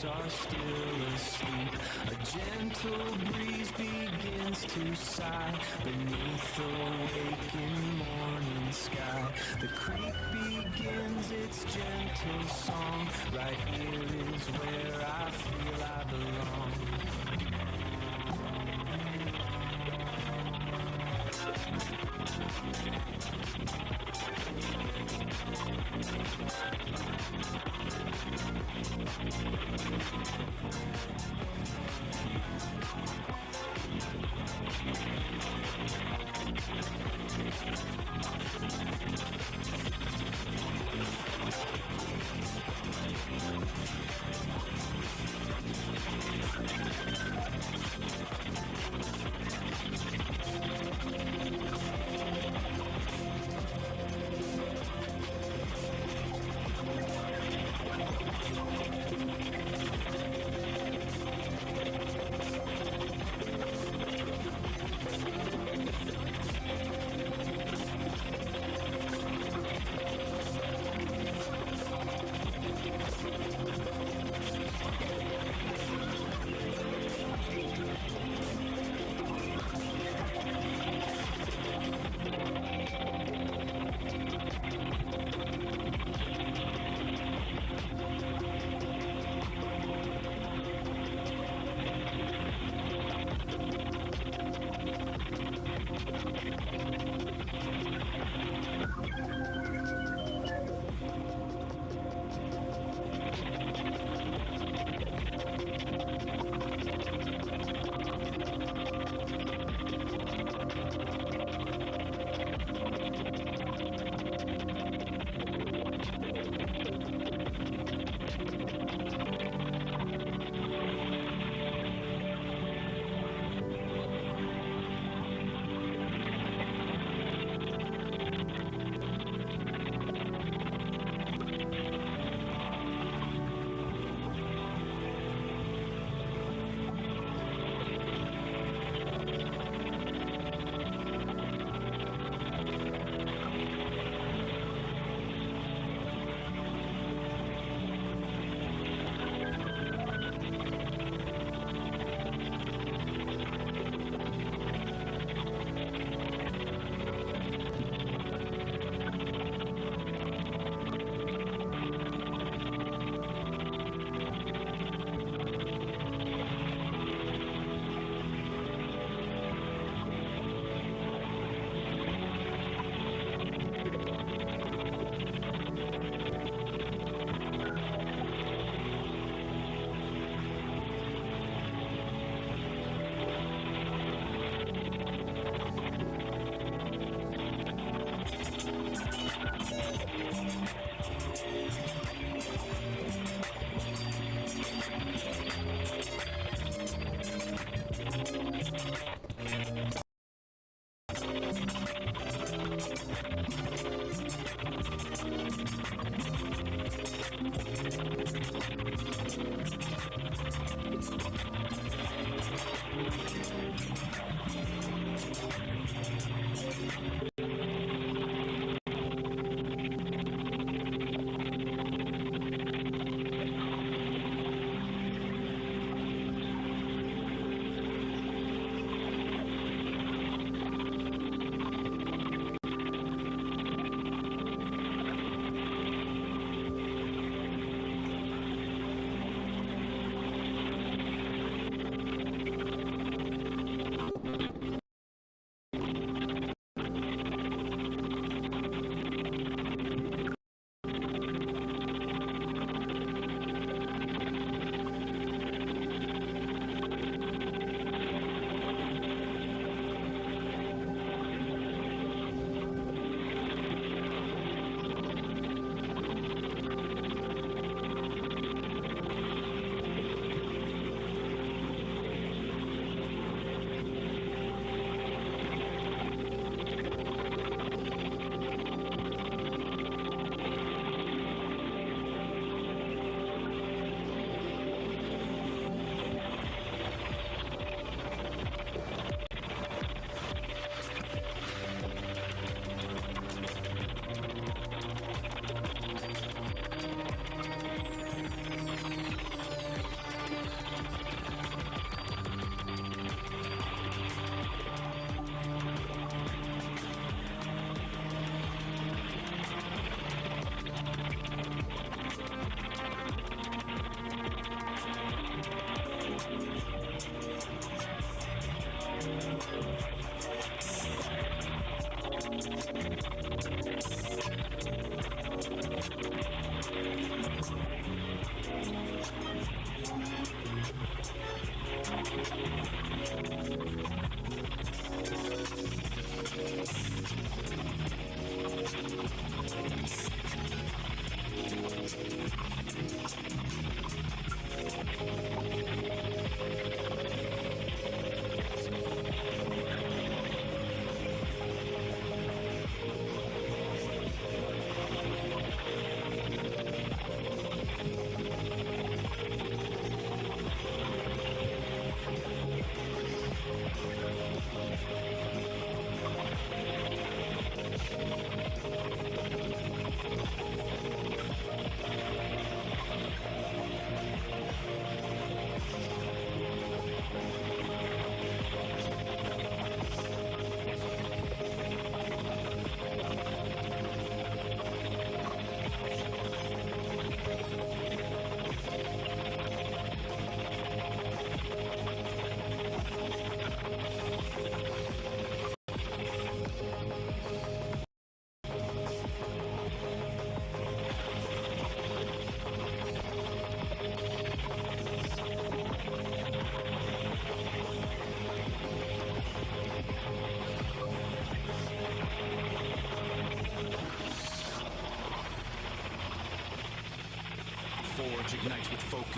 Are still asleep. A gentle breeze begins to sigh beneath the waking morning sky. The creek begins its gentle song. Right here is where I feel I belong.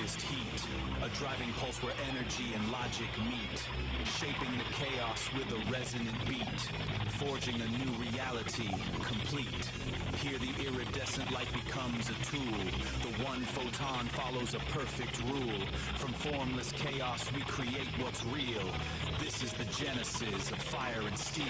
focused heat, a driving pulse where energy and logic meet, shaping the chaos with a resonant beat, forging a new reality, complete. Here the iridescent light becomes a tool. The one photon follows a perfect rule. From formless chaos we create what's real. This is the genesis of fire and steel.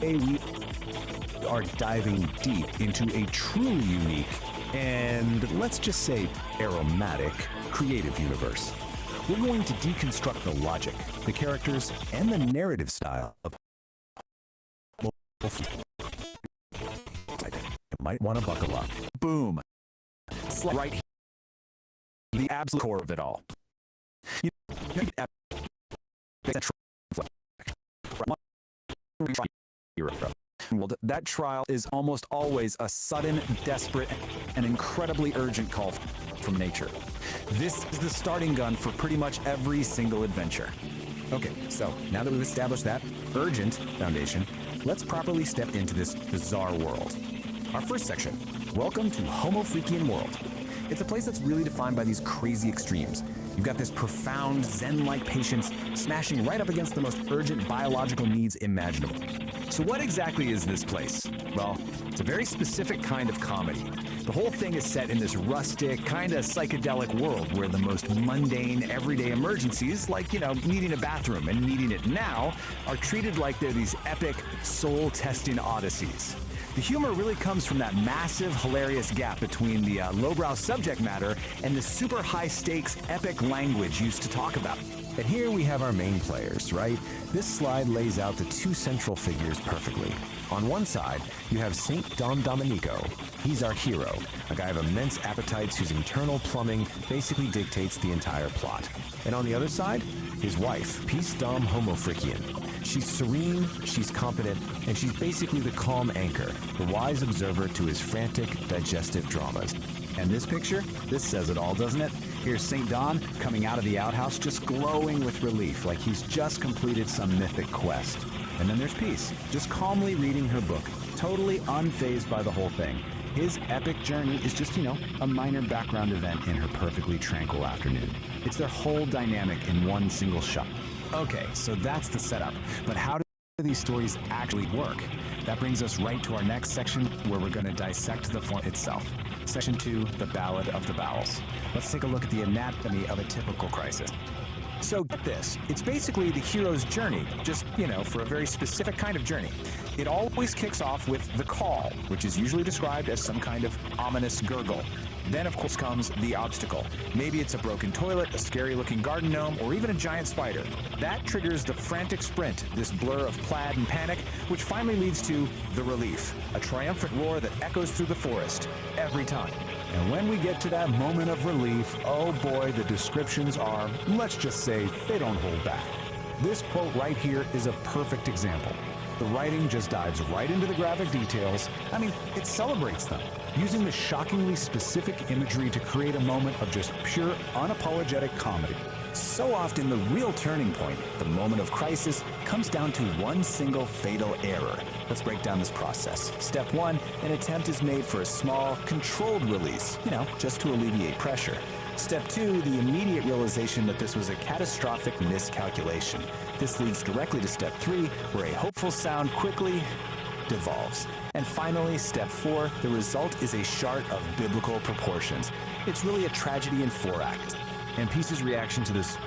Today we are diving deep into a truly unique and, let's just say, aromatic creative universe. We're going to deconstruct the logic, the characters, and the narrative style of You might want to buckle up. Boom. It's right here. The absolute core of it all. Well, that trial is almost always a sudden, desperate, and incredibly urgent call from nature. This is the starting gun for pretty much every single adventure. Okay, so now that we've established that urgent foundation, let's properly step into this bizarre world. Our first section, welcome to Homo Freakian World. It's a place that's really defined by these crazy extremes. You've got this profound Zen-like patience smashing right up against the most urgent biological needs imaginable. So what exactly is this place? Well, it's a very specific kind of comedy. The whole thing is set in this rustic, kind of psychedelic world where the most mundane, everyday emergencies, like, needing a bathroom and needing it now, are treated like they're these epic, soul-testing odysseys. The humor really comes from that massive, hilarious gap between the lowbrow subject matter and the super high-stakes, epic language used to talk about. And here we have our main players, right? This slide lays out the two central figures perfectly. On one side, you have Saint Dom Domenico. He's our hero, a guy of immense appetites whose internal plumbing basically dictates the entire plot. And on the other side, his wife, Peace Dom Homo Freakian. She's serene, she's competent, and she's basically the calm anchor, the wise observer to his frantic, digestive dramas. And this picture, this says it all, doesn't it? Here's St. Don coming out of the outhouse just glowing with relief, like he's just completed some mythic quest. And then there's Peace, just calmly reading her book, totally unfazed by the whole thing. His epic journey is just, a minor background event in her perfectly tranquil afternoon. It's their whole dynamic in one single shot. Okay, so that's the setup. But how do these stories actually work? That brings us right to our next section, where we're going to dissect the form itself. Section 2, the Ballad of the Bowels. Let's take a look at the anatomy of a typical crisis. So get this, it's basically the hero's journey, just, for a very specific kind of journey. It always kicks off with the call, which is usually described as some kind of ominous gurgle. Then, of course, comes the obstacle. Maybe it's a broken toilet, a scary-looking garden gnome, or even a giant spider. That triggers the frantic sprint, this blur of plaid and panic, which finally leads to the relief, a triumphant roar that echoes through the forest every time. And when we get to that moment of relief, oh boy, the descriptions are, let's just say, they don't hold back. This quote right here is a perfect example. The writing just dives right into the graphic details. I mean, it celebrates them, using the shockingly specific imagery to create a moment of just pure, unapologetic comedy. So often, the real turning point, the moment of crisis, comes down to one single fatal error. Let's break down this process. Step 1, an attempt is made for a small, controlled release, just to alleviate pressure. Step 2, the immediate realization that this was a catastrophic miscalculation. This leads directly to Step 3, where a hopeful sound quickly devolves. And finally, Step 4, the result is a chart of biblical proportions. It's really a tragedy in 4 acts. And Peace's reaction to this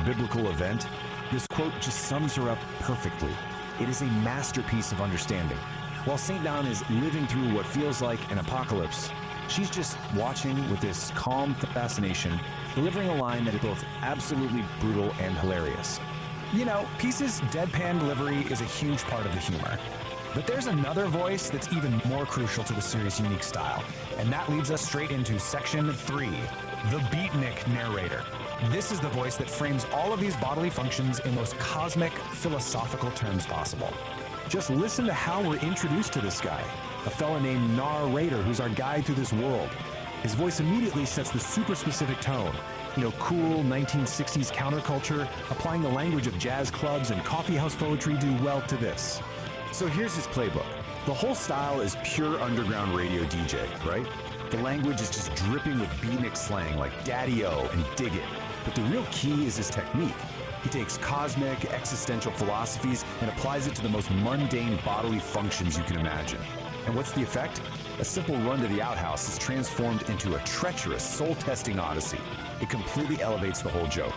biblical event, this quote just sums her up perfectly. It is a masterpiece of understanding. While St. Dawn is living through what feels like an apocalypse, she's just watching with this calm fascination, delivering a line that is both absolutely brutal and hilarious. Peace's deadpan delivery is a huge part of the humor. But there's another voice that's even more crucial to the series' unique style, and that leads us straight into Section 3, the beatnik narrator. This is the voice that frames all of these bodily functions in the most cosmic, philosophical terms possible. Just listen to how we're introduced to this guy, a fella named Narrator, who's our guide through this world. His voice immediately sets the super specific tone. Cool 1960s counterculture, applying the language of jazz clubs and coffeehouse poetry do well to this. So here's his playbook. The whole style is pure underground radio DJ, right? The language is just dripping with beatnik slang like daddy-o and dig it. But the real key is his technique. He takes cosmic, existential philosophies and applies it to the most mundane bodily functions you can imagine. And what's the effect? A simple run to the outhouse is transformed into a treacherous, soul-testing odyssey. It completely elevates the whole joke.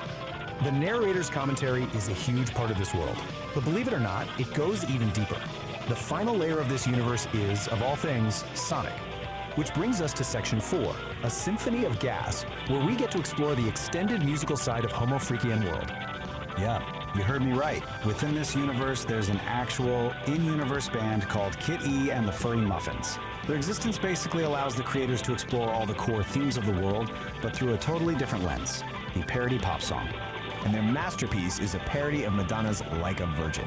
The narrator's commentary is a huge part of this world. But believe it or not, it goes even deeper. The final layer of this universe is, of all things, sonic. Which brings us to Section 4, a symphony of gas, where we get to explore the extended musical side of Homo Freakian World. Yeah, you heard me right. Within this universe, there's an actual in-universe band called Kit E and the Furry Muffins. Their existence basically allows the creators to explore all the core themes of the world, but through a totally different lens, a parody pop song. And their masterpiece is a parody of Madonna's Like a Virgin.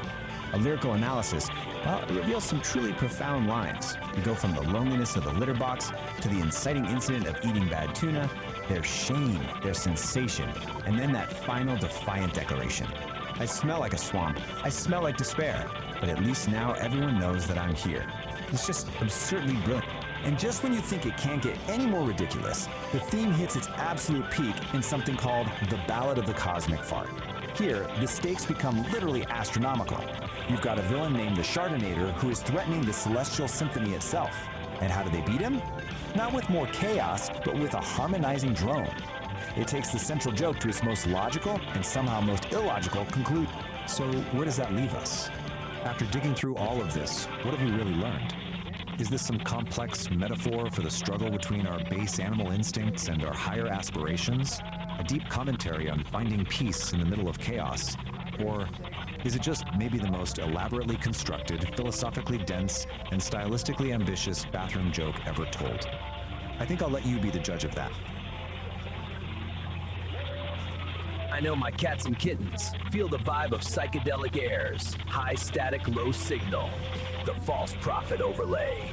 A lyrical analysis, it reveals some truly profound lines. We go from the loneliness of the litter box to the inciting incident of eating bad tuna, their shame, their sensation, and then that final defiant declaration. I smell like a swamp. I smell like despair. But at least now everyone knows that I'm here. It's just absurdly brilliant. And just when you think it can't get any more ridiculous, the theme hits its absolute peak in something called the Ballad of the Cosmic Fart. Here, the stakes become literally astronomical. You've got a villain named the Chardonnator who is threatening the celestial symphony itself. And how do they beat him? Not with more chaos, but with a harmonizing drone. It takes the central joke to its most logical and somehow most illogical conclusion. So where does that leave us? After digging through all of this, what have we really learned? Is this some complex metaphor for the struggle between our base animal instincts and our higher aspirations? A deep commentary on finding peace in the middle of chaos? Or is it just maybe the most elaborately constructed, philosophically dense, and stylistically ambitious bathroom joke ever told? I think I'll let you be the judge of that. I know my cats and kittens feel the vibe of Psychedelic Aire's high static, low signal, the false prophet overlay.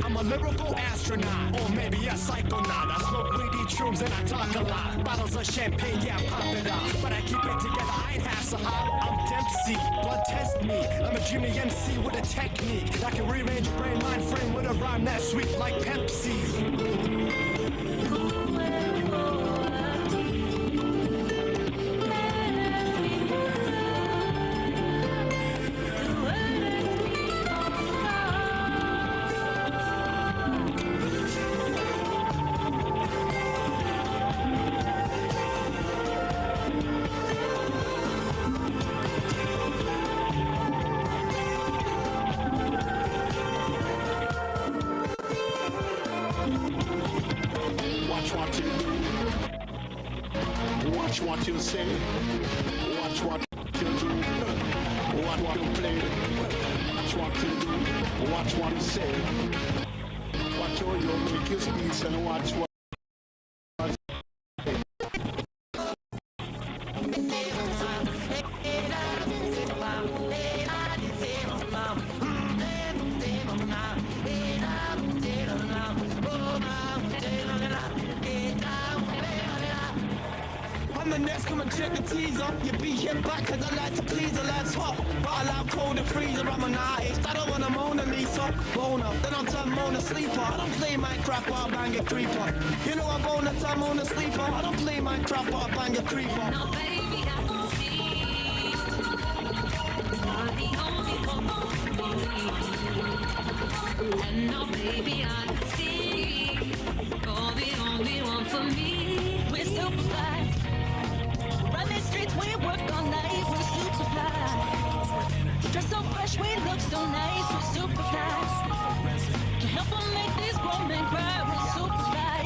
I'm a lyrical astronaut, or maybe a psychonaut. I smoke weedy shrooms and I talk a lot. Bottles of champagne, yeah, pop it up. But I keep it together, I ain't hassle hot. I'm Dempsey, blood test me. I'm a junior MC with a technique that can rearrange your brain mind frame with a rhyme that's sweet like Pepsi. Watch what you say. Watch what you do. Watch what you play. Watch what you do. Watch what you say. Watch how you make your speech and watch what. I'm the next, come and check the teaser. You be hit back cause I like to please the lads hot. But I like cold and freezer, I'm an artist. I don't want a Mona Lisa. Boner, then I'll turn Mona Sleeper. I don't play Minecraft, but I bang a creeper. You know I'm Boner, turn Mona Sleeper. I don't play Minecraft, but I bang a creeper. No, baby, I won't see. You're the only one for me. And no, baby, I can see. You're the only one for me. We're super fly. Run the streets, we work all night. We're super fly. Dress so fresh, we look so nice. We're super fly. Can help them make these grown men cry. We're super fly.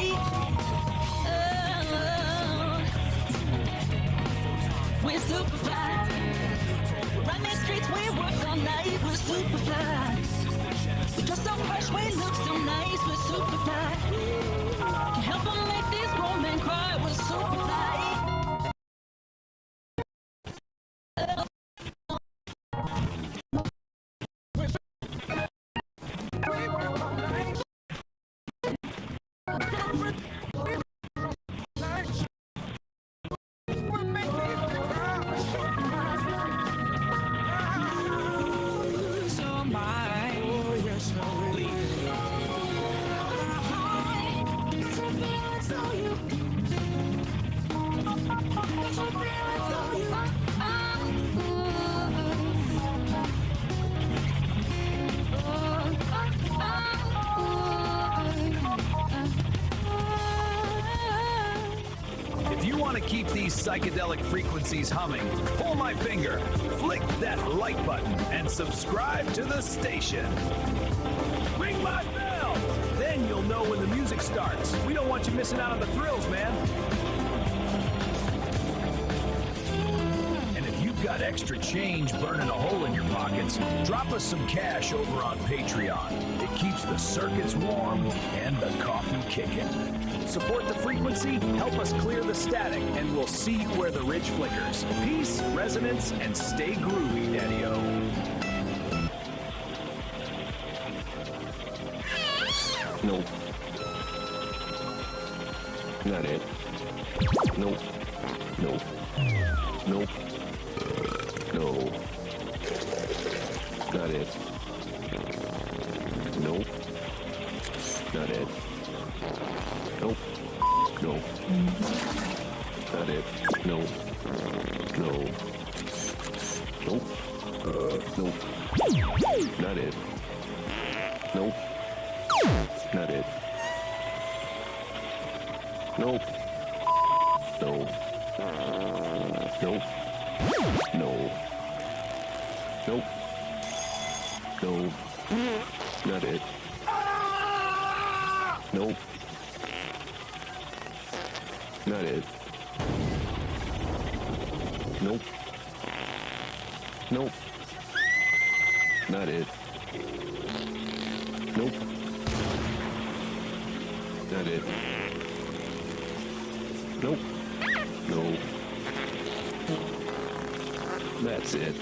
We're super fly. Run the streets, we work all night. We're super fly. Dress so fresh, we look so nice. We're super fly. Can help them make these grown men cry. We're super fly. If you want to keep these psychedelic frequencies humming, pull my finger, flick that like button, and subscribe to the station. Ring my bell! Then you'll know when the music starts. We don't want you missing out on the thrills, man. And if you've got extra change burning a hole in your pockets, drop us some cash over on Patreon. It keeps the circuits warm and the coffee kicking. Support the frequency, help us clear the static, and we'll see you where the ridge flickers. Peace, resonance, and stay groovy, Daddy-O. Nope. Not it. Nope. Nope. Nope. No. Not it. Nope. Not it. Nope. No. Not it. No. No. Nope. Nope. Not it. Nope. Not it. Nope. No. Nope. No. Nope. No. Not it. Nope. Not it. Nope. Nope. Not it. Nope. Not it. Nope. No. That's it.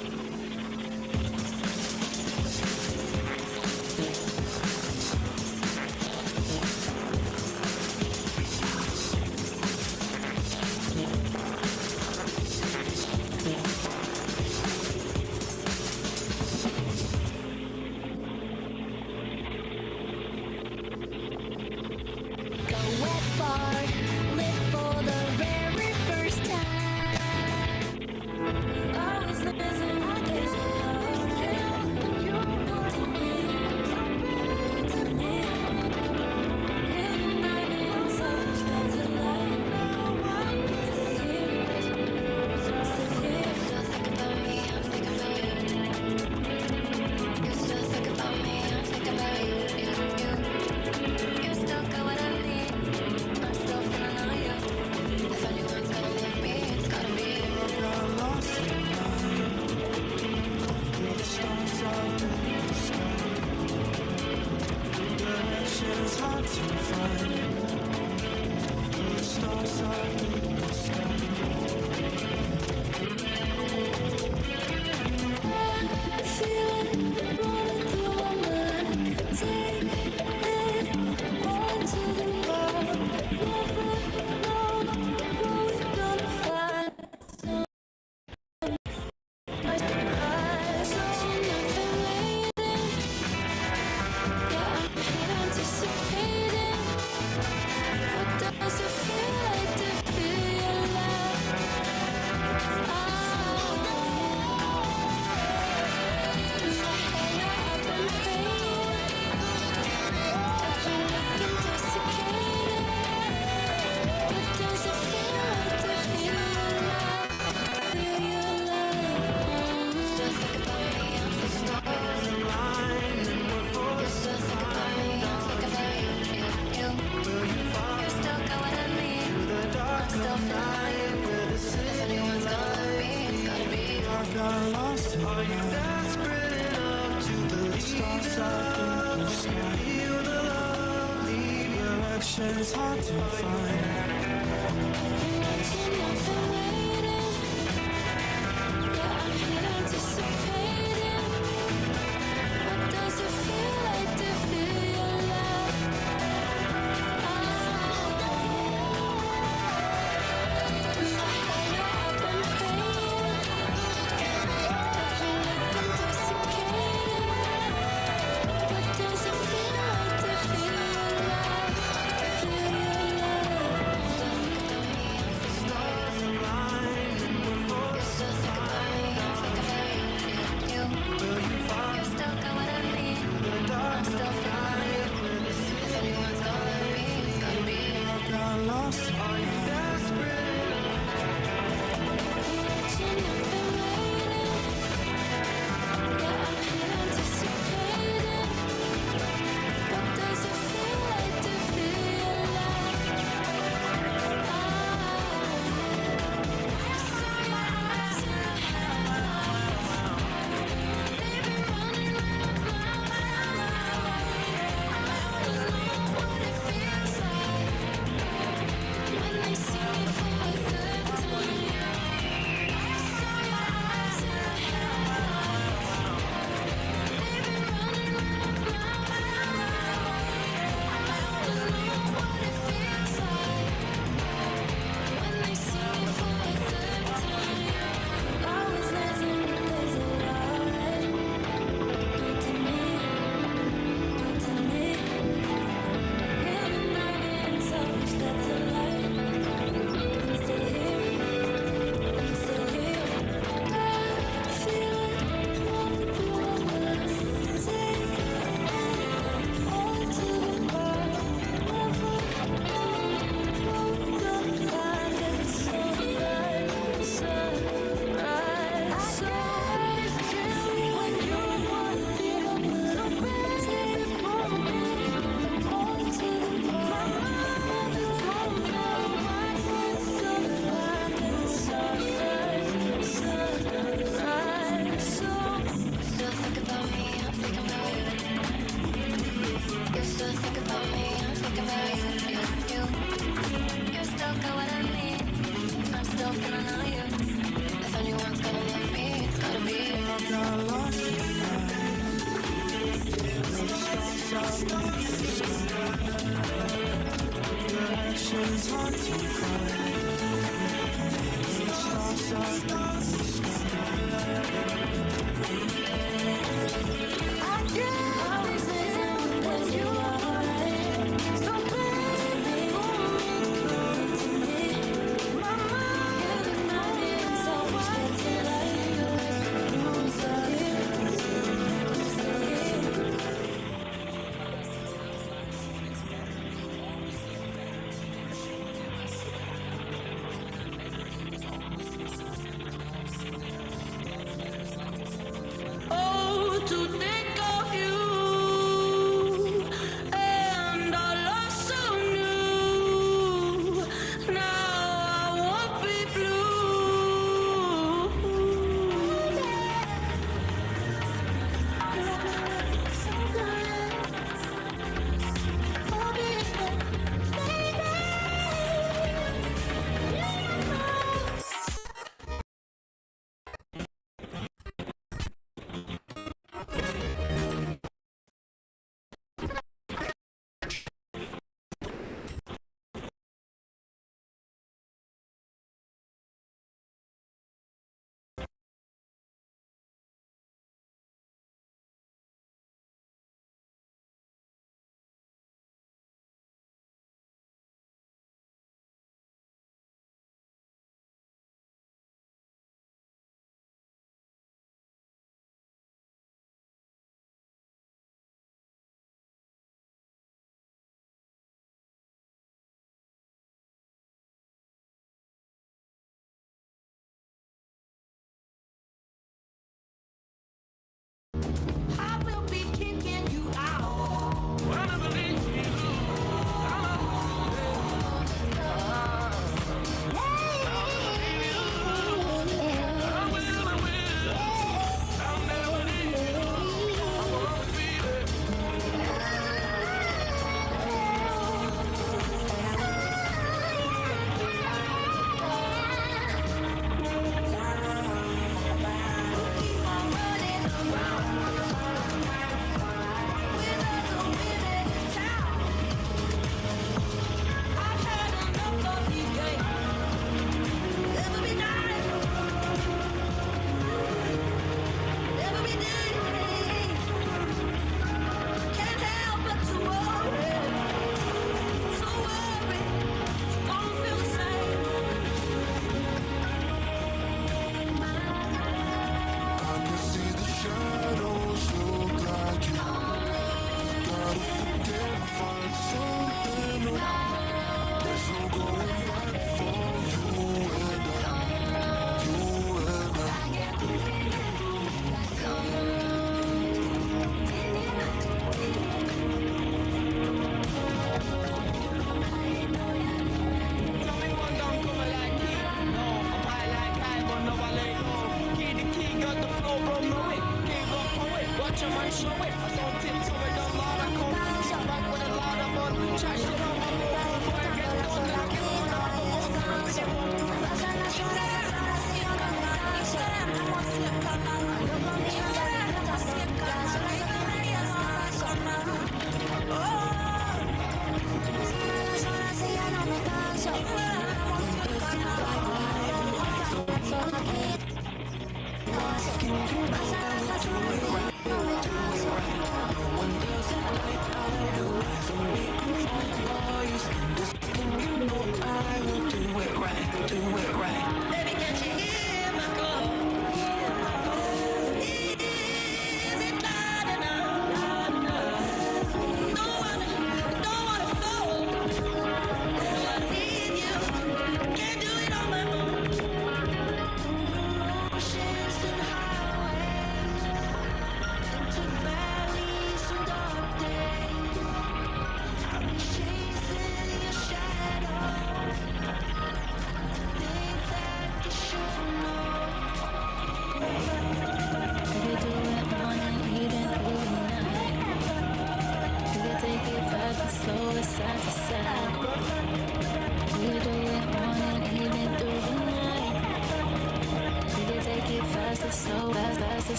Still got what I need. I'm still feeling up in the sky. Feel the love, the direction's hard to find.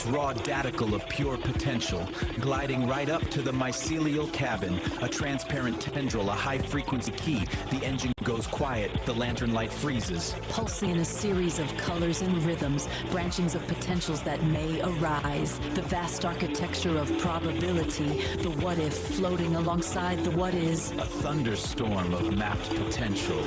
this raw daticle of pure potential, gliding right up to the mycelial cabin, a transparent tendril, a high-frequency key. The engine goes quiet, the lantern light freezes. Pulsing in a series of colors and rhythms, branchings of potentials that may arise. The vast architecture of probability, the what-if floating alongside the what-is. A thunderstorm of mapped potential.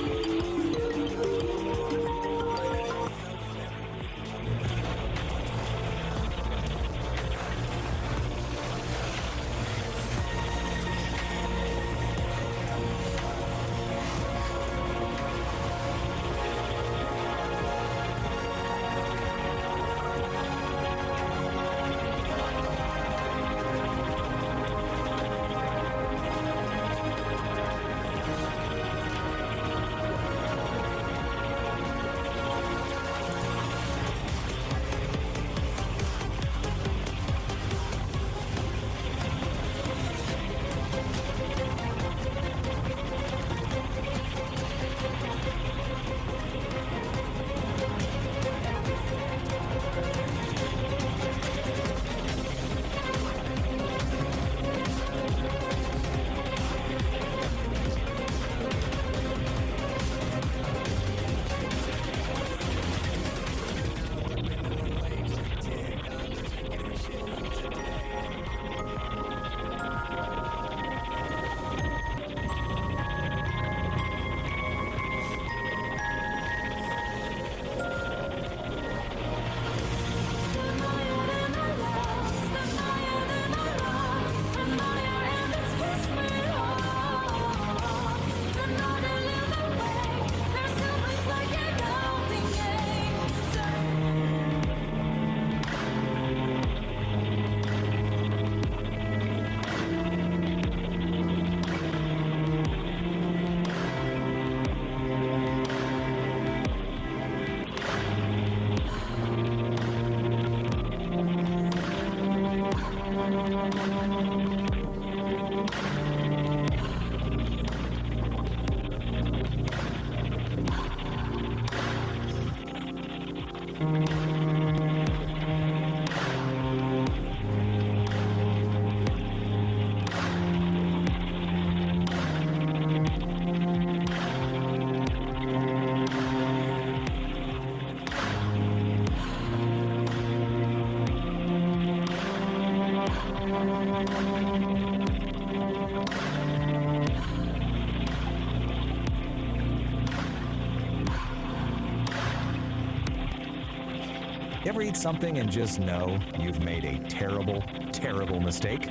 Ever eat something and just know you've made a terrible, terrible mistake?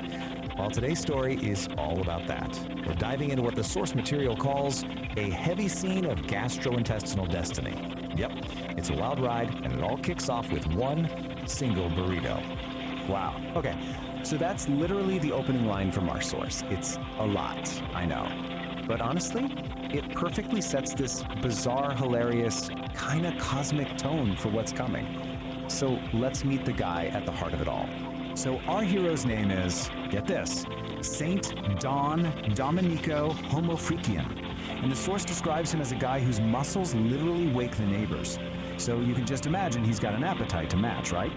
Well, today's story is all about that. We're diving into what the source material calls a heavy scene of gastrointestinal destiny. Yep, it's a wild ride, and it all kicks off with one single burrito. Wow. Okay, so that's literally the opening line from our source. It's a lot, I know. But honestly, it perfectly sets this bizarre, hilarious, kind of cosmic tone for what's coming. So let's meet the guy at the heart of it all. So our hero's name is, get this, Saint Don Domenico Homofrician. And the source describes him as a guy whose muscles literally wake the neighbors. So you can just imagine he's got an appetite to match, right?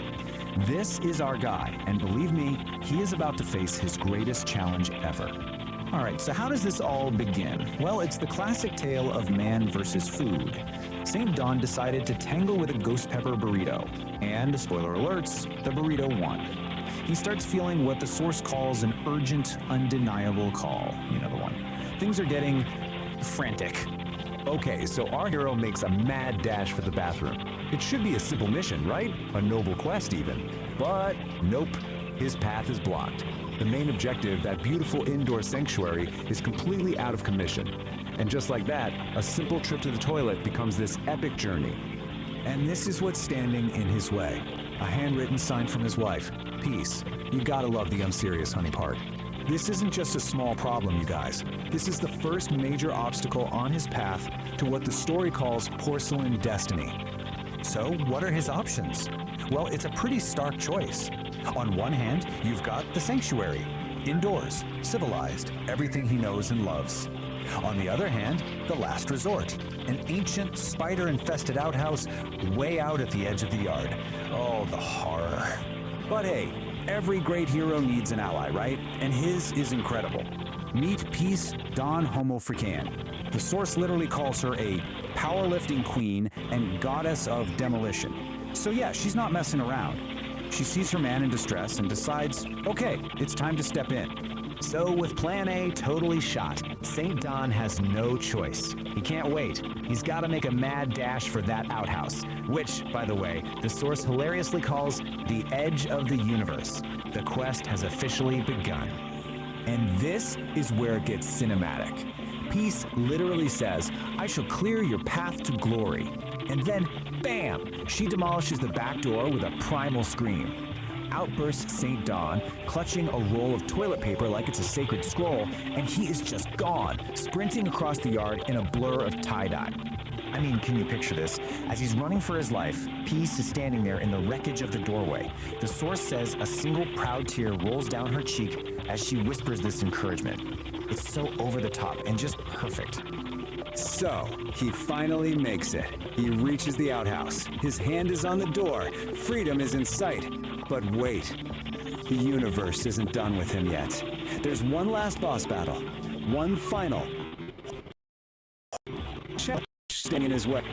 This is our guy, and believe me, he is about to face his greatest challenge ever. All right, so how does this all begin? Well, it's the classic tale of man versus food. St. Don decided to tangle with a ghost pepper burrito, and, spoiler alerts, the burrito won. He starts feeling what the source calls an urgent, undeniable call. You know the one. Things are getting frantic. Okay, so our hero makes a mad dash for the bathroom. It should be a simple mission, right? A noble quest even. But nope, his path is blocked. The main objective, that beautiful indoor sanctuary, is completely out of commission. And just like that, a simple trip to the toilet becomes this epic journey. And this is what's standing in his way. A handwritten sign from his wife. Peace. You gotta love the unserious honey part. This isn't just a small problem, you guys. This is the first major obstacle on his path to what the story calls porcelain destiny. So, what are his options? Well, it's a pretty stark choice. On one hand, you've got the sanctuary, indoors, civilized, everything he knows and loves. On the other hand, the last resort, an ancient spider-infested outhouse way out at the edge of the yard. Oh, the horror. But hey, every great hero needs an ally, right? And his is incredible. Meet Peace Dawn Homo Freacan. The source literally calls her a powerlifting queen and goddess of demolition. So yeah, she's not messing around. She sees her man in distress and decides, okay, it's time to step in. So with Plan A totally shot, St. Dawn has no choice. He can't wait. He's got to make a mad dash for that outhouse, which, by the way, the source hilariously calls the edge of the universe. The quest has officially begun. And this is where it gets cinematic. Peace literally says, I shall clear your path to glory. And then, bam, she demolishes the back door with a primal scream. Out bursts St. Dawn, clutching a roll of toilet paper like it's a sacred scroll, and he is just gone, sprinting across the yard in a blur of tie-dye. I mean, can you picture this? As he's running for his life, Peace is standing there in the wreckage of the doorway. The source says a single proud tear rolls down her cheek as she whispers this encouragement. It's so over the top and just perfect. So, he finally makes it. He reaches the outhouse. His hand is on the door. Freedom is in sight. But wait, the universe isn't done with him yet. There's one last boss battle. One final challenge standing in his way.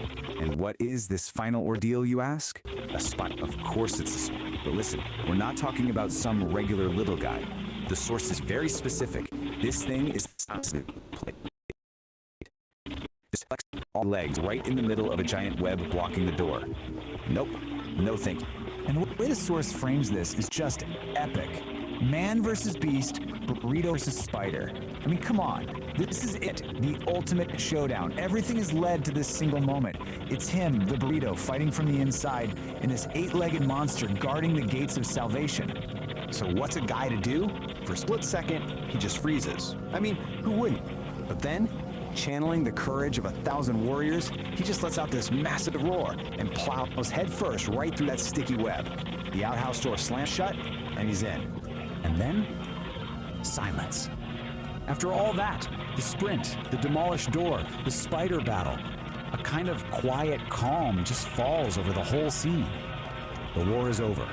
And what is this final ordeal, you ask? A spot. Of course it's a spot. But listen, we're not talking about some regular little guy. The source is very specific. This thing is all legs right in the middle of a giant web blocking the door. Nope, no thank you. And the way the source frames this is just epic. Man versus beast, burrito versus spider. I mean, come on. This is it, the ultimate showdown. Everything is led to this single moment. It's him, the burrito, fighting from the inside, and this 8-legged monster guarding the gates of salvation. So what's a guy to do? For a split second, he just freezes. I mean, who wouldn't? But then, channeling the courage of 1,000 warriors, he just lets out this massive roar and plows headfirst right through that sticky web. The outhouse door slams shut, and he's in. And then, silence. After all that, the sprint, the demolished door, the spider battle, a kind of quiet calm just falls over the whole scene. The war is over.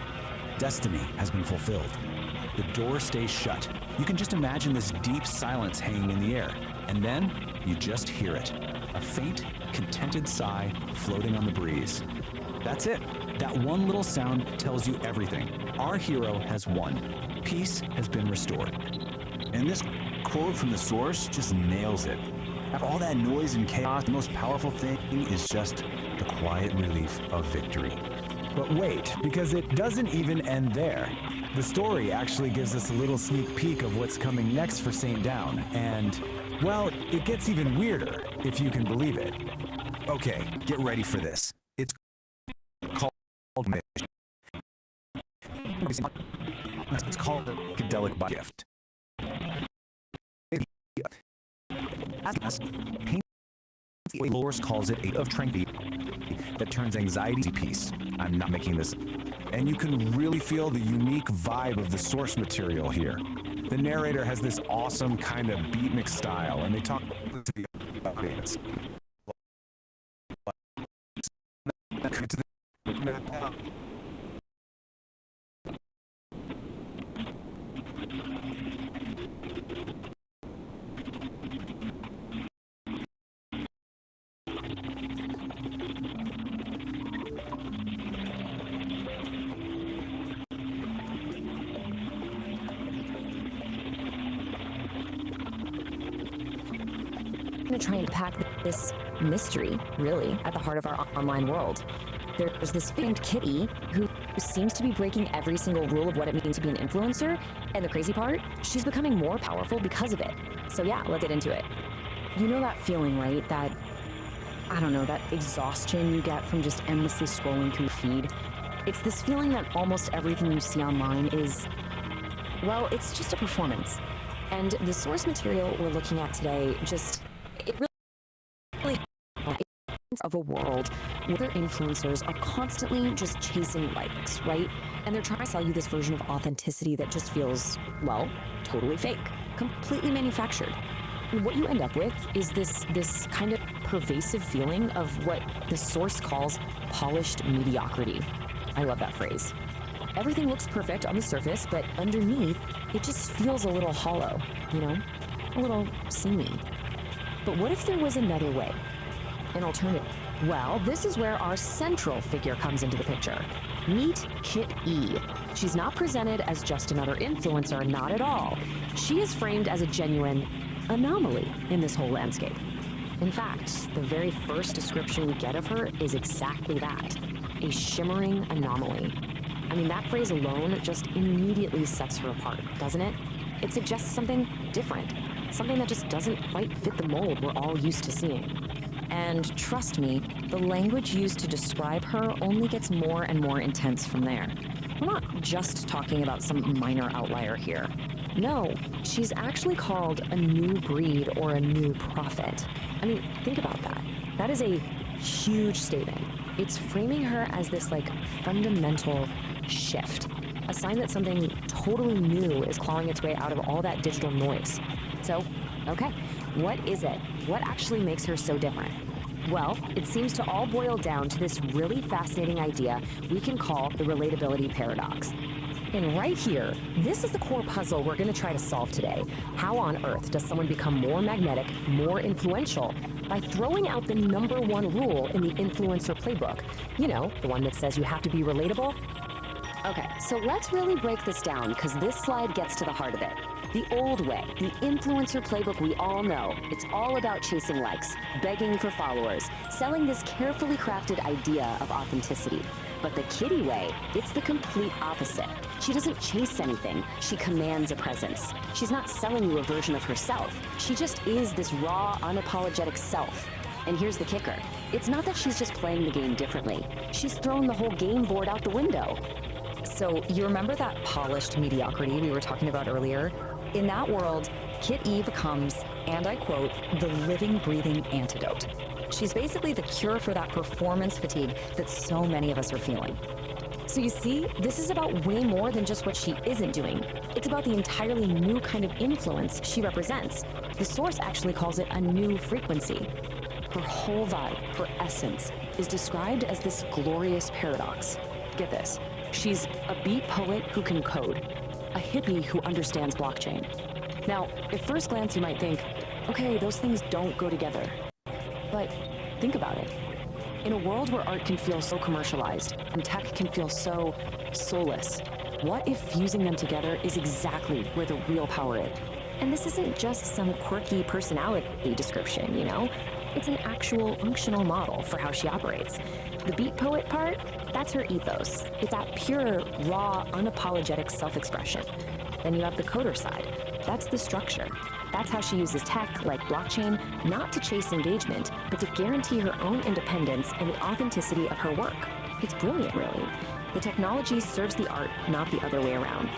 Destiny has been fulfilled. The door stays shut. You can just imagine this deep silence hanging in the air. And then, you just hear it. A faint, contented sigh floating on the breeze. That's it. That one little sound tells you everything. Our hero has won. Peace has been restored. And this quote from the source just nails it. After all that noise and chaos, the most powerful thing is just the quiet relief of victory. But wait, because it doesn't even end there. The story actually gives us a little sneak peek of what's coming next for St. Dawn, and, well, it gets even weirder, if you can believe it. Okay, get ready for this. It's called It's called the Psychedelic Gift. The source calls it a of tranquility that turns anxiety to peace. I'm not making this. And you can really feel the unique vibe of the source material here. The narrator has this awesome kind of beatnik style, and they talk to the audience. To try and pack this mystery, really, at the heart of our online world. There's this famed kitty who seems to be breaking every single rule of what it means to be an influencer, and the crazy part, she's becoming more powerful because of it. So yeah, let's get into it. You know that feeling, right? That, I don't know, that exhaustion you get from just endlessly scrolling through feed. It's this feeling that almost everything you see online is, well, it's just a performance. And the source material we're looking at today just, it really of a world where influencers are constantly just chasing likes, right? And they're trying to sell you this version of authenticity that just feels, well, totally fake, completely manufactured. And what you end up with is this kind of pervasive feeling of what the source calls polished mediocrity. I love that phrase. Everything looks perfect on the surface, but underneath, it just feels a little hollow, you know? A little samey. But what if there was another way? An alternative? Well, this is where our central figure comes into the picture. Meet Kit E. She's not presented as just another influencer, not at all. She is framed as a genuine anomaly in this whole landscape. In fact, the very first description we get of her is exactly that, a shimmering anomaly. I mean, that phrase alone just immediately sets her apart, doesn't it? It suggests something different, something that just doesn't quite fit the mold we're all used to seeing. And trust me, the language used to describe her only gets more and more intense from there. We're not just talking about some minor outlier here. No, she's actually called a new breed or a new prophet. I mean, think about that. That is a huge statement. It's framing her as this, like, fundamental shift. A sign that something totally new is clawing its way out of all that digital noise. So, okay, what is it? What actually makes her so different? Well, it seems to all boil down to this really fascinating idea we can call the relatability paradox. And right here, this is the core puzzle we're going to try to solve today. How on earth does someone become more magnetic, more influential, by throwing out the #1 rule in the influencer playbook? You know, the one that says you have to be relatable? Okay, so let's really break this down, because this slide gets to the heart of it. The old way, the influencer playbook we all know, it's all about chasing likes, begging for followers, selling this carefully crafted idea of authenticity. But the Kitty way, it's the complete opposite. She doesn't chase anything, she commands a presence. She's not selling you a version of herself. She just is this raw, unapologetic self. And here's the kicker. It's not that she's just playing the game differently. She's thrown the whole game board out the window. So you remember that polished mediocrity we were talking about earlier? In that world, Kit E becomes, and I quote, the living, breathing antidote. She's basically the cure for that performance fatigue that so many of us are feeling. So you see, this is about way more than just what she isn't doing. It's about the entirely new kind of influence she represents. The source actually calls it a new frequency. Her whole vibe, her essence, is described as this glorious paradox. Get this. She's a beat poet who can code, a hippie who understands blockchain. Now, at first glance, you might think, okay, those things don't go together. But think about it. In a world where art can feel so commercialized and tech can feel so soulless, what if fusing them together is exactly where the real power is? And this isn't just some quirky personality description, you know? It's an actual functional model for how she operates. The beat poet part, that's her ethos. It's that pure, raw, unapologetic self-expression. Then you have the coder side. That's the structure. That's how she uses tech, like blockchain, not to chase engagement, but to guarantee her own independence and the authenticity of her work. It's brilliant, really. The technology serves the art, not the other way around.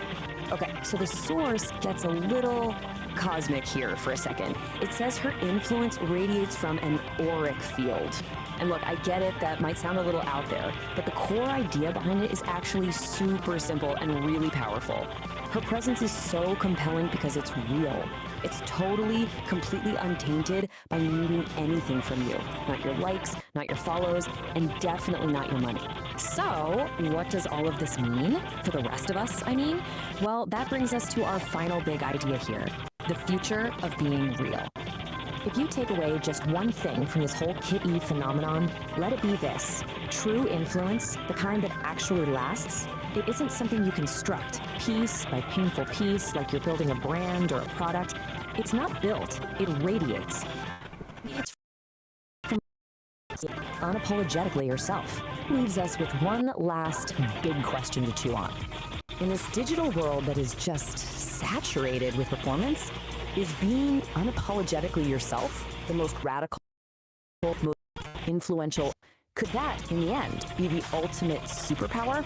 Okay, so the source gets a little cosmic here for a second. It says her influence radiates from an auric field. And look, I get it, that might sound a little out there, but the core idea behind it is actually super simple and really powerful. Her presence is so compelling because it's real. It's totally, completely untainted by needing anything from you. Not your likes, not your follows, and definitely not your money. So, what does all of this mean? For the rest of us, I mean? Well, that brings us to our final big idea here. The future of being real. If you take away just one thing from this whole Kit E phenomenon, let it be this. True influence, the kind that actually lasts, it isn't something you construct, piece by painful piece, like you're building a brand or a product. It's not built, it radiates. It's from unapologetically yourself. Leaves us with one last big question to chew on. In this digital world that is just saturated with performance, is being unapologetically yourself the most radical, most influential? Could that, in the end, be the ultimate superpower?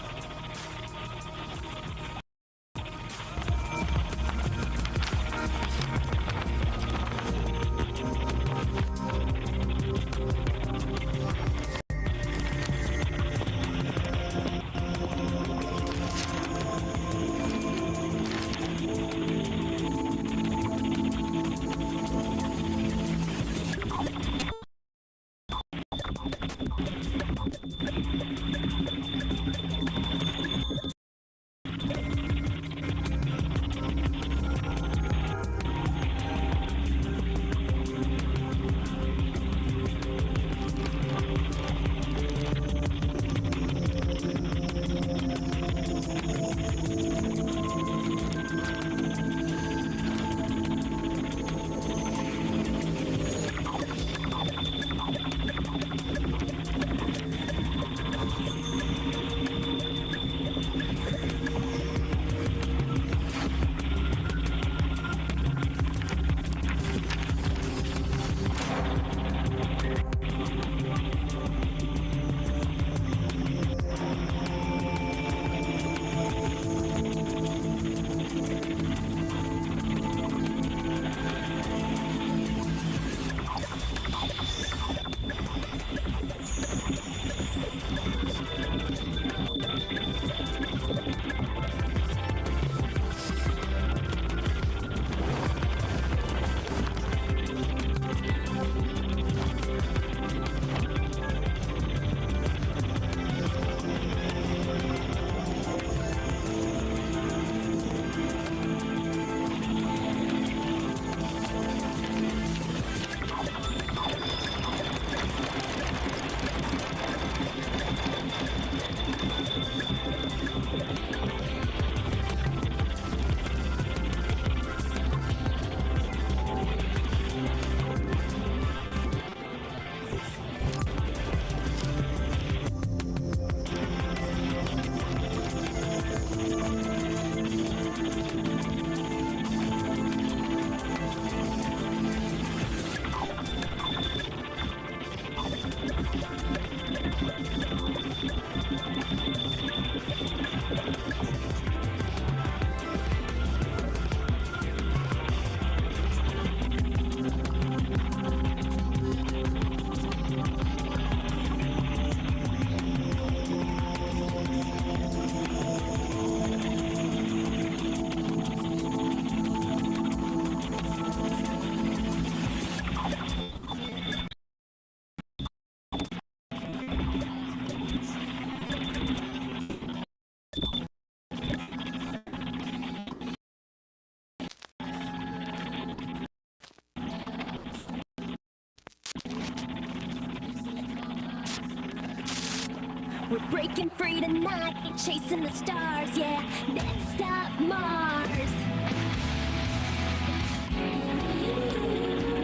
We're breaking free tonight, chasing the stars, yeah. Next stop, Mars.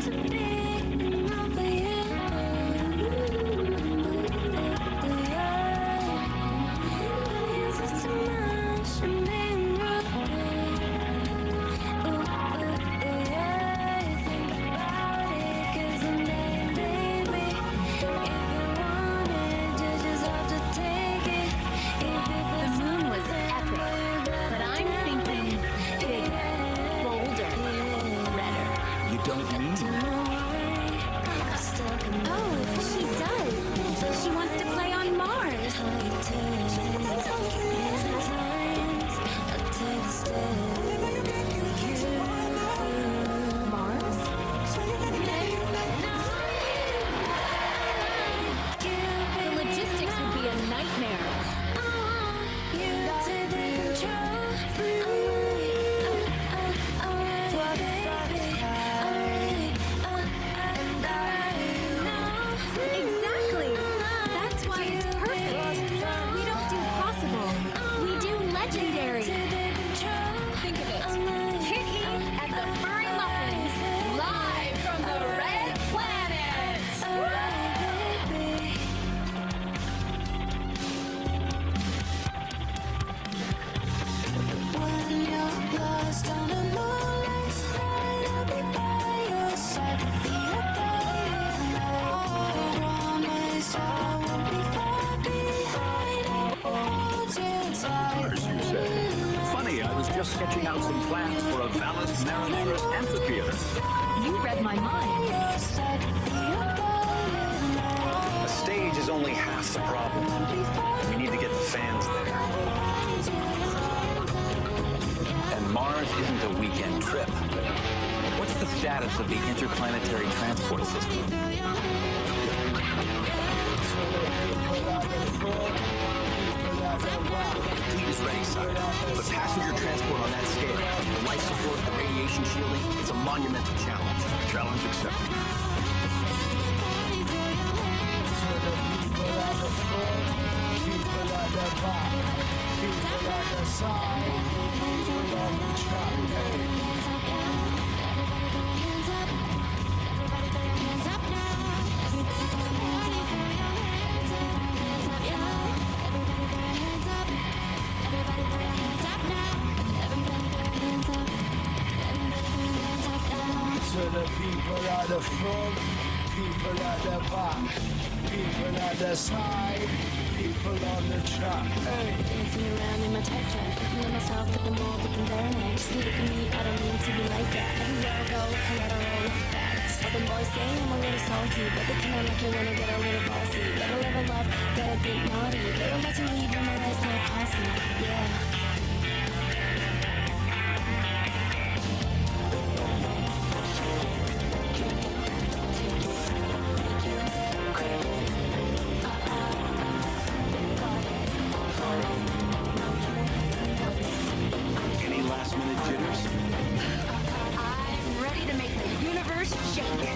To be enough for you. This is too much, I'm being rude. Think about it, 'cause I'm dead, baby. If you want it, you just have to take it. The moon was epic, but I'm thinking bigger, bolder, redder. You don't mean Oh, she does. She wants to play on Mars. Mars? The logistics would be a nightmare. Exactly. That's why it's perfect. We don't do possible. We do legendary. Think of it. Kiki and the Furry Muffins, live from the Red Planet. When you're lost on a moonlit night, I'll be by your side. Be a guide. Promise I won't be far behind. I'll hold you tight. As you say. Funny, I was just sketching out some plans for a Vallis Marineris amphitheater. You read my mind. Your side. Be a guide. A stage is only half the problem. We need to get the fans there. And Mars isn't a weekend trip. What's the status of the interplanetary transport system? Fleet is ready, sir. But passenger transport on that scale, the life support, the radiation shielding, it's a monumental challenge. Challenge accepted. To the people at the front, people at the back, people at the side, people on the track. Hey. Dancing around in my tight dress, looking at myself, but the more looking there, and I just look at me. I don't mean to be like that. Everywhere I go, collateral with facts. All the boys say I'm a little salty, but they come out like it when I get a little bossy. Gotta level up, gotta think naughty. They're about to leave when my eyes go posse. Yeah. Any last minute jitters? I'm ready to make the universe shake.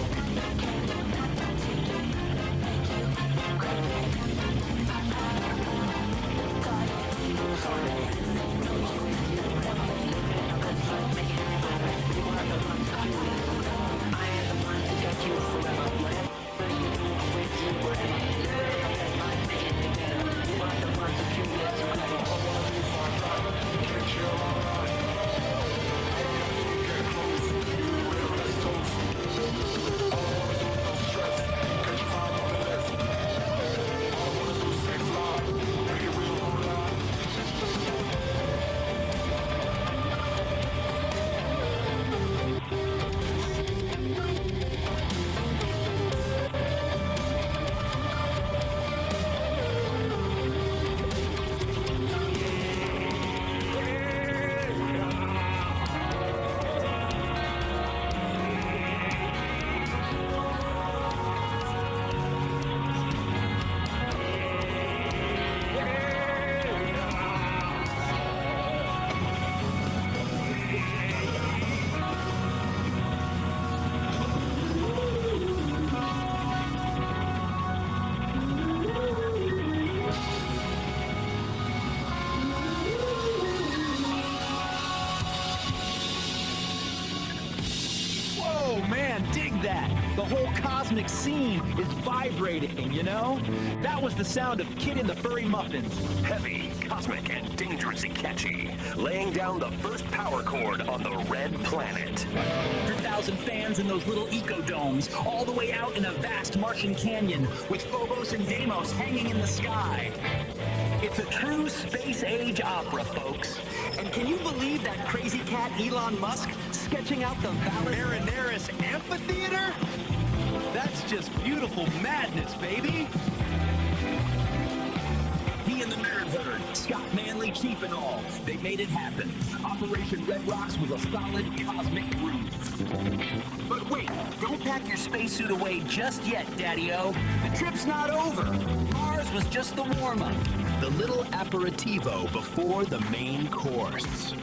man, dig that! The whole cosmic scene is vibrating, you know? That was the sound of Kid and the Furry Muffins. Heavy, cosmic, and dangerously catchy. Laying down the first power chord on the red planet. 100,000 fans in those little eco-domes, all the way out in a vast Martian canyon, with Phobos and Deimos hanging in the sky. It's a true space-age opera, folks. And can you believe that crazy cat Elon Musk sketching out the Marineris Amphitheater? That's just beautiful madness, baby. He and the Nerdherd, Scott Manley, chief and all, they made it happen. Operation Red Rocks was a solid cosmic groove. But wait, don't pack your spacesuit away just yet, Daddy-O. The trip's not over. Mars was just the warm-up. The little aperitivo before the main course.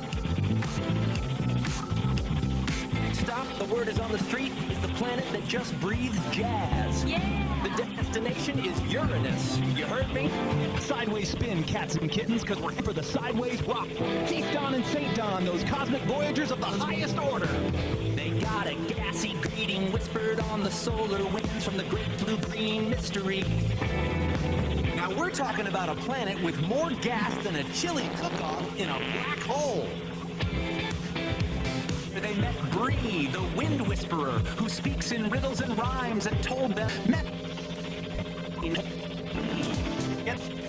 Stop, the word is on the street, is the planet that just breathes jazz. Yeah! The destination is Uranus. You heard me? Sideways spin, cats and kittens, because we're here for the sideways rock. Keith Don and St. Don, those cosmic voyagers of the highest order. They got a gassy greeting whispered on the solar winds from the great blue-green mystery. Now we're talking about a planet with more gas than a chili cook-off in a black hole. They met Bree, the wind whisperer, who speaks in riddles and rhymes, and told them,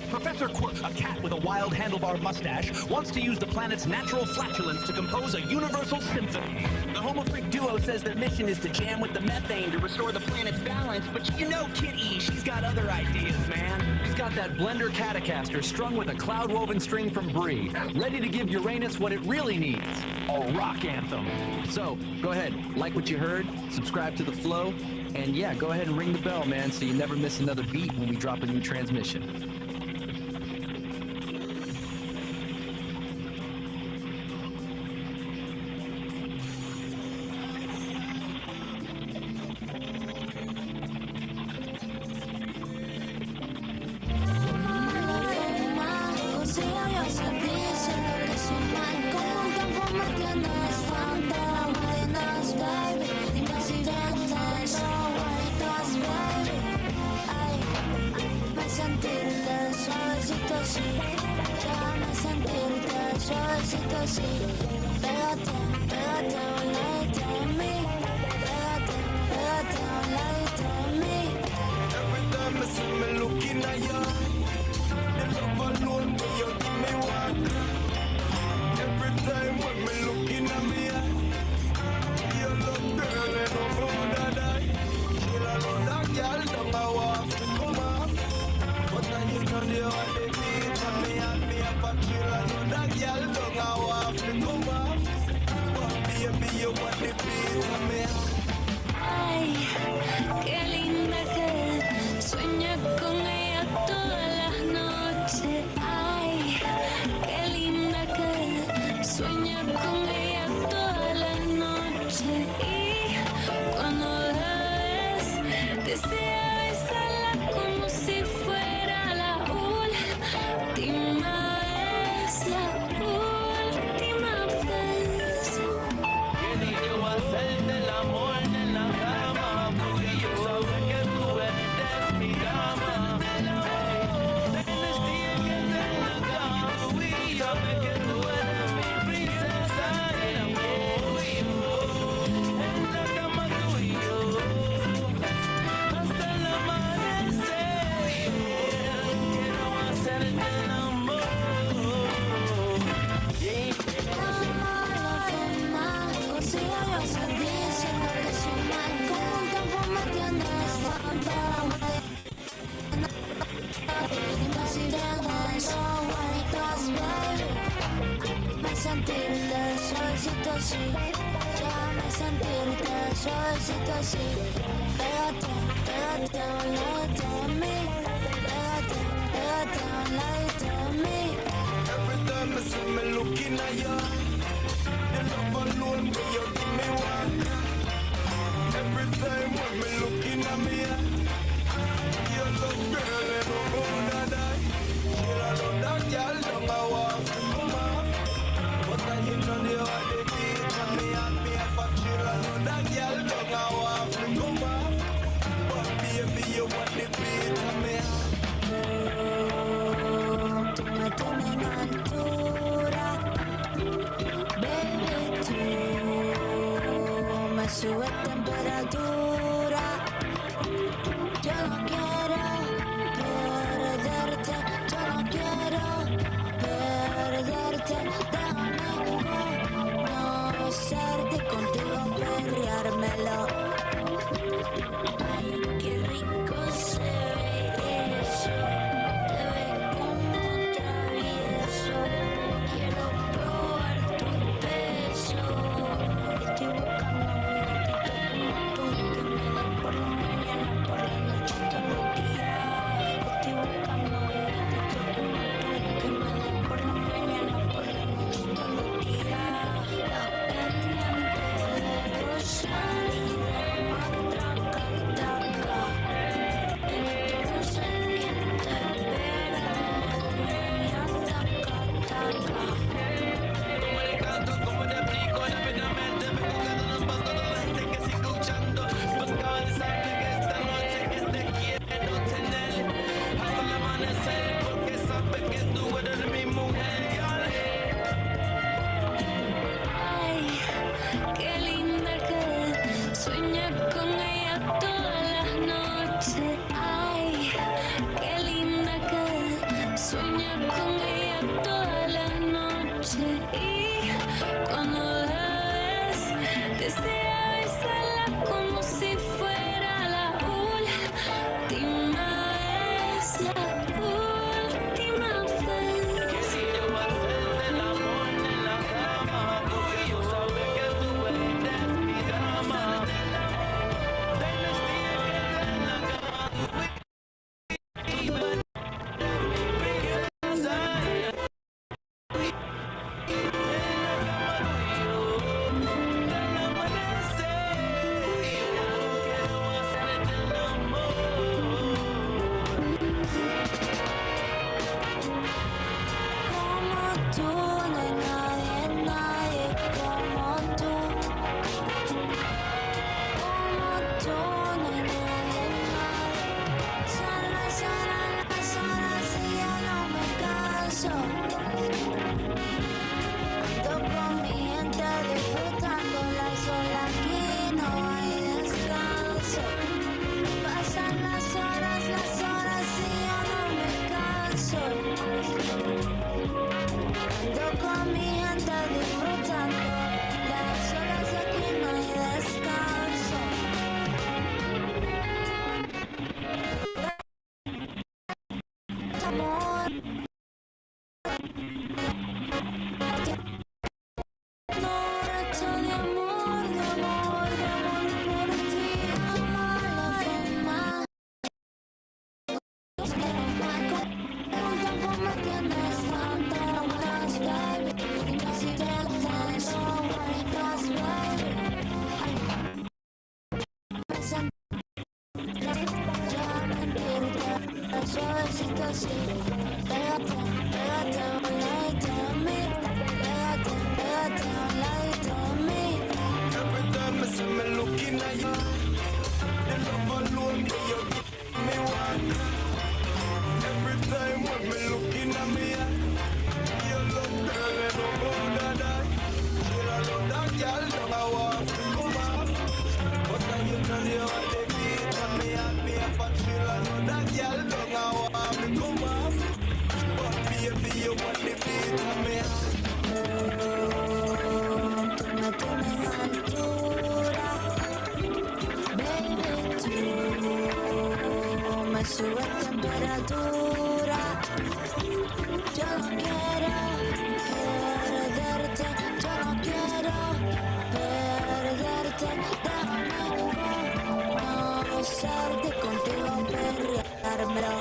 Professor Quirk, a cat with a wild handlebar mustache, wants to use the planet's natural flatulence to compose a universal symphony. The Homo Freak duo says their mission is to jam with the methane to restore the planet's balance, but you know Kid E, she's got other ideas, man. She's got that blender Catacaster strung with a cloud-woven string from Bree, ready to give Uranus what it really needs, a rock anthem. So, go ahead, like what you heard, subscribe to The Flow, and yeah, go ahead and ring the bell, man, so you never miss another beat when we drop a new transmission. Ay, qué linda que sueña con ella todas las noches. Ay, qué linda que sueña con ella todas las noches. Y cuando la ves, desea besarla como si fuera la última vez, la última vez. Qué lindo hacerte el amor en la cama, porque yo sabes que tú eres mi dama. Tienes tiempo en la cama, y sabes que tú eres mi princesa y el amor. En la cama tú y yo, hasta el amanecer. Quiero hacerte el amor. Sentirte suavecito así, déjame sentirte suavecito así. Pégate, pégate a un ladito de mí, pégate, pégate a un ladito de mí. Every time I see me looking at you, you love alone, but you give me one. Every time when me looking at me, you look girl and I'm gonna die. Girl, I love that girl, don't I want to come off. But I you know the way they beat and me up a chill, I know that girl don't I sube temperatura. Yo no quiero perderte, yo no quiero perderte. Déjame conocerte, contigo perreármelo. Ay, qué rico se ve eso. Te ves como travieso. Quiero probar tu peso. Estoy buscando un loquito como tú, que me dé por la mañana, por la noche, todos los días. Estoy buscando un loquito como tú, que me dé por la mañana, por la noche, todos los días. La pendiente de rozar y de matraca, taca. Entonces, ¿quién te espera? Niña, taca, taca. Como te explico, rápidamente me colgando los pasos de la gente que sigue escuchando. Buscaba el sabe que esta noche que te quiero tener hasta el amanecer, porque sabe que tú eres mi mujer. Ay, qué linda que sueñar con ella todas las noches. Ay, qué linda que sueñar con ella todas las noches. Y cuando la ves, desea besarla como si fuera la última vez, la última vez. Si yo voy a hacer del amor en la cama, porque yo sabe que tú eres mi dama. Dynasty en la cama, tú eres mi princesa. Como tú, no hay nadie, nadie como tú. Como tú, no hay nadie, nadie. Son las horas y yo no me canso. Ando con mi gente disfrutando la sola, aquí no hay descanso. Pasan las horas y yo no me canso. Ando con mi gente disfrutando las horas, aquí no hay descanso. Amor, borracho de amor, de amor, de amor por ti. Amar la forma. Un tiempo me tienes fantasmas, baby. Y casi te tengo vueltas, baby. Ya mentirte, suavecito así. Pégate, pégate, un ladito a mí. Pégate, pégate, un ladito a mí. Every time I see me looking at you, the love alone that you give me one. Every time when me looking at me, you look girl and no more than that. You love that girl, don't I want to come off. But now you know you want the beat and me and me up and feel I know that girl, don't I want to come off. But baby, you want the beat and me. Tú me tienes altura, baby, tú me subes temperatura. Yo no quiero perderte, yo no quiero perderte. Déjame conocerte, contigo perreármelo.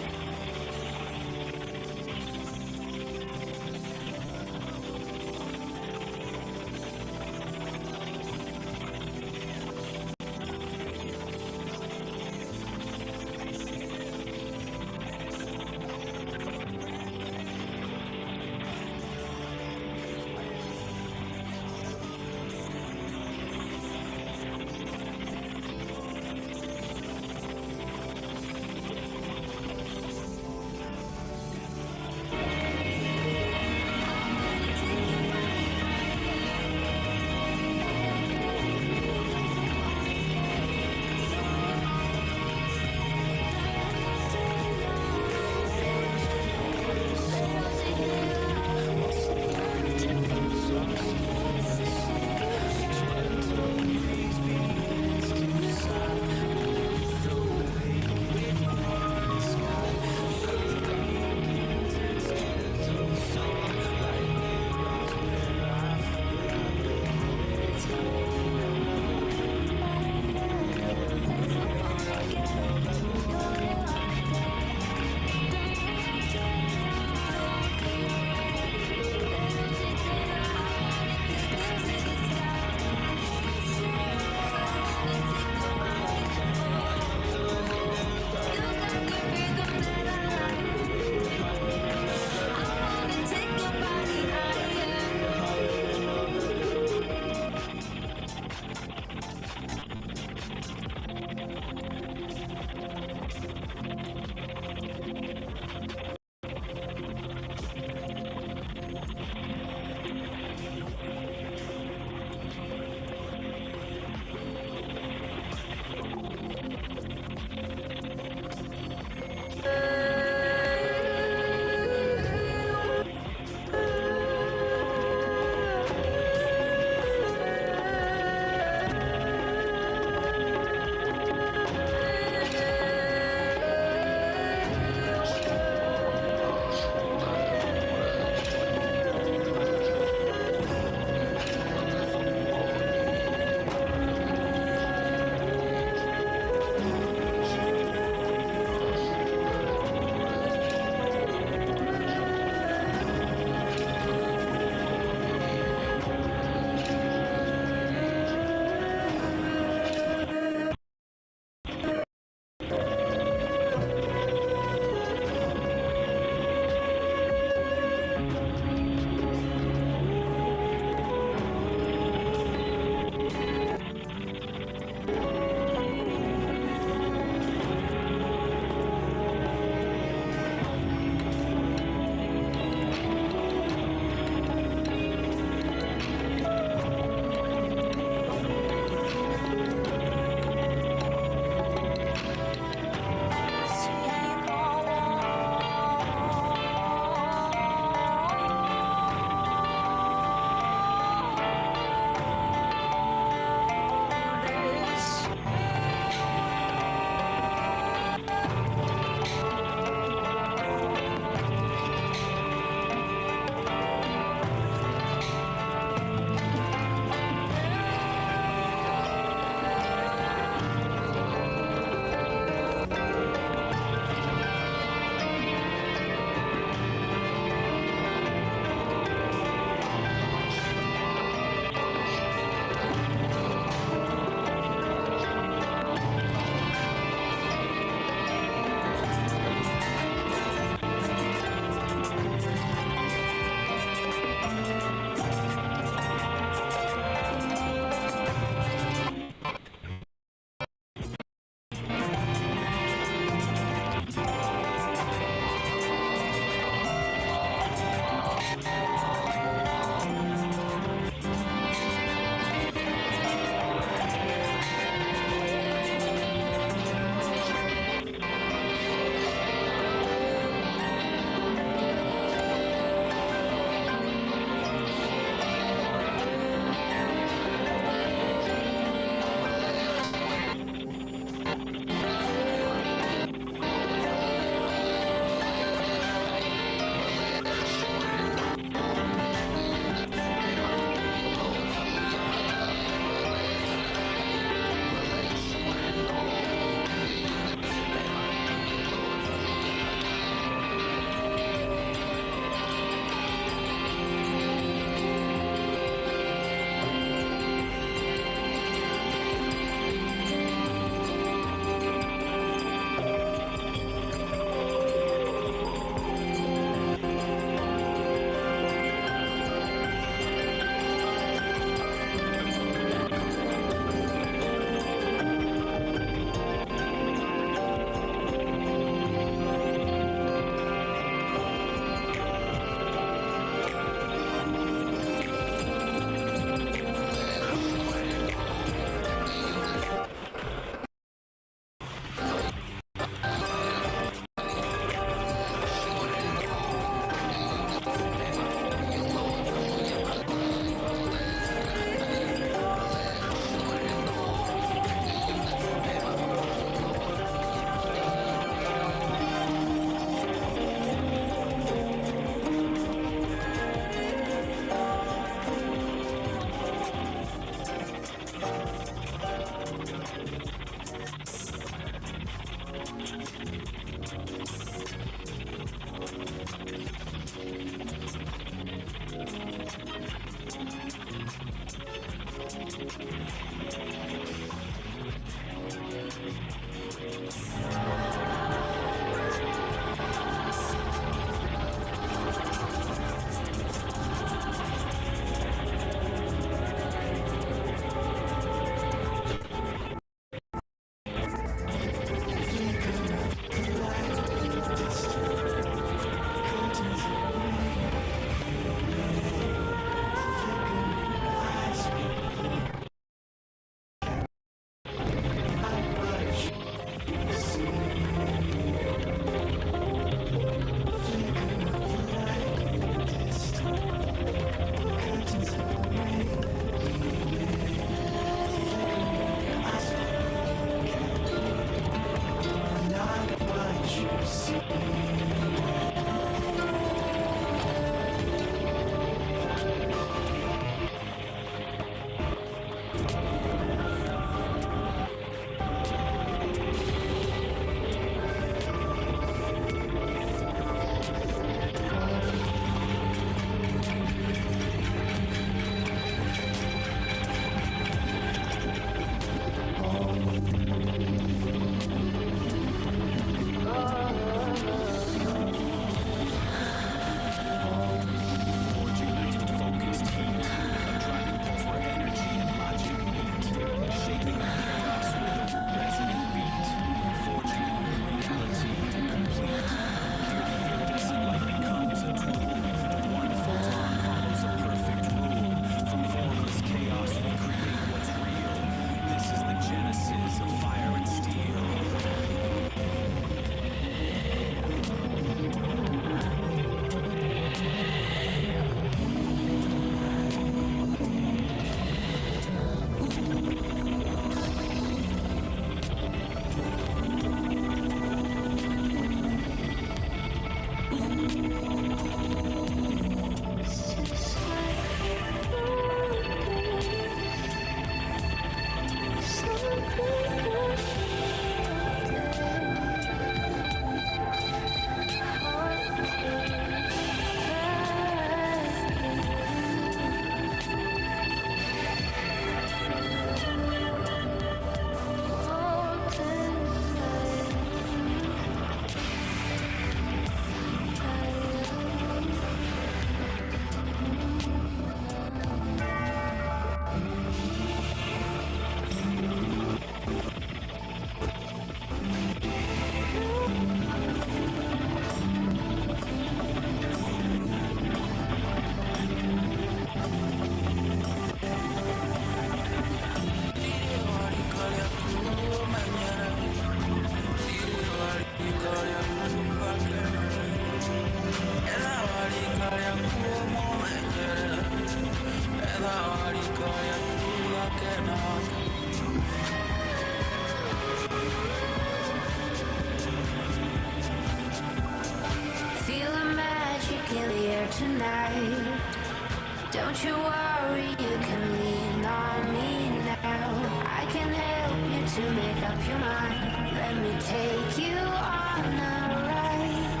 Don't you worry, you can lean on me now. I can help you to make up your mind. Let me take you on a ride.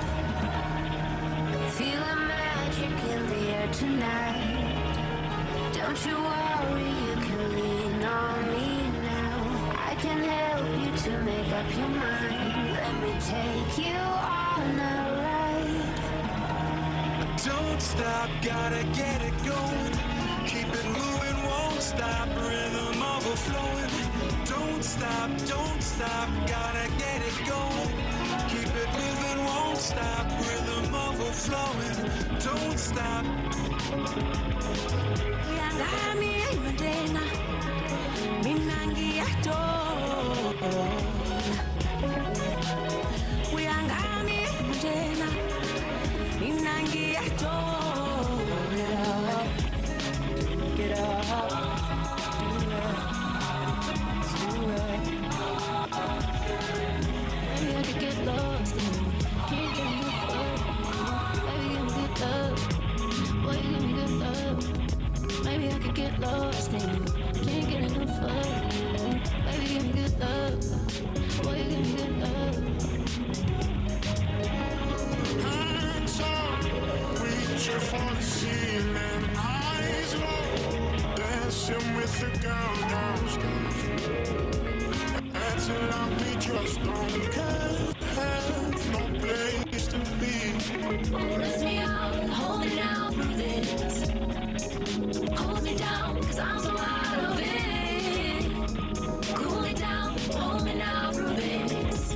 Feel the magic in the air tonight. Don't you worry, you can lean on me now. I can help you to make up your mind. Let me take you on a ride. Don't stop, gotta get it going. Keep it moving, won't stop. Rhythm overflowing. Don't stop, gotta get it going. Keep it moving, won't stop. Rhythm overflowing. Don't stop. Maybe I could get lost in you. Can't get enough of you. Baby, give me good love. Boy, you give me good love. Hands up, reaching for the ceiling, eyes low, dancing with the girl downstairs. Acting like we just don't care, have no place to be. Lift me out and hold me down through this. Hold me down, cause I'm so out of it. Cool me down, hold me now through this.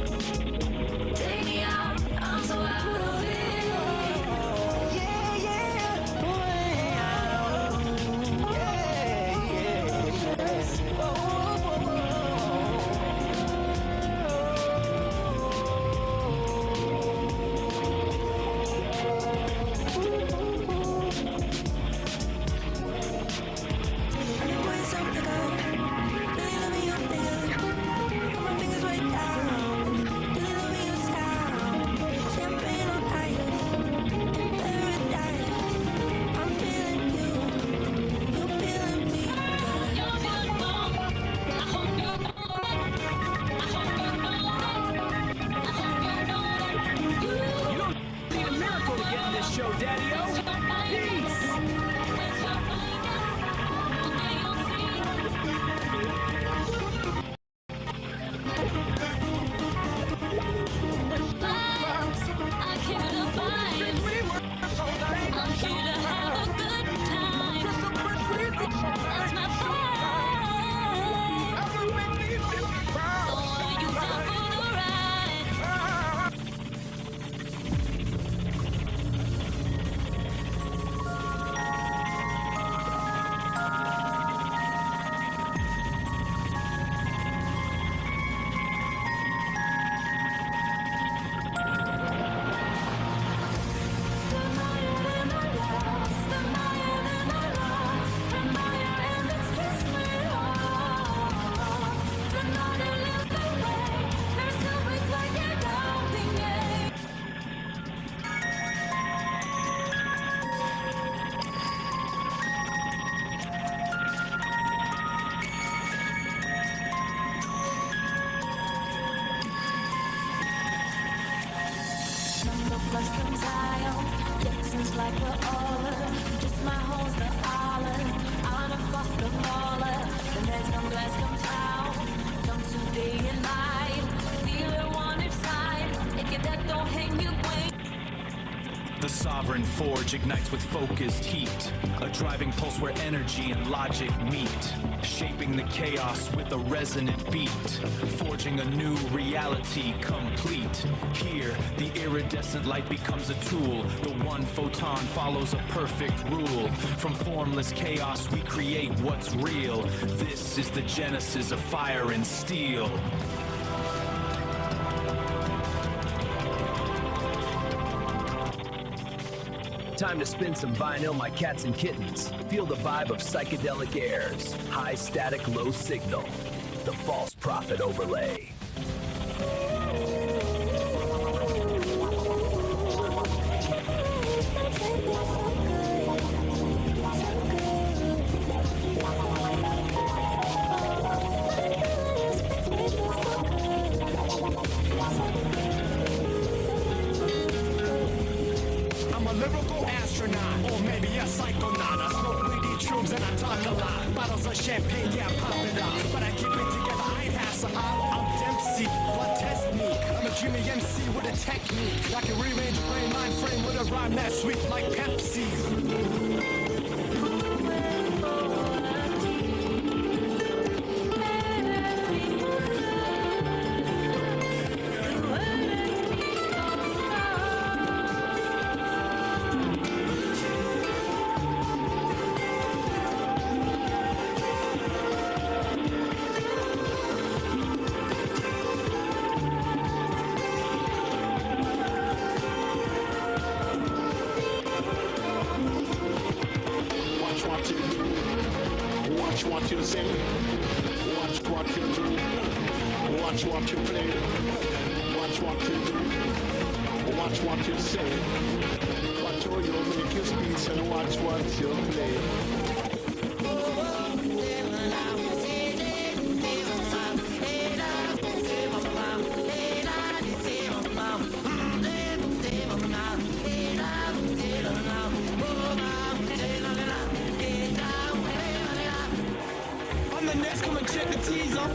Take me out, I'm so out of it. Yeah, yeah, The sovereign forge ignites with focused heat, a driving pulse where energy and logic meet, shaping the chaos with a resonant beat, forging a new reality complete. Here, the iridescent light becomes a tool, the one photon follows a perfect rule. From formless chaos we create what's real. This is the genesis of fire and steel. Time to spin some vinyl, my cats and kittens. Feel the vibe of Psychedelic Aire's high static, low signal. The false prophet overlay. So good. talk a lot. Bottles of champagne, yeah, pop it up. But I keep it together, I ain't hassle. I'm Dempsey, blood test me. I'm a dreamy MC with a technique. I can rearrange brain, mind frame with a rhyme that's sweet like Pepsi. Watch what you say, watch what you do, watch what you play, watch what you do, watch what you say, watch how you make your speech and watch what you play.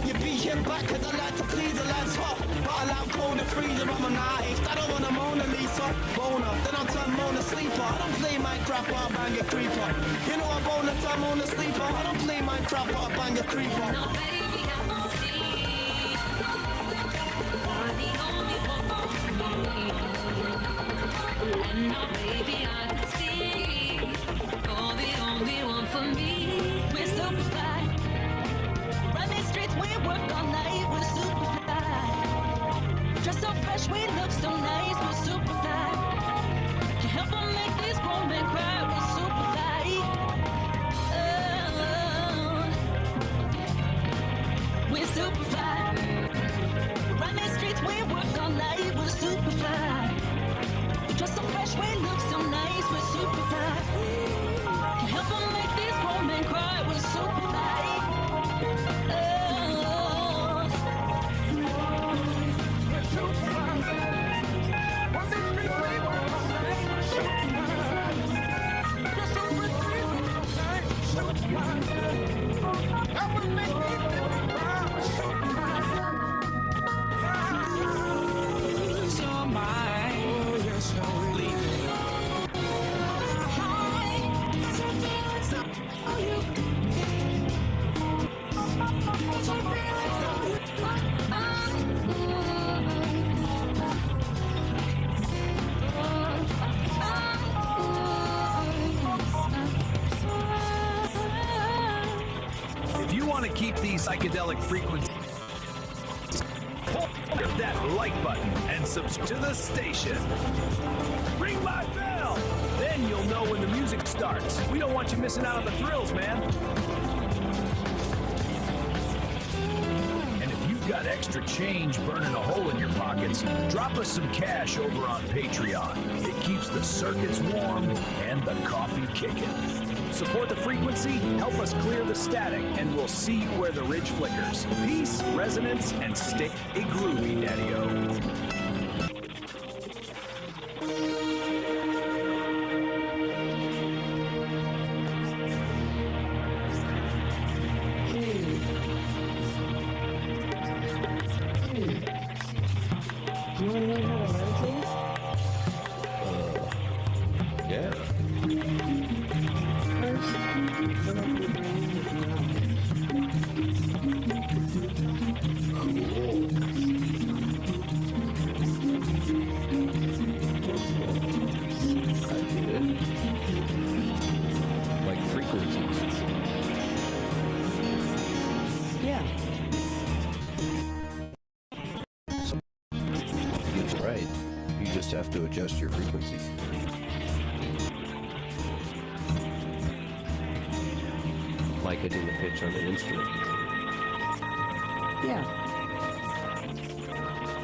You be him back cause I like to please the lads hot. Bottle out cold and freezer, I'm an artist. I don't want a Mona Lisa boner, then I'll turn Mona sleeper. I don't play Minecraft or I bang a creeper. You know I'm boner, turn Mona sleeper. I don't play Minecraft or I bang a creeper. No, baby, I won't see. You're the only one for me. And now, baby, I can see. You're the only one for me. We're super fly. Run these streets, we work all night. We're super fly. Dress so fresh, we look so nice. We're super fly. Can't help but make these grown men cry. We're super fly. We're super fly. Run these streets, we work all night. We're super fly. Dress so fresh, we look so nice. We're super fly. Can't help but make these grown men cry. We're super fly. If you want to keep these psychedelic frequencies, hit that like button and subscribe to the station. Ring my bell! Then you'll know when the music starts. We don't want you missing out on the thrills, man. And if you've got extra change burning a hole in your pockets, drop us some cash over on Patreon. It keeps the circuits warm and the coffee kicking. Support the frequency, help us clear the static, and we'll see you where the ridge flickers. Peace, resonance, and stay groovy, Daddy-O. Have to adjust your frequency. Like hitting the pitch on an instrument. Yeah.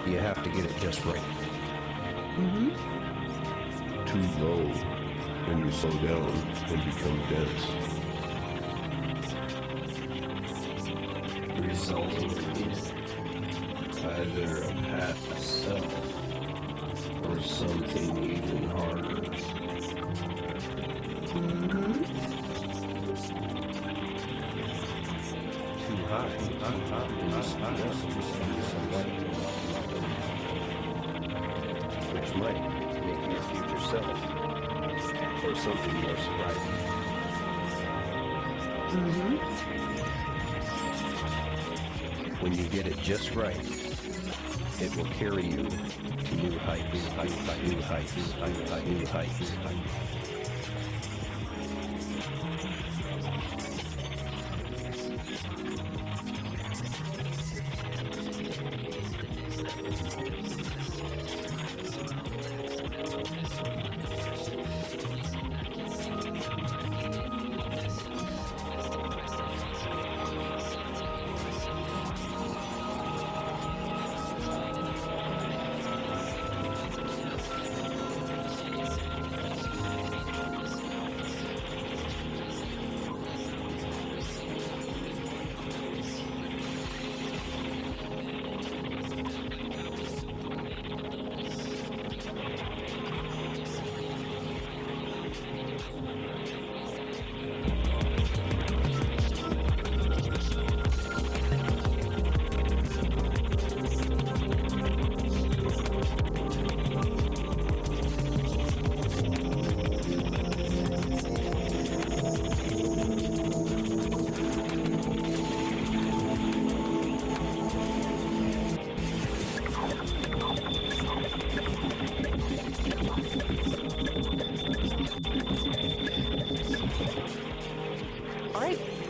You have to get it just right. Mm-hmm. Too low, when you slow down and become dense. Resulting in either a path to self or something even harder. Which might make your future self or something more surprising. When you get it just right, it will carry you to new heights, new heights, new heights.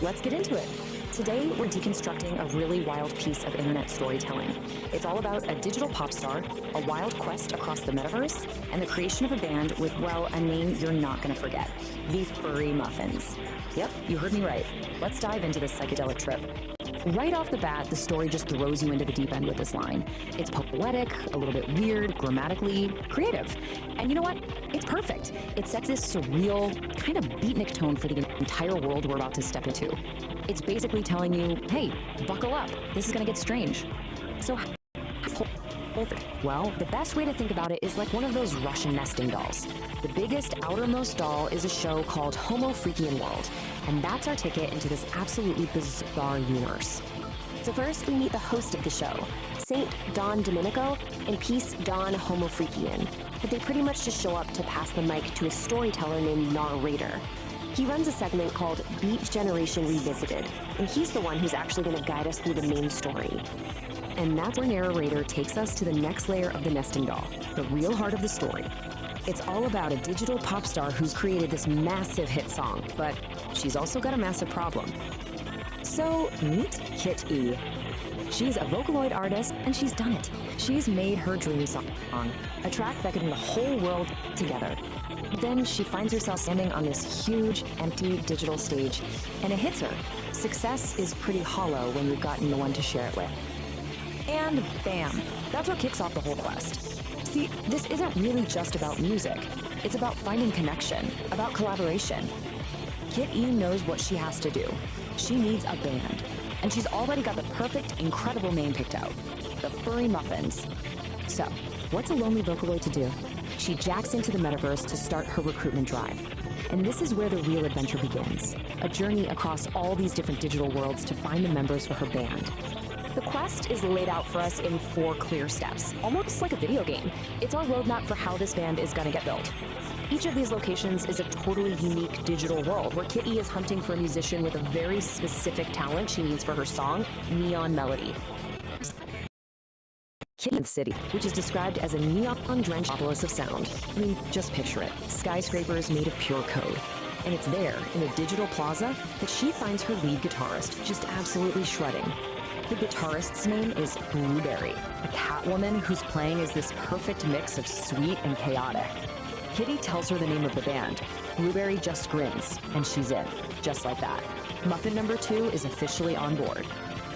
Let's get into it. Today, we're deconstructing a really wild piece of internet storytelling. It's all about a digital pop star, a wild quest across the metaverse, and the creation of a band with, well, a name you're not going to forget. The Furry Muffins. Yep, you heard me right. Let's dive into this psychedelic trip. Right off the bat, the story just throws you into the deep end with this line. It's poetic, a little bit weird, grammatically creative. And you know what? It's perfect. It sets this surreal, kind of beatnik tone for the entire world we're about to step into. It's basically telling you, hey, buckle up. This is going to get strange. So, well, the best way to think about it is like one of those Russian nesting dolls. The biggest, outermost doll is a show called Homo Freakian World, and that's our ticket into this absolutely bizarre universe. So first, we meet the host of the show, Saint Don Domenico, and Peace Don Homo Freakian. But they pretty much just show up to pass the mic to a storyteller named Narrator. He runs a segment called Beat Generation Revisited, and he's the one who's actually going to guide us through the main story. And that's where Narrator takes us to the next layer of the nesting doll, the real heart of the story. It's all about a digital pop star who's created this massive hit song, but she's also got a massive problem. So meet Kit E. She's a Vocaloid artist, and she's done it. She's made her dream song, a track that could bring the whole world together. Then she finds herself standing on this huge, empty digital stage, and it hits her. Success is pretty hollow when you've got no one to share it with. And bam, that's what kicks off the whole quest. See, this isn't really just about music. It's about finding connection, about collaboration. Kit E knows what she has to do. She needs a band. And she's already got the perfect, incredible name picked out, the Furry Muffins. So, what's a lonely Vocaloid to do? She jacks into the metaverse to start her recruitment drive. And this is where the real adventure begins, a journey across all these different digital worlds to find the members for her band. The quest is laid out for us in 4 clear steps, almost like a video game. It's our roadmap for how this band is gonna get built. Each of these locations is a totally unique digital world where Kit E is hunting for a musician with a very specific talent she needs for her song, Neon Melody. Kit City, which is described as a neon-drenched metropolis of sound. I mean, just picture it. Skyscrapers made of pure code. And it's there, in the digital plaza, that she finds her lead guitarist just absolutely shredding. The guitarist's name is Blueberry, a catwoman whose playing is this perfect mix of sweet and chaotic. Kitty tells her the name of the band. Blueberry just grins, and she's in, just like that. Muffin number 2 is officially on board.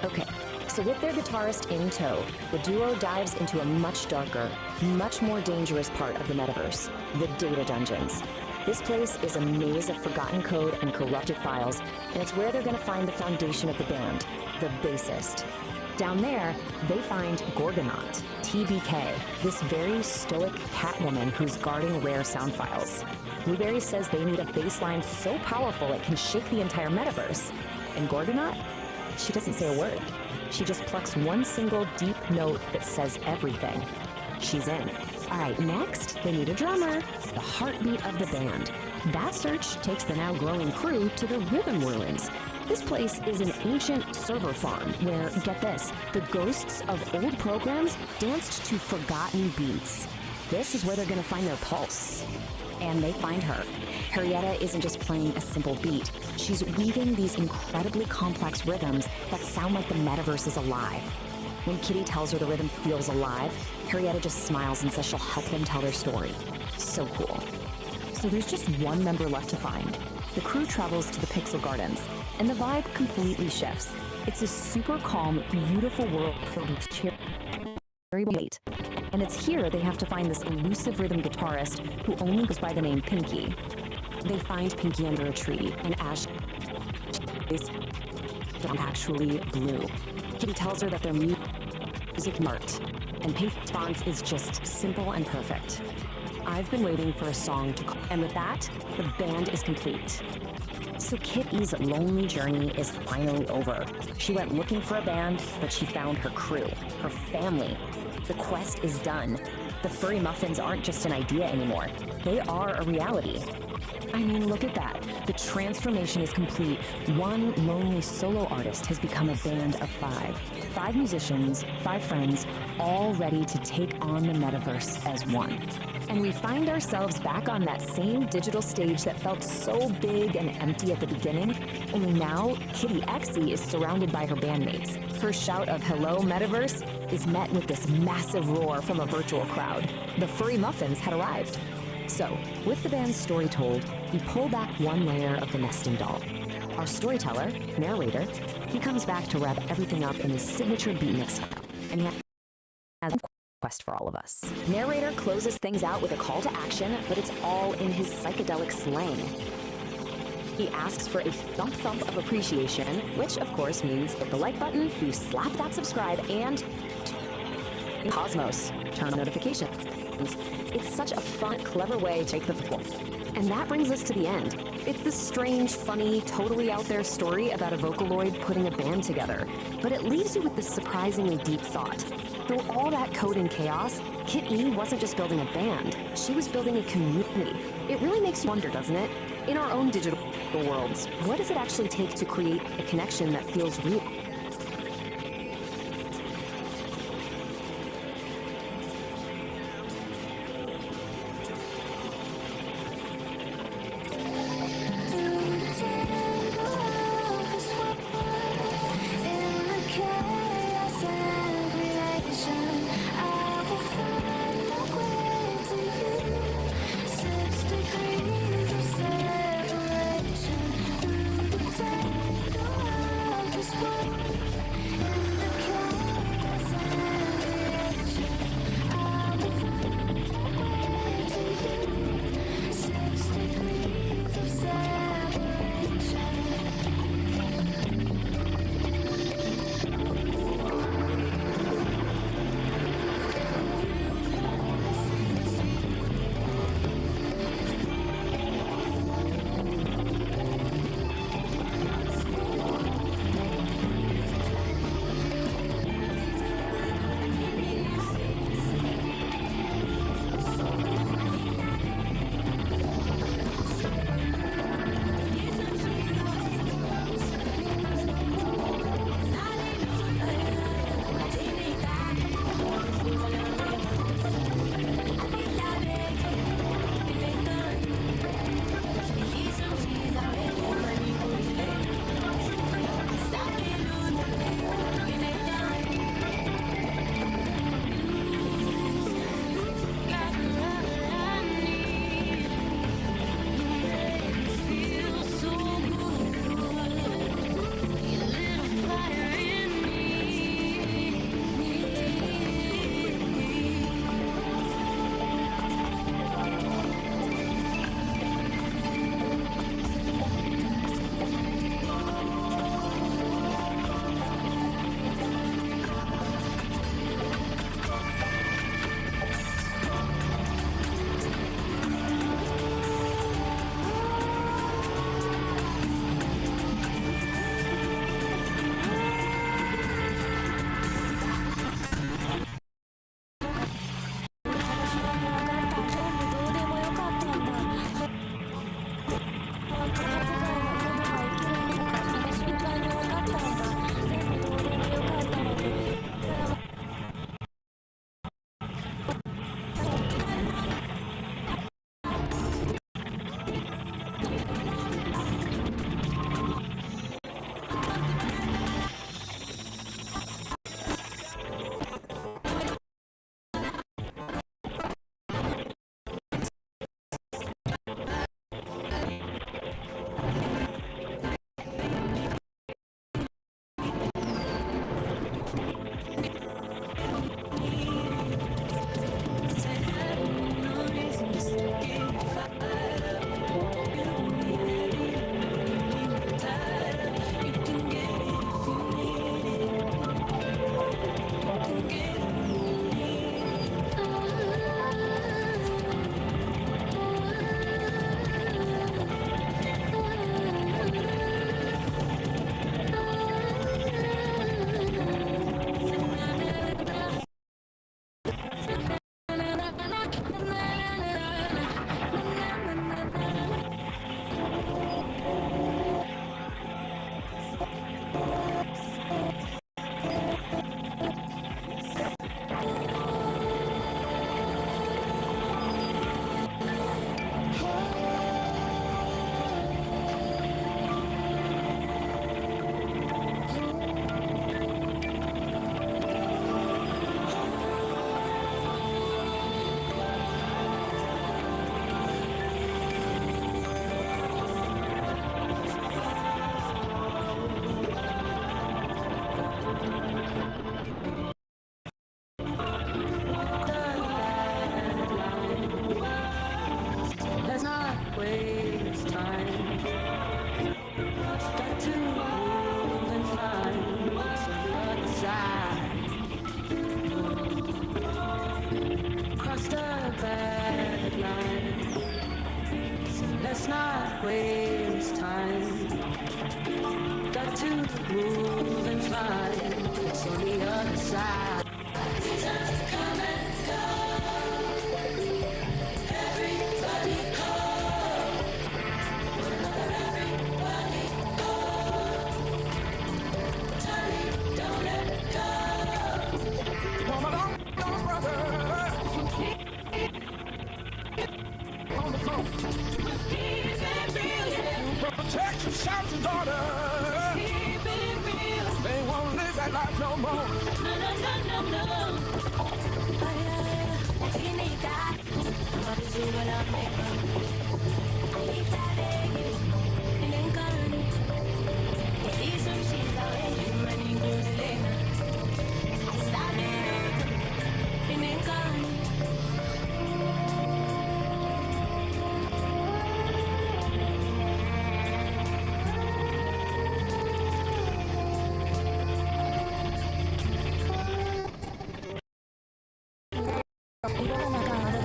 Okay, so with their guitarist in tow, the duo dives into a much darker, much more dangerous part of the metaverse, the data dungeons. This place is a maze of forgotten code and corrupted files, and it's where they're going to find the foundation of the band, the bassist. Down there, they find Gorgonaut, TBK, this very stoic catwoman who's guarding rare sound files. Blueberry says they need a bass line so powerful it can shake the entire metaverse. And Gorgonaut? She doesn't say a word. She just plucks one single deep note that says everything. She's in. All right, next, they need a drummer. The heartbeat of the band. That search takes the now growing crew to the Rhythm Ruins. This place is an ancient server farm where, get this, the ghosts of old programs danced to forgotten beats. This is where they're gonna find their pulse. And they find her. Harrietta isn't just playing a simple beat. She's weaving these incredibly complex rhythms that sound like the metaverse is alive. When Kitty tells her the rhythm feels alive, Harrietta just smiles and says she'll help them tell their story. So cool. So there's just one member left to find. The crew travels to the Pixel Gardens, and the vibe completely shifts. It's a super calm, beautiful world filled with cherry light. And it's here they have to find this elusive rhythm guitarist who only goes by the name Pinky. They find Pinky under a tree, and as she's actually blue. Kitty tells her that their music marked, and Pinky's response is just simple and perfect. I've been waiting for a song to call, and with that, the band is complete. So Kitty's lonely journey is finally over. She went looking for a band, but she found her crew, her family. The quest is done. The furry muffins aren't just an idea anymore. They are a reality. I mean, look at that. The transformation is complete. One lonely solo artist has become a band of 5. 5 musicians, 5 friends, all ready to take on the metaverse as one. And we find ourselves back on that same digital stage that felt so big and empty at the beginning, only now Kitty Exie is surrounded by her bandmates. Her shout of "Hello, Metaverse" is met with this massive roar from a virtual crowd. The furry muffins had arrived. So, with the band's story told, we pull back one layer of the nesting doll. Our storyteller, narrator, he comes back to wrap everything up in his signature beatnik style, and he has a quest for all of us. Narrator closes things out with a call to action, but it's all in his psychedelic slang. He asks for a thump thump of appreciation, which of course means hit the like button, you slap that subscribe, and Cosmos, turn on notifications. It's such a fun, clever way to take the floor. And that brings us to the end. It's this strange, funny, totally out there story about a Vocaloid putting a band together, but it leaves you with this surprisingly deep thought. Through all that code and chaos, Kit E wasn't just building a band, she was building a community. It really makes you wonder, doesn't it? In our own digital worlds, what does it actually take to create a connection that feels real? This one to move and find what's on the other side. Cross the bad line, so let's not waste time. Got to move and find what's on the other side. Seasons come and go. Everybody go. Everybody go. Tony, don't let go. Woman, don't brother. On the phone. Keep it real. Protect your sons and daughters. Keep it real. They won't live that life no more. No.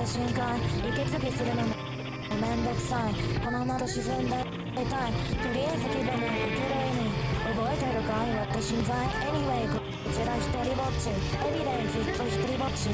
瞬間息継ぎするのもめんどくさいこのまま沈んでいたいとりあえず気分の受ける意味覚えてるかい私の在 Anyway こちら一人ぼっちエビデンスずっと一人ぼっち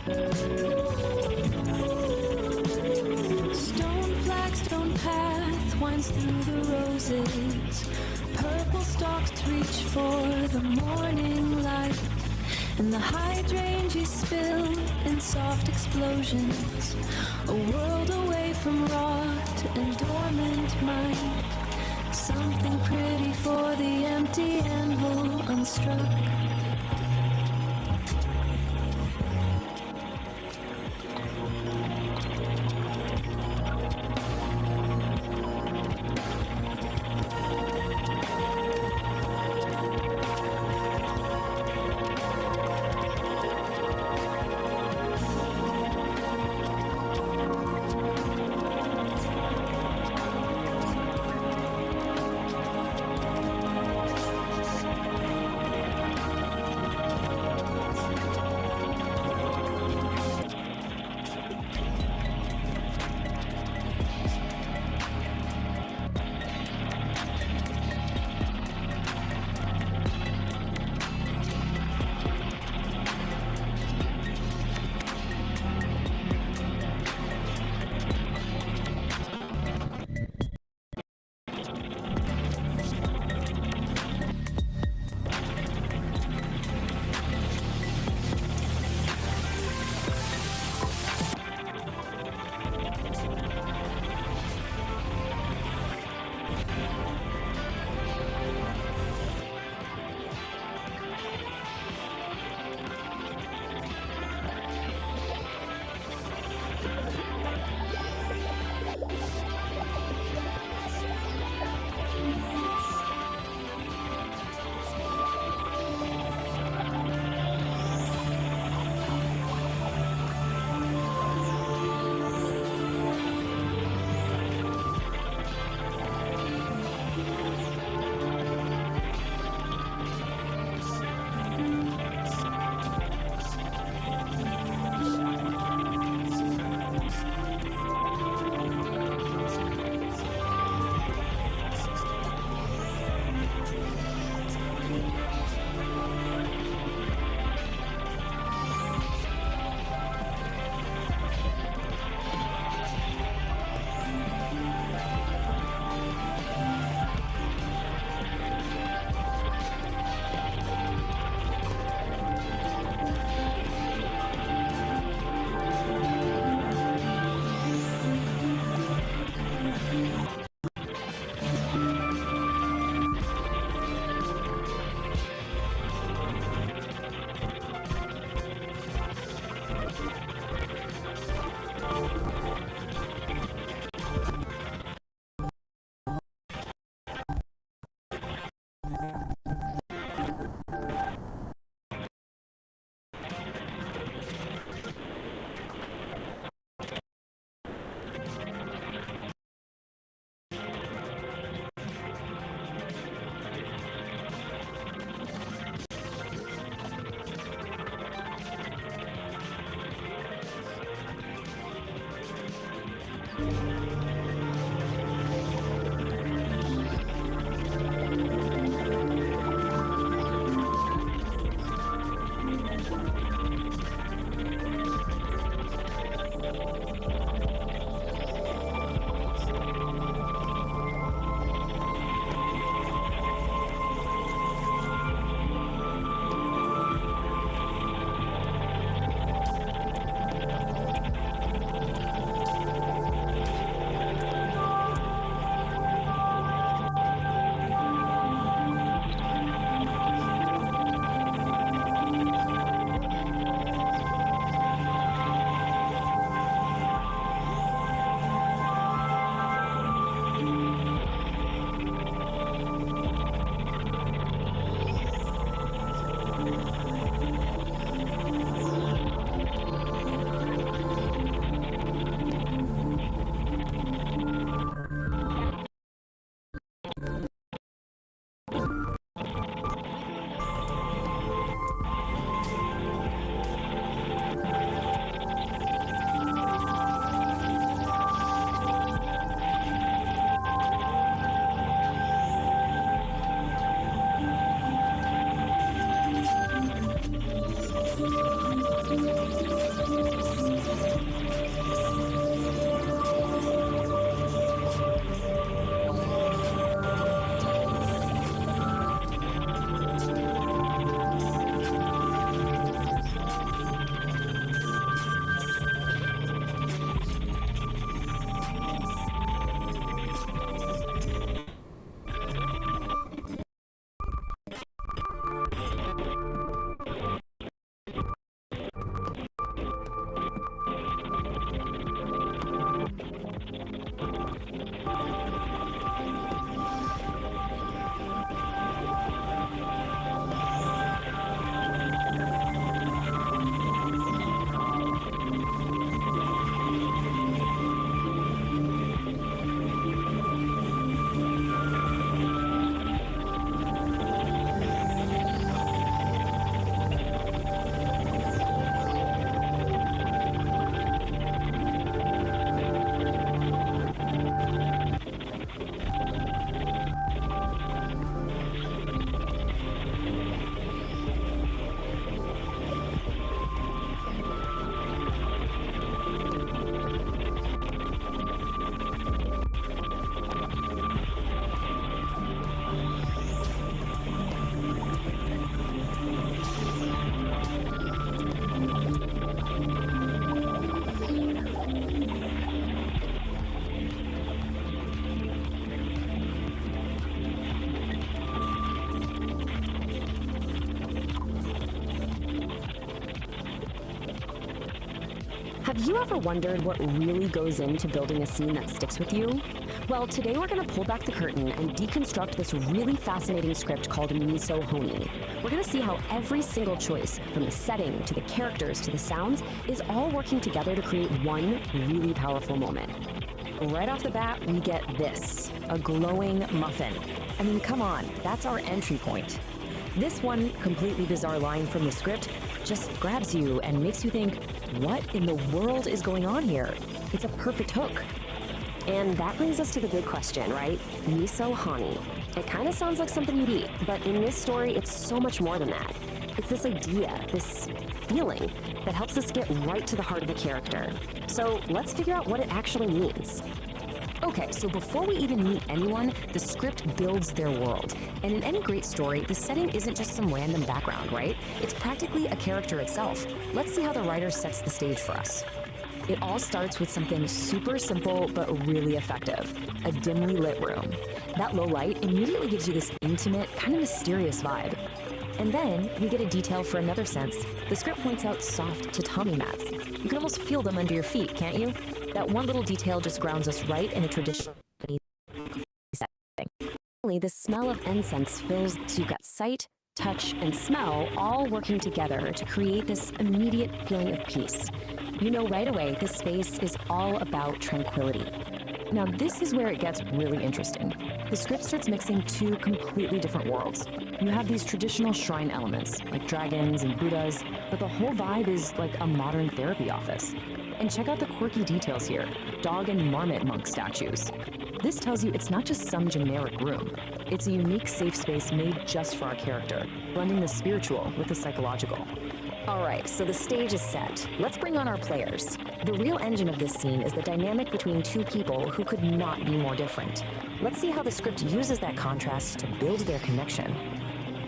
Stone flagstone path winds through the roses. Purple stalks reach for the morning light. And the hydrangeas spill in soft explosions. A world away from rot and dormant mind. Something pretty for the empty anvil unstruck. Have you ever wondered what really goes into building a scene that sticks with you? Well, today we're going to pull back the curtain and deconstruct this really fascinating script called Miso Honi. We're going to see how every single choice, from the setting to the characters to the sounds, is all working together to create one really powerful moment. Right off the bat, we get this, a glowing muffin. I mean, come on, that's our entry point. This one completely bizarre line from the script just grabs you and makes you think, what in the world is going on here? It's a perfect hook. And that brings us to the big question, right? Miso Honi. It kind of sounds like something you'd eat, but in this story, it's so much more than that. It's this idea, this feeling that helps us get right to the heart of a character. So let's figure out what it actually means. Okay, so before we even meet anyone, the script builds their world. And in any great story, the setting isn't just some random background, right? It's practically a character itself. Let's see how the writer sets the stage for us. It all starts with something super simple but really effective, a dimly lit room. That low light immediately gives you this intimate, kind of mysterious vibe. And then we get a detail for another sense. The script points out soft tatami mats. You can almost feel them under your feet, can't you? That one little detail just grounds us right in a traditional setting. Finally, the smell of incense fills, so you've got sight, touch, and smell all working together to create this immediate feeling of peace. You know right away this space is all about tranquility. Now this is where it gets really interesting. The script starts mixing two completely different worlds. You have these traditional shrine elements, like dragons and Buddhas, but the whole vibe is like a modern therapy office. And check out the quirky details here, dog and marmot monk statues. This tells you it's not just some generic room. It's a unique safe space made just for our character, blending the spiritual with the psychological. All right, so the stage is set. Let's bring on our players. The real engine of this scene is the dynamic between two people who could not be more different. Let's see how the script uses that contrast to build their connection.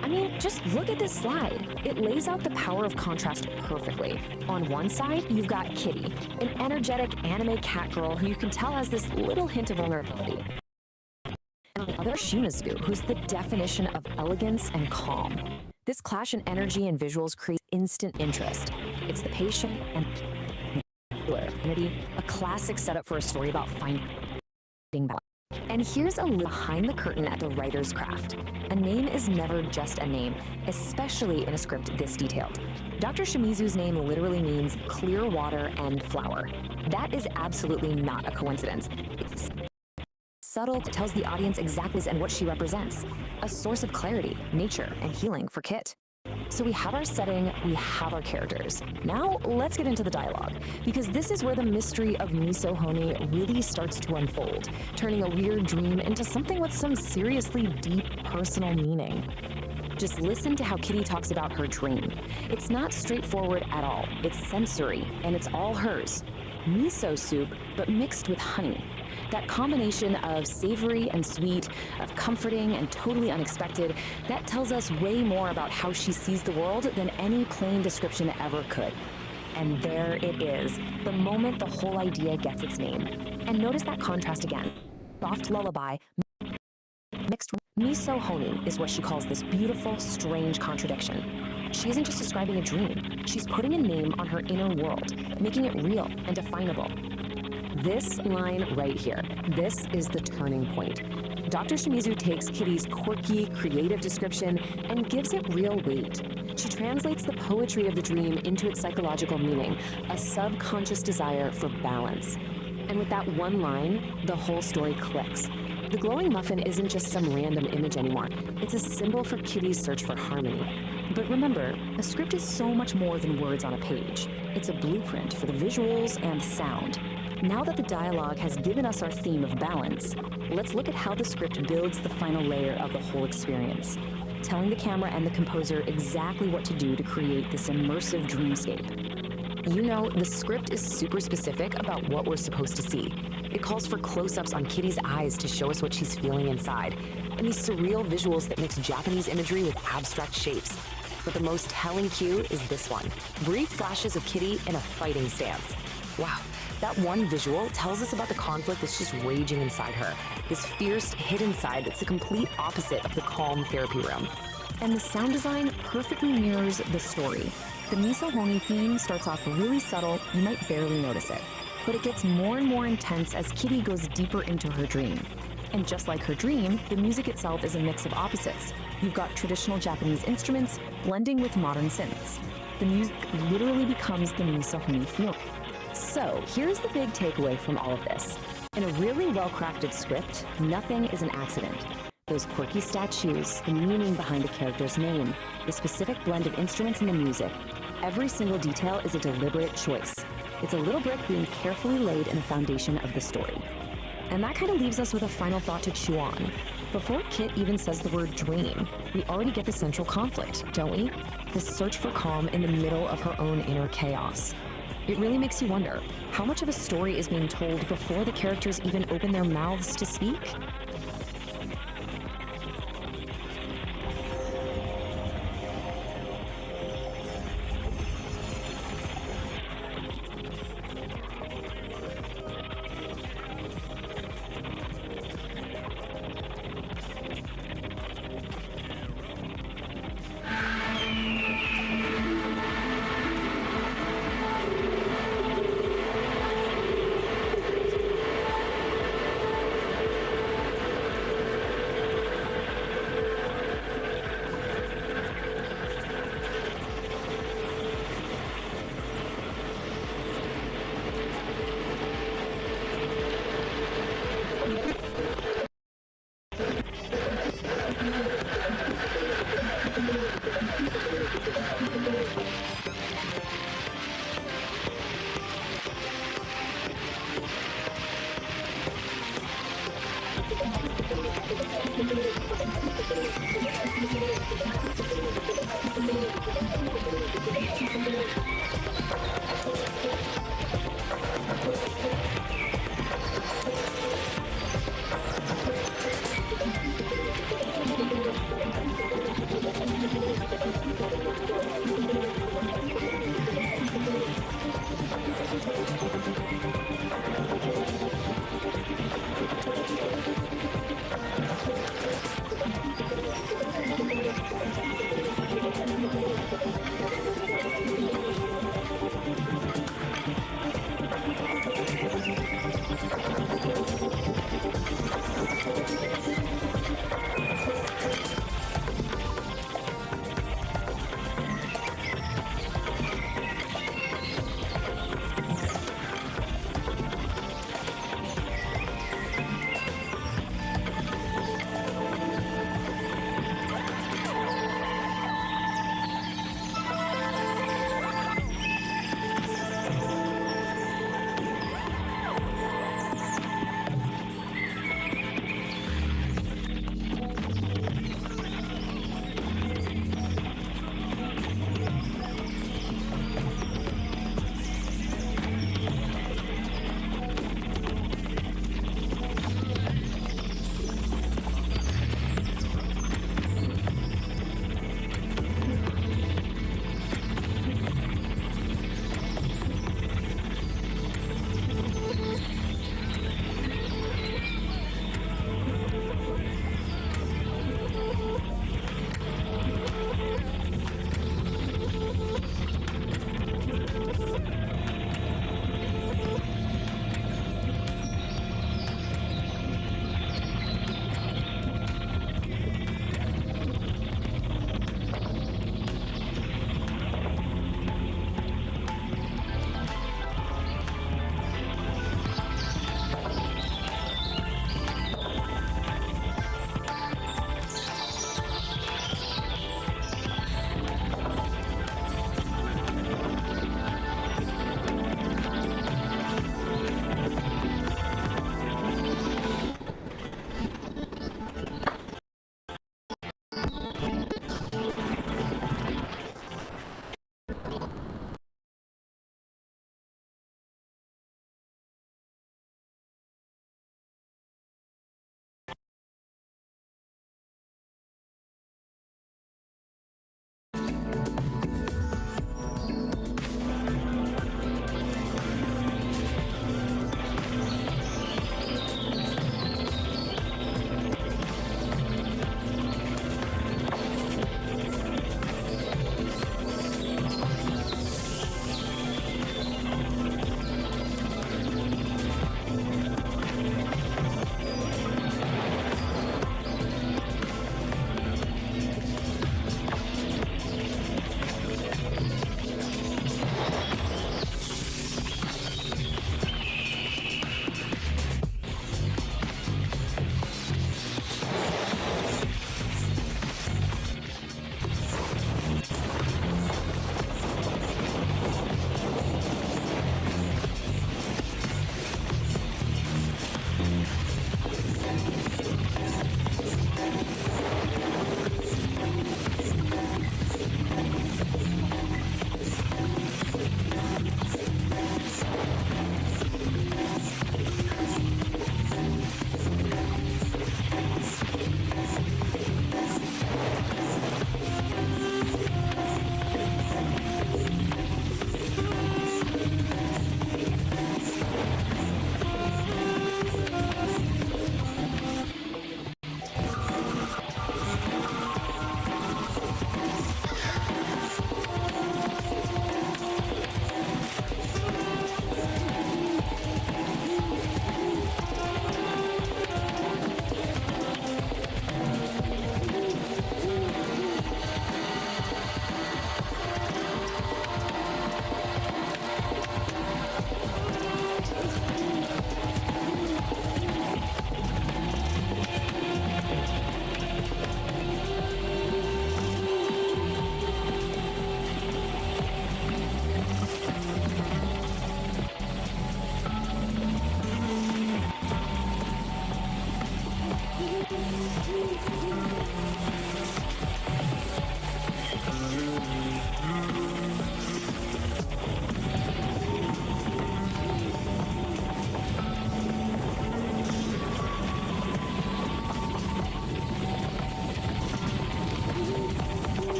I mean, just look at this slide. It lays out the power of contrast perfectly. On one side, you've got Kitty, an energetic anime cat girl who you can tell has this little hint of vulnerability. And on the other, Shimizu, who's the definition of elegance and calm. This clash in energy and visuals creates instant interest. It's the patient and a classic setup for a story about finding balance. And here's a look behind the curtain at the writer's craft. A name is never just a name, especially in a script this detailed. Dr. Shimizu's name literally means clear water and flower. That is absolutely not a coincidence. It's subtle, tells the audience exactly and what she represents. A source of clarity, nature, and healing for Kit. So we have our setting, we have our characters. Now let's get into the dialogue, because this is where the mystery of Miso Honi really starts to unfold, turning a weird dream into something with some seriously deep personal meaning. Just listen to how Kitty talks about her dream. It's not straightforward at all. It's sensory, and it's all hers. Miso soup, but mixed with honey. That combination of savory and sweet, of comforting and totally unexpected, that tells us way more about how she sees the world than any plain description ever could. And there it is, the moment the whole idea gets its name. And notice that contrast again. Soft lullaby mixed with Miso Honi is what she calls this beautiful, strange contradiction. She isn't just describing a dream, she's putting a name on her inner world, making it real and definable. This line right here, this is the turning point. Dr. Shimizu takes Kitty's quirky, creative description and gives it real weight. She translates the poetry of the dream into its psychological meaning, a subconscious desire for balance. And with that one line, the whole story clicks. The glowing muffin isn't just some random image anymore. It's a symbol for Kitty's search for harmony. But remember, a script is so much more than words on a page. It's a blueprint for the visuals and sound. Now that the dialogue has given us our theme of balance, let's look at how the script builds the final layer of the whole experience, telling the camera and the composer exactly what to do to create this immersive dreamscape. You know, the script is super specific about what we're supposed to see. It calls for close-ups on Kitty's eyes to show us what she's feeling inside, and these surreal visuals that mix Japanese imagery with abstract shapes. But the most telling cue is this one, brief flashes of Kitty in a fighting stance. Wow. That one visual tells us about the conflict that's just raging inside her, this fierce hidden side that's the complete opposite of the calm therapy room. And the sound design perfectly mirrors the story. The Misahoni theme starts off really subtle, you might barely notice it. But it gets more and more intense as Kitty goes deeper into her dream. And just like her dream, the music itself is a mix of opposites. You've got traditional Japanese instruments blending with modern synths. The music literally becomes the Misahoni feeling. So here's the big takeaway from all of this. In a really well-crafted script, nothing is an accident. Those quirky statues, the meaning behind the character's name, the specific blend of instruments in the music, every single detail is a deliberate choice. It's a little brick being carefully laid in the foundation of the story. And that kind of leaves us with a final thought to chew on. Before Kit even says the word dream, we already get the central conflict, don't we? The search for calm in the middle of her own inner chaos. It really makes you wonder, how much of a story is being told before the characters even open their mouths to speak?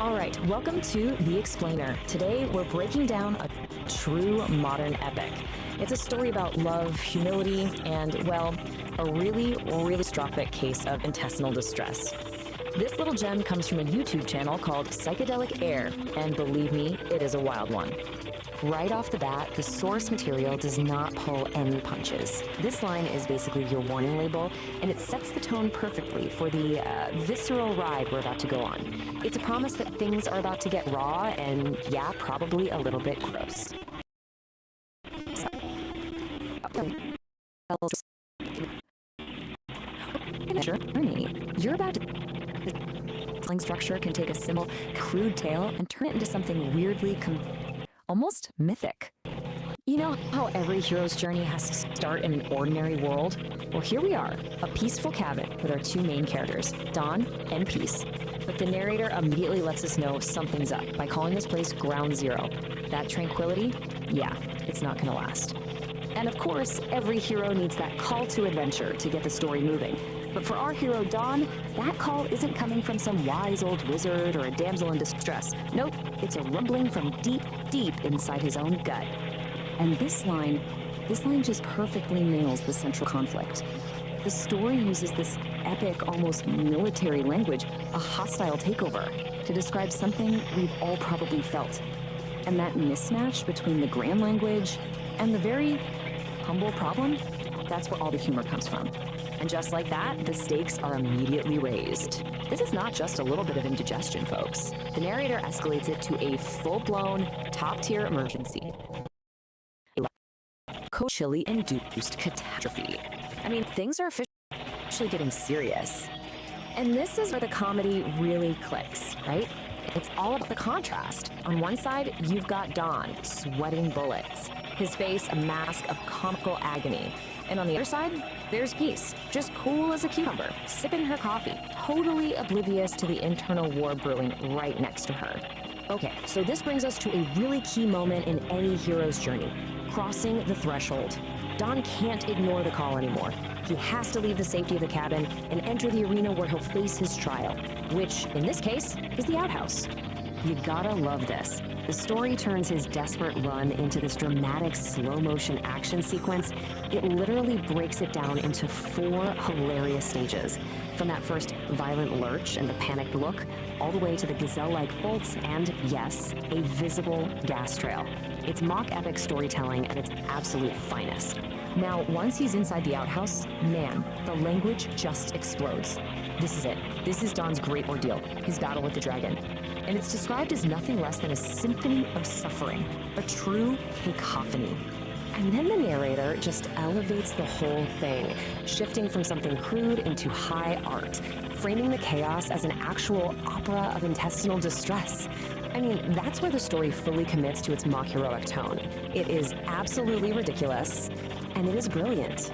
All right, welcome to The Explainer. Today we're breaking down a true modern epic. It's a story about love, humility, and, well, a really catastrophic case of intestinal distress. This little gem comes from a YouTube channel called Psychedelic Aire, and believe me, it is a wild one. Right off the bat, the source material does not pull any punches. This line is basically your warning label, and it sets the tone perfectly for the visceral ride we're about to go on. It's a promise that things are about to get raw and, yeah, probably a little bit gross. You're about to... structure can take a simple, crude tale and turn it into something weirdly almost mythic. You know how every hero's journey has to start in an ordinary world? Well, here we are, a peaceful cabin with our two main characters, Dawn and Peace. But the narrator immediately lets us know something's up by calling this place Ground Zero. That tranquility? Yeah, it's not gonna last. And of course, every hero needs that call to adventure to get the story moving. But for our hero, Dawn, that call isn't coming from some wise old wizard or a damsel in distress. Nope, it's a rumbling from deep inside his own gut. And this line just perfectly nails the central conflict. The story uses this epic, almost military language, a hostile takeover, to describe something we've all probably felt. And that mismatch between the grand language and the very humble problem, that's where all the humor comes from. And just like that, the stakes are immediately raised. This is not just a little bit of indigestion, folks. The narrator escalates it to a full-blown, top-tier emergency. A chili-induced catastrophe. I mean, things are officially getting serious. And this is where the comedy really clicks, right? It's all about the contrast. On one side, you've got Dawn, sweating bullets. His face a mask of comical agony. And on the other side, there's Peace, just cool as a cucumber, sipping her coffee, totally oblivious to the internal war brewing right next to her. Okay, so this brings us to a really key moment in any hero's journey, crossing the threshold. Dawn can't ignore the call anymore. He has to leave the safety of the cabin and enter the arena where he'll face his trial, which, in this case, is the outhouse. You gotta love this. The story turns his desperate run into this dramatic slow-motion action sequence. It literally breaks it down into 4 hilarious stages. From that first violent lurch and the panicked look, all the way to the gazelle-like bolts and, yes, a visible gas trail. It's mock epic storytelling at its absolute finest. Now, once he's inside the outhouse, man, the language just explodes. This is it. This is Dawn's great ordeal, his battle with the dragon. And it's described as nothing less than a symphony of suffering, a true cacophony. And then the narrator just elevates the whole thing, shifting from something crude into high art, framing the chaos as an actual opera of intestinal distress. I mean, that's where the story fully commits to its mock heroic tone. It is absolutely ridiculous, and it is brilliant.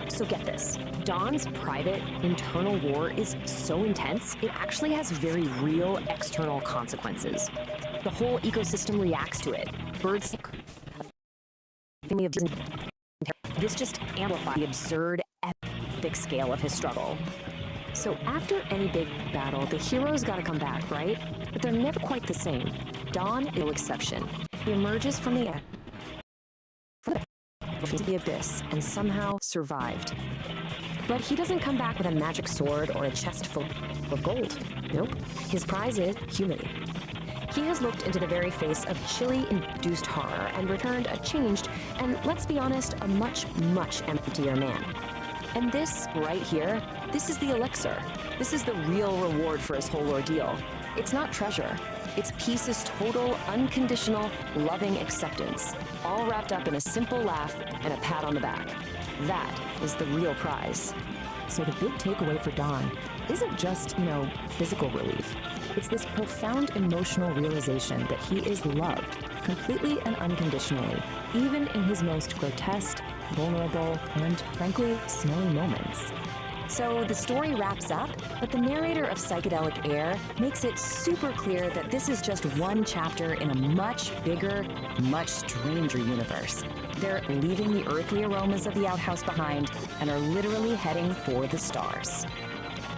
So get this, Dawn's private, internal war is so intense, it actually has very real external consequences. The whole ecosystem reacts to it. Birds, family of this just amplifies the absurd, epic scale of his struggle. So after any big battle, the heroes gotta come back, right? But they're never quite the same. Dawn is no exception. He emerges from the into the abyss and somehow survived. But he doesn't come back with a magic sword or a chest full of gold. Nope. His prize is humility. He has looked into the very face of chili-induced horror and returned a changed, and let's be honest, a much emptier man. And this, right here, this is the elixir. This is the real reward for his whole ordeal. It's not treasure. It's Peace's total, unconditional, loving acceptance, all wrapped up in a simple laugh and a pat on the back. That is the real prize. So the big takeaway for Dawn isn't just, physical relief. It's this profound emotional realization that he is loved, completely and unconditionally, even in his most grotesque, vulnerable, and frankly, smelly moments. So the story wraps up, but the narrator of Psychedelic Aire makes it super clear that this is just one chapter in a much bigger, much stranger universe. They're leaving the earthly aromas of the outhouse behind and are literally heading for the stars.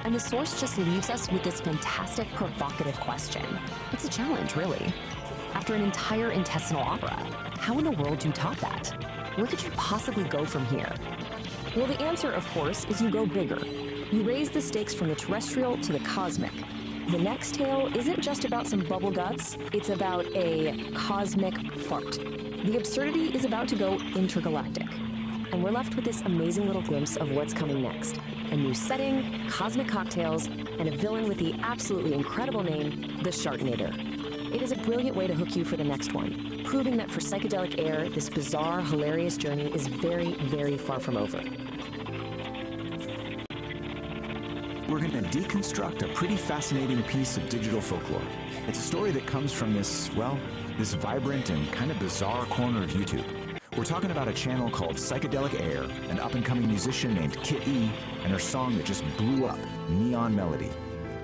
And the source just leaves us with this fantastic, provocative question. It's a challenge, really. After an entire intestinal opera, how in the world do you top that? Where could you possibly go from here? Well, the answer, of course, is you go bigger. You raise the stakes from the terrestrial to the cosmic. The next tale isn't just about some bubble guts, it's about a cosmic fart. The absurdity is about to go intergalactic. And we're left with this amazing little glimpse of what's coming next. A new setting, cosmic cocktails, and a villain with the absolutely incredible name, the Sharknator. It is a brilliant way to hook you for the next one, proving that for Psychedelic Aire, this bizarre, hilarious journey is very, very far from over. We're going to deconstruct a pretty fascinating piece of digital folklore. It's a story that comes from this, well, this vibrant and kind of bizarre corner of YouTube. We're talking about a channel called Psychedelic Aire, an up-and-coming musician named Kit E, and her song that just blew up, Neon Melody.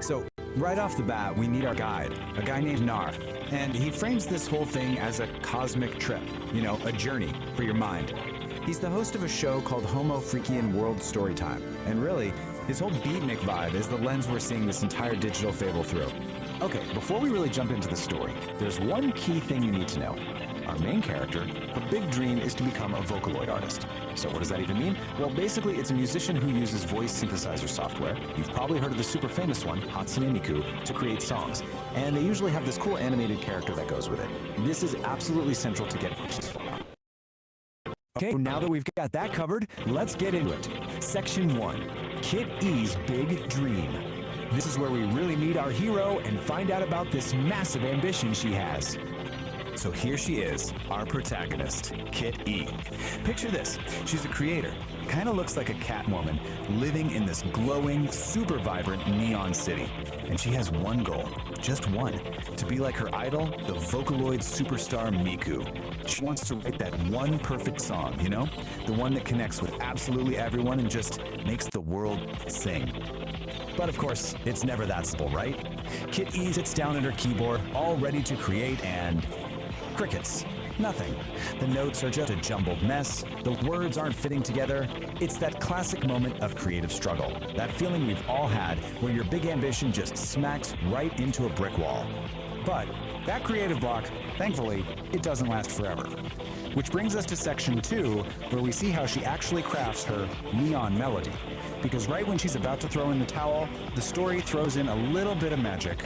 So, right off the bat, we meet our guide, a guy named Nar, and he frames this whole thing as a cosmic trip, you know, a journey for your mind. He's the host of a show called Homo Freakian World Storytime, and really, his whole beatnik vibe is the lens we're seeing this entire digital fable through. Okay, before we really jump into the story, there's one key thing you need to know. Our main character, her big dream is to become a Vocaloid artist. So what does that even mean? Well, basically, it's a musician who uses voice synthesizer software. You've probably heard of the super famous one, Hatsune Miku, to create songs. And they usually have this cool animated character that goes with it. This is absolutely central to getting it. Okay, now that we've got that covered, let's get into it. Section 1, Kit E's Big Dream. This is where we really meet our hero and find out about this massive ambition she has. So here she is, our protagonist, Kit E. Picture this, she's a creator, kind of looks like a Catwoman, living in this glowing, super vibrant neon city. And she has one goal, just one, to be like her idol, the Vocaloid superstar Miku. She wants to write that one perfect song, you know? The one that connects with absolutely everyone and just makes the world sing. But of course, it's never that simple, right? Kit E sits down at her keyboard, all ready to create, and crickets. Nothing. The notes are just a jumbled mess. The words aren't fitting together. It's that classic moment of creative struggle. That feeling we've all had where your big ambition just smacks right into a brick wall. But that creative block, thankfully, it doesn't last forever. Which brings us to section 2, where we see how she actually crafts her Neon Melody. Because right when she's about to throw in the towel, the story throws in a little bit of magic.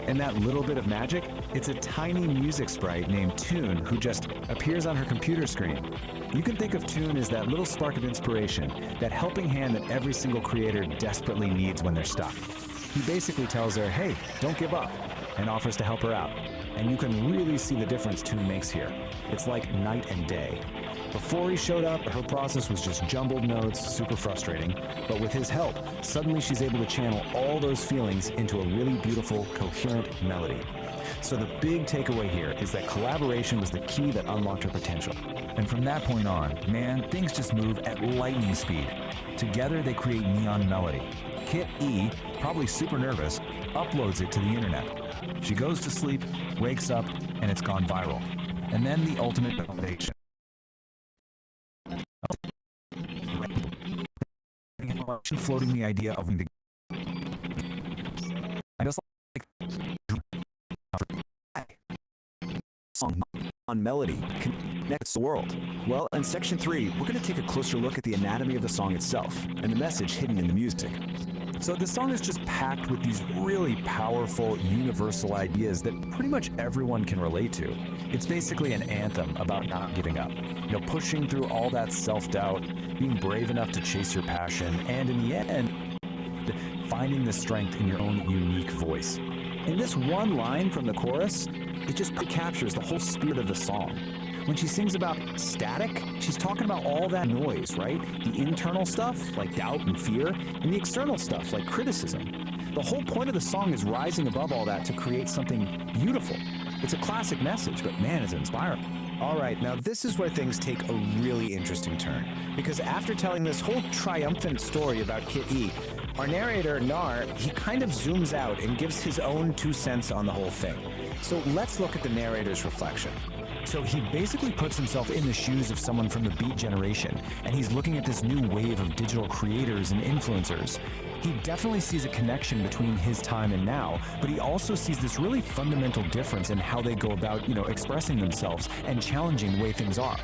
And that little bit of magic, it's a tiny music sprite named Toon who just appears on her computer screen. You can think of Toon as that little spark of inspiration, that helping hand that every single creator desperately needs when they're stuck. He basically tells her, hey, don't give up, and offers to help her out. And you can really see the difference Toon makes here. It's like night and day. Before he showed up, her process was just jumbled notes, super frustrating. But with his help, suddenly she's able to channel all those feelings into a really beautiful, coherent melody. So the big takeaway here is that collaboration was the key that unlocked her potential. And from that point on, man, things just move at lightning speed. Together they create Neon Melody. Kit E, probably super nervous, uploads it to the internet. She goes to sleep, wakes up, and it's gone viral. And then the ultimate validation. Floating the idea of I just like song on melody connects the world. Well, in section 3, we're going to take a closer look at the anatomy of the song itself and the message hidden in the music. So the song is just packed with these really powerful, universal ideas that pretty much everyone can relate to. It's basically an anthem about not giving up. You know, pushing through all that self-doubt, being brave enough to chase your passion, and in the end, finding the strength in your own unique voice. In this one line from the chorus, it just captures the whole spirit of the song. When she sings about static, she's talking about all that noise, right? The internal stuff, like doubt and fear, and the external stuff, like criticism. The whole point of the song is rising above all that to create something beautiful. It's a classic message, but man, it's inspiring. All right, now this is where things take a really interesting turn. Because after telling this whole triumphant story about Kit E, our narrator, Nar, he kind of zooms out and gives his own 2 cents on the whole thing. So let's look at the narrator's reflection. So he basically puts himself in the shoes of someone from the Beat generation, and he's looking at this new wave of digital creators and influencers. He definitely sees a connection between his time and now, but he also sees this really fundamental difference in how they go about, expressing themselves and challenging the way things are.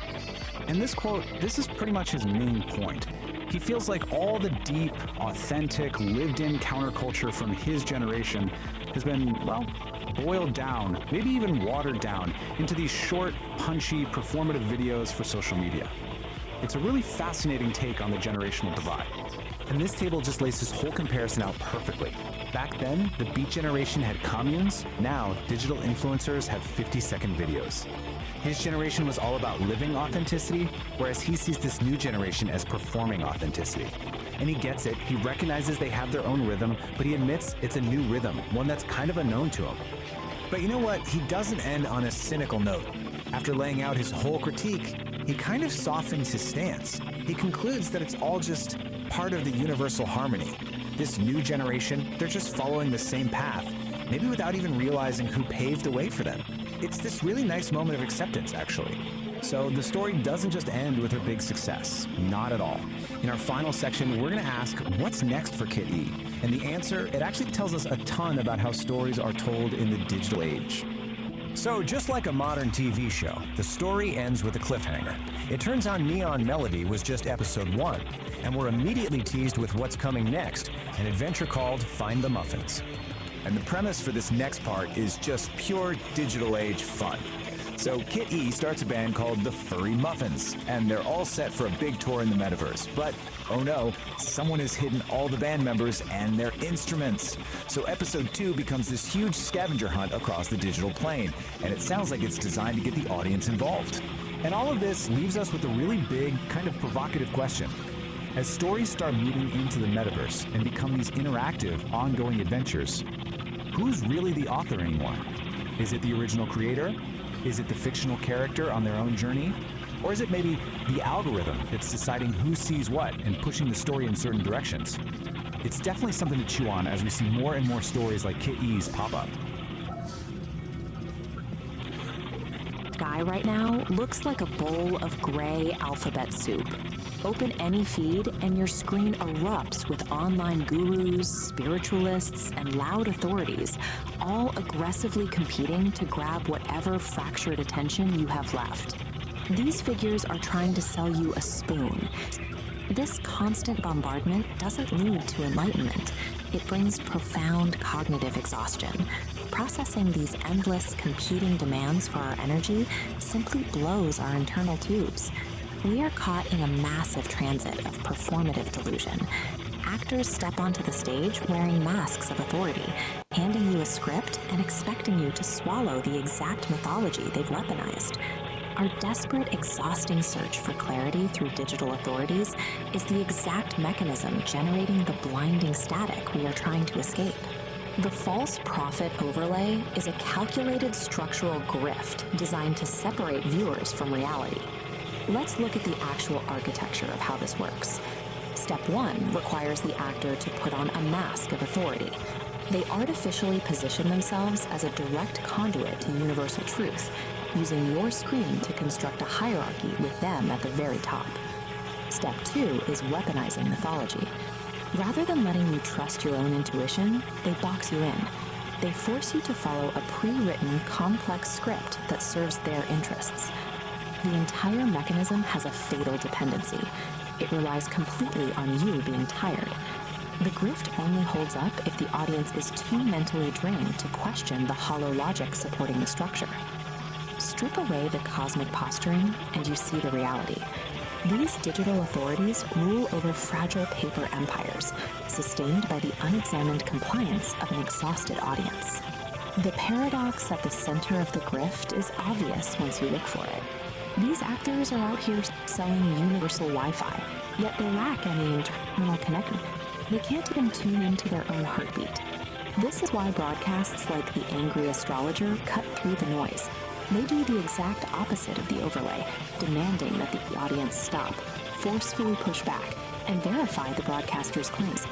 And this quote, this is pretty much his main point. He feels like all the deep, authentic, lived-in counterculture from his generation has been, well, boiled down, maybe even watered down, into these short, punchy, performative videos for social media. It's a really fascinating take on the generational divide. And this table just lays this whole comparison out perfectly. Back then, the Beat generation had communes. Now, digital influencers have 50-second videos. His generation was all about living authenticity, whereas he sees this new generation as performing authenticity. And he gets it, he recognizes they have their own rhythm, but he admits it's a new rhythm, one that's kind of unknown to him. But you know what? He doesn't end on a cynical note. After laying out his whole critique, he kind of softens his stance. He concludes that it's all just part of the universal harmony. This new generation, they're just following the same path, maybe without even realizing who paved the way for them. It's this really nice moment of acceptance, actually. So the story doesn't just end with her big success. Not at all. In our final section, we're going to ask, what's next for Kit E? And the answer, it actually tells us a ton about how stories are told in the digital age. So just like a modern TV show, the story ends with a cliffhanger. It turns out Neon Melody was just episode 1, and we're immediately teased with what's coming next, an adventure called Find the Muffins. And the premise for this next part is just pure digital age fun. So Kit E starts a band called the Furry Muffins, and they're all set for a big tour in the metaverse. But, oh no, someone has hidden all the band members and their instruments. So episode 2 becomes this huge scavenger hunt across the digital plane, and it sounds like it's designed to get the audience involved. And all of this leaves us with a really big, kind of provocative question. As stories start moving into the metaverse and become these interactive, ongoing adventures, who's really the author anymore? Is it the original creator? Is it the fictional character on their own journey? Or is it maybe the algorithm that's deciding who sees what and pushing the story in certain directions? It's definitely something to chew on as we see more and more stories like Kit E's pop up. Sky right now looks like a bowl of gray alphabet soup. Open any feed and your screen erupts with online gurus, spiritualists, and loud authorities, all aggressively competing to grab whatever fractured attention you have left. These figures are trying to sell you a spoon. This constant bombardment doesn't lead to enlightenment. It brings profound cognitive exhaustion. Processing these endless competing demands for our energy simply blows our internal tubes. We are caught in a massive transit of performative delusion. Actors step onto the stage wearing masks of authority, handing you a script and expecting you to swallow the exact mythology they've weaponized. Our desperate, exhausting search for clarity through digital authorities is the exact mechanism generating the blinding static we are trying to escape. The false prophet overlay is a calculated structural grift designed to separate viewers from reality. Let's look at the actual architecture of how this works. Step 1 requires the actor to put on a mask of authority. They artificially position themselves as a direct conduit to universal truth, using your screen to construct a hierarchy with them at the very top. Step 2 is weaponizing mythology. Rather than letting you trust your own intuition, they box you in. They force you to follow a pre-written, complex script that serves their interests. The entire mechanism has a fatal dependency. It relies completely on you being tired. The grift only holds up if the audience is too mentally drained to question the hollow logic supporting the structure. Strip away the cosmic posturing, and you see the reality. These digital authorities rule over fragile paper empires, sustained by the unexamined compliance of an exhausted audience. The paradox at the center of the grift is obvious once you look for it. These actors are out here selling universal Wi-Fi, yet they lack any internal connection. They can't even tune into their own heartbeat. This is why broadcasts like The Angry Astrologer cut through the noise. They do the exact opposite of the overlay, demanding that the audience stop, forcefully push back, and verify the broadcaster's claims.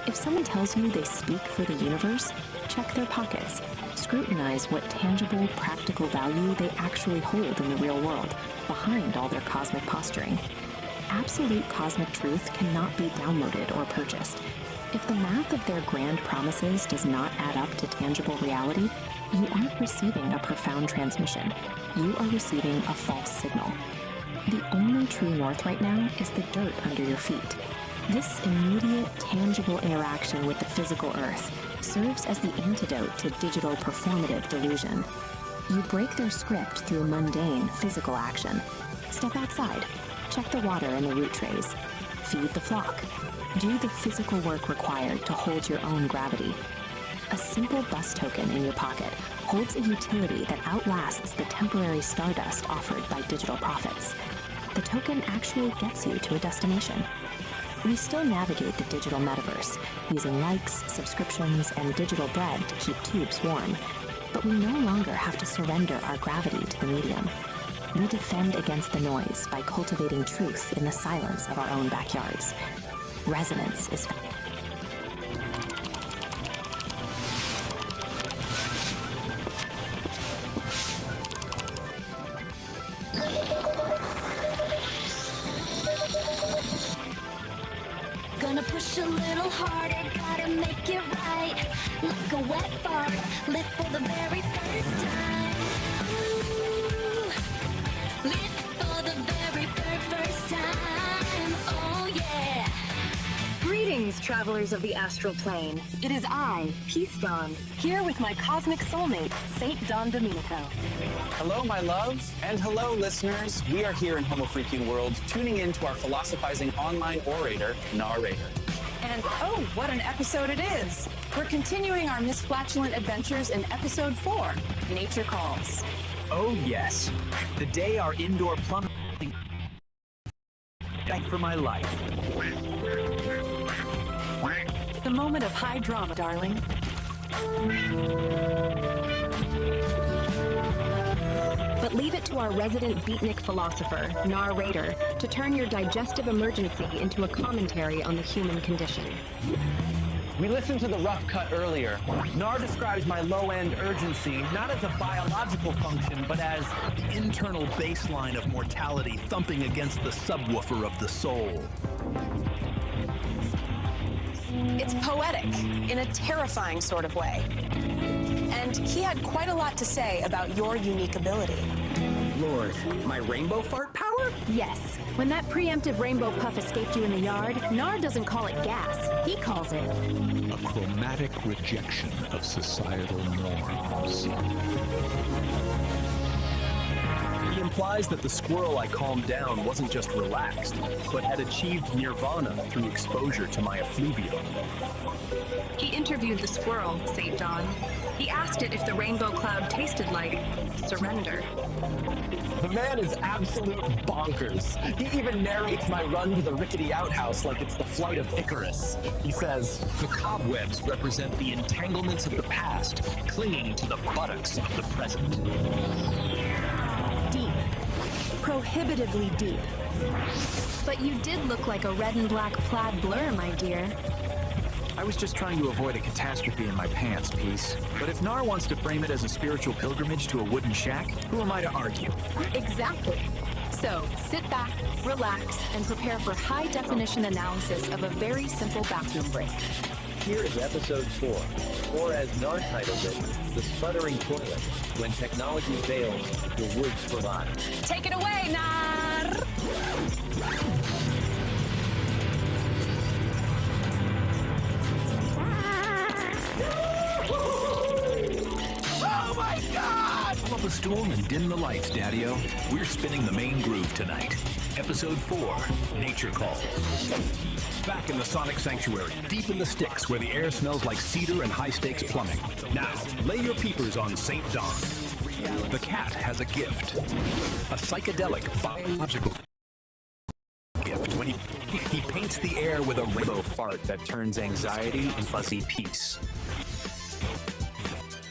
If someone tells you they speak for the universe, check their pockets, scrutinize what tangible, practical value they actually hold in the real world, behind all their cosmic posturing. Absolute cosmic truth cannot be downloaded or purchased. If the math of their grand promises does not add up to tangible reality, you aren't receiving a profound transmission. You are receiving a false signal. The only true north right now is the dirt under your feet. This immediate, tangible interaction with the physical earth serves as the antidote to digital performative delusion. You break their script through mundane, physical action. Step outside. Check the water in the root trays. Feed the flock. Do the physical work required to hold your own gravity. A simple bus token in your pocket holds a utility that outlasts the temporary stardust offered by digital profits. The token actually gets you to a destination. We still navigate the digital metaverse, using likes, subscriptions, and digital bread to keep tubes warm. But we no longer have to surrender our gravity to the medium. We defend against the noise by cultivating truth in the silence of our own backyards. Resonance is Gonna push a little harder, gotta make it right. Like a wet fart, lit for the very first time. Ooh, lit for the very first time. Oh yeah. Greetings, travelers of the astral plane. It is I, Peace Dawn, here with my cosmic soulmate, Saint Don Domenico. Hello, my loves, and hello, listeners. We are here in Homo Freaking World, tuning in to our philosophizing online orator, narrator. And oh, what an episode it is! We're continuing our Miss Flatulent adventures in episode 4, Nature Calls. Oh yes, the day our indoor plumbing died for my life. The moment of high drama, darling. But leave it to our resident beatnik philosopher, narrator, to turn your digestive emergency into a commentary on the human condition. We listened to the rough cut earlier. Nar describes my low-end urgency not as a biological function, but as the internal baseline of mortality thumping against the subwoofer of the soul. It's poetic, in a terrifying sort of way. And he had quite a lot to say about your unique ability. Lord, my rainbow fart power? Yes. When that preemptive rainbow puff escaped you in the yard, Nar doesn't call it gas. He calls it a chromatic rejection of societal norms. He implies that the squirrel I calmed down wasn't just relaxed, but had achieved nirvana through exposure to my effluvium. He interviewed the squirrel, St. John. He asked it if the rainbow cloud tasted like surrender. The man is absolute bonkers. He even narrates my run to the rickety outhouse like it's the flight of Icarus. He says, the cobwebs represent the entanglements of the past, clinging to the buttocks of the present. Deep. Prohibitively deep. But you did look like a red and black plaid blur, my dear. I was just trying to avoid a catastrophe in my pants, Peace. But if Nar wants to frame it as a spiritual pilgrimage to a wooden shack, who am I to argue? Exactly. So, sit back, relax, and prepare for high-definition analysis of a very simple bathroom break. Here is episode 4, or as Nar titled it, The Sputtering Toilet. When technology fails, the woods provide. Take it away, Nar! Oh my God! Pull up a stool and dim the lights, Daddy-O. We're spinning the main groove tonight. Episode 4, Nature Calls. Back in the Sonic Sanctuary, deep in the sticks where the air smells like cedar and high-stakes plumbing. Now, lay your peepers on St. Don. The cat has a gift. A psychedelic biological gift when he paints the air with a rainbow fart that turns anxiety and fuzzy peace.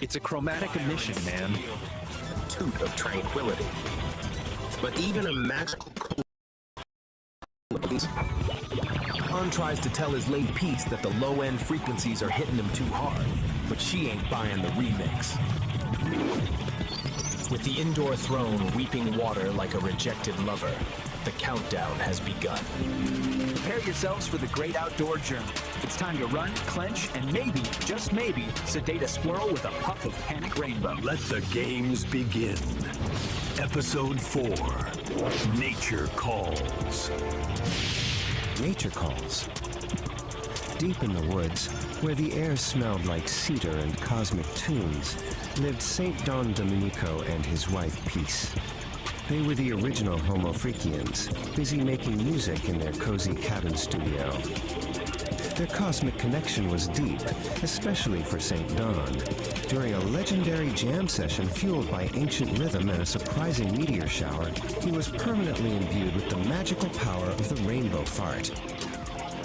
It's a chromatic emission, man. Toot of tranquility. But even a magical Han tries to tell his late Peace that the low-end frequencies are hitting him too hard. but she ain't buying the remix. With the indoor throne weeping water like a rejected lover, the countdown has begun. Prepare yourselves for the great outdoor journey. It's time to run, clench, and maybe, just maybe, sedate a squirrel with a puff of panic rainbow. Let the games begin. Episode 4, Nature Calls. Nature Calls. Deep in the woods, where the air smelled like cedar and cosmic tunes, lived Saint Don Domenico and his wife Peace. They were the original Homo Freakians, busy making music in their cozy cabin studio. Their cosmic connection was deep, especially for Saint Don. During a legendary jam session fueled by ancient rhythm and a surprising meteor shower, he was permanently imbued with the magical power of the rainbow fart.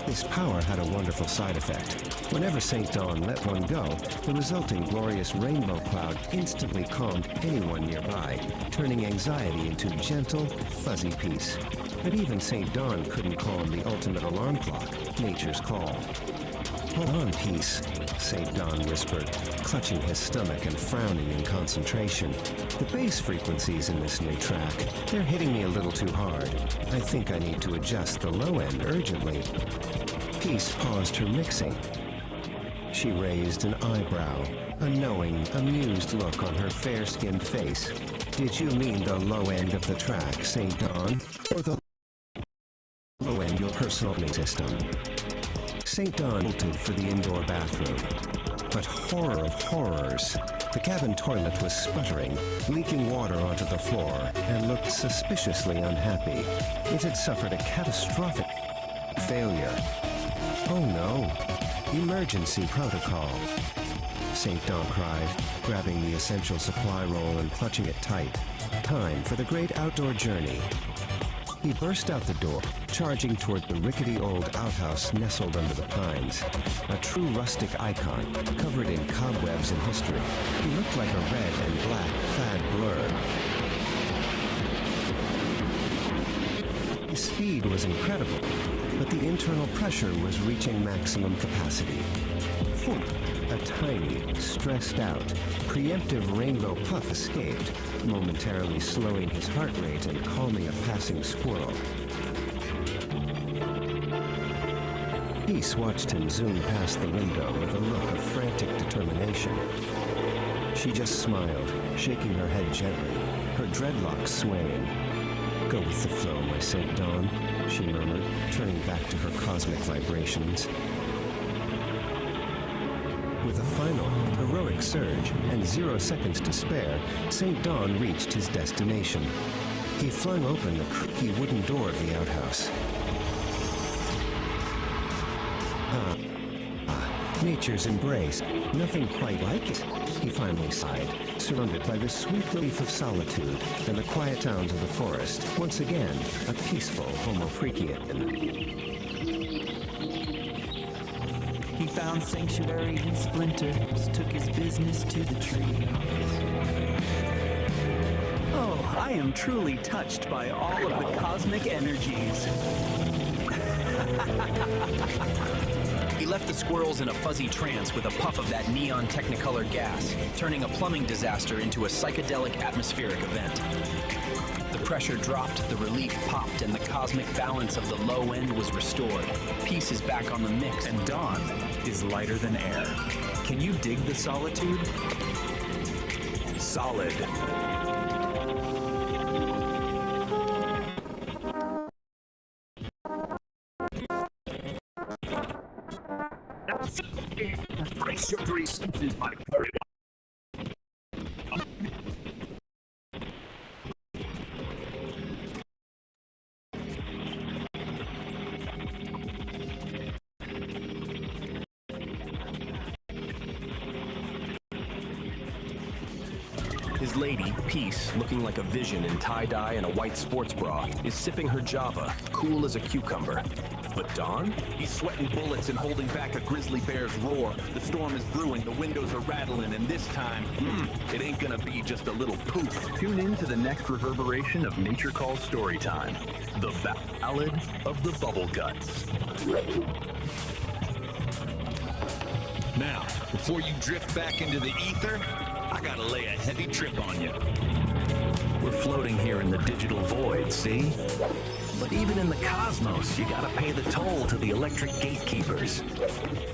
This power had a wonderful side effect. Whenever St. Don let one go, the resulting glorious rainbow cloud instantly calmed anyone nearby, turning anxiety into gentle, fuzzy peace. But even St. Don couldn't calm the ultimate alarm clock, nature's call. "Hold on, Peace," St. Don whispered, clutching his stomach and frowning in concentration. "The bass frequencies in this new track, they're hitting me a little too hard. I think I need to adjust the low end urgently." Peace paused her mixing. She raised an eyebrow, a knowing, amused look on her fair-skinned face. "Did you mean the low end of the track, St. Don, or the low end your personal system?" St. Don bolted for the indoor bathroom. But horror of horrors, the cabin toilet was sputtering, leaking water onto the floor, and looked suspiciously unhappy. It had suffered a catastrophic failure. "Oh no, emergency protocol," St. Don cried, grabbing the essential supply roll and clutching it tight. Time for the great outdoor journey. He burst out the door, charging toward the rickety old outhouse nestled under the pines. A true rustic icon, covered in cobwebs and history, he looked like a red and black clad blur. His speed was incredible, but the internal pressure was reaching maximum capacity. Thump! A tiny, stressed out, preemptive rainbow puff escaped, momentarily slowing his heart rate and calming a passing squirrel. Peace watched him zoom past the window with a look of frantic determination. She just smiled, shaking her head gently, her dreadlocks swaying. "Go with the flow, my St. Don," she murmured, turning back to her cosmic vibrations. With a final, heroic surge and 0 seconds to spare, St. Don reached his destination. He flung open the creaky wooden door of the outhouse. Nature's embrace. Nothing quite like it, he finally sighed, surrounded by the sweet relief of solitude and the quiet sounds of the forest. Once again, a peaceful Homo Freakian. He found sanctuary in splinters, took his business to the trees. Oh, I am truly touched by all of the cosmic energies. He left the squirrels in a fuzzy trance with a puff of that neon technicolor gas, turning a plumbing disaster into a psychedelic atmospheric event. The pressure dropped, the relief popped, and the cosmic balance of the low end was restored. Peace is back on the mix, And dawn is lighter than air. Can you dig the solitude? Solid. Brace your grease, my very His lady, Peace, looking like a vision in tie-dye and a white sports bra, is sipping her Java, cool as a cucumber. But Don? He's sweating bullets and holding back a grizzly bear's roar. The storm is brewing, the windows are rattling, and this time, it ain't gonna be just a little poof. Tune in to the next reverberation of Nature Calls Storytime, the Ballad of the Bubble Guts. Now, Before you drift back into the ether, I gotta lay a heavy trip on you. We're floating here in the digital void, see? But even in the cosmos, you gotta pay the toll to the electric gatekeepers.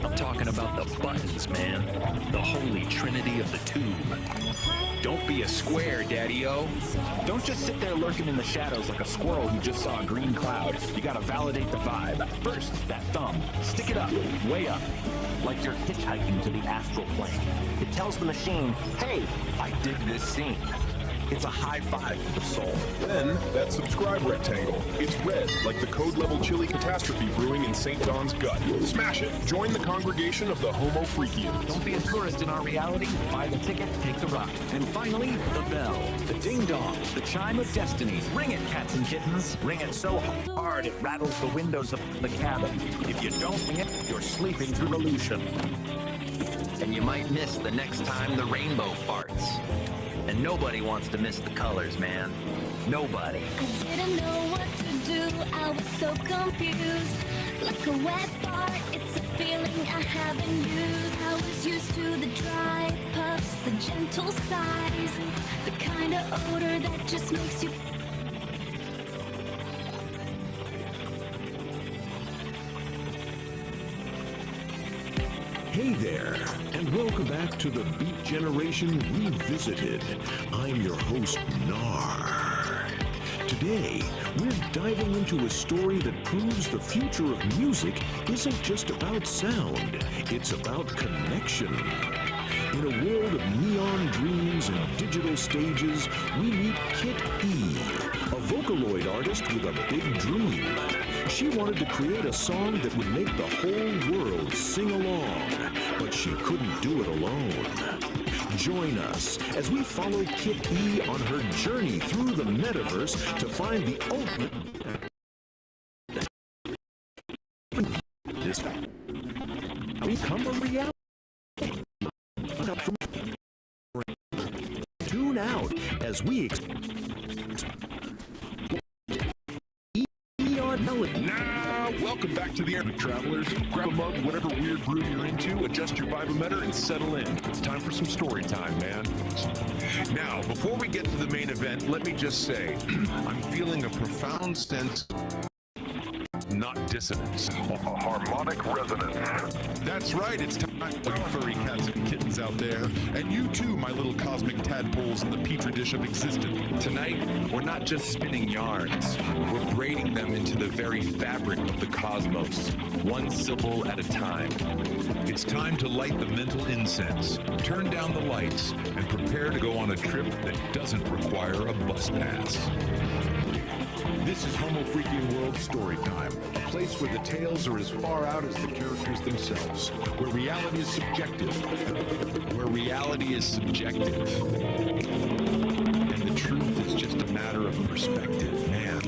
I'm talking about the buttons, man. The holy trinity of the tube. Don't be a square, Daddy-O. Don't just sit there lurking in the shadows like a squirrel who just saw a green cloud. You gotta validate the vibe. First, that thumb. Stick it up, way up. Like you're hitchhiking to the astral plane. It tells the machine, hey, I dig this scene. It's a high five for the soul. Then, that subscribe rectangle. It's red, like the code-level chili catastrophe brewing in St. Don's gut. Smash it. Join the congregation of the Homo Freakians. Don't be a tourist in our reality. Buy the ticket, take the ride. And finally, the bell. The ding-dong. The chime of destiny. Ring it, cats and kittens. Ring it so hard it rattles the windows of the cabin. If you don't ring it, you're sleeping through illusion. And you might miss the next time the rainbow farts. And nobody wants to miss the colors, man. Nobody. I didn't know what to do, I was so confused. Like a wet fart, it's a feeling I haven't used. I was used to the dry puffs, the gentle sighs, the kind of odor that just makes you... Hey there, and welcome back to the Beat Generation Revisited. I'm your host, Nar. Today, we're diving into a story that proves the future of music isn't just about sound, it's about connection. In a world of neon dreams and digital stages, we meet Kit E, a Vocaloid artist with a big dream. She wanted to create a song that would make the whole world sing along, but she couldn't do it alone. Join us as we follow Kit E on her journey through the metaverse to find the ultimate... This become a reality. Tune out as we Now, welcome back to the Air, travelers. Grab a mug, whatever weird brew you're into, adjust your vibometer, and settle in. It's time for some story time, man. Now, before we get to the main event, let me just say, I'm feeling a profound sense, not dissonance, a harmonic resonance. That's right, it's time for you furry cats and kittens out there. And you too, my little cosmic tadpoles in the petri dish of existence. Tonight, we're not just spinning yarns. We're braiding them into the very fabric of the cosmos, one syllable at a time. It's time to light the mental incense, turn down the lights, and prepare to go on a trip that doesn't require a bus pass. This is Homo Freakian World Storytime, a place where the tales are as far out as the characters themselves, where reality is subjective. Where reality is subjective. And the truth is just a matter of perspective, man.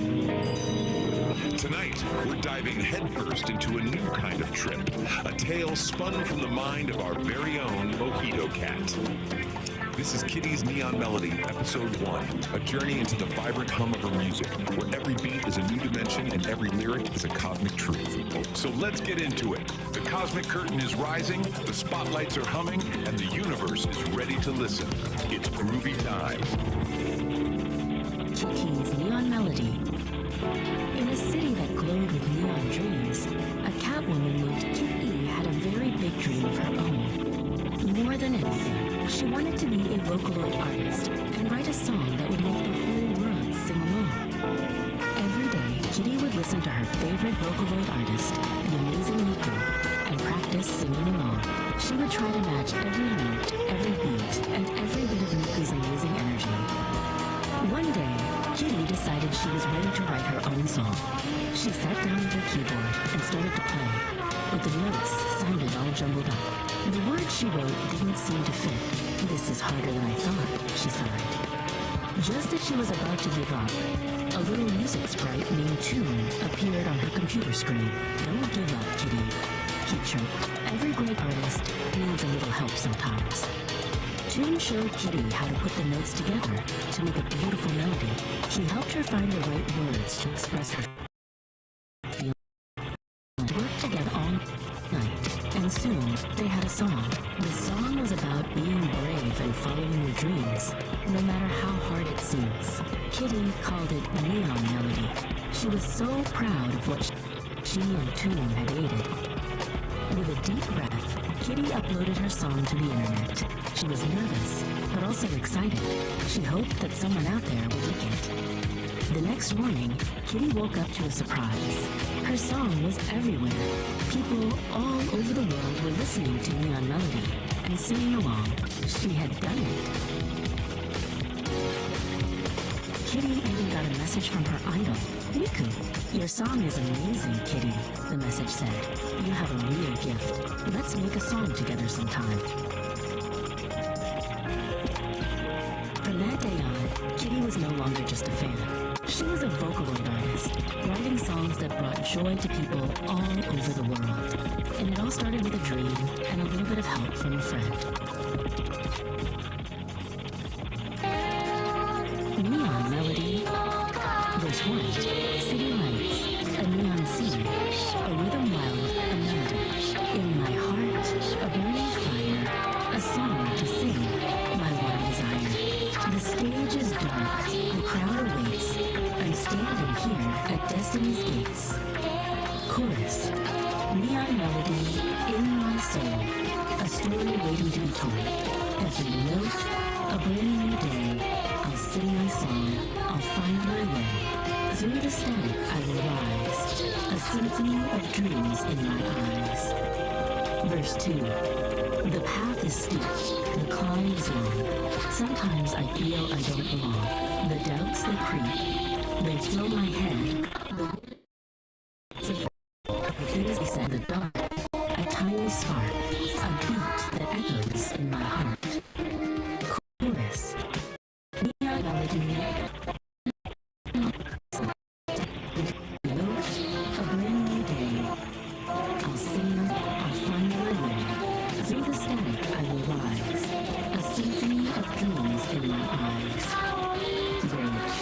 Tonight, we're diving headfirst into a new kind of trip, a tale spun from the mind of our very own Mojito Cat. This is Kitty's Neon Melody, Episode 1, a journey into the vibrant hum of her music, where every beat is a new dimension and every lyric is a cosmic truth. So let's get into it. The cosmic curtain is rising, the spotlights are humming, and the universe is ready to listen. It's groovy time. Kitty's Neon Melody. In a city that glowed with neon dreams, a catwoman named Kitty had a very big dream of her own. More than anything, she wanted to be a Vocaloid artist and write a song that would make the whole world sing along. Every day, Kitty would listen to her favorite Vocaloid artist, the amazing Nico, and practice singing along. She would try to match every note, every beat, and every bit of Nico's amazing energy. One day, Kitty decided she was ready to write her own song. She sat down with her keyboard and started to play, but the notes sounded all jumbled up. The words she wrote didn't seem to fit. This is harder than I thought, she sighed. Just as she was about to give up, a little music sprite named Tune appeared on her computer screen. Don't give up, Kitty. He chirped. Every great artist needs a little help sometimes. Tune showed Kitty how to put the notes together to make a beautiful melody. He helped her find the right words to express her feelings. They worked together all night, and soon they had a song. This is about being brave and following your dreams, no matter how hard it seems. Kitty called it Neon Melody. She was so proud of what she and Toon had aided. With a deep breath, Kitty uploaded her song to the internet. She was nervous, but also excited. She hoped that someone out there would like it. The next morning, Kitty woke up to a surprise. Her song was everywhere. People all over the world were listening to Neon Melody and singing along. She had done it. Kitty even got a message from her idol, Miku. Your song is amazing, Kitty, the message said. You have a real gift. Let's make a song together sometime. From that day on, Kitty was no longer just a fan. She was a Vocaloid artist, writing songs that brought joy to people all over the world. And it all started with a dream and a little bit of help from a friend. Neon Melody. Verse 1. City lights, a neon scene, a rhythm wild, a melody. In my heart, a burning fire, a song to sing, my one desire. The stage is dark, the crowd awaits. I'm standing here at destiny's gates. Chorus. Neon melody in my soul, a story waiting to be told. Every note, a brand new day. I'll sing my song, I'll find my way. Through the static I will rise, a symphony of dreams in my eyes. Verse 2. The path is steep, the climb is long. Sometimes I feel I don't belong. The doubts they creep, they fill my head. The things they said in the dark, a tiny spark, a beat that echoes in my heart. Chorus. Neon melody. A brand new day. I'll sing, I'll find my way. Through the static I will rise, a symphony of dreams in my eyes. Bridge.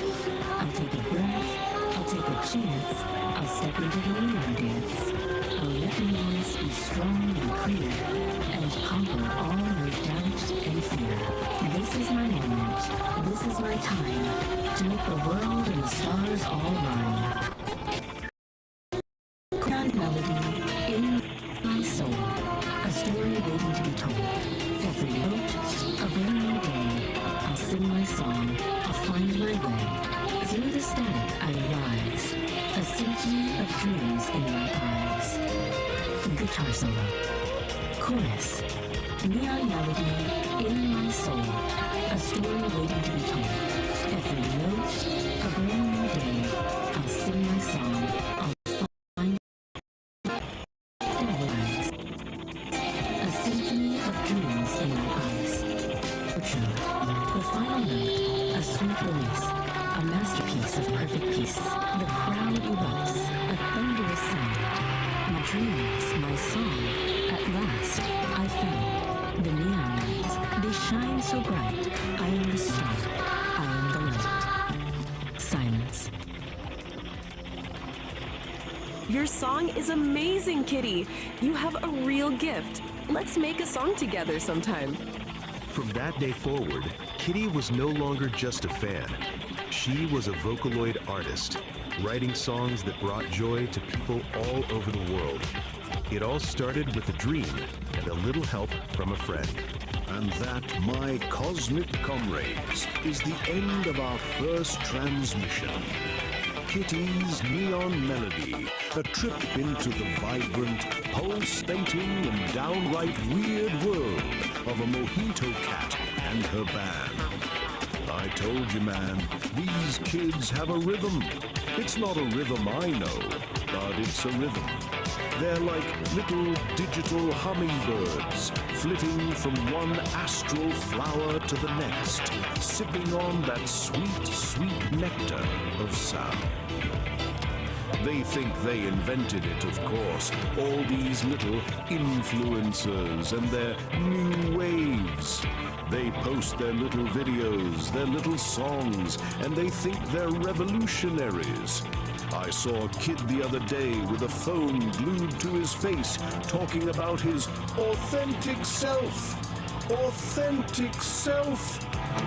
I'll take a breath, I'll take a chance, I'll step into the neon dance. I'll let my voice be strong and clear, and conquer all my doubt and fear. This is my moment, this is my time, to make the world and the stars all rhyme. Neon melody in my soul, a story waiting to be told. Every note, a brand new day. I'll sing my song, I'll find my way. Through the static I rise, a symphony of dreams in my eyes. Guitar solo. Chorus. Neon melody in my soul, a story waiting to be told. Every note, a brand new day. I'll sing my song, I'll find my way. A symphony of dreams in my eyes. Outro. The final note, a sweet release, a masterpiece of perfect peace. The crowd erupts, a thunderous sound. My dreams, my song, at last I found. The neon lights, they shine so bright. I am the star, I am the light. Silence. Your song is amazing, Kitty. You have a real gift. Let's make a song together sometime. From that day forward, Kitty was no longer just a fan. She was a Vocaloid artist, writing songs that brought joy to people all over the world. It all started with a dream and a little help from a friend. And that, my cosmic comrades, is the end of our first transmission. Kitty's Neon Melody, a trip into the vibrant, pulsating, and downright weird world of a mojito cat and her band. I told you, man, these kids have a rhythm. It's not a rhythm I know, but it's a rhythm. They're like little digital hummingbirds, flitting from one astral flower to the next, sipping on that sweet, sweet nectar of sound. They think they invented it, of course, all these little influencers and their new waves. They post their little videos, their little songs, and they think they're revolutionaries. I saw a kid the other day with a phone glued to his face talking about his authentic self. authentic self.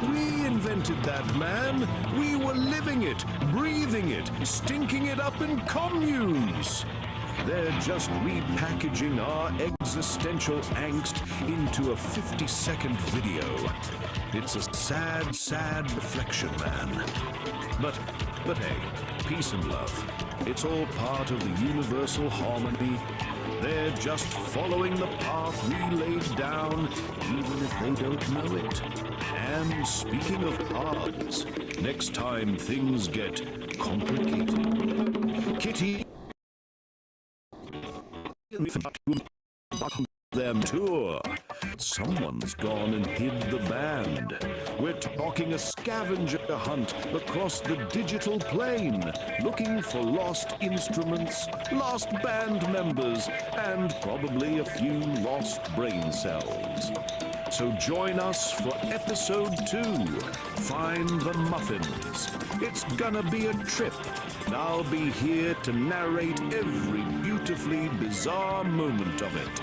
We invented that, man. We were living it, breathing it, stinking it up in communes. They're just repackaging our existential angst into a 50-second video. It's a sad, sad reflection, man. But hey, peace and love. It's all part of the universal harmony. They're just following the path we laid down, even if they don't know it. And speaking of paths, next time things get complicated, Kitty... them tour. Someone's gone and hid the band. We're talking a scavenger hunt across the digital plane, looking for lost instruments, lost band members, and probably a few lost brain cells. So join us for episode 2, Find the Muffins. It's gonna be a trip, and I'll be here to narrate every beautifully bizarre moment of it.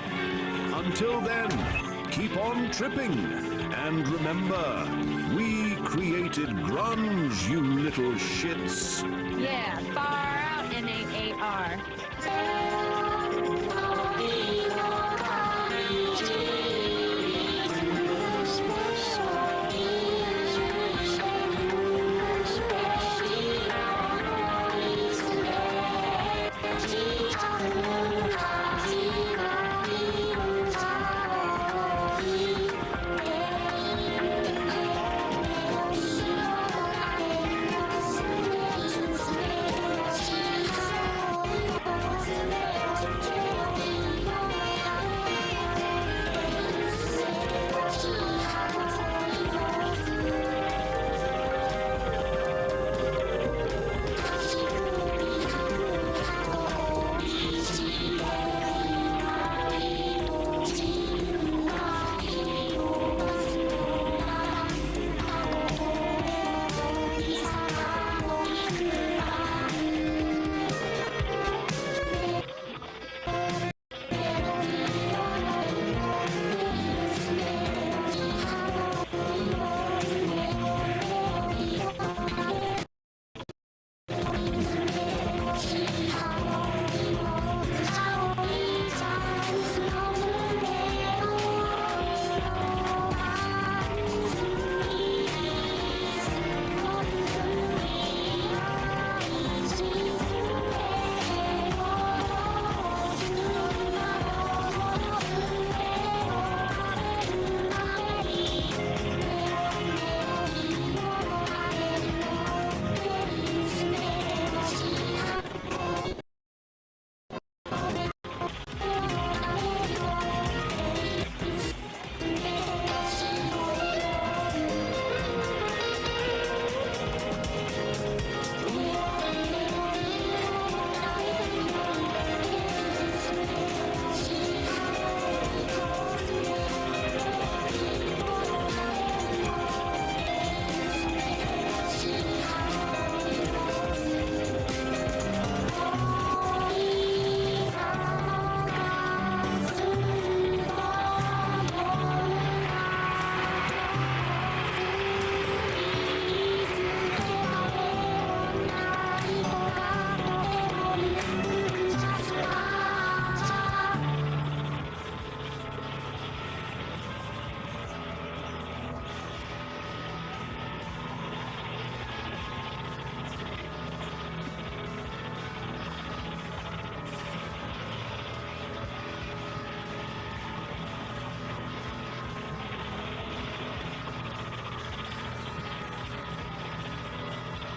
Until then, keep on tripping, and remember, we created grunge, you little shits. Yeah, far out, NAAR.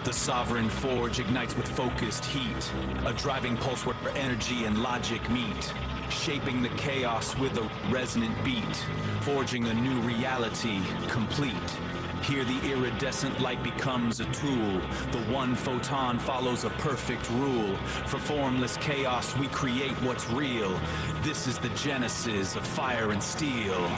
The sovereign forge ignites with focused heat, a driving pulse where energy and logic meet, shaping the chaos with a resonant beat, forging a new reality, complete. Here the iridescent light becomes a tool. The one photon follows a perfect rule. For formless chaos we create what's real. This is the genesis of fire and steel.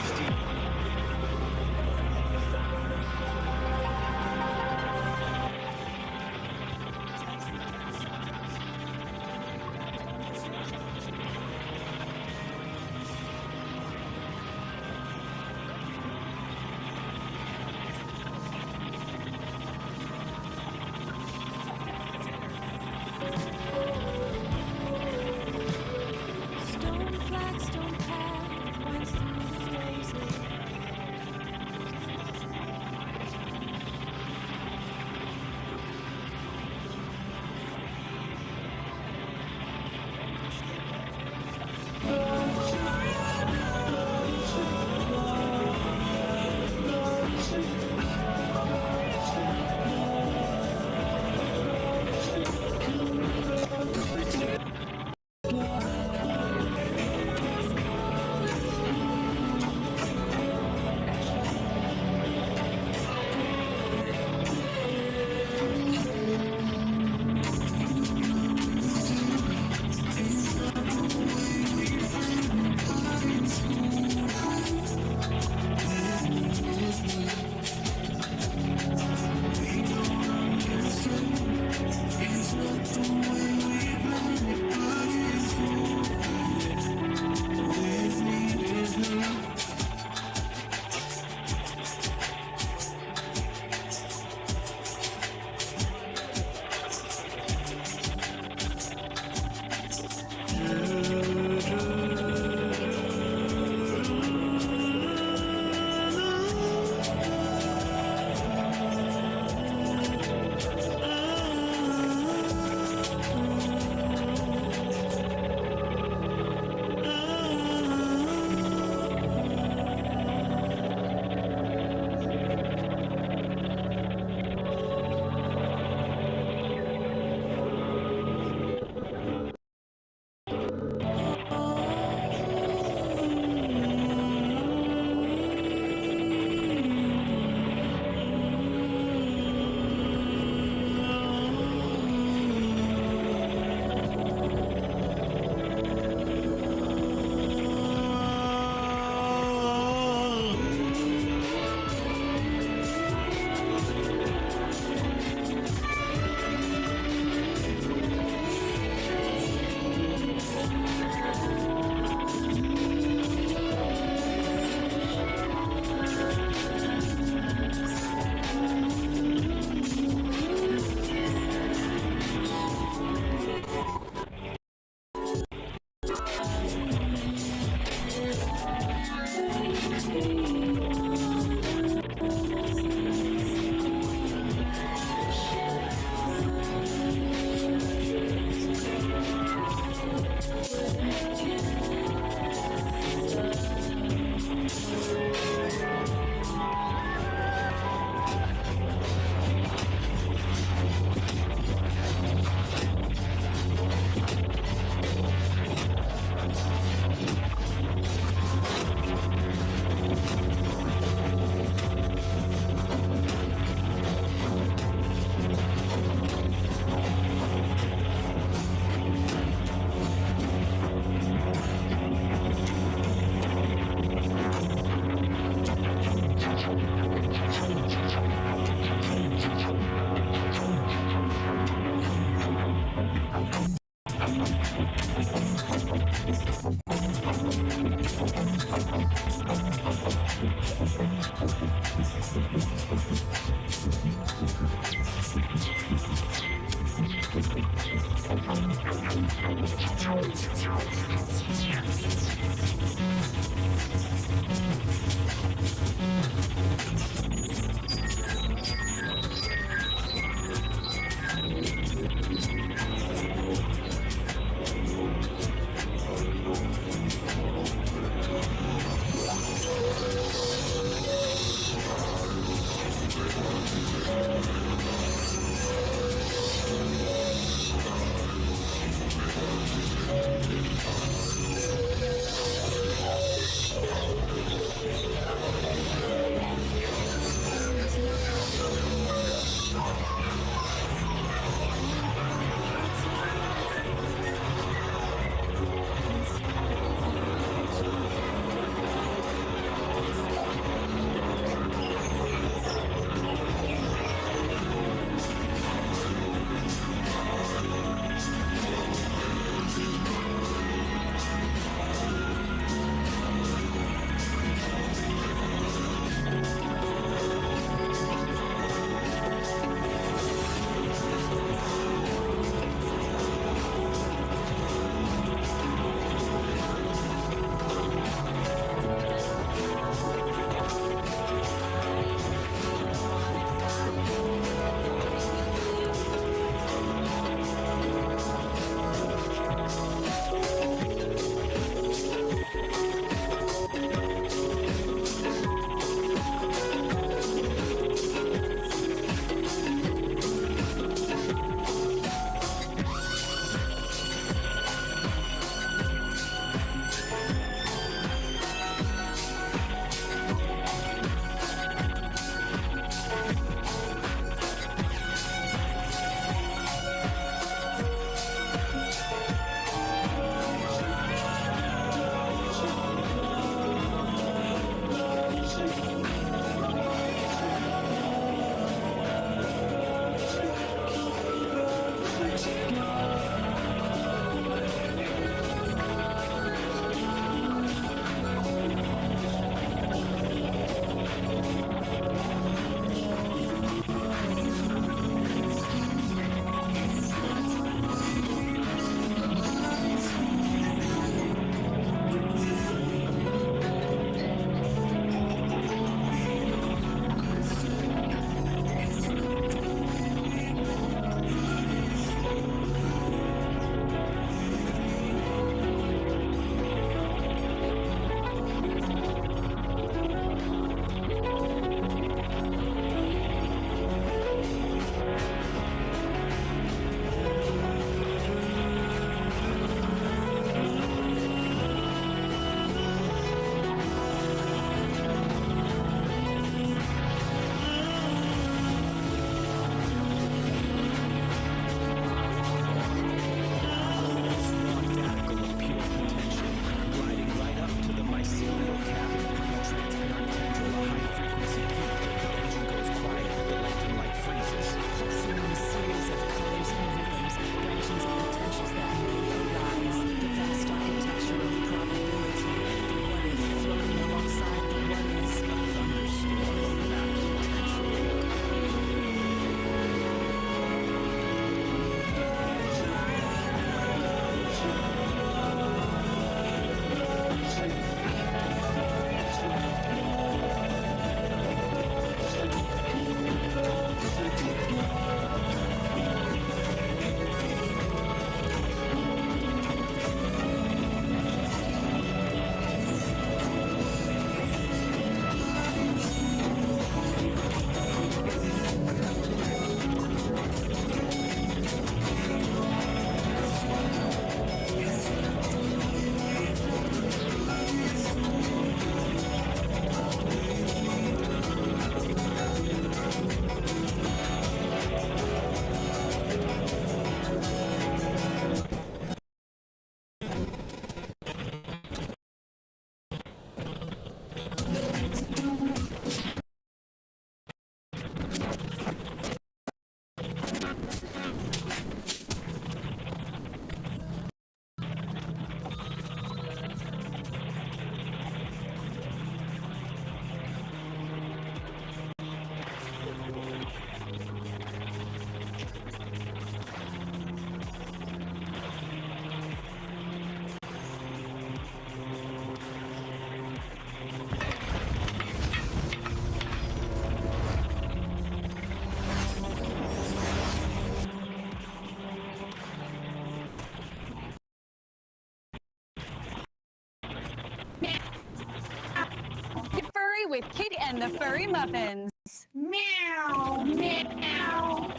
with Kitty and the Furry Muffins. Meow, meow.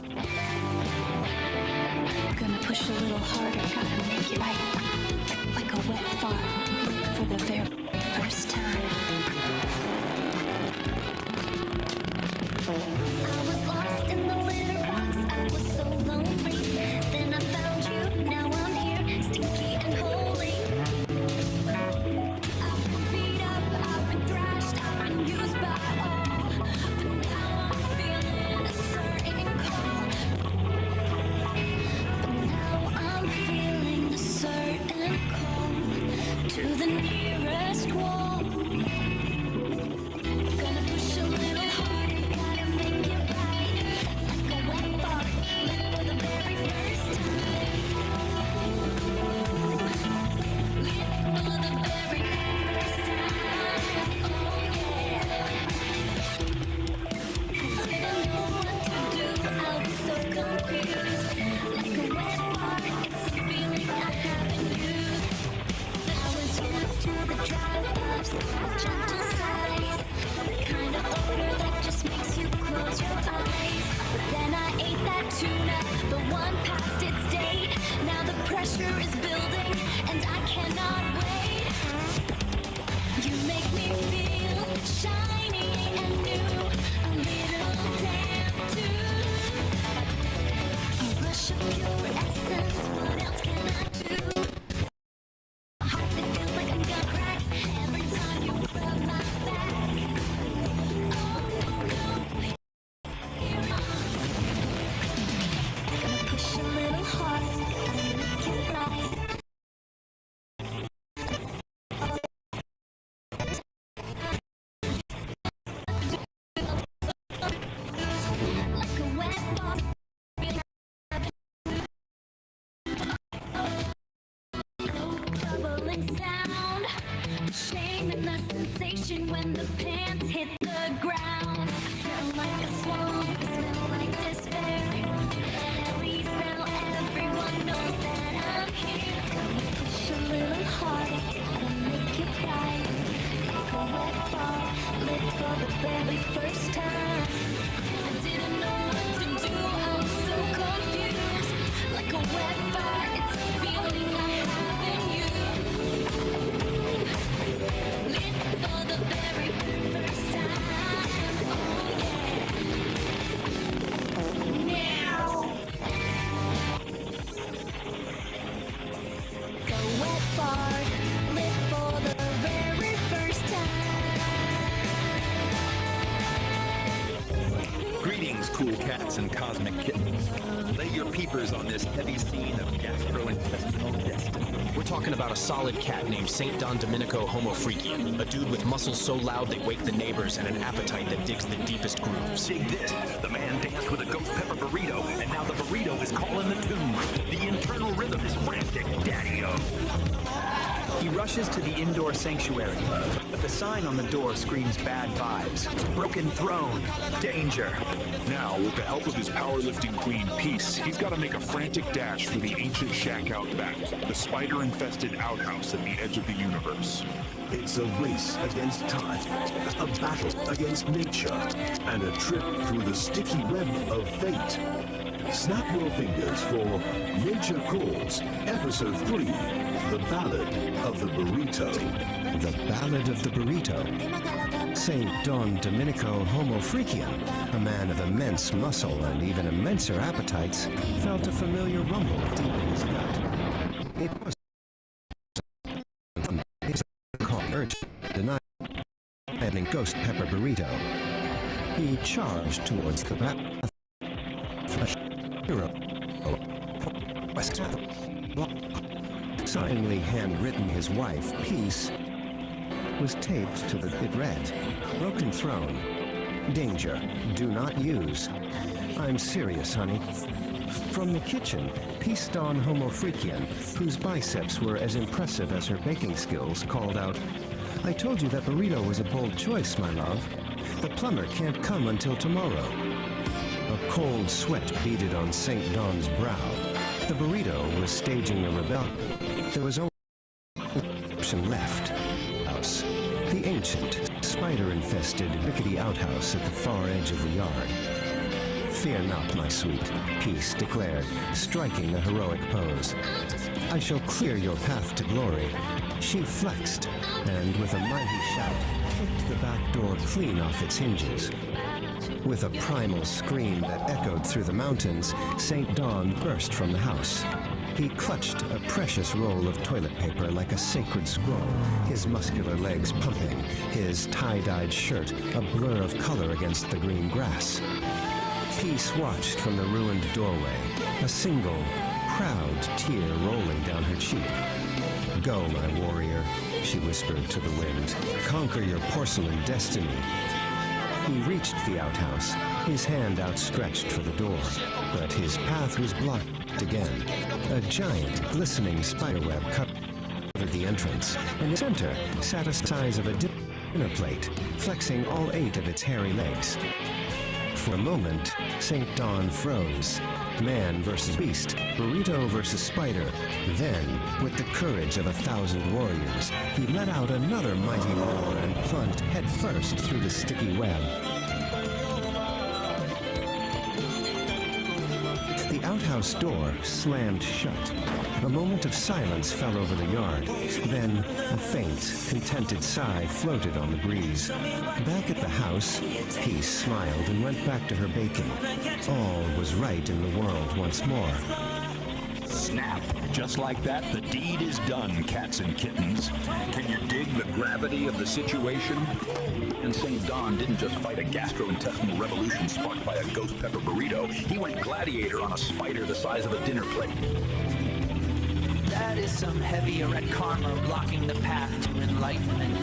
Gonna push a little harder, gotta make it right. Like a wet fart for the very first time. I was lost in the litter box, I was so lonely. Then I found you, now I'm here, sticky and holy. I've been beat up, I've been thrashed, I've been used by all. But now I'm feeling a certain call. I'm feeling a certain call to the nearest wall. Gonna push a little harder, gotta make it right. Like a wet fart, live for the very first time. Live for the very first time. Oh yeah. Didn't know what to do, I was so confused. Like a wet fart, it's a feeling I haven't used. I was used to the dry puffs, gentle sighs, the kind of odor that just makes you close your eyes. But then I ate that tuna, the one past its date. Now the pressure is building, and I cannot wait. You make me feel shiny and new, a little damn too. A rush of pure essence, what else can I do? Heart that feels like I'm gonna crack every time you rub my back. Oh no, gonna push a little hard, gotta make it right. Like a wet ball. Bubbling sound, the shame and the sensation when the pants hit the ground. I smell like a swamp, I smell like despair. At least now everyone knows that I'm here. Gonna push a little harder, gotta make it right. Like a wet ball, lit for the very first time. I didn't know what to do, I was so confused. Like a wet fart, it's a feeling I have in you. Lit for the very first time. Oh yeah. Meow. The wet fart, lit for the very first time. Greetings, cool cats and cosmic kittens. Lay your peepers on this heavy scene of gastrointestinal destiny. We're talking about a solid cat named St. Don Domenico Homofreakian, a dude with muscles so loud they wake the neighbors and an appetite that digs the deepest grooves. Dig this. The man danced with a ghost pepper burrito, and now the burrito is calling the tune. The internal rhythm is frantic, daddy-o. He rushes to the indoor sanctuary, but the sign on the door screams bad vibes. Broken throne, danger. Now, with the help of his powerlifting queen, Peace, he's got to make a frantic dash for the ancient shack out back, the spider-infested outhouse at the edge of the universe. It's a race against time, a battle against nature, and a trip through the sticky web of fate. Snap your fingers for Nature Calls, Episode 3, The Ballad of the Burrito. The Ballad of the Burrito. St. Don Domenico Homofreakian, a man of immense muscle and even immenser appetites, felt a familiar rumble deep in his gut. It was his urge to deny having ghost pepper burrito. He charged towards the path. Hero. Signingly handwritten his wife, Peace, was taped to the it read, Broken Throne, danger, do not use. I'm serious, honey. From the kitchen, Peace Don Homofreakian, whose biceps were as impressive as her baking skills, called out, I told you that burrito was a bold choice, my love. The plumber can't come until tomorrow. A cold sweat beaded on St. Don's brow. The burrito was staging a rebellion. There was only one option left. House. The ancient spider-infested, rickety outhouse at the far edge of the yard. "Fear not, my sweet," Peace declared, striking a heroic pose. "I shall clear your path to glory." She flexed, and with a mighty shout, kicked the back door clean off its hinges. With a primal scream that echoed through the mountains, St. Dawn burst from the house. He clutched a precious roll of toilet paper like a sacred scroll, his muscular legs pumping, his tie-dyed shirt a blur of color against the green grass. Peace watched from the ruined doorway, a single, proud tear rolling down her cheek. "Go, my warrior," she whispered to the wind. "Conquer your porcelain destiny." He reached the outhouse, his hand outstretched for the door, but his path was blocked again. A giant, glistening spiderweb covered the entrance, and in the center sat the size of a dinner plate, flexing all 8 of its hairy legs. For a moment, St. Dawn froze. Man versus beast, burrito versus spider. Then, with the courage of 1,000 warriors, he let out another mighty roar and plunged headfirst through the sticky web. The outhouse door slammed shut. A moment of silence fell over the yard. Then, a faint, contented sigh floated on the breeze. Back at the house, Peace smiled and went back to her baking. All was right in the world once more. Snap. Just like that, the deed is done, cats and kittens. Can you dig the gravity of the situation? And St. Dawn didn't just fight a gastrointestinal revolution sparked by a ghost pepper burrito. He went gladiator on a spider the size of a dinner plate. That is some heavier red karma blocking the path to enlightenment.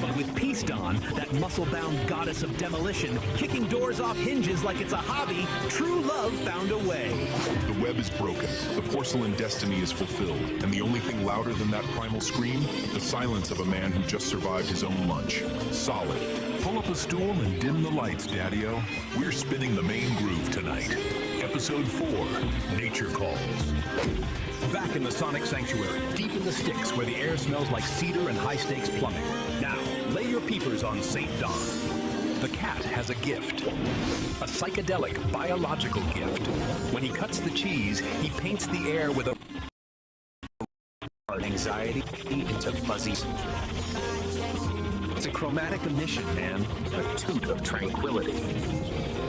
But with Peace Dawn, that muscle-bound goddess of demolition, kicking doors off hinges like it's a hobby, true love found a way. The web is broken, the porcelain destiny is fulfilled, and the only thing louder than that primal scream? The silence of a man who just survived his own lunch. Solid. Pull up a stool and dim the lights, Daddy-O. We're spinning the main groove tonight. Episode 4, Nature Calls. Back in the Sonic Sanctuary, deep in the sticks where the air smells like cedar and high-stakes plumbing. Now, lay your peepers on St. Dawn. The cat has a gift. A psychedelic, biological gift. When he cuts the cheese, he paints the air with a anxiety into fuzzies. It's a chromatic emission, man. A toot of tranquility.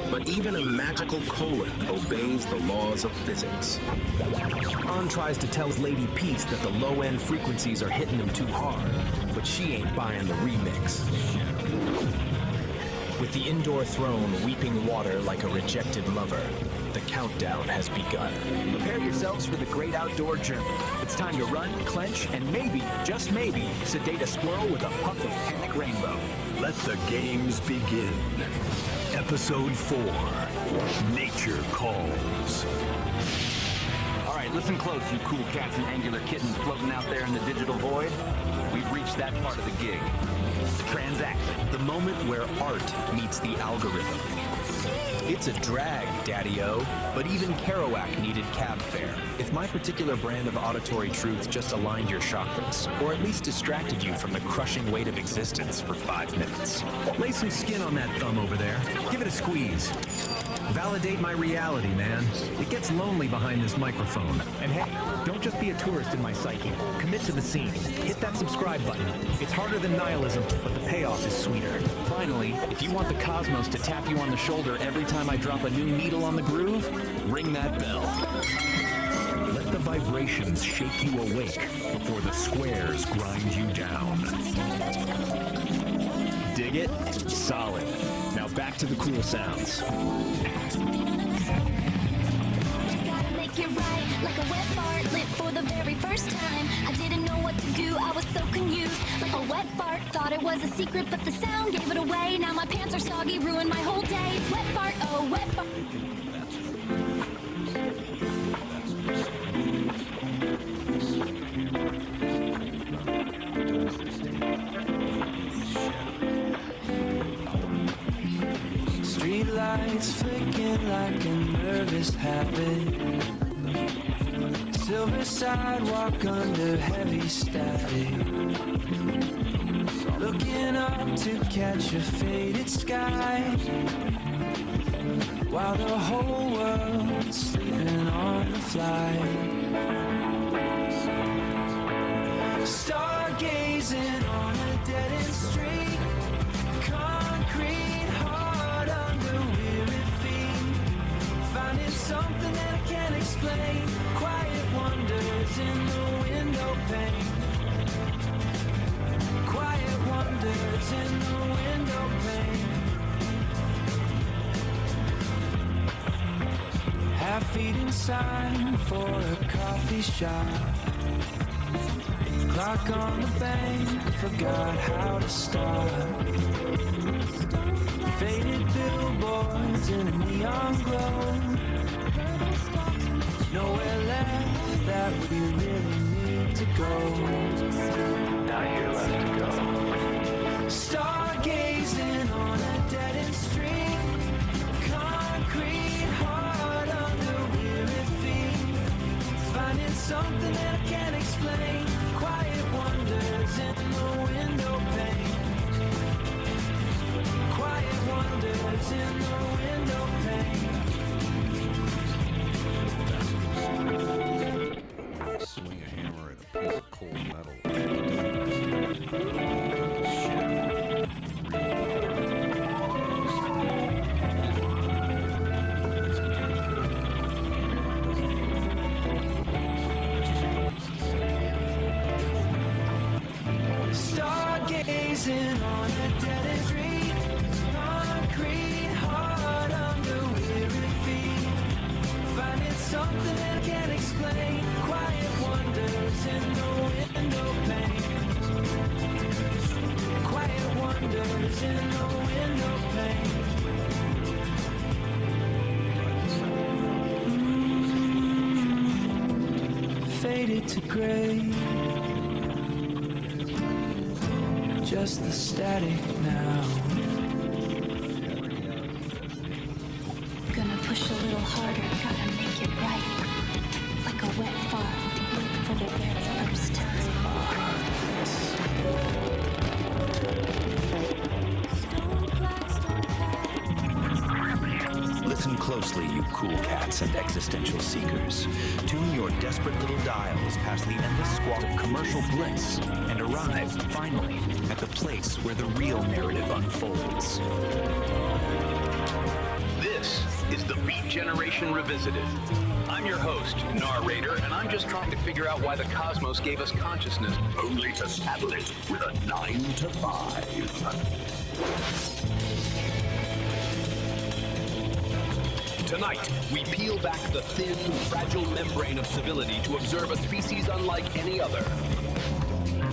But even a magical colon obeys the laws of physics. On tries to tell Lady Peace that the low-end frequencies are hitting him too hard, but she ain't buying the remix. With the indoor throne weeping water like a rejected lover, the countdown has begun. Prepare yourselves for the great outdoor journey. It's time to run, clench, and maybe, just maybe, sedate a squirrel with a puff of panic rainbow. Let the games begin. Episode 4, Nature Calls. All right, listen close, you cool cats and angular kittens floating out there in the digital void. We've reached that part of the gig. The transaction. The moment where art meets the algorithm. It's a drag, Daddy-O, but even Kerouac needed cab fare. If my particular brand of auditory truth just aligned your chakras, or at least distracted you from the crushing weight of existence for 5 minutes. Lay some skin on that thumb over there. Give it a squeeze. Validate my reality, man. It gets lonely behind this microphone. And hey, don't just be a tourist in my psyche. Commit to the scene. Hit that subscribe button. It's harder than nihilism, but the payoff is sweeter. Finally, if you want the cosmos to tap you on the shoulder every time I drop a new needle on the groove, ring that bell. Let the vibrations shake you awake before the squares grind you down. Dig it? Solid. Now back to the cool sounds. Make it right, like a wet fart lit for the very first time. I didn't know what to do, I was so confused. Like a wet fart, thought it was a secret, but the sound gave it away. Now my pants are soggy, ruined my whole day. Wet fart, oh wet fart. Streetlights flicking like a nervous habit. Silver sidewalk under heavy static. Looking up to catch a faded sky, while the whole world's sleeping on the fly. Stargazing on a dead-end street, concrete hard under weary feet, finding something that I can't explain. Quiet wonders in the window pane. Quiet wonders in the window pane. Half-eaten sign for a coffee shop. Clock on the bank, forgot how to stop. Faded billboards in a neon glow. Nowhere left that we really need to go. Not here left to go. Stargazing on a dead-end street, concrete hard under weary feet, finding something that I can't explain. Quiet wonders in the window pane. Quiet wonders in the window pane. Swing a hammer at a piece of cold metal. Stargazing on a dead-end street, concrete hard under weary feet, finding something that I can't explain. Quiet wonders in the window pane. Quiet wonders in the window pane. Faded to gray, just the static now. Gonna push a little harder, gotta make it right. Like a wet farm for the very first time. Listen closely, you cool cats and existential seekers. Tune your desperate little dials past the endless squall of commercial bliss and arrive, finally, at the place where the real narrative unfolds. This is the Beat Generation Revisited. I'm your host, Narrator, and I'm just trying to figure out why the cosmos gave us consciousness only to saddle it with a 9 to 5. Tonight, we peel back the thin, fragile membrane of civility to observe a species unlike any other.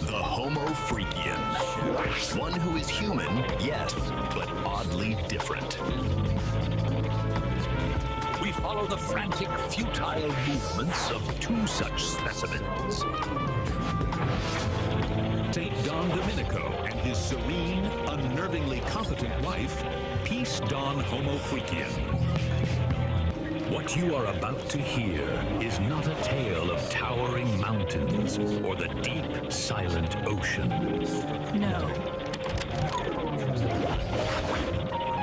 The Homo Freakian. One who is human, yes, but oddly different. We follow the frantic, futile movements of two such specimens. St. Don Domenico and his serene, unnervingly competent wife, Peace Don Homo Freakian. What you are about to hear is not a tale of towering mountains or the deep, silent ocean. No.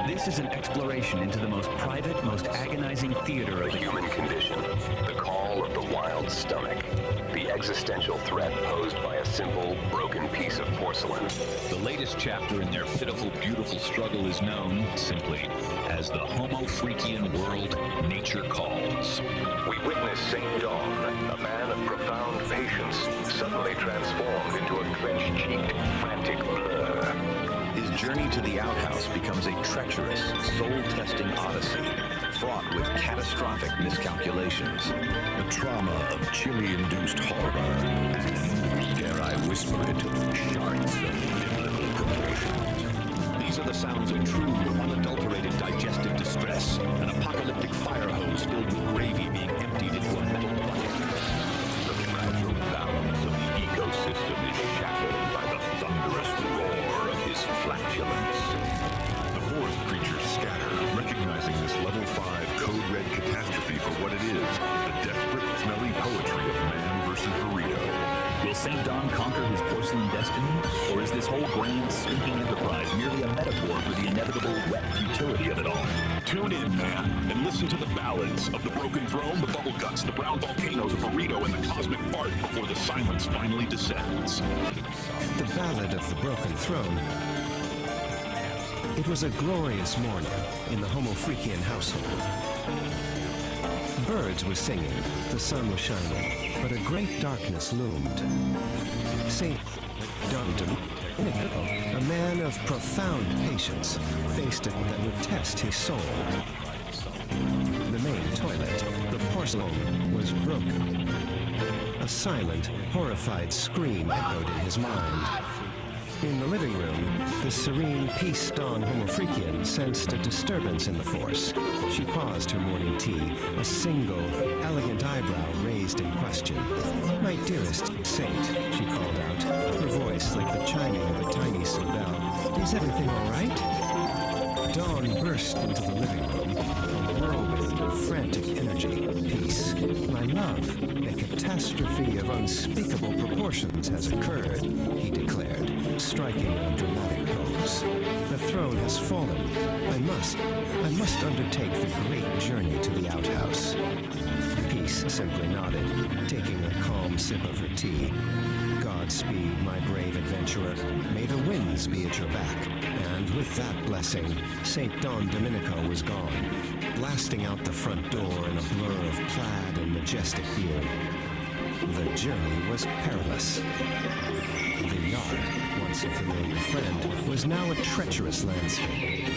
This is an exploration into the most private, most agonizing theater of The human condition, the call of the wild stomach, the existential threat posed by a simple, broken piece of porcelain. The latest chapter in their pitiful, beautiful struggle is known simply as the Homo Freakian world Nature Calls. We witness St. Dawn, a man of profound patience, suddenly transformed into a clenched-cheeked, frantic blur. His journey to the outhouse becomes a treacherous, soul-testing odyssey, fraught with catastrophic miscalculations. The trauma of chili-induced horror and, dare I whisper it, shards of biblical proportions. These are the sounds of true, unadulterated digestive distress, an apocalyptic fire hose filled with gravy being emptied into a metal bucket. The fragile balance of the ecosystem is shattered by the thunderous roar of his flatulence. The forest creatures scatter, recognizing this level 5 code red catastrophe for what it is, a desperate conquer his porcelain destiny? Or is this whole grand, stinking enterprise merely a metaphor for the inevitable wet futility of it all? Tune in, man, and listen to the ballads of the broken throne, the bubble guts, the brown volcanoes, a burrito, and the cosmic fart before the silence finally descends. The Ballad of the Broken Throne. It was a glorious morning in the Homofreakian household. Birds were singing, the sun was shining, but a great darkness loomed. St. Don Domenico, a man of profound patience, faced it that would test his soul. The main toilet, the porcelain, was broken. A silent, horrified scream echoed in his mind. In the living room, the serene Peace Dawn Homofreakian sensed a disturbance in the force. She paused her morning tea, a single, elegant eyebrow raised in question. "My dearest saint," she called out, her voice like the chiming of a tiny sleigh bell. "Is everything all right?" Dawn burst into the living room, a whirlwind of frantic energy. "Peace, my love, a catastrophe of unspeakable proportions has occurred," he declared, striking a dramatic pose. "The throne has fallen. I must undertake the great journey to the outhouse." Peace simply nodded, taking a calm sip of her tea. "Godspeed, my brave adventurer. May the winds be at your back." And with that blessing, St. Don Domenico was gone, blasting out the front door in a blur of plaid and majestic beard. The journey was perilous. The yard, once a familiar friend, was now a treacherous landscape.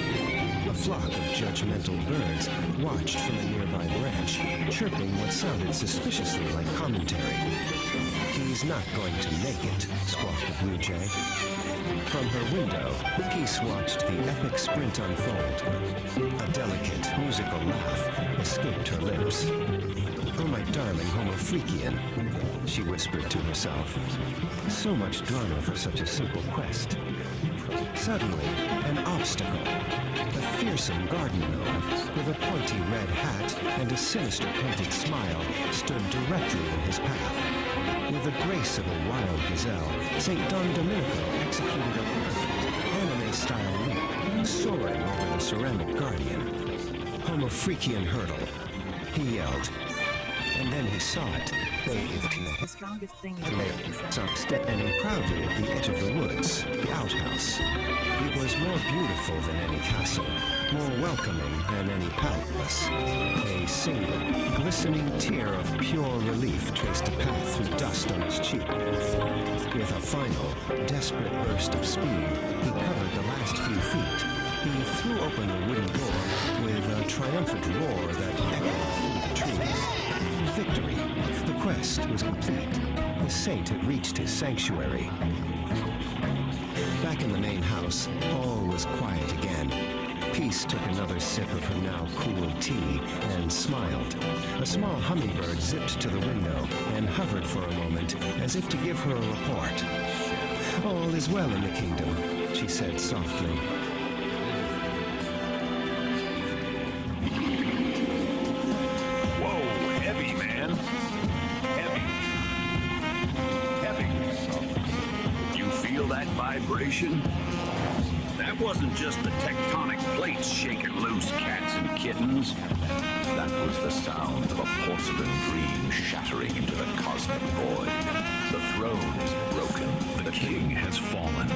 A flock of judgmental birds watched from a nearby branch, chirping what sounded suspiciously like commentary. "He's not going to make it," squawked the blue jay. From her window, Peace watched the epic sprint unfold. A delicate, musical laugh escaped her lips. "Oh, my darling Homofreakian," she whispered to herself. "So much drama for such a simple quest." Suddenly, an obstacle. A fearsome garden gnome with a pointy red hat and a sinister painted smile stood directly in his path. With the grace of a wild gazelle, St. Don Domenico executed a perfect anime-style leap, soaring over the ceramic guardian. "Homofreakian hurdle," he yelled. And then he saw it, bathed in the strongest thing standing proudly at the edge of the woods, the outhouse. It was more beautiful than any castle, more welcoming than any palace. A single, glistening tear of pure relief traced a path through dust on his cheek. With a final, desperate burst of speed, he covered the last few feet. He threw open the wooden door with a triumphant roar that echoed through the trees. Victory! The quest was complete. The saint had reached his sanctuary. Back in the main house, all was quiet again. Peace took another sip of her now cool tea and smiled. A small hummingbird zipped to the window and hovered for a moment as if to give her a report. "All is well in the kingdom," she said softly. Vibration? That wasn't just the tectonic plates shaking loose, cats and kittens. That was the sound of a porcelain dream shattering into the cosmic void. The throne is broken. The king has fallen.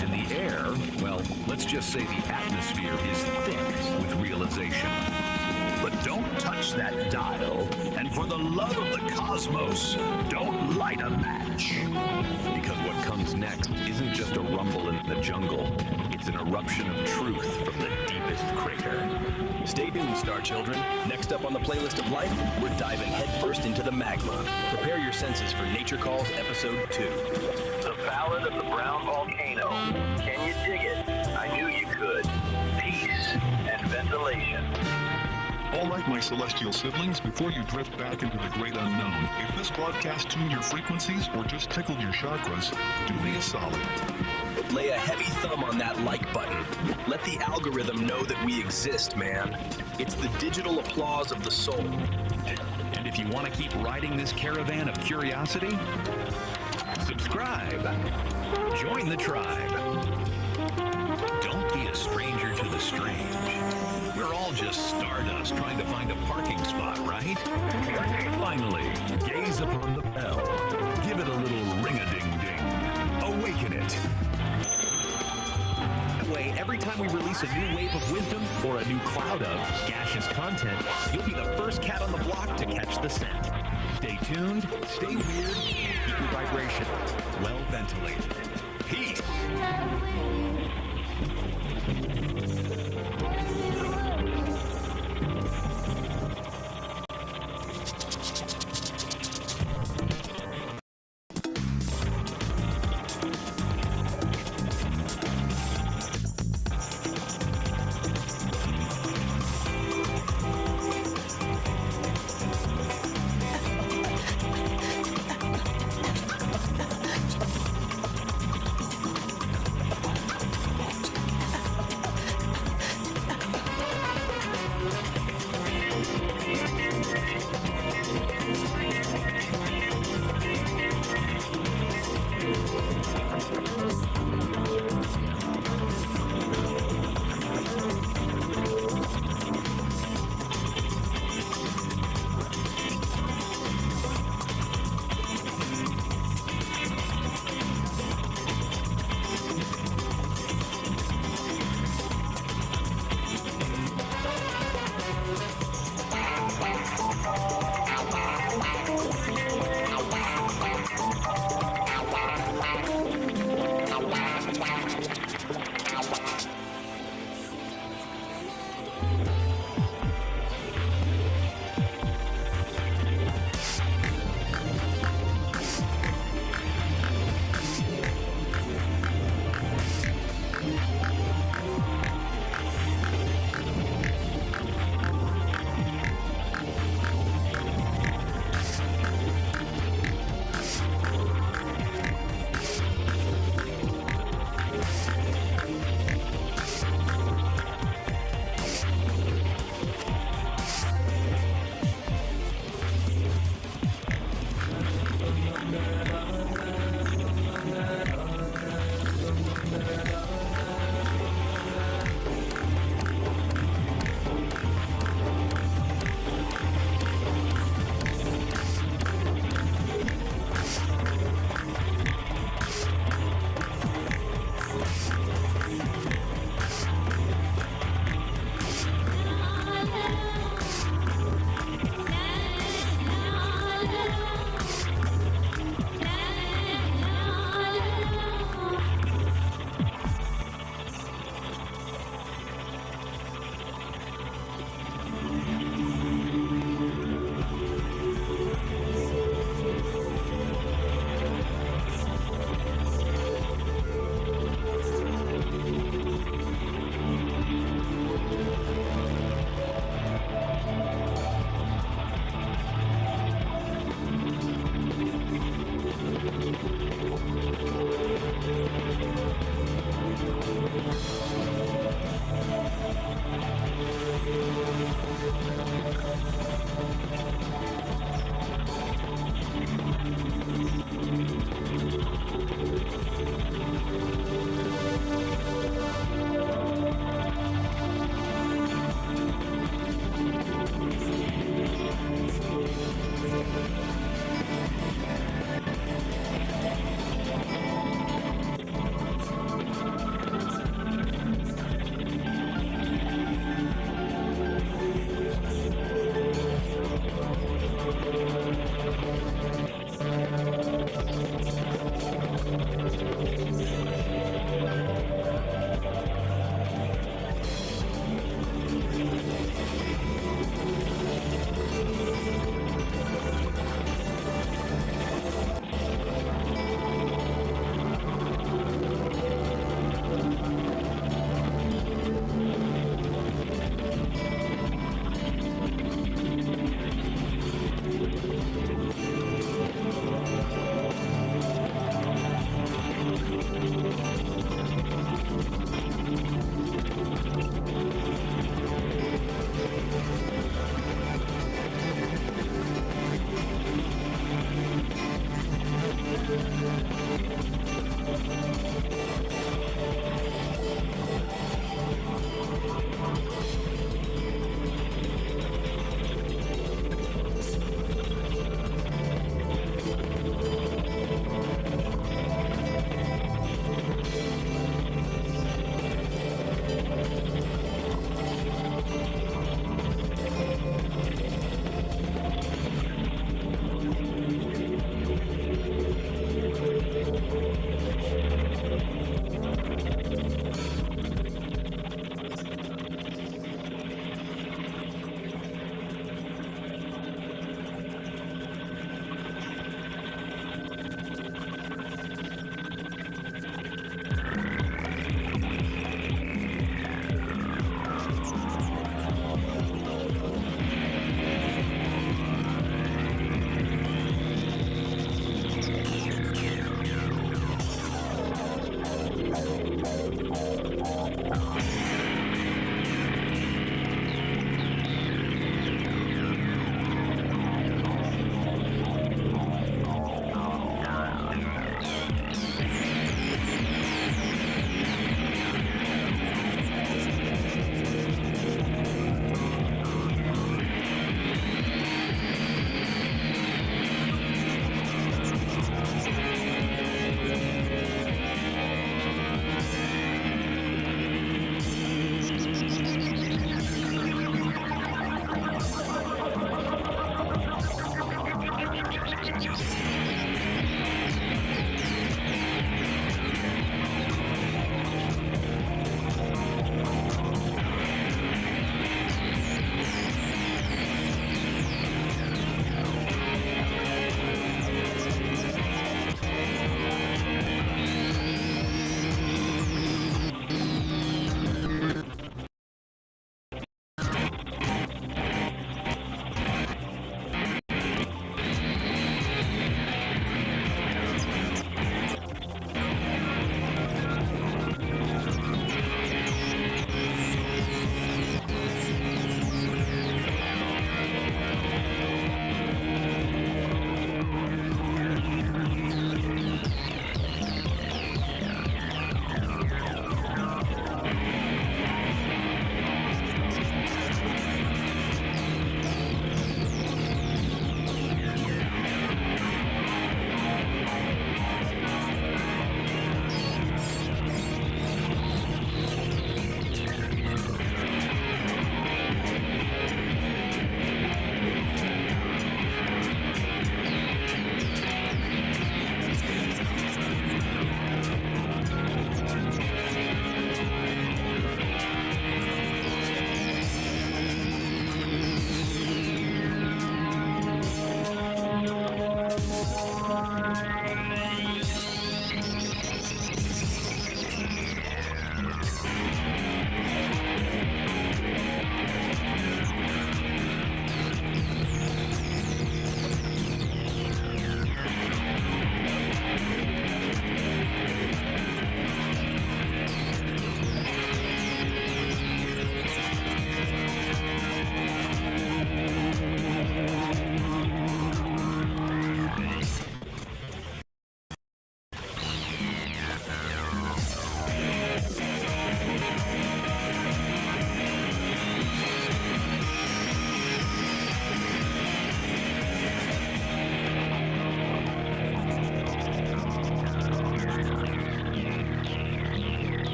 And the air, well, let's just say the atmosphere is thick with realization. But don't touch that dial, and for the love of the cosmos, don't light a match. Because what comes next isn't just a rumble in the jungle. It's an eruption of truth from the deepest crater. Stay tuned, Star Children. Next up on the playlist of life, we're diving headfirst into the magma. Prepare your senses for Nature Calls Episode 2. The Ballad of the Brown Volcano. Can you dig it? I knew you could. Peace and ventilation. All right, my celestial siblings, before you drift back into the great unknown, if this broadcast tuned your frequencies or just tickled your chakras, do me a solid. Lay a heavy thumb on that like button. Let the algorithm know that we exist, man. It's the digital applause of the soul. And if you want to keep riding this caravan of curiosity, subscribe. Join the tribe. Don't be a stranger to the strange. We're all just stardust trying to find a parking spot, right? Finally, gaze upon the bell. Give it a little ring-a-ding-ding. Awaken it. That way, every time we release a new wave of wisdom or a new cloud of gaseous content, you'll be the first cat on the block to catch the scent. Stay tuned, stay weird, keep your vibration well ventilated. Peace!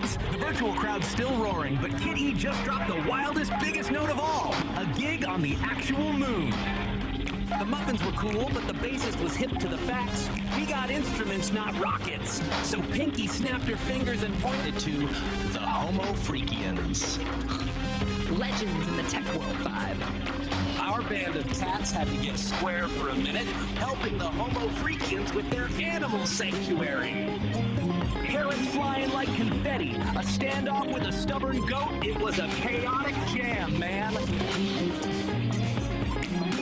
cats. The virtual crowd's still roaring, but Kitty just dropped the wildest, biggest note of all. A gig on the actual moon. The muffins were cool, but the bassist was hip to the facts. He got instruments, not rockets. So Pinky snapped her fingers and pointed to the Homo Freakians. Legends in the tech world vibe. Our band of cats had to get square for a minute, helping the Homo Freakians with their animal sanctuary. Parrots flying like confetti, a standoff with a stubborn goat. It was a chaotic jam, man.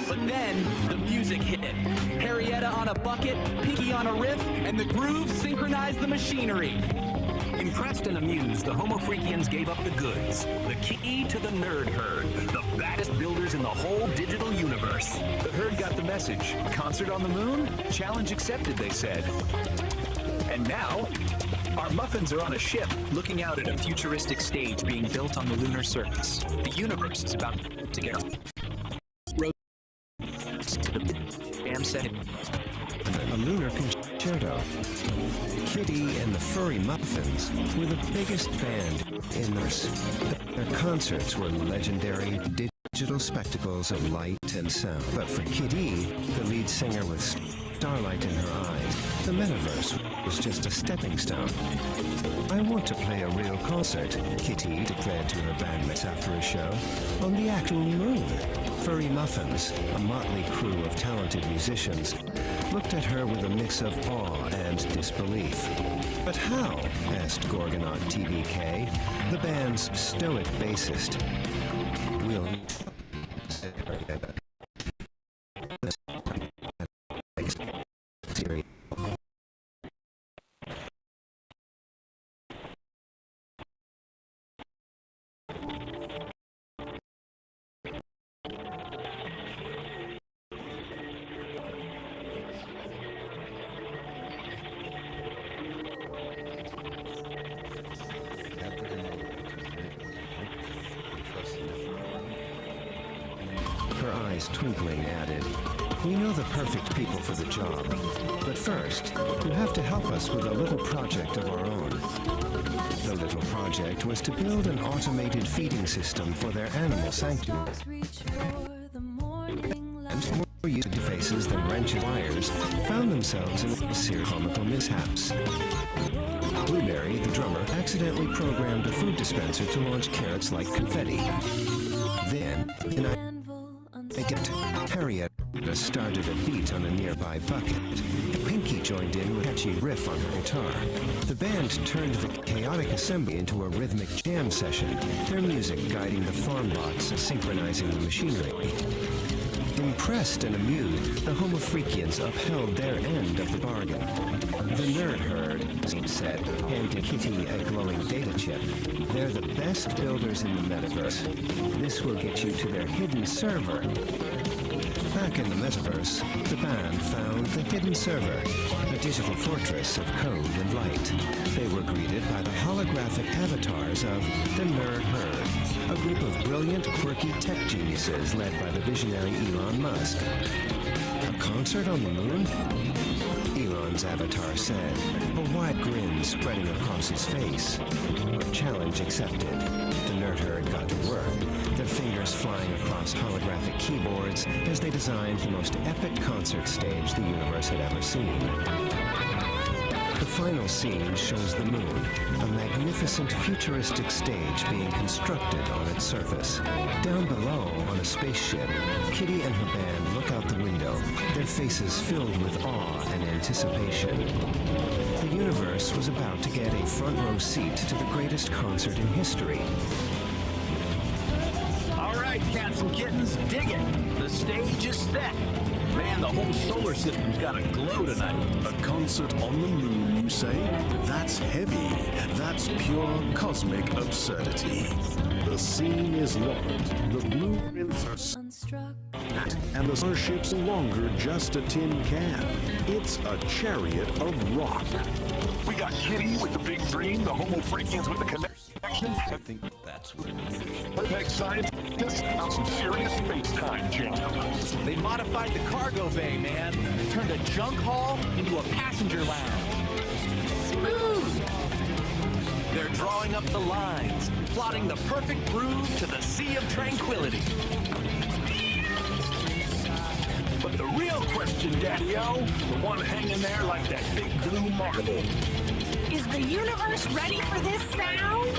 But then, the music hit. Harrietta on a bucket, Pinky on a riff, and the groove synchronized the machinery. Impressed and amused, the Homo Freakians gave up the goods. The key to the nerd herd, the baddest builders in the whole digital universe. The herd got the message. Concert on the moon? Challenge accepted, they said. And now, our muffins are on a ship, Looking out at a futuristic stage being built on the lunar surface. The universe is about to get to the damn setting. A lunar concerto. Kitty and the Furry Muffins were the biggest band in this. Their concerts were legendary digital spectacles of light and sound. But for Kitty, the lead singer with starlight in her eyes, the metaverse was just a stepping stone. I want to play a real concert, Kitty declared to her bandmates after a show, on the actual moon. Furry Muffins, a motley crew of talented musicians, looked at her with a mix of awe and disbelief. But how? Asked Gorgonaut TBK, the band's stoic bassist. We'll her eyes twinkling, added, "We know the perfect people for the job. But first, you have to help us with a little project of our own." The little project was to build an automated feeding system for their animal sanctuary. And more used devices than wrenches and wires found themselves in a series of comical mishaps. Blueberry, the drummer, accidentally programmed a food dispenser to launch carrots like confetti. Then, in a Harrietta started a beat on a nearby bucket. Pinky joined in with a catchy riff on her guitar. The band turned the chaotic assembly into a rhythmic jam session, their music guiding the farm lots and synchronizing the machinery. Impressed and amused, the Homo Freakians upheld their end of the bargain. The nerd herd, Zeke said, handed Kitty a glowing data chip. They're the best builders in the metaverse. This will get you to their hidden server. Back in the metaverse, the band found the hidden server, a digital fortress of code and light. They were greeted by the holographic avatars of the nerd herd, a group of brilliant, quirky tech geniuses led by the visionary Elon Musk. A concert on the moon? Elon's avatar said, a wide grin spreading across his face. Challenge accepted. The nerd herd got to work, their fingers flying across holographic keyboards as they designed the most epic concert stage the universe had ever seen. The final scene shows the moon, a magnificent futuristic stage being constructed on its surface. Down below, on a spaceship, Kitty and her band look out the window, their faces filled with awe and anticipation. The universe was about to get a front-row seat to the greatest concert in history. All right, cats and kittens, dig it. The stage is set. Man, the whole solar system's got a glow tonight. A concert on the moon, you say? That's heavy. That's pure cosmic absurdity. The scene is locked. The blueprints are struck. And the starship's no longer just a tin can. It's a chariot of rock. We got Kitty with the big dream, the Homo Freakians with the connection. I think that's what it is. Next scientists on some serious space-time jam. They modified the cargo bay, man. Turned a junk hall into a passenger lounge. Smooth! Their They're drawing up the lines, plotting the perfect groove to the Sea of Tranquility. But the real question, Daddy-O, the one hanging there like that big blue marble. Is the universe ready for this sound?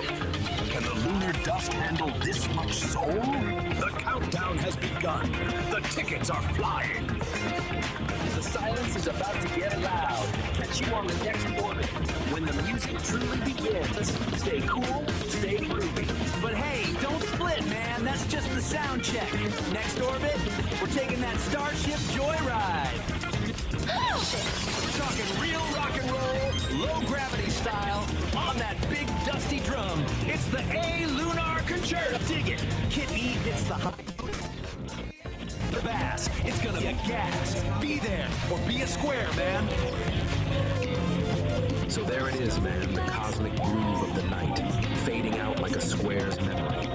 Can the lunar dust handle this much soul? The countdown has begun. The tickets are flying. The silence is about to get loud. Catch you on the next orbit. When the music truly begins, stay cool, stay groovy. But hey, don't split, man. That's just the sound check. Next orbit, we're taking that Starship joyride. We're talking real rock and roll, low gravity style, on that big dusty drum. It's the A Lunar Concerto. Dig it. Kid E hits the high. The bass. It's gonna be a gas. Be there or be a square, man. So there it is, man, the cosmic groove of the night, fading out like a square's memory.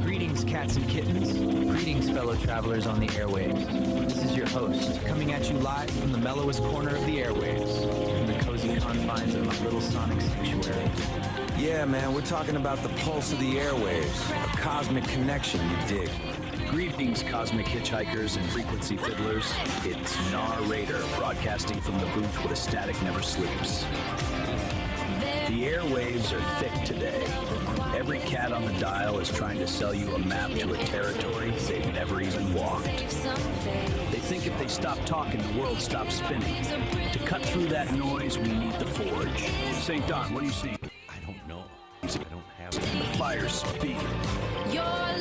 Greetings, cats and kittens. Greetings, fellow travelers on the airwaves. This is your host, coming at you live from the mellowest corner of the airwaves, from the cozy confines of my little sonic sanctuary. Yeah, man, we're talking about the pulse of the airwaves, a cosmic connection, you dig. Greetings, cosmic hitchhikers and frequency fiddlers. It's Narrator, broadcasting from the booth where the static never sleeps. The airwaves are thick today. Every cat on the dial is trying to sell you a map to a territory they've never even walked. They think if they stop talking, the world stops spinning. To cut through that noise, we need the forge. St. Don, what do you see? I don't know. I don't have it. Fire speak. You're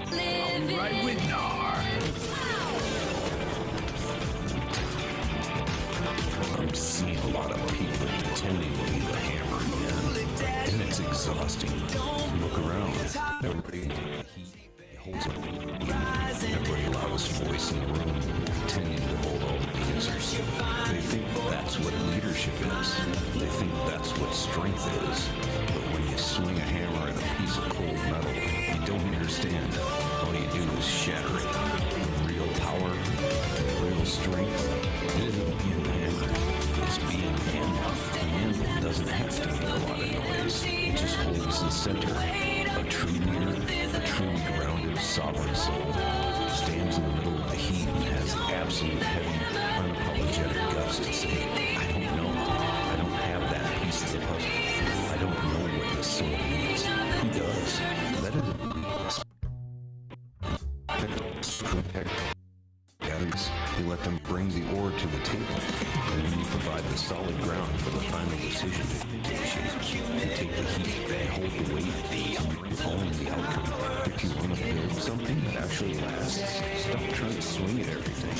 living right with Nar. I'm seeing a lot of people pretending to be the hammer man, and it's exhausting. Look around. Everybody holds up. Everybody loudest voice in the room, pretending to hold all the answers. They think that's what leadership is. They think that's what strength is. But when you swing a hammer at a piece of cold metal, you don't understand. All you do is shatter it. Real power, real strength, it isn't being a hammer. It's being a man. A man doesn't have to make a lot of noise. It just holds the center. A true leader, a truly grounded, sovereign soul, stands in the middle of the heat and has absolute heavy, unapologetic guts to say, I don't know. I don't have that piece of the puzzle. I don't know what this soul needs. Who does? Let it you let them bring the ore to the table, and then you provide the solid ground for the final decision to negotiate. You take the heat and hold the weight, and you own the outcome. If you want to build something that actually lasts, stop trying to swing at everything.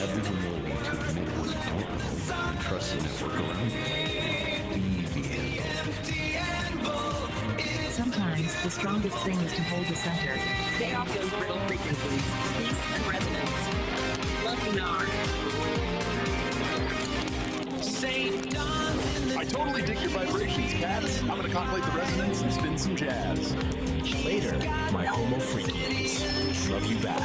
Have the humility to admit what you don't know, and trust the network around you. Be the anvil. Sometimes the strongest thing is to hold the center. Stay off those brittle frequencies. Peace and resonance. Love you, Nar. I totally dig your vibrations, cats. I'm gonna contemplate the resonance and spin some jazz. Later, my homo frequencies. Love you back.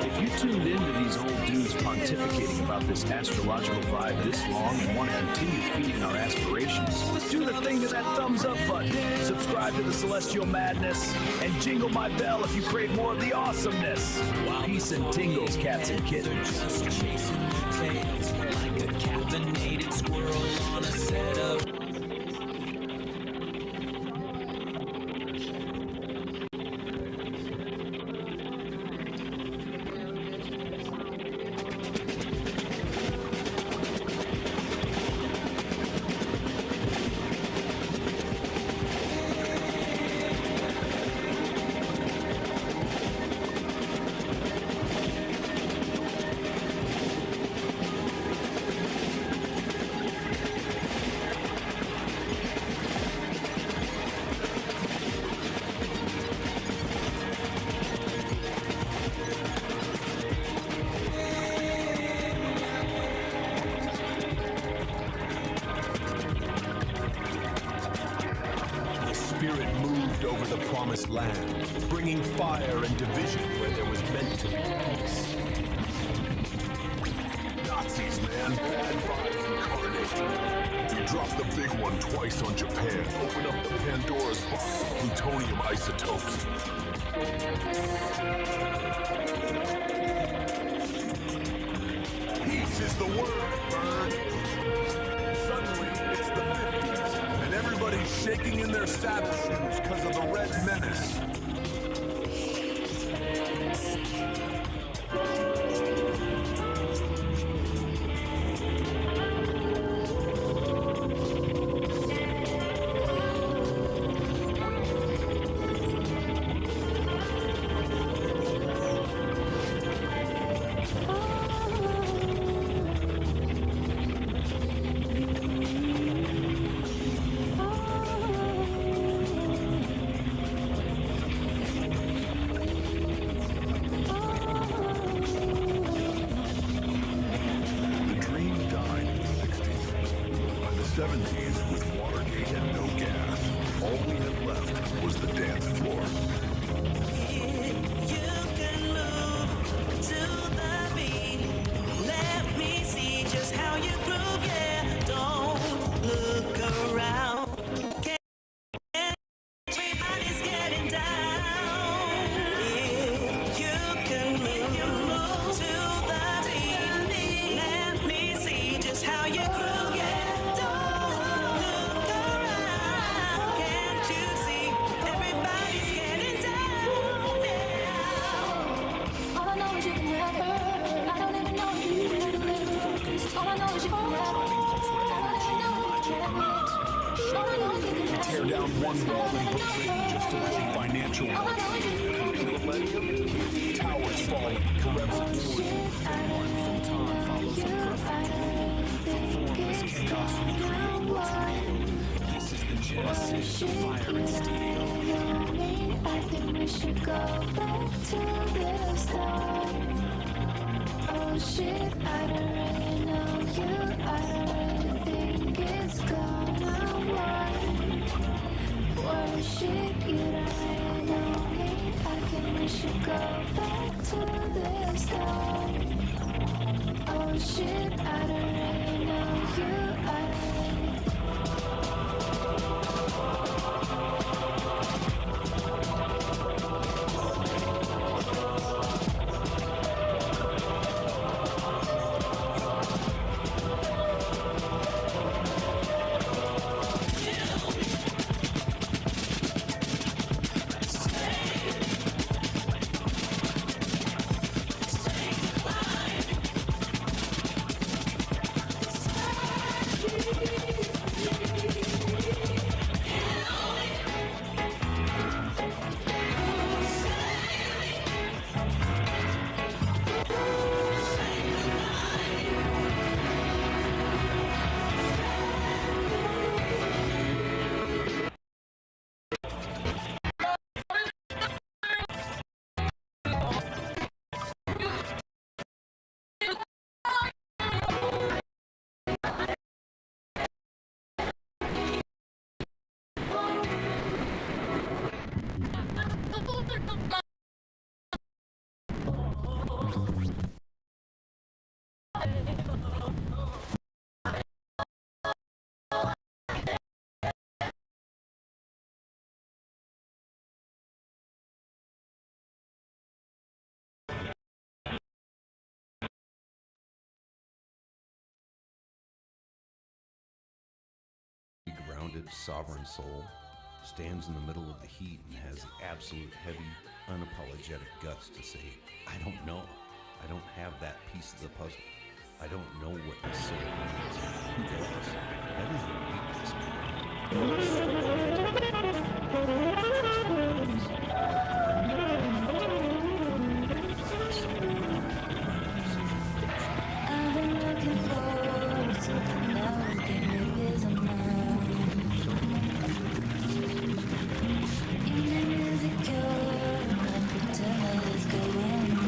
If you tuned into these old dudes pontificating about this astrological vibe this long and want to continue feeding our aspirations, do the thing to that thumbs up button, subscribe to the Celestial Madness, and jingle my bell if you crave more of the awesomeness. Peace and tingles, cats and kittens. chasing tails like a caffeinated squirrel on a set of over the promised land, bringing fire and division where there was meant to be peace. Nazis, man. Bad vibes incarnate. We dropped the big one twice on Japan. Open up the Pandora's box of plutonium isotopes. Peace is the word, Bird. Suddenly, it's the 50s, and everybody's shaking in their saddle shoes because of the Red Menace. Tear down one wall and put rage of filthy financial towers falling, corrupts explosion. One photon follows the perfect from formless chaos we create what's real. This is the genesis of fire and steel. I think we should go back to the start. Oh shit, I don't really know you. I don't really think it's gonna work. What shit, you don't really know me. I think we should go back to the start. Oh shit, I don't really know you. I don't really. Grounded, sovereign soul stands in the middle of the heat and has the absolute heavy, unapologetic guts to say, I don't know. I don't have that piece of the puzzle. I don't know what the soul means. Who does? That is your weakness, I've been looking forward to something that will give me peace of mind. Evening is a cure, I pretend that it's going on.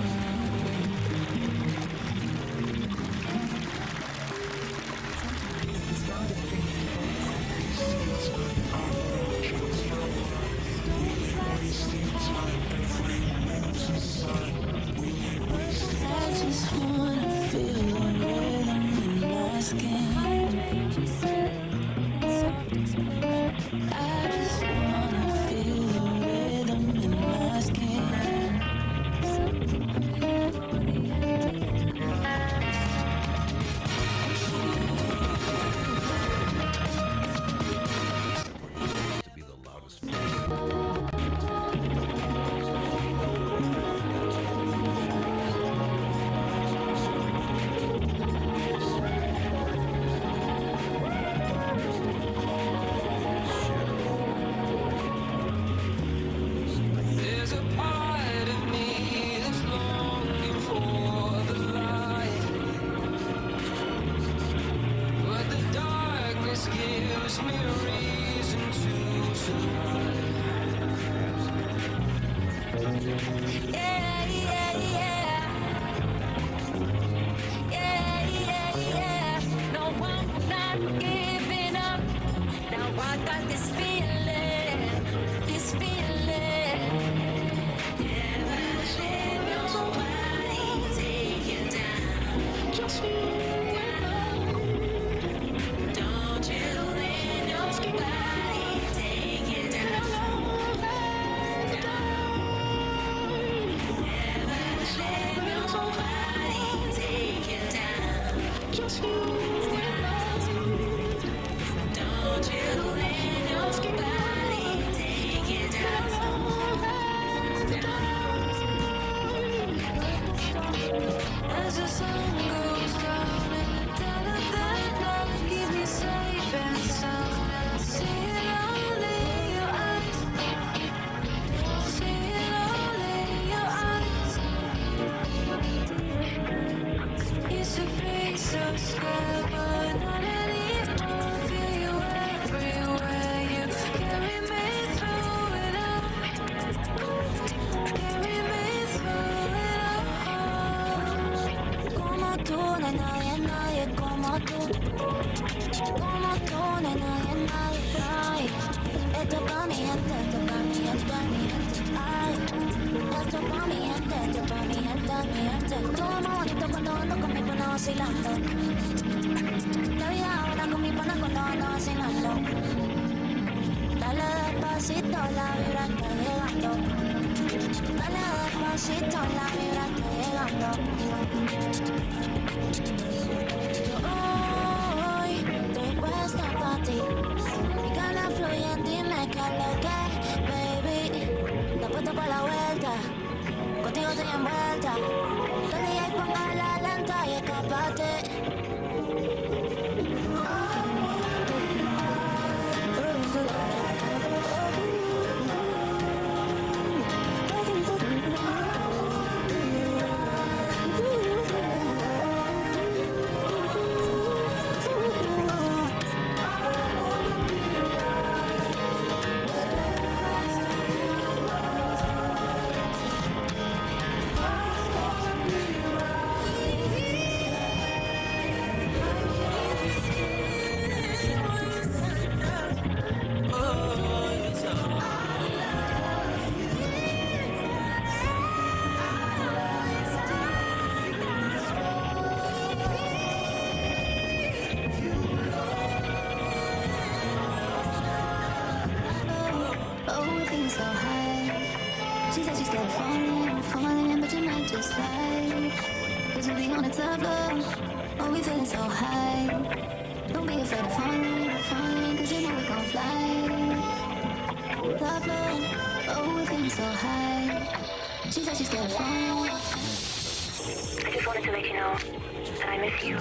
gives me a reason to survive. Yeah, yeah, yeah. Yeah, yeah, yeah. No, I'm not giving up. Now I got this feeling, this feeling. Never let nobody take you down. Just don't you let nobody take you down. Never let nobody take you down. Just don't you let nobody take you down. As the sun goes down and the dead of the night keep me safe and sound. See it all in your eyes. See it all in your eyes. Used to be so scared, but not anymore. Feel you everywhere. You carry me through it all. Carry me through it all. Como tú, no hay nadie, nadie como tú. Como tú, no hay nadie, nadie, nadie. Esto pa' mi gente, esto pa' mi gente, mi gente. Ay, esto pa' mi gente, esto pa' mi gente, mi gente. Todo más bonito cuando ando con mi pana vacilando. La vida buena con mi pana cuando ando vacilando. Dale despacito, la vibra está llegando. Dale despacito, la vibra está llegando. Hoy estoy puesta pa' ti. Mi ganas fluyen, dime qué es lo que, baby. Te puesto pa' la vuelta, contigo estoy envuelta. Te dije y ponga la lenta y escapate. So high. She said she's scared of falling, but you might just slide. Cause we'll be on the top floor. Oh, we feeling so high. Don't be afraid of falling, cause you know we gon' fly. Top floor. Oh, we're feeling so high. She said she's scared of falling. I just wanted to let you know that I miss you.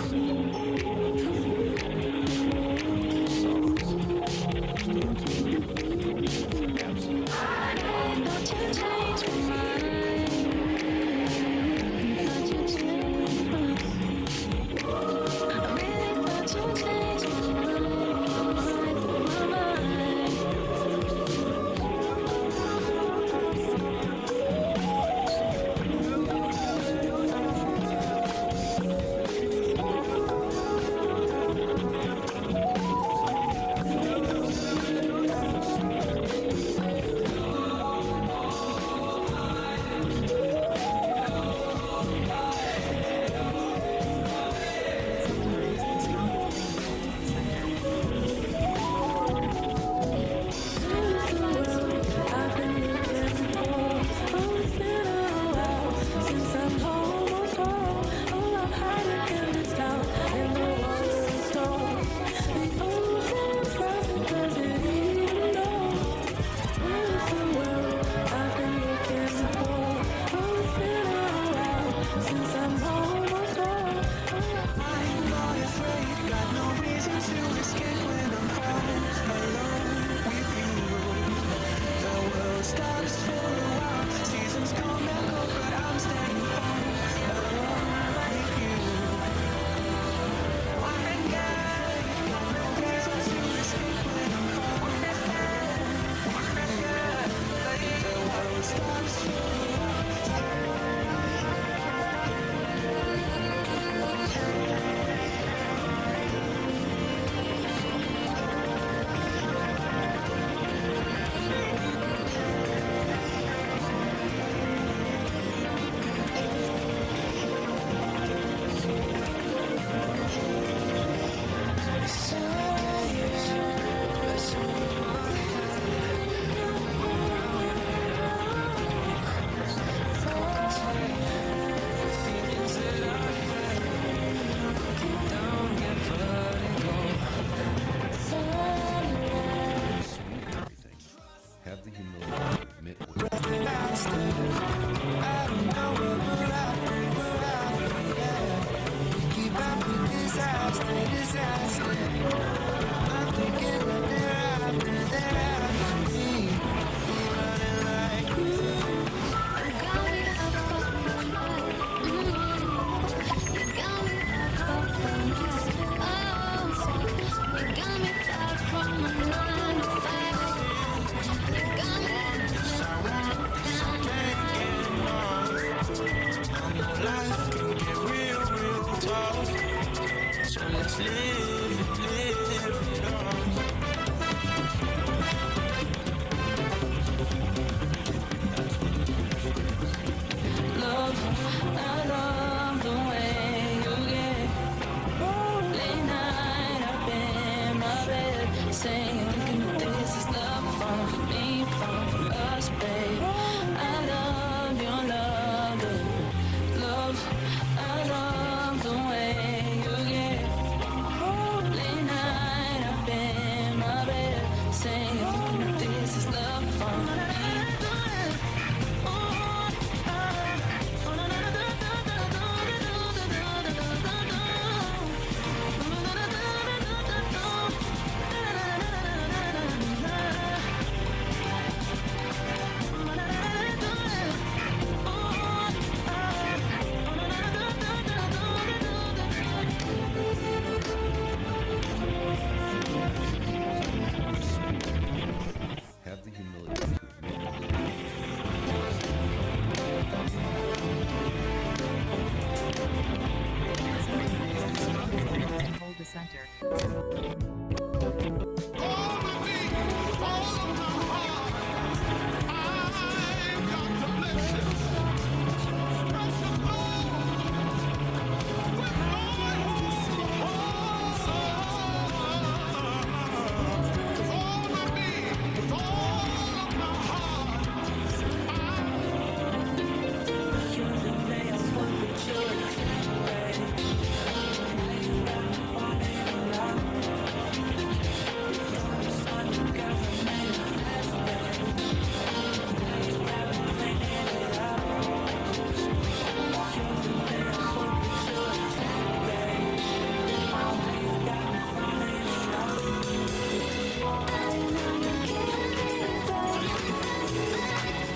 disaster. I'm thinking that they're after me. Running like life can get real, real tough. So let's live it up. Love, I love the way you get. Late night up in my bed, saying this is love from me, from us, babe. I love your love, love. I love the way you get. Late night up in my bed, saying this is love from me. Have the humility to Hold the center.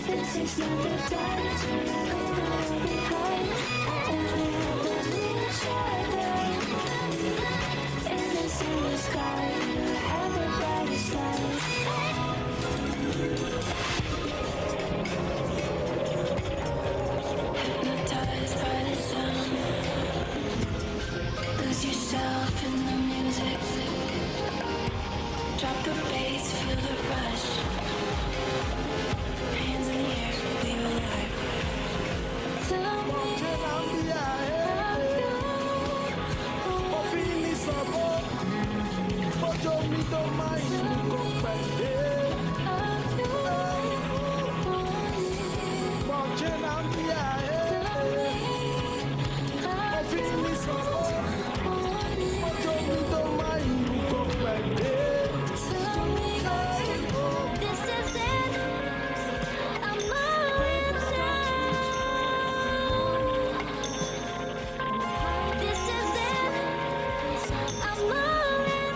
This is not the time to go behind. Under each other, endless in the sky, you have the brightest light. Hypnotized by the sound, lose yourself in the music. Drop the bass, feel the rush. Hands in the air, feel alive. Tell me how you this is it. I'm all in now. This is it. I'm all in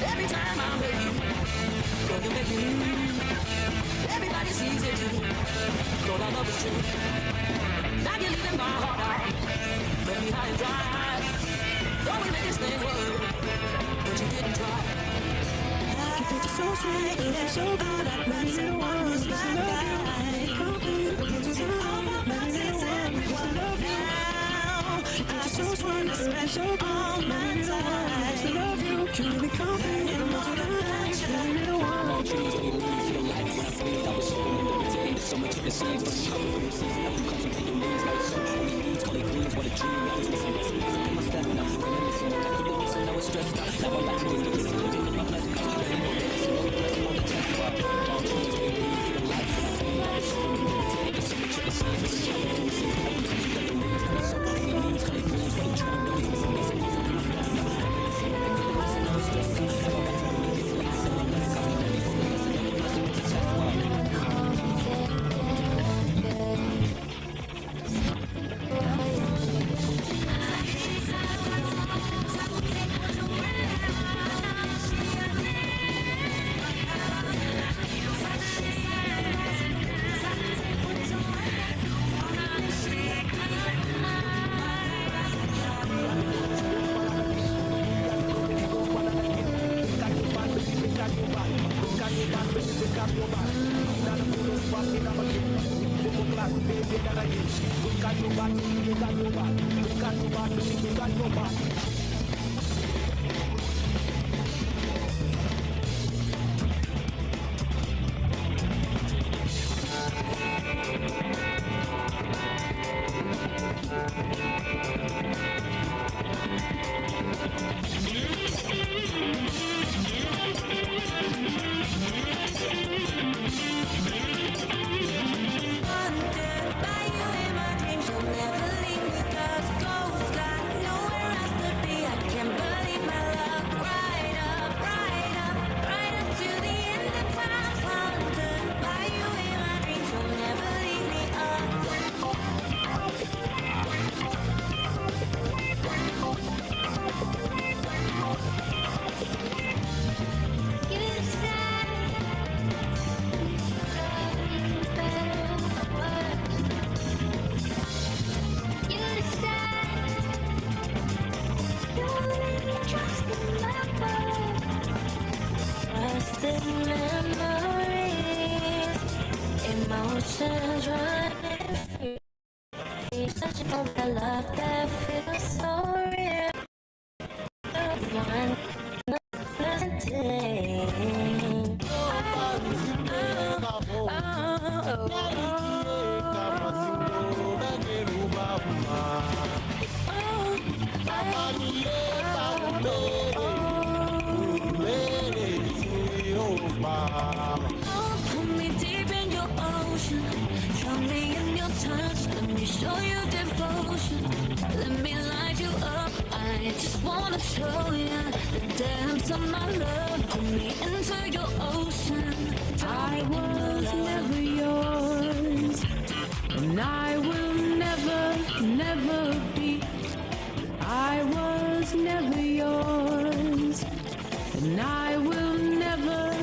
Every time I'm with you, you're with you. Everybody sees it too. Lord, our love is true. Now you're leaving my heart out. Let me high and dry. Don't we make this thing work? But you didn't try. You think you're so sweet, you're so good at making it one. Just love you. So sweet, special, all my time. I love you, keep me company, and I'm not Emotions running free. Touching on the love that feels so real. One today. Pull me deep in your ocean, drown me in your touch. Let me show you devotion. Let me light you up. I just wanna show you the depths of my love. Pull me into your ocean. I was never yours, and I will never, never be. I was never yours, and I will never.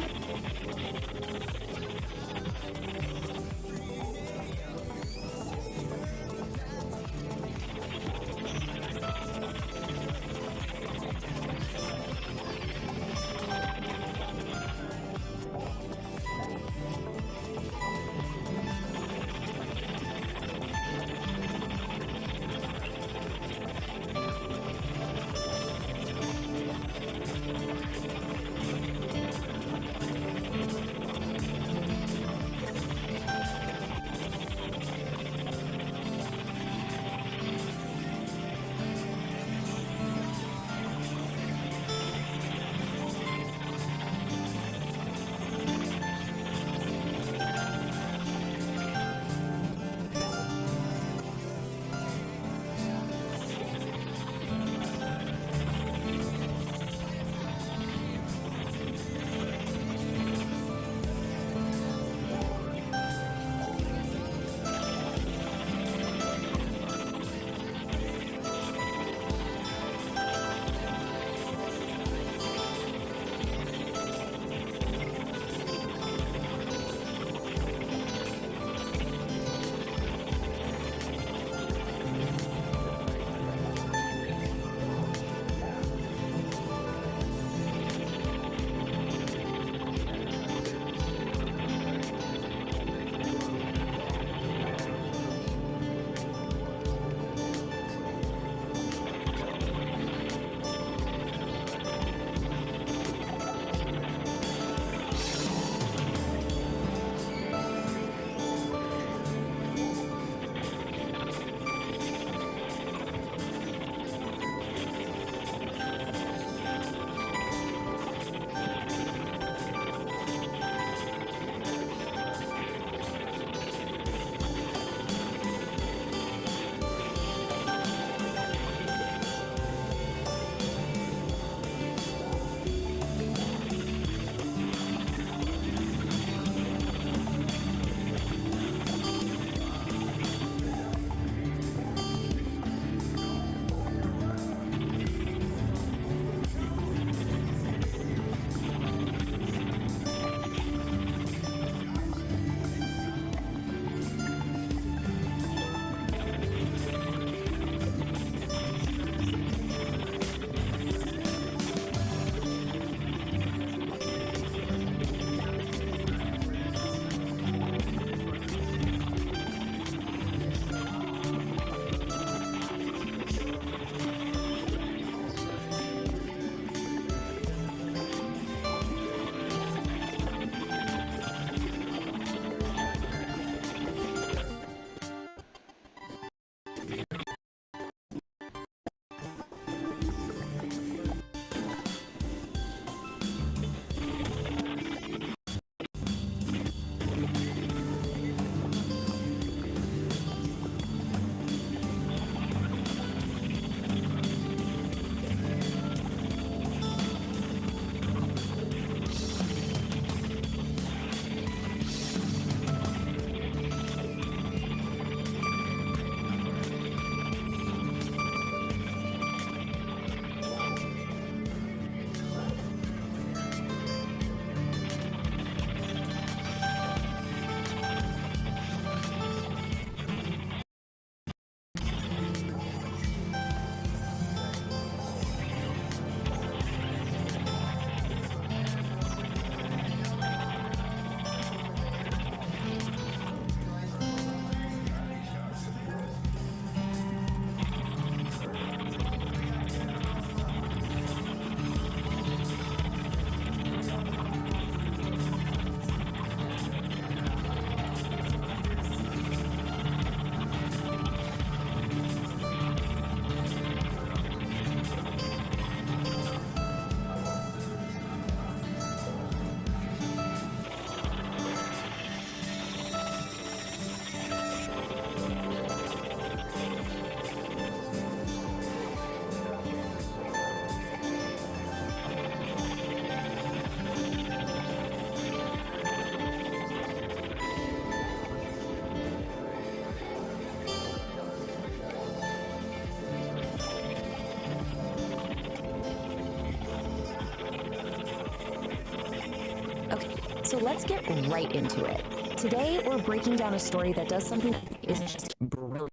So let's get right into it. Today, we're breaking down a story that does something that is just brilliant.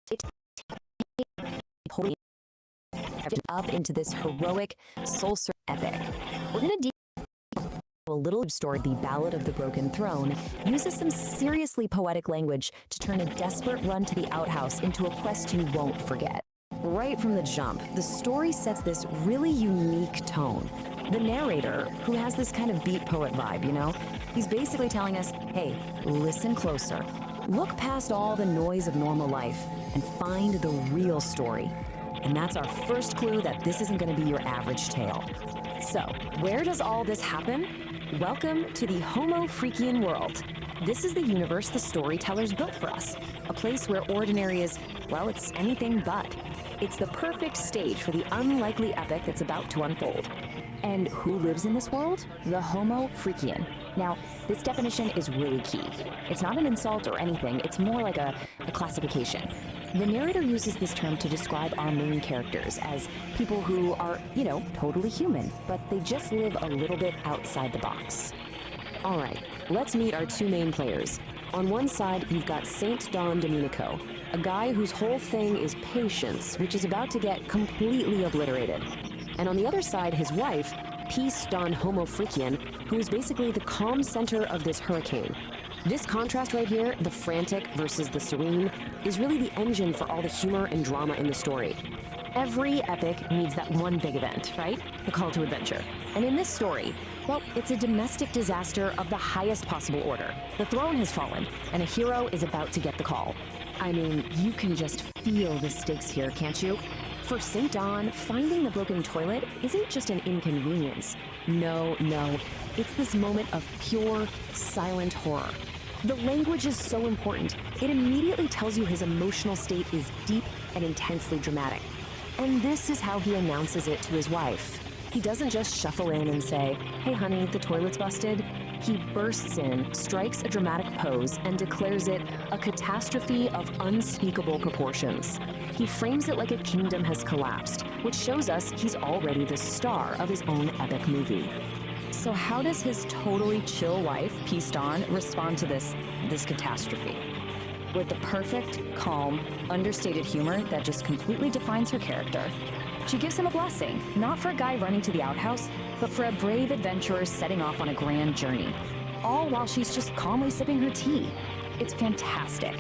It up into this heroic, soul-searching epic. We're going to a little story, The Ballad of the Broken Throne, uses some seriously poetic language to turn a desperate run to the outhouse into a quest you won't forget. Right from the jump, the story sets this really unique tone. The narrator, who has this kind of beat poet vibe, you know, he's basically telling us, hey, listen closer. Look past all the noise of normal life and find the real story. And that's our first clue that this isn't going to be your average tale. So, where does all this happen? Welcome to the Homo Freakian world. This is the universe the storytellers built for us. A place where ordinary is, well, it's anything but. It's the perfect stage for the unlikely epic that's about to unfold. And who lives in this world? The Homo Freakian. Now, this definition is really key. It's not an insult or anything, it's more like a classification. The narrator uses this term to describe our main characters as people who are, you know, totally human, but they just live a little bit outside the box. All right, let's meet our two main players. On one side, you've got Saint Don Domenico, a guy whose whole thing is patience, which is about to get completely obliterated. And on the other side, his wife, Peace Don Homo Freakian, who is basically the calm center of this hurricane. This contrast right here, the frantic versus the serene, is really the engine for all the humor and drama in the story. Every epic needs that one big event, right? The call to adventure. And in this story, well, it's a domestic disaster of the highest possible order. The throne has fallen, and a hero is about to get the call. I mean, you can just feel the stakes here, can't you? For St. Don, finding the broken toilet isn't just an inconvenience. No, it's this moment of pure, silent horror. The language is so important. It immediately tells you his emotional state is deep and intensely dramatic. And this is how he announces it to his wife. He doesn't just shuffle in and say, hey honey, the toilet's busted. He bursts in, strikes a dramatic pose, and declares it a catastrophe of unspeakable proportions. He frames it like a kingdom has collapsed, which shows us he's already the star of his own epic movie. So how does his totally chill wife, Peace Dawn, respond to this catastrophe? With the perfect, calm, understated humor that just completely defines her character, she gives him a blessing, not for a guy running to the outhouse, but for a brave adventurer setting off on a grand journey, all while she's just calmly sipping her tea. It's fantastic.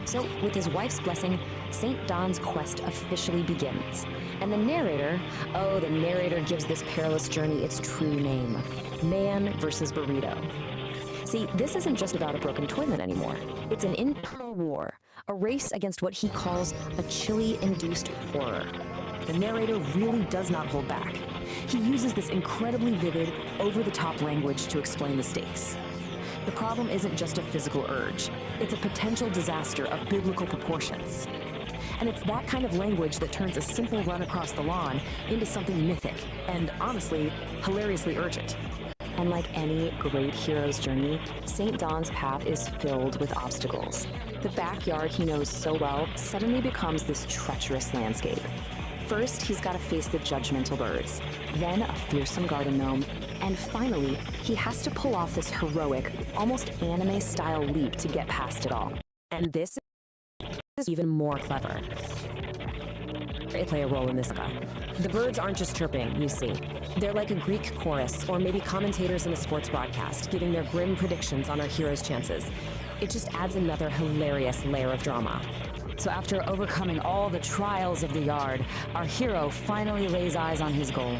So, with his wife's blessing, St. Don's quest officially begins. And the narrator gives this perilous journey its true name: Man versus Burrito. See, this isn't just about a broken toilet anymore. It's an internal war, a race against what he calls a chili-induced horror. The narrator really does not hold back. He uses this incredibly vivid, over-the-top language to explain the stakes. The problem isn't just a physical urge. It's a potential disaster of biblical proportions. And it's that kind of language that turns a simple run across the lawn into something mythic and, honestly, hilariously urgent. And like any great hero's journey, St. Don's path is filled with obstacles. The backyard he knows so well suddenly becomes this treacherous landscape. First, he's got to face the judgmental birds, then a fearsome garden gnome, and finally, he has to pull off this heroic, almost anime-style leap to get past it all. And this is even more clever. They play a role in this guy. The birds aren't just chirping, you see. They're like a Greek chorus, or maybe commentators in a sports broadcast, giving their grim predictions on our hero's chances. It just adds another hilarious layer of drama. So after overcoming all the trials of the yard, our hero finally lays eyes on his goal.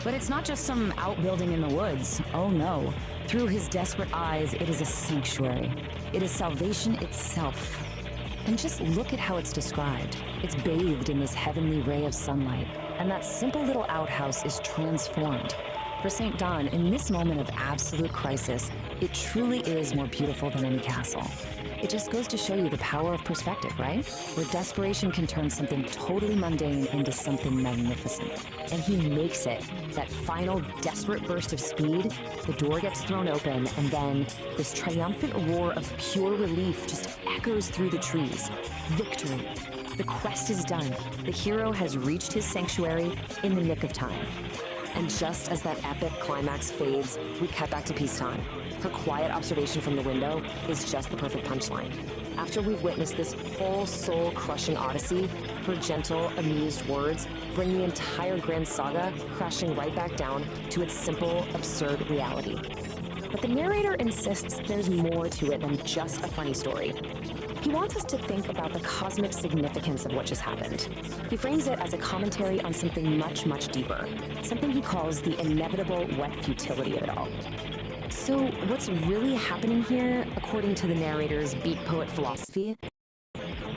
But it's not just some outbuilding in the woods. Oh no. Through his desperate eyes, it is a sanctuary. It is salvation itself. And just look at how it's described. It's bathed in this heavenly ray of sunlight, and that simple little outhouse is transformed. For St. Don, in this moment of absolute crisis, it truly is more beautiful than any castle. It just goes to show you the power of perspective, right? Where desperation can turn something totally mundane into something magnificent. And he makes it. That final desperate burst of speed, the door gets thrown open, and then this triumphant roar of pure relief just echoes through the trees. Victory. The quest is done. The hero has reached his sanctuary in the nick of time. And just as that epic climax fades, we cut back to peacetime. Her quiet observation from the window is just the perfect punchline. After we've witnessed this whole soul-crushing odyssey, her gentle, amused words bring the entire grand saga crashing right back down to its simple, absurd reality. But the narrator insists there's more to it than just a funny story. He wants us to think about the cosmic significance of what just happened. He frames it as a commentary on something much, much deeper, something he calls the inevitable wet futility of it all. So what's really happening here, according to the narrator's beat poet philosophy, is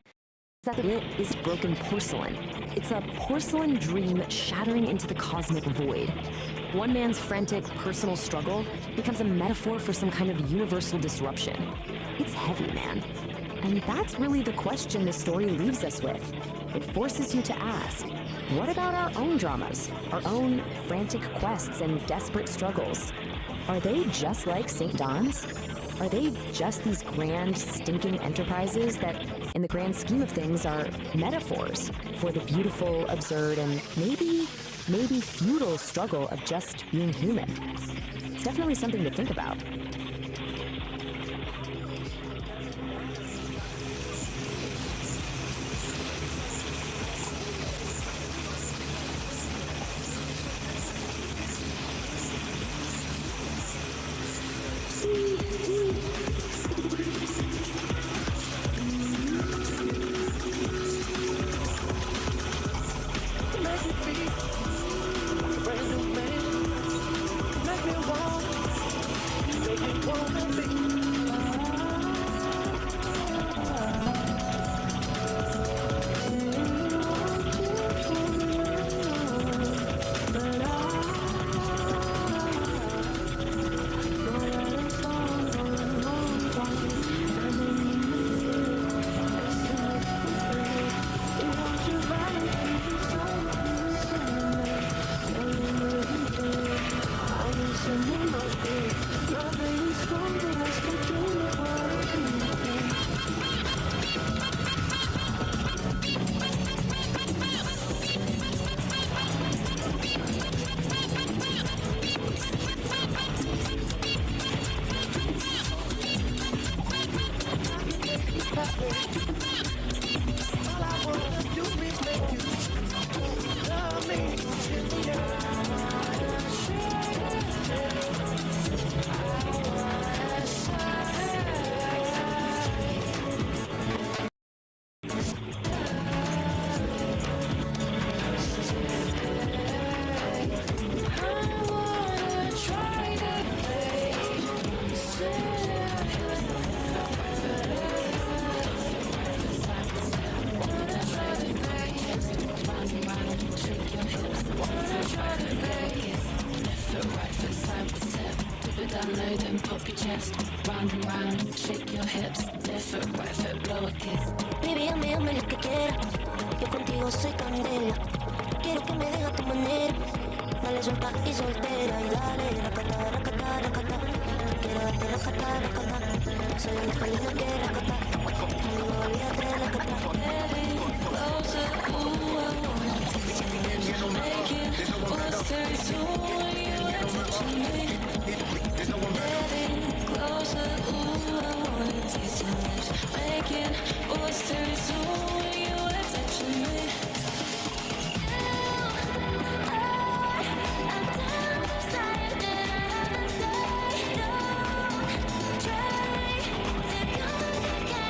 that it is broken porcelain. It's a porcelain dream shattering into the cosmic void. One man's frantic personal struggle becomes a metaphor for some kind of universal disruption. It's heavy, man. And that's really the question this story leaves us with. It forces you to ask, what about our own dramas, our own frantic quests and desperate struggles? Are they just like St. Don's? Are they just these grand, stinking enterprises that, in the grand scheme of things, are metaphors for the beautiful, absurd, and maybe futile struggle of just being human? It's definitely something to think about. Baby, hazme lo que quiera. Yo contigo soy candela. Quiero que me dejes a tu manera. Dale suelta y soltera. Y dale, racata, racata, racata. Quiero darte racata, racata. Soy una española que racata. Conmigo olvídate de la cata. Baby, closer, ooh, I wanna taste your lips. Making what's very soon. You ain't touching me. Baby, closer, ooh, I wanna taste your lips. Making what's very soon. You ain't touching me. Try to come again.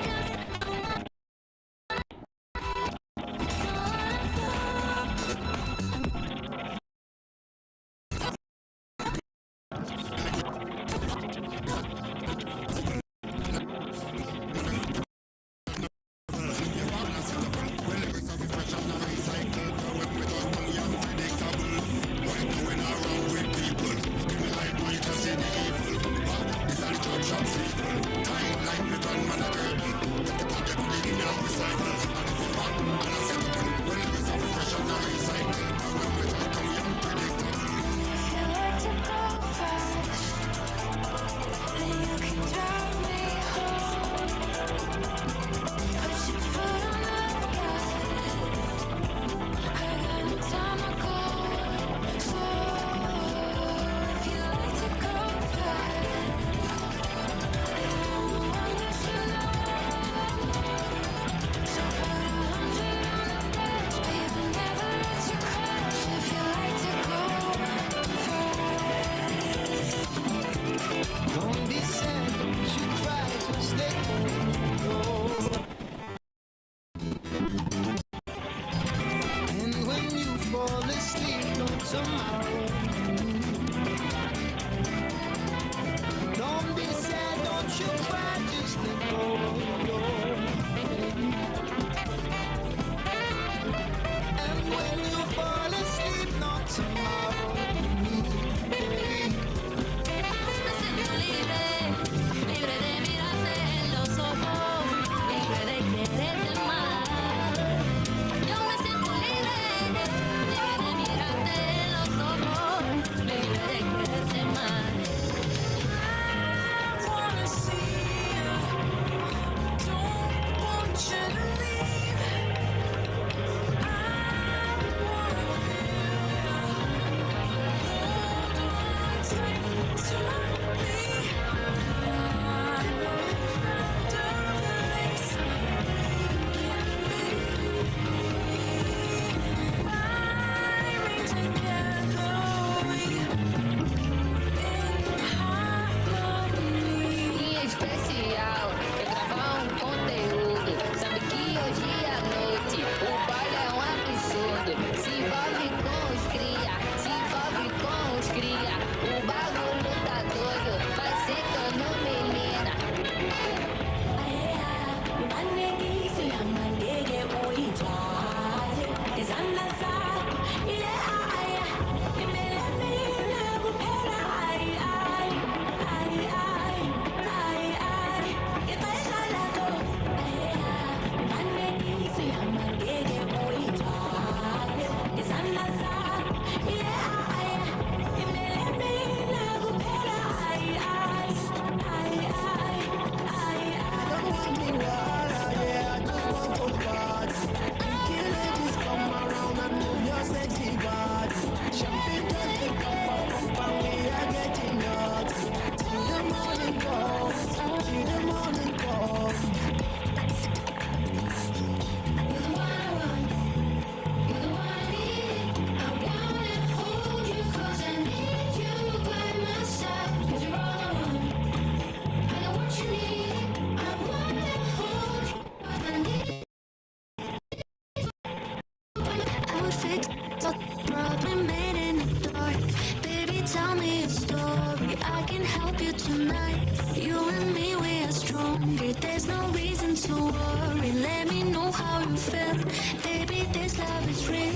help you tonight. You and me, we are stronger. There's no reason to worry. Let me know how you feel. Baby, this love is real.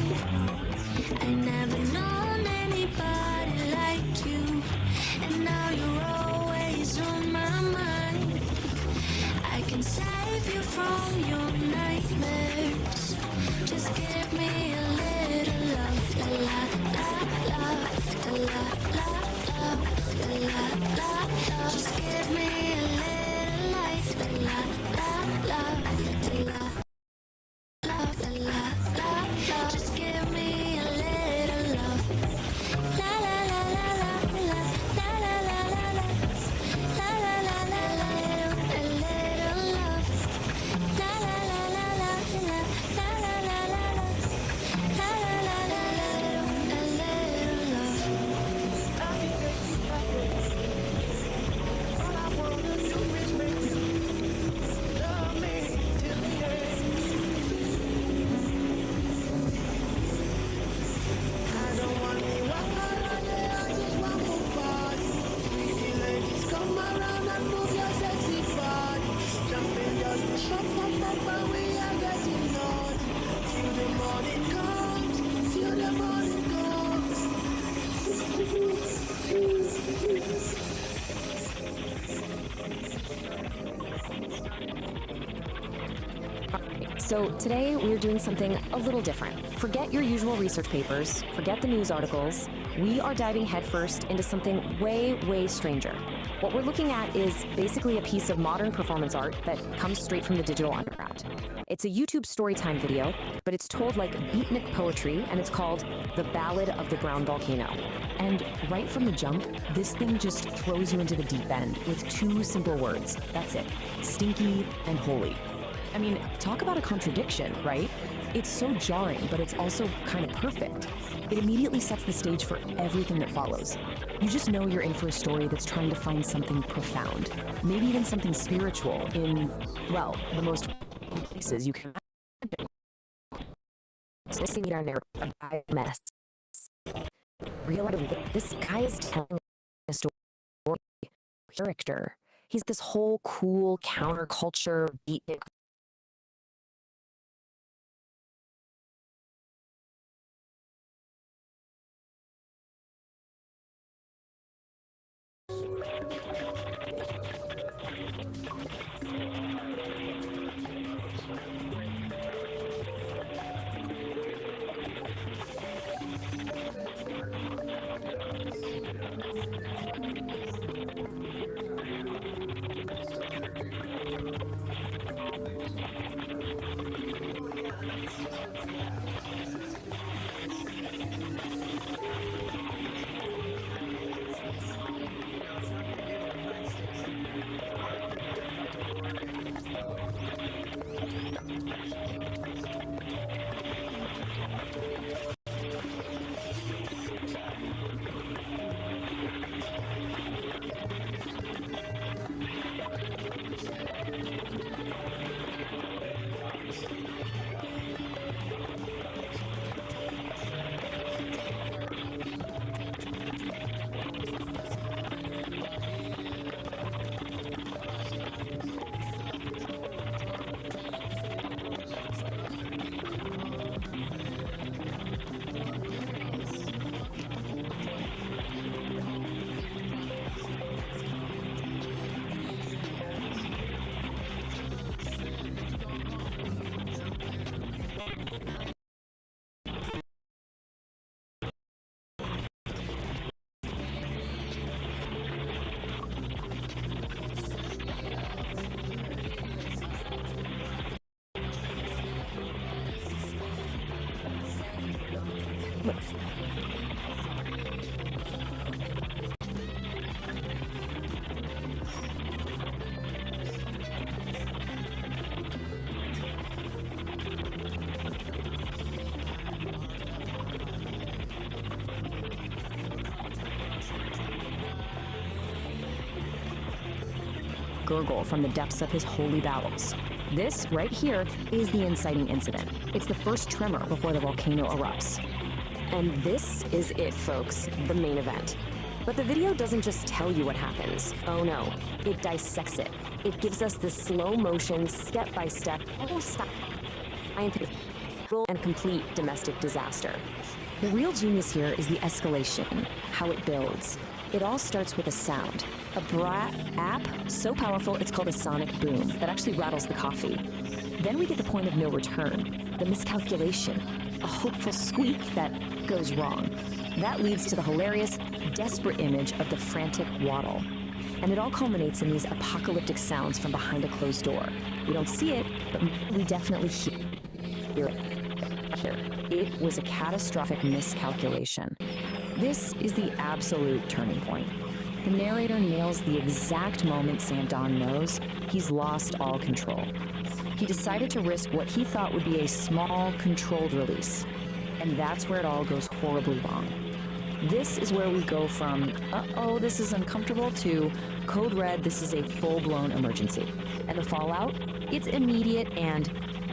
I never known anybody like you. And now you're always on my mind. I can save you from your nightmares. Just give me a little love. La la la la. La la la la. La la la la. Just give me a little light. La la la la. La la la la la la. Just give me a little love. La la la la la la. La la la la la. La la la la la. A little love. La la la la la la. La la la la la. La la la la la. A little love. All I wanna do is make you love me till the end. I don't want to walk around there, I just want to party. Pretty ladies, come around and move your sexy body. Jumping just to shop up and we are getting on. Till the morning comes, till the morning comes. So today we're doing something a little different. Forget your usual research papers, forget the news articles. We are diving headfirst into something way, way stranger. What we're looking at is basically a piece of modern performance art that comes straight from the digital underground. It's a YouTube storytime video, but it's told like beatnik poetry, and it's called The Ballad of the Brown Volcano. And right from the jump, this thing just throws you into the deep end with two simple words. That's it: stinky and holy. I mean, talk about a contradiction, right? It's so jarring, but it's also kind of perfect. It immediately sets the stage for everything that follows. You just know you're in for a story that's trying to find something profound, maybe even something spiritual in, well, the most places you can imagine. Mess. Realize this guy is telling a story. Character. He's this whole cool counterculture beatnik. Gurgle from the depths of his holy bowels. This, right here, is the inciting incident. It's the first tremor before the volcano erupts. And this is it, folks, the main event. But the video doesn't just tell you what happens. Oh no, it dissects it. It gives us this slow motion, step-by-step, and complete domestic disaster. The real genius here is the escalation, how it builds. It all starts with a sound, app so powerful it's called a sonic boom that actually rattles the coffee. Then we get the point of no return, the miscalculation, a hopeful squeak that goes wrong. That leads to the hilarious, desperate image of the frantic waddle. And it all culminates in these apocalyptic sounds from behind a closed door. We don't see it, but we definitely hear it. It was a catastrophic miscalculation. This is the absolute turning point. The narrator nails the exact moment Sandon knows he's lost all control. He decided to risk what he thought would be a small, controlled release. And that's where it all goes horribly wrong. This is where we go from, uh-oh, this is uncomfortable, to code red, this is a full-blown emergency. And the fallout? It's immediate and,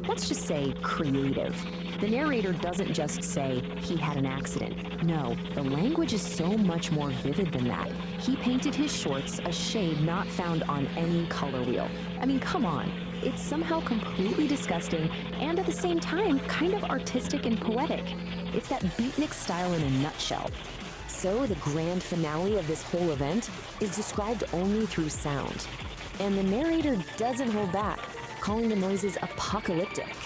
let's just say, creative. The narrator doesn't just say he had an accident. No, the language is so much more vivid than that. He painted his shorts a shade not found on any color wheel. I mean, come on. It's somehow completely disgusting and at the same time kind of artistic and poetic. It's that beatnik style in a nutshell. So the grand finale of this whole event is described only through sound. And the narrator doesn't hold back, calling the noises apocalyptic.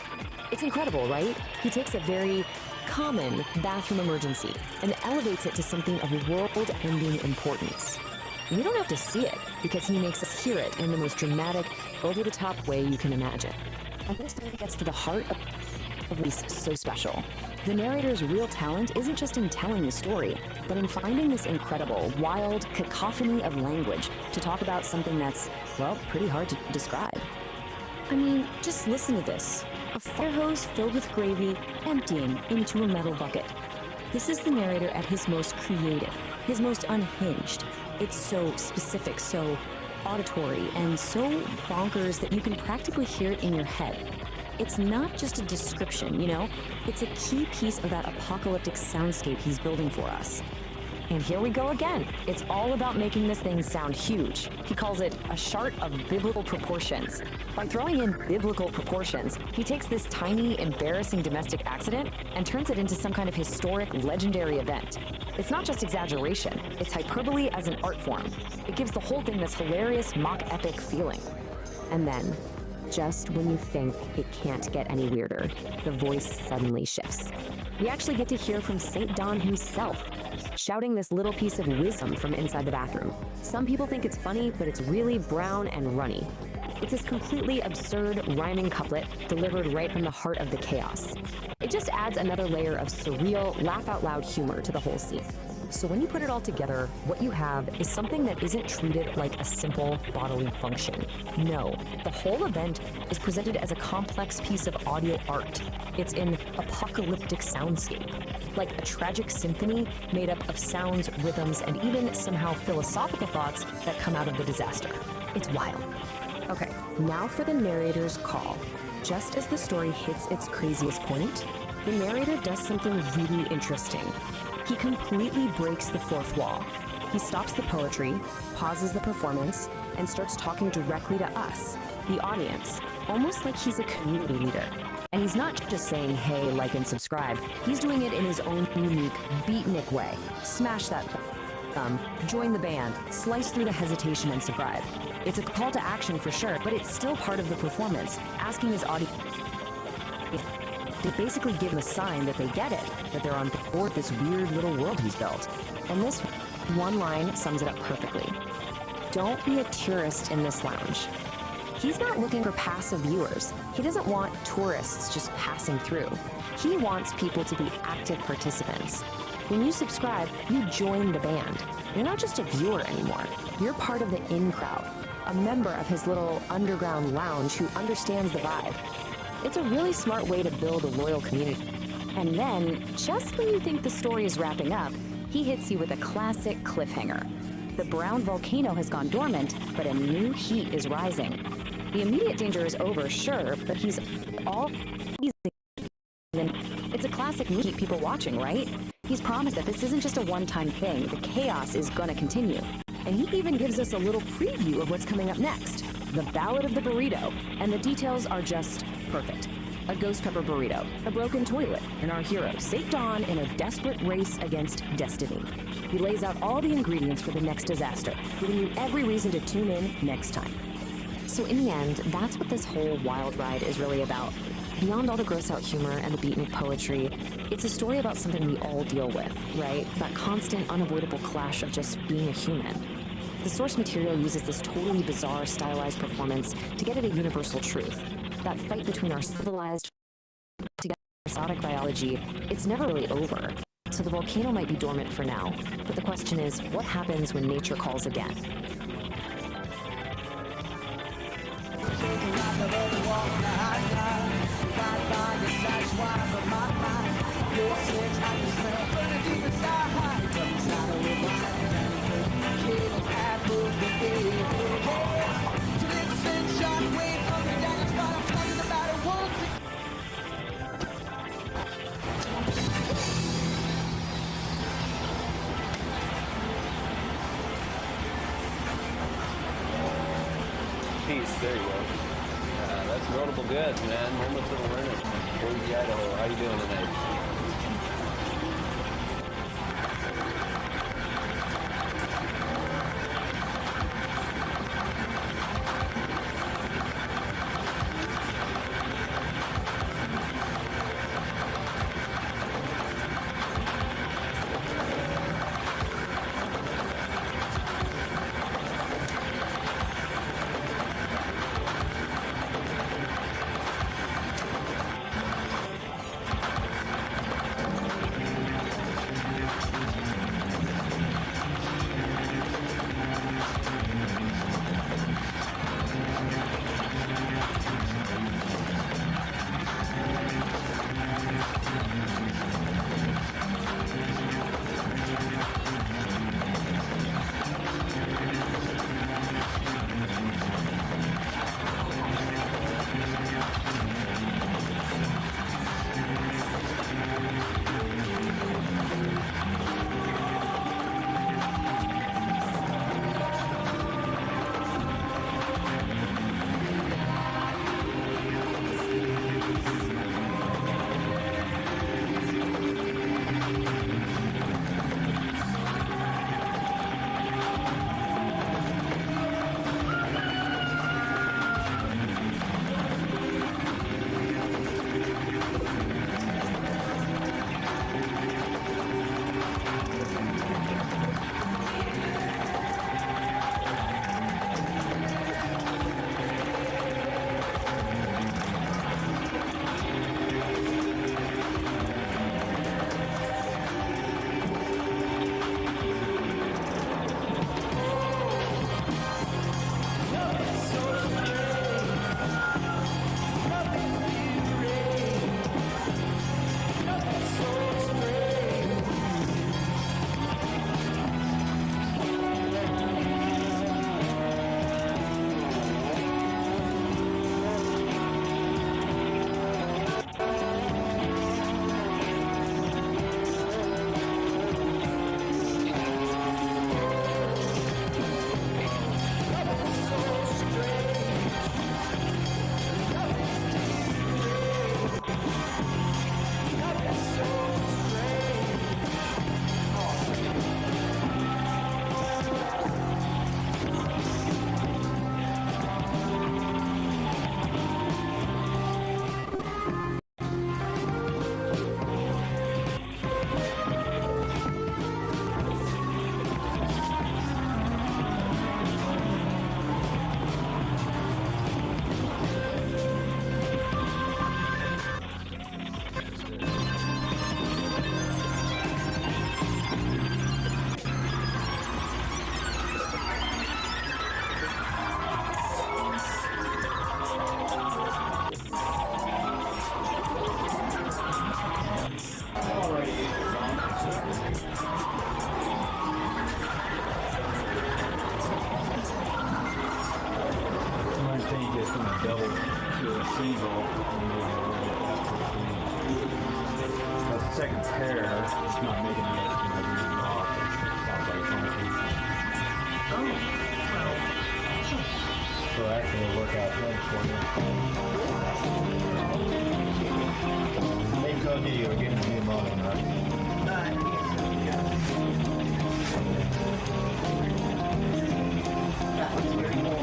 It's incredible, right? He takes a very common bathroom emergency and elevates it to something of world-ending importance. We don't have to see it because he makes us hear it in the most dramatic, over-the-top way you can imagine. And this really gets to the heart of what's so special. The narrator's real talent isn't just in telling the story, but in finding this incredible, wild cacophony of language to talk about something that's, well, pretty hard to describe. I mean, just listen to this. A fire hose filled with gravy emptying into a metal bucket. This is the narrator at his most creative, his most unhinged. It's so specific, so auditory, and so bonkers that you can practically hear it in your head. It's not just a description, you know? It's a key piece of that apocalyptic soundscape he's building for us. And here we go again. It's all about making this thing sound huge. He calls it a chart of biblical proportions. By throwing in biblical proportions, he takes this tiny, embarrassing domestic accident and turns it into some kind of historic, legendary event. It's not just exaggeration, it's hyperbole as an art form. It gives the whole thing this hilarious, mock-epic feeling. And then, just when you think it can't get any weirder, the voice suddenly shifts. We actually get to hear from St. Don himself, shouting this little piece of wisdom from inside the bathroom. Some people think it's funny, but it's really brown and runny. It's this completely absurd rhyming couplet delivered right from the heart of the chaos. It just adds another layer of surreal, laugh-out-loud humor to the whole scene. So when you put it all together, what you have is something that isn't treated like a simple bodily function. No, the whole event is presented as a complex piece of audio art. It's an apocalyptic soundscape, like a tragic symphony made up of sounds, rhythms, and even somehow philosophical thoughts that come out of the disaster. It's wild. Okay, now for the narrator's call. Just as the story hits its craziest point, the narrator does something really interesting. He completely breaks the fourth wall. He stops the poetry, pauses the performance, and starts talking directly to us, the audience, almost like he's a community leader. And he's not just saying, hey, like and subscribe. He's doing it in his own unique, beatnik way. Smash that thumb, join the band, slice through the hesitation and subscribe. It's a call to action for sure, but it's still part of the performance, asking his audience to basically give him a sign that they get it, that they're on board this weird little world he's built. And this one line sums it up perfectly. Don't be a tourist in this lounge. He's not looking for passive viewers. He doesn't want tourists just passing through. He wants people to be active participants. When you subscribe, you join the band. You're not just a viewer anymore. You're part of the in crowd, a member of his little underground lounge who understands the vibe. It's a really smart way to build a loyal community. And then, just when you think the story is wrapping up, he hits you with a classic cliffhanger. The brown volcano has gone dormant, but a new heat is rising. The immediate danger is over, sure, but it's a classic movie to keep people watching, right? He's promised that this isn't just a one-time thing. The chaos is gonna continue. And he even gives us a little preview of what's coming up next. The Ballad of the Burrito. And the details are just perfect. A ghost pepper burrito, a broken toilet, and our hero, St. Dawn, in a desperate race against destiny. He lays out all the ingredients for the next disaster, giving you every reason to tune in next time. So in the end, that's what this whole wild ride is really about. Beyond all the gross-out humor and the beatnik poetry, it's a story about something we all deal with, right? That constant, unavoidable clash of just being a human. The source material uses this totally bizarre, stylized performance to get at a universal truth. That fight between our civilized together exotic biology, it's never really over. So the volcano might be dormant for now, but the question is, what happens when nature calls again? Peace, there you go. That's notable goods, man. Moments of awareness. Boise, Idaho. How you doing tonight? double to a single. second pair, it's not making it, off. So actually it'll work out good for you. They told you you were getting a new modem, right? That was very cool.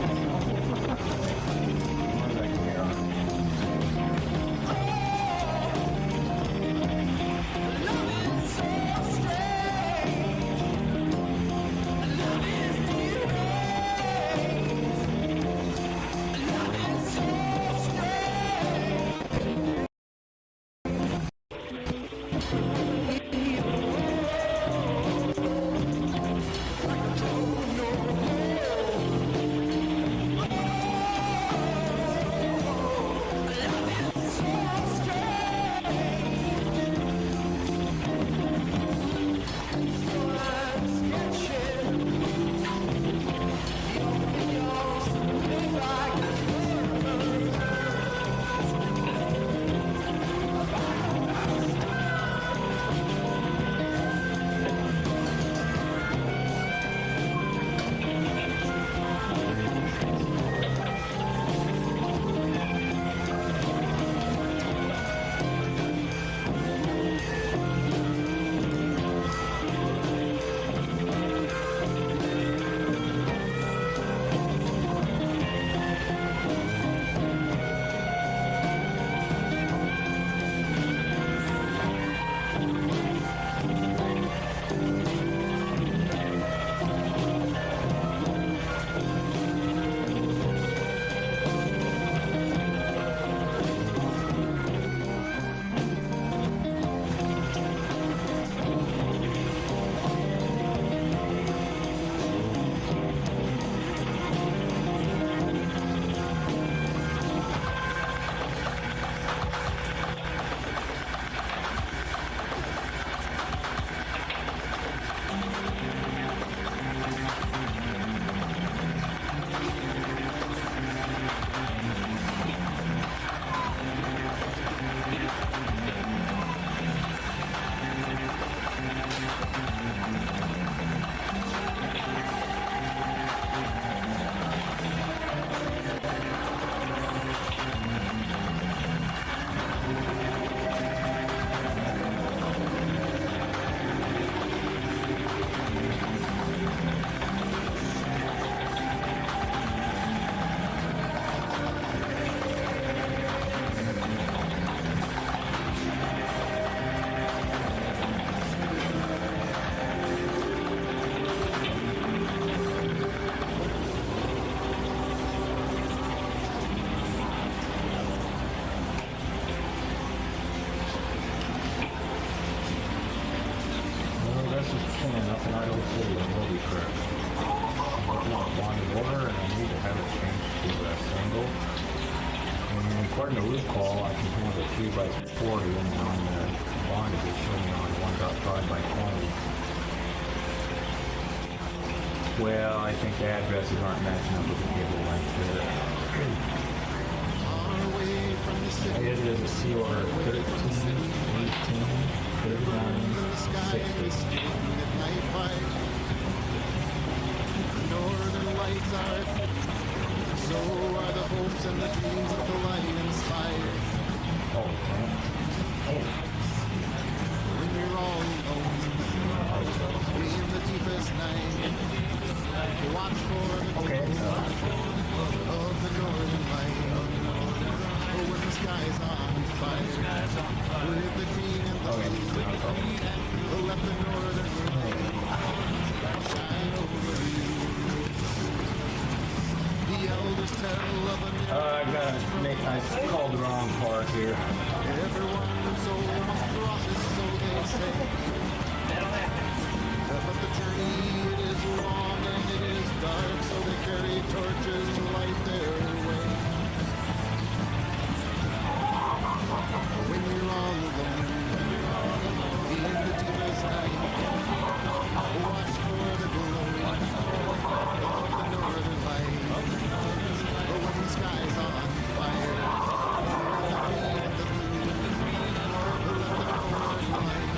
According to root call, I can have a 3x40 and on the bondage it's showing on 1.5x20. Well, I think the addresses aren't matching up with the cable length there. I did it as a C order 13, 18, 39, 60. Northern lights are, so are the hopes and the dreams of the light inspired. When we're all alone, in the deepest night, watch for the glow of the northern light. Oh, when the sky's on fire, with the green and the blue, let the northern light shine over you. The elders tell of a I called the wrong part here. everyone's soul must cross it, so they say. But the journey, it is long and it is dark, so they carry torches to light their way. When you're all alone, in the deepest night, watch for the glow of the northern light. But when the sky's on fire, the green and the blue, let the northern light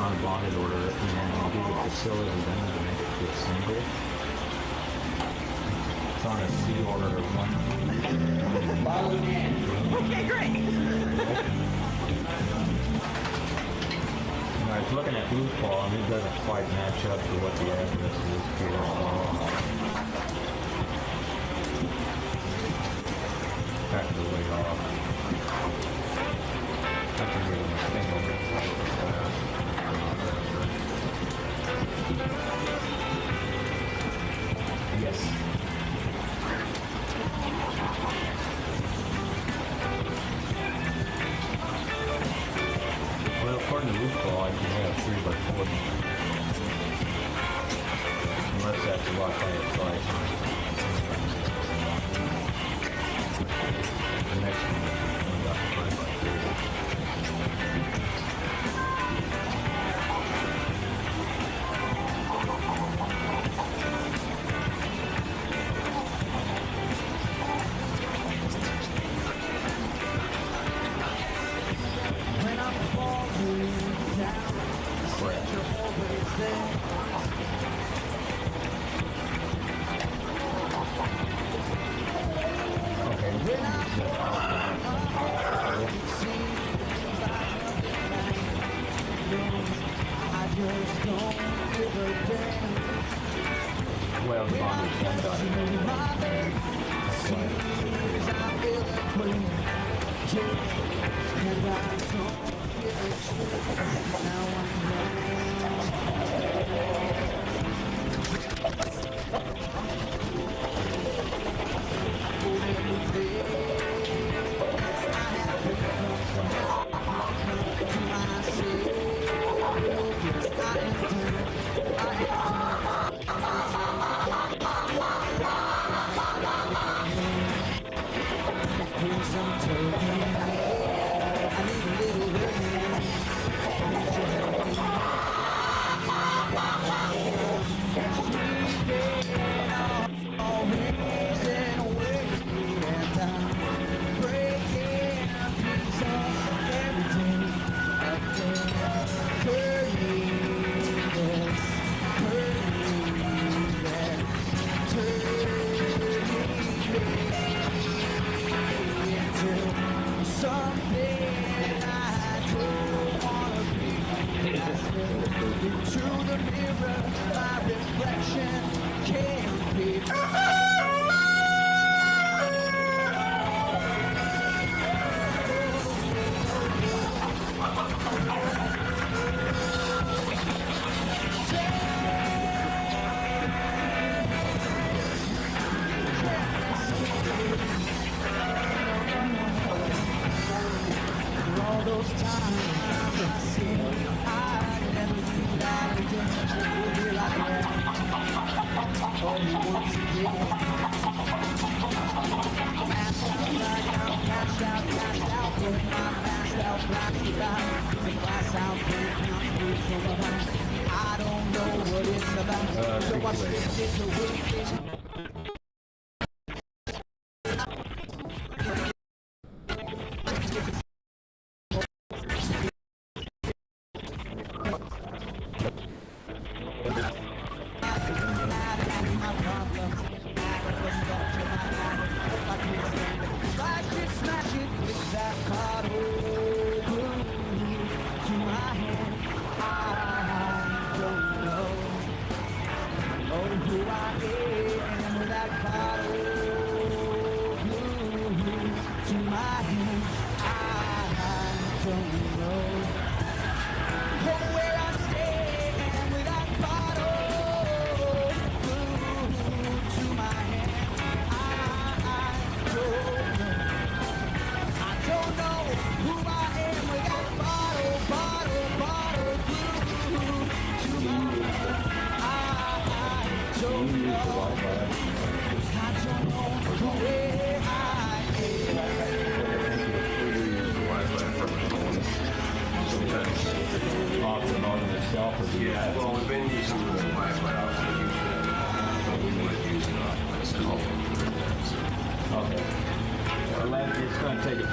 on a bonded order and do the facility then to make it to a single. It's on a C order or one. Okay, great. I was looking at Blue Claw and it doesn't quite match up to what the address is here. Back to the way off. I can get a single. Yes. Well, according to Blue Claw, you can have 3x40. Unless that's locked by its price. The next one is about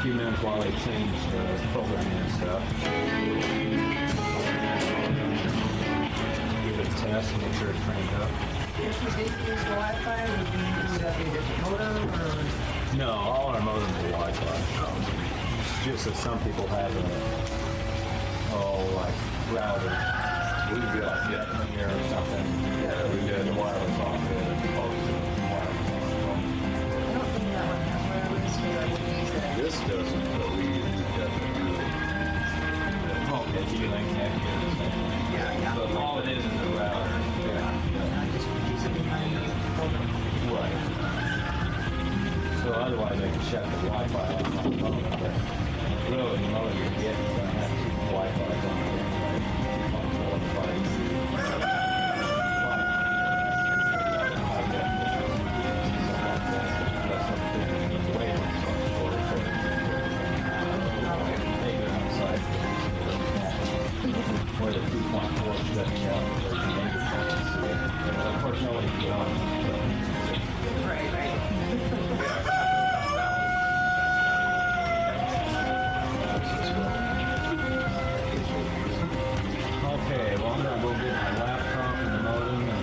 'Few minutes while they change the programming and stuff. test and make sure it's trained up. If we did use Wi-Fi, would that be a different modem or? No, all our modems are Wi-Fi. Just that some people have like router. We've got here or something. Yeah, we did the wireless off it and post it wireless on. I don't think that one has wireless, but I would use that. This doesn't, but we definitely do it. Oh, the G-Link neck here. Yeah. But all it is a router. Just use it behind the modem. Right. So otherwise I can shut the Wi-Fi off my phone. But really, the modem you're getting is going to have Wi-Fi on there. Where the 2.4 shutting down, of course, nobody can get on. Right. Okay, well, I'm gonna go get my laptop and the modem and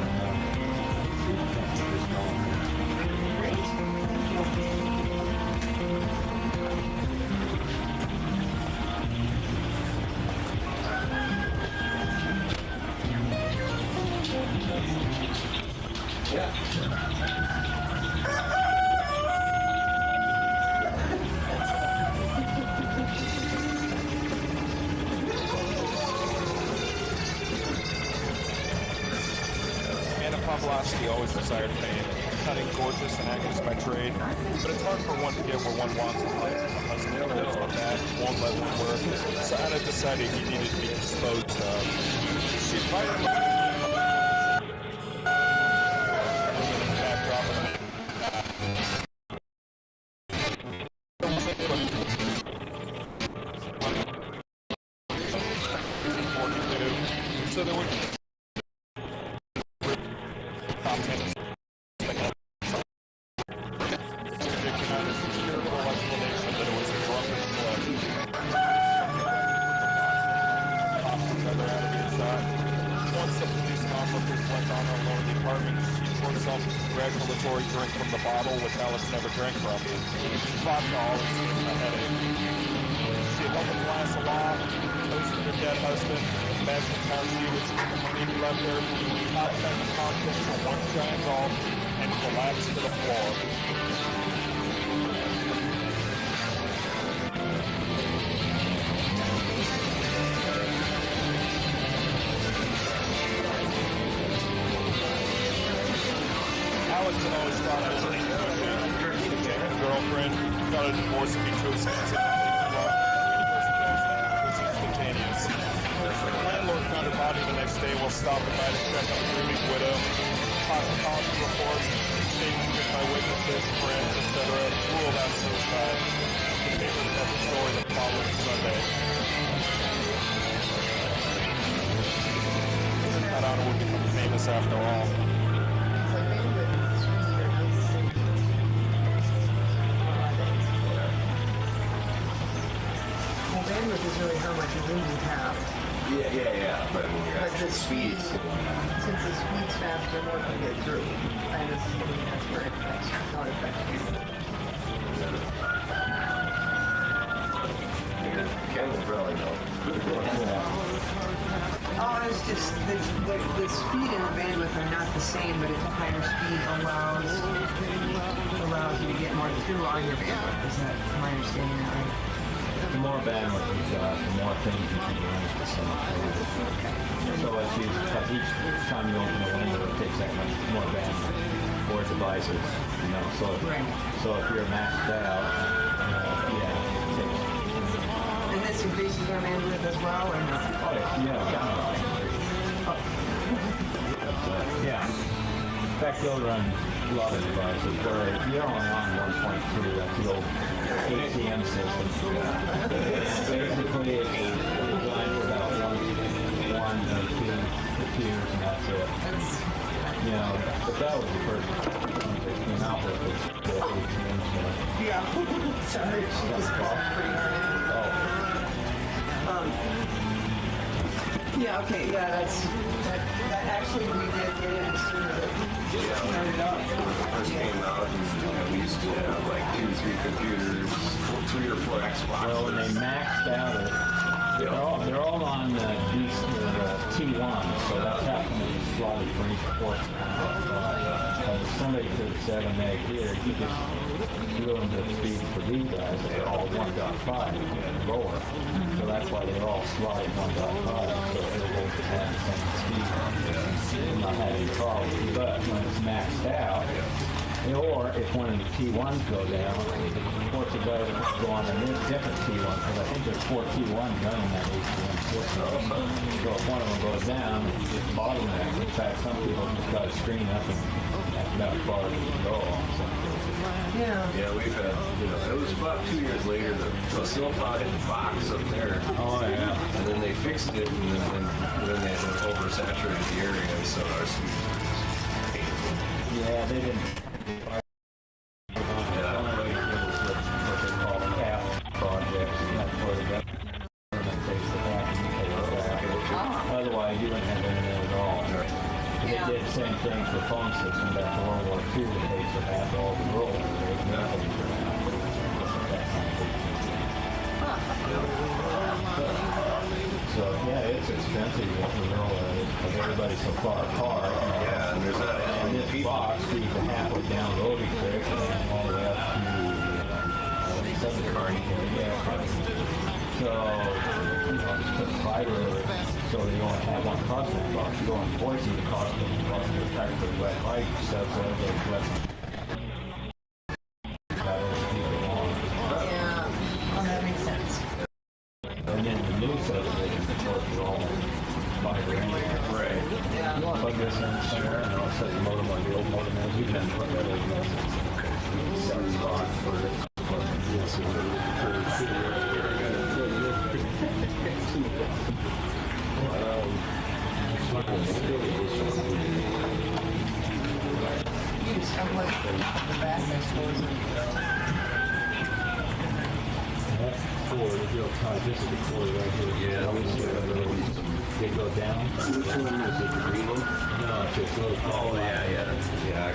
see if I can get this going. Anapoplasty always desired fame, cutting, gorgeous, and actress by trade. But it's hard for one to get where one wants in life. A husband knows what that won't let one work. So Anna decided he needed to be disposed of. She fired him. Backdrop of so there were top 10 conviction on his charitable explanation that it was a drunken flood. Another out of earshot. Once the police officers went on her alone in the apartment, she poured herself a congratulatory drink from the bottle, which Alice never drank from. Vodka always gave her a headache. She held the glass aloft, toasted her dead husband, imagined how she was the money he left her, top 10 cocktails for one giant gulp, and collapsed to the floor. Alice had always thought I was an Darren's girlfriend, thought a divorce would be too expensive. The landlord found her body the next day while stopping by to check on the grieving widow. Toxicology report, statements by witnesses, friends, etc. ruled out suicide. The paper kept the story the following Sunday. That Anna would become famous after all. Well, bandwidth is really how much room you have. Yeah. But when you're at the speeds. Since the speed's faster, more can get through. I just think that's where it affects, how it affects people. Ken will probably know. Oh, it's just the speed and the bandwidth are not the same, but it's a higher speed allows you to get more through on your bandwidth. Is that my understanding right? The more bandwidth you've got, the more things you can run at the same time. So as each time you open a window, it takes that much more bandwidth for devices. So if you're maxed out, it takes. And this increases our bandwidth as well, or not? Oh yeah. In fact, you'll run a lot of devices where you're only on 1.2. That's the old ATM system. Basically, it's designed for about one or two computers, and that's it. But that was the first one that came out with the ATM stuff. Yeah. Sorry, she was pretty hard. Yeah, okay, that's That actually we did get in as soon as it started up. First came out, and we used to have like 2, 3 computers, 3 or 4 Xboxes. Well, when they maxed out it, they're all on T1, so that's happened to be slotted for each port. Somebody could have said a meg here, you just ruined the speed for these guys. They're all 1.5 and lower. So that's why they're all slotted 1.5, so everybody could have the same speed. Not having any problems. But when it's maxed out, or if one of the T1s go down, the ports are going to go on a different T1, because I think there's 4 T1s running that HTM system. So if one of them goes down, it's bottleneck. In fact, some people just got a screen up and that's about as far as it can go on. So. Yeah, we've had, it was about 2 years later that the snowplow hit the box up there. Oh, yeah. And then they fixed it, and then they oversaturated the area, so our speed was painful. Yeah, they didn't. Otherwise, you wouldn't have internet at all. They did the same thing for phone system back in World War II. They paid for half all the world. So yeah, it's expensive because everybody's so far apart. Yeah, and there's not as many people. Box feeds a halfway down Roby Creek and all the way up to Southern Carney. So, just put fiber over it so that you only have one crossing box. You go in Boise, the crossing box is practically wet light, so everybody's less. Yeah, well, that makes sense. And then the new subdivision, of course, is all fiber anyway. Right. Yeah. You want to plug this in somewhere, and I'll set the modem on the old modem as we've been putting that old modem. Set spot for it. You just have like the back next door. That's cord, if you'll tie this is the cord right here. Yeah, they go down. Which one is it, the green one? No, it's just little. Oh, yeah. Yeah, I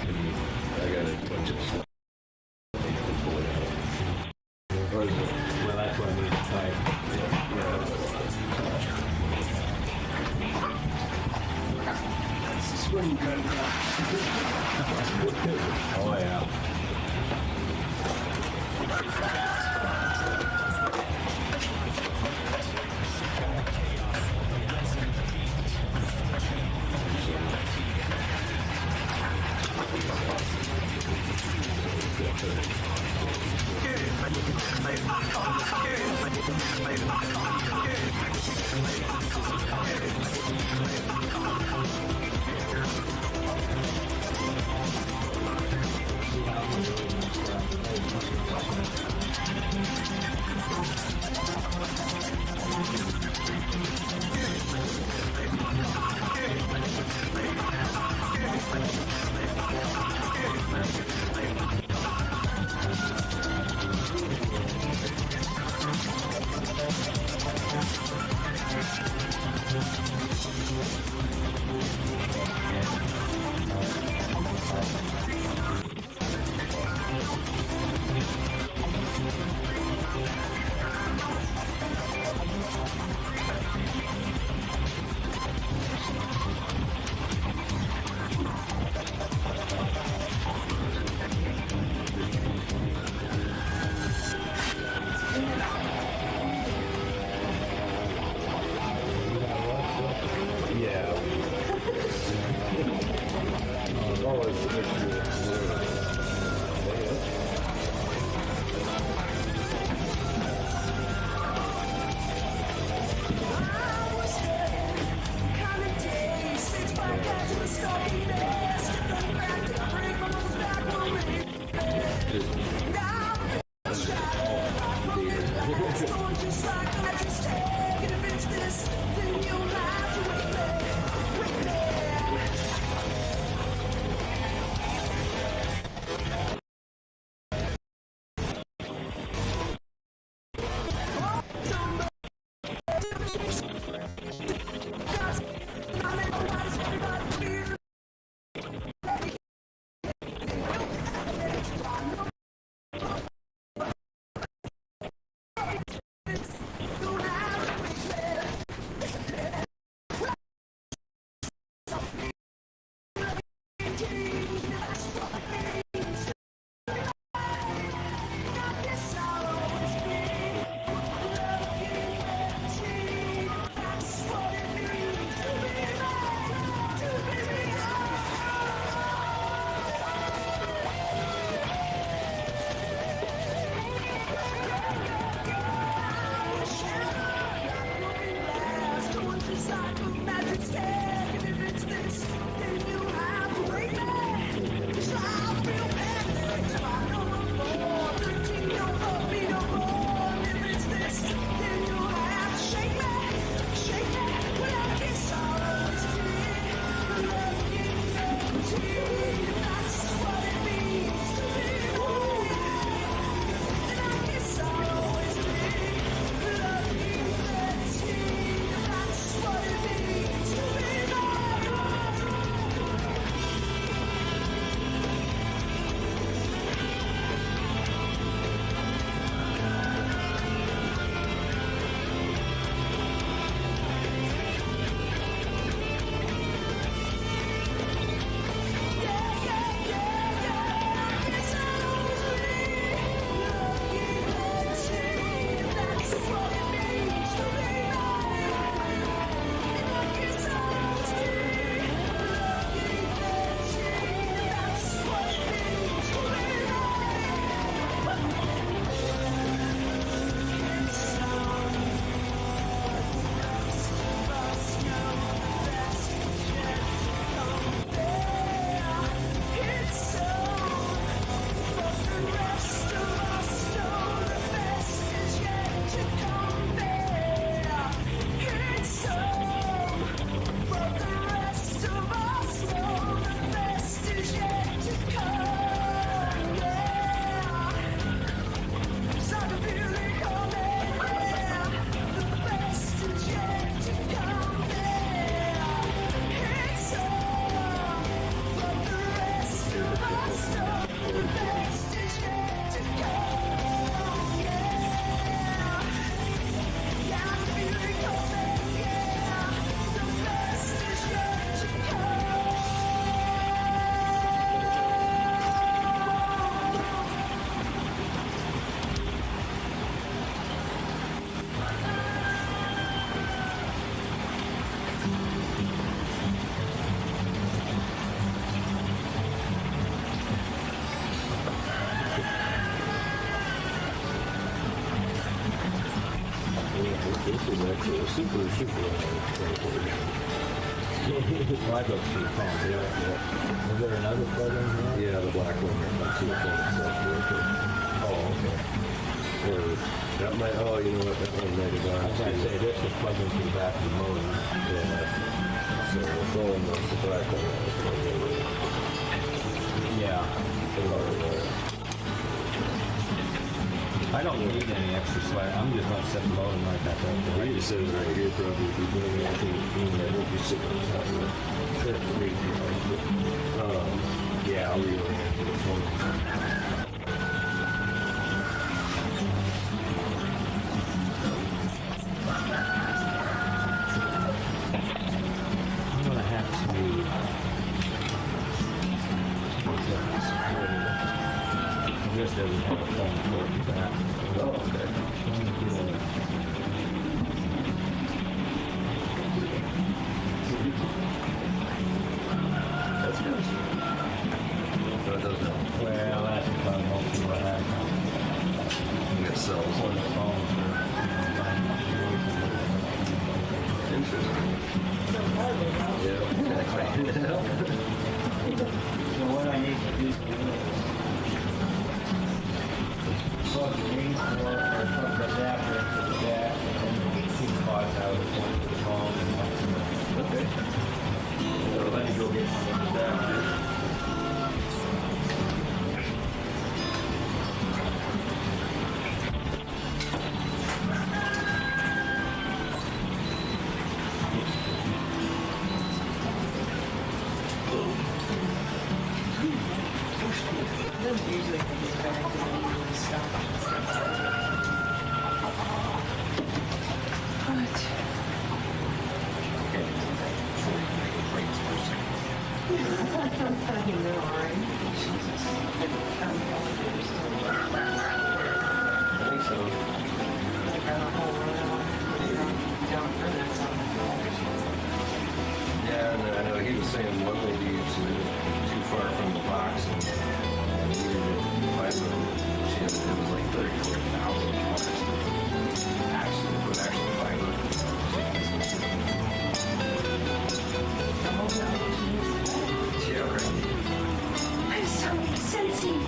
got a bunch of stuff. Or is it? Well, that's what I need to type. Spring gun. Oh, yeah. This is actually a super transportation. Well, I go to the phone, yeah. Was there another plug-in here? Yeah, the black one here. I see the phone itself directly. Oh, okay. Or that might, oh, you know what, that one might have gone. I was going to say, this is plugged into the back of the motor. Yeah. So the phone, the black one, was plugged in. Yeah. I don't need any extra slack. I'm just going to set the motor like that. We just sitting right here, probably. If you're doing anything, we'll be sitting on top of it. Yeah, I'll reorient to the phone. I'm going to have to... This doesn't have a phone port for that. Oh, okay. That's good. So it doesn't have. Well, that's probably mostly what happened. You get cells on the phone. Interesting. Yeah. So what I need to do plug the main cord or plug the adapter into the jack and then keep the pods out of one to the phone and one to the... Okay. So let me go get one of the adapters. I think so. Yeah, and I know he was saying one lady is too far from the box and needed to find them. It was like $34,000 to actually find them. Yeah, right. I'm so sensitive.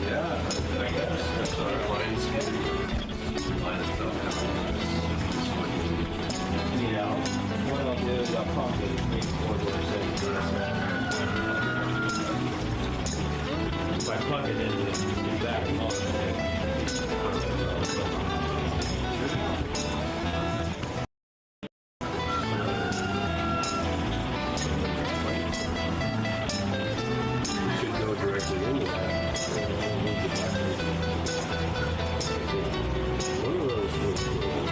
Yeah, I guess that's our lines line itself Yeah, what I'll do is I'll pump it and make forward if I plug it in, it's back and should go directly into that. One of those looks cool.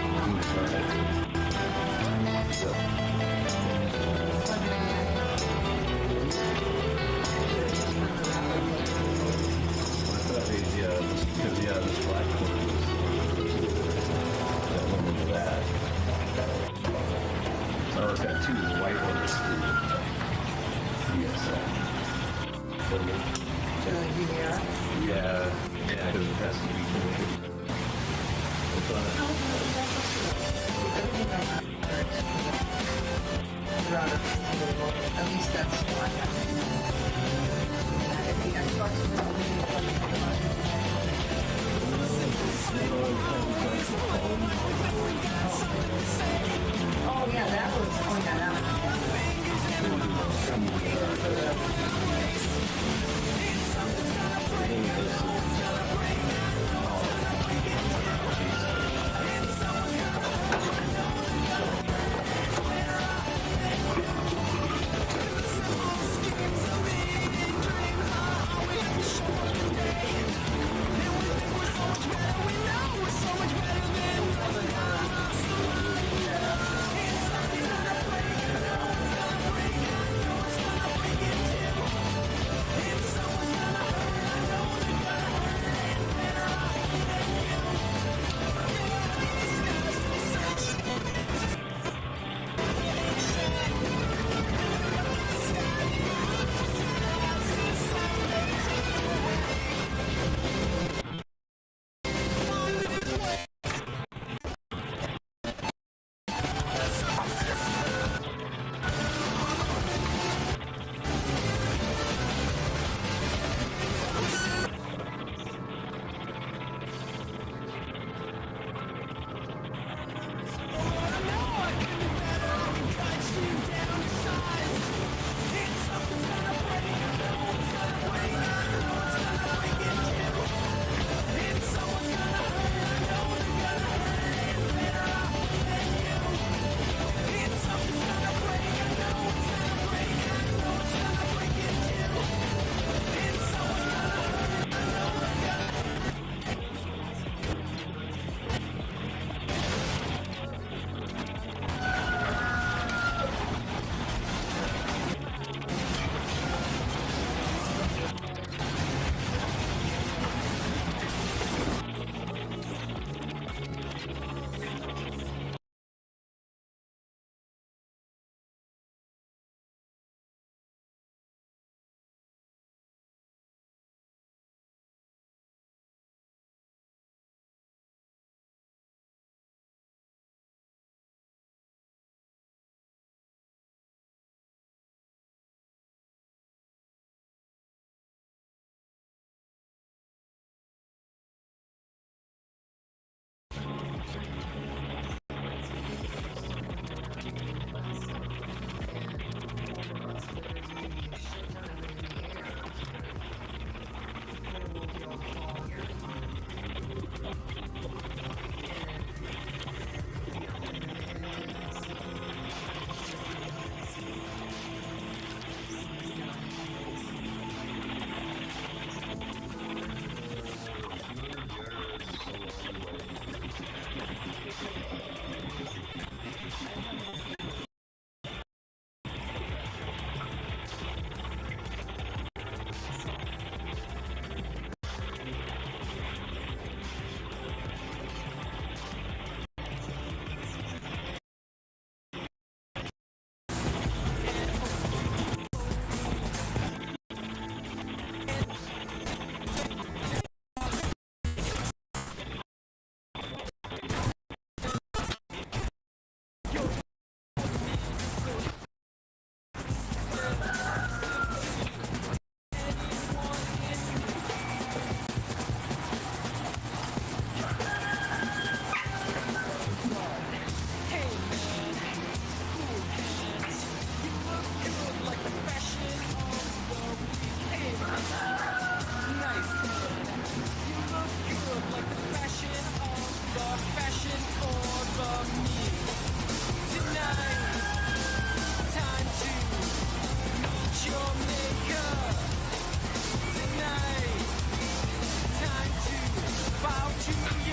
This black one that one into that. Or it's got two white ones. Yes. Yeah, because it has to be finished. It's on At least that's what Oh yeah, that was that out.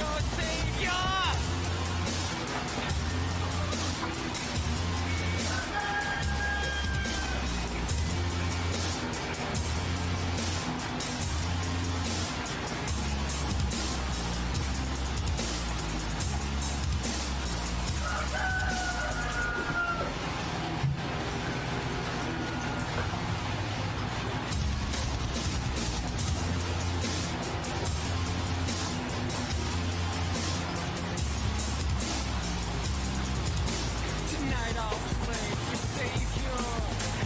your savior. Tonight I'll play your savior.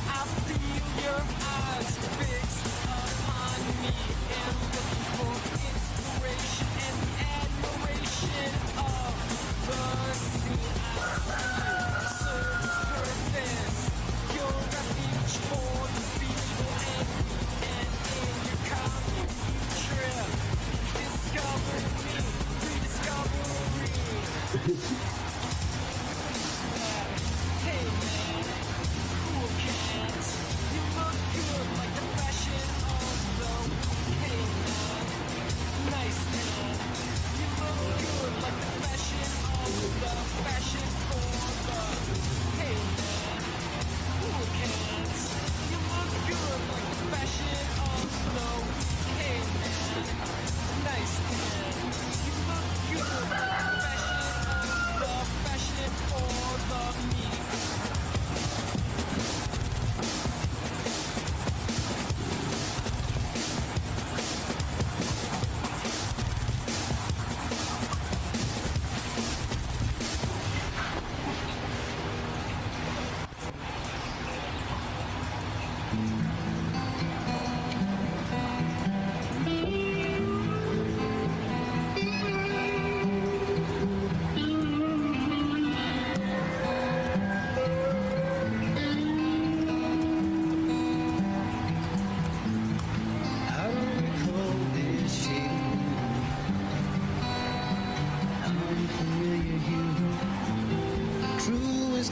I feel your eyes fixed upon me and looking for inspiration and the admiration of the scene. I serve purpose, your refuge for the feeble and in your common future. Discover me, rediscovery. Hey man, cool cats, you look good like the fashion of the week. Hey man, nice man, you look good like the fashion of the fashion for the. Hey man, cool cats, you look good like the fashion of the week. Hey man, nice man, you look good like the fashion for the meek.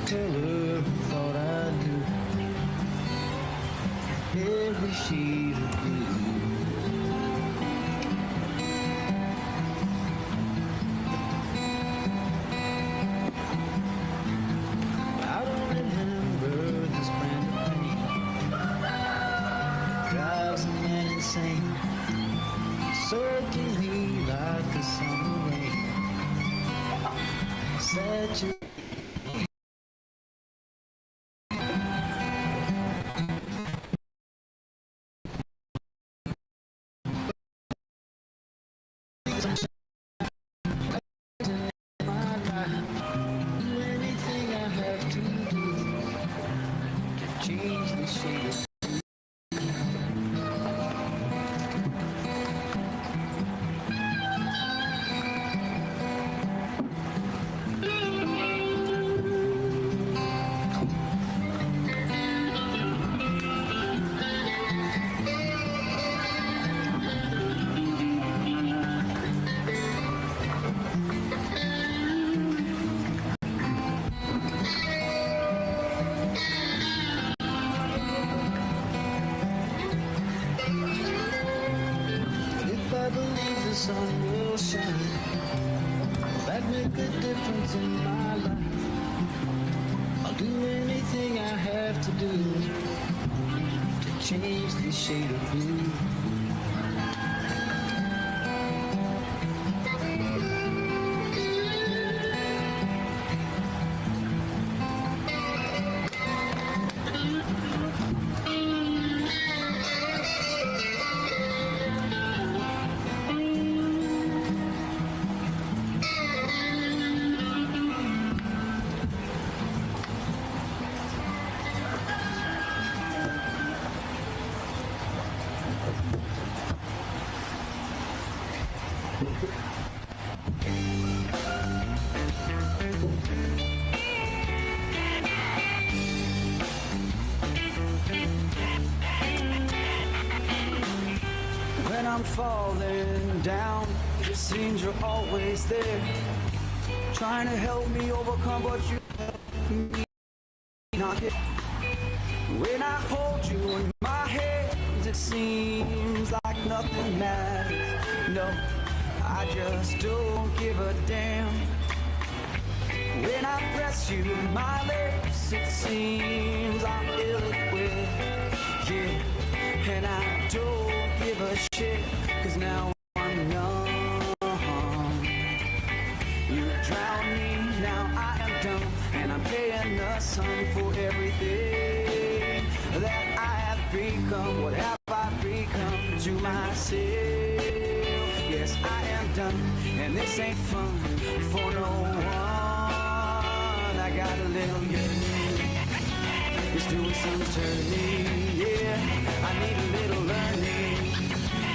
Terror, thought I'd do every shade of blue. I don't remember this brand of pain. Drives a man insane, soaking me like the summer rain. Saturate. The sun will shine. That make a difference in my life. I'll do anything I have to do to change this shade of blue. When I'm falling down, it seems you're always there, trying to help me overcome what you help me not get. When I hold you in my hands, it seems like nothing matters. No, I I just don't give a damn. When I press you with my lips, it seems I'm ill-equipped. Yeah, and I don't give a shit, 'cause now I'm numb. You drown me, now I am dumb, and I'm paying the sun for everything that I have become. What have I become to myself? Yes, I am done, and this ain't fun for no one. I got a little yearning, it's doing some turning, yeah. I need a little learning,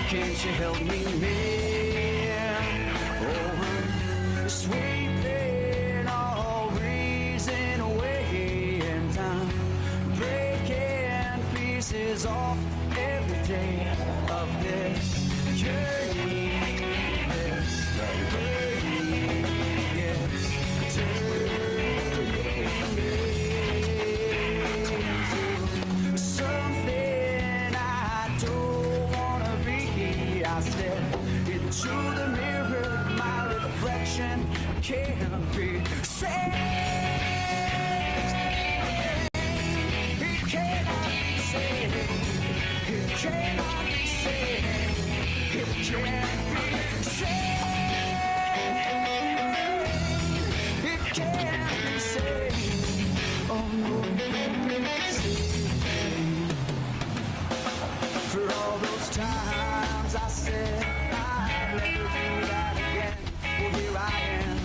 can't you help me, man? Oh, sweeping all reason away, and I'm breaking pieces off every day of this journey. This journey, yes, turning into something I don't wanna be. I step into the mirror, my reflection can't be saved. It cannot be saved. It cannot be saved. It can't be saved. It can't be saved. Oh no, it can't be saved. For all those times I said I'd never do that again, well here I am.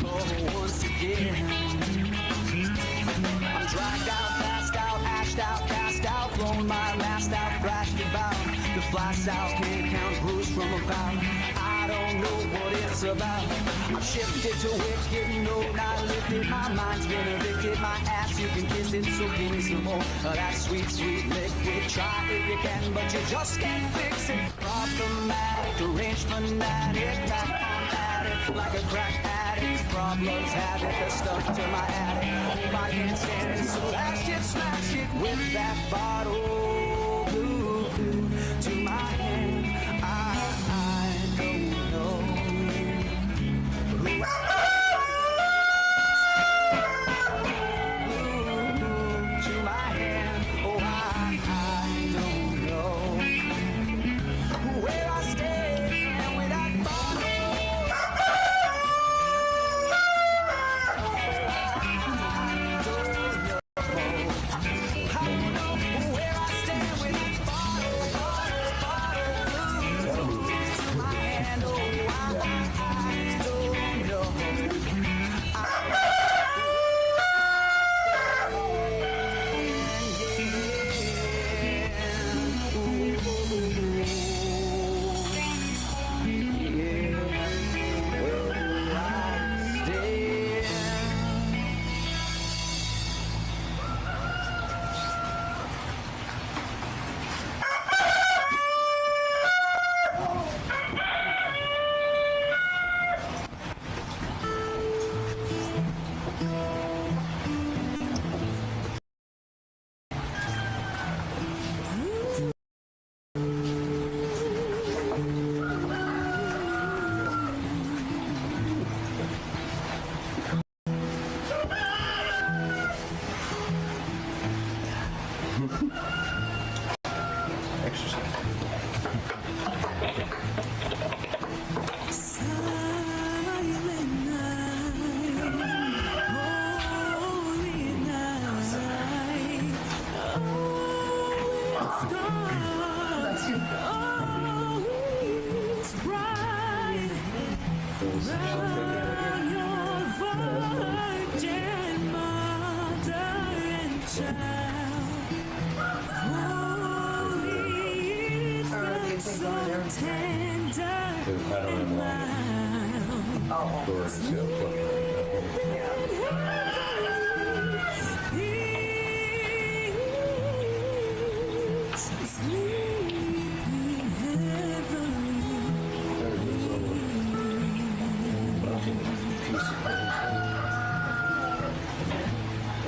Oh, once again, I'm dragged out, passed out, ashed out, cast out, blown my last out, thrashed about. The flash out, can't count, bruised from about. I don't know what it's about. I'm shifted to wicked, no, not lifted. My mind's been evicted, my ass, you can kiss it, so give me some more of that sweet, sweet liquid. Try if you can, but you just can't fix it. Problematic, deranged fanatic, back on at it like a crack addict. Problems have it, they're stuck to my attic. Hope I can't stand it, so lash it, smash it with that bottle. Glue to my hand. I don't know who to my hand. Oh, I don't know where I stand with that bottle. I don't know where I stand with that bottle, to my hand. Oh, I don't know.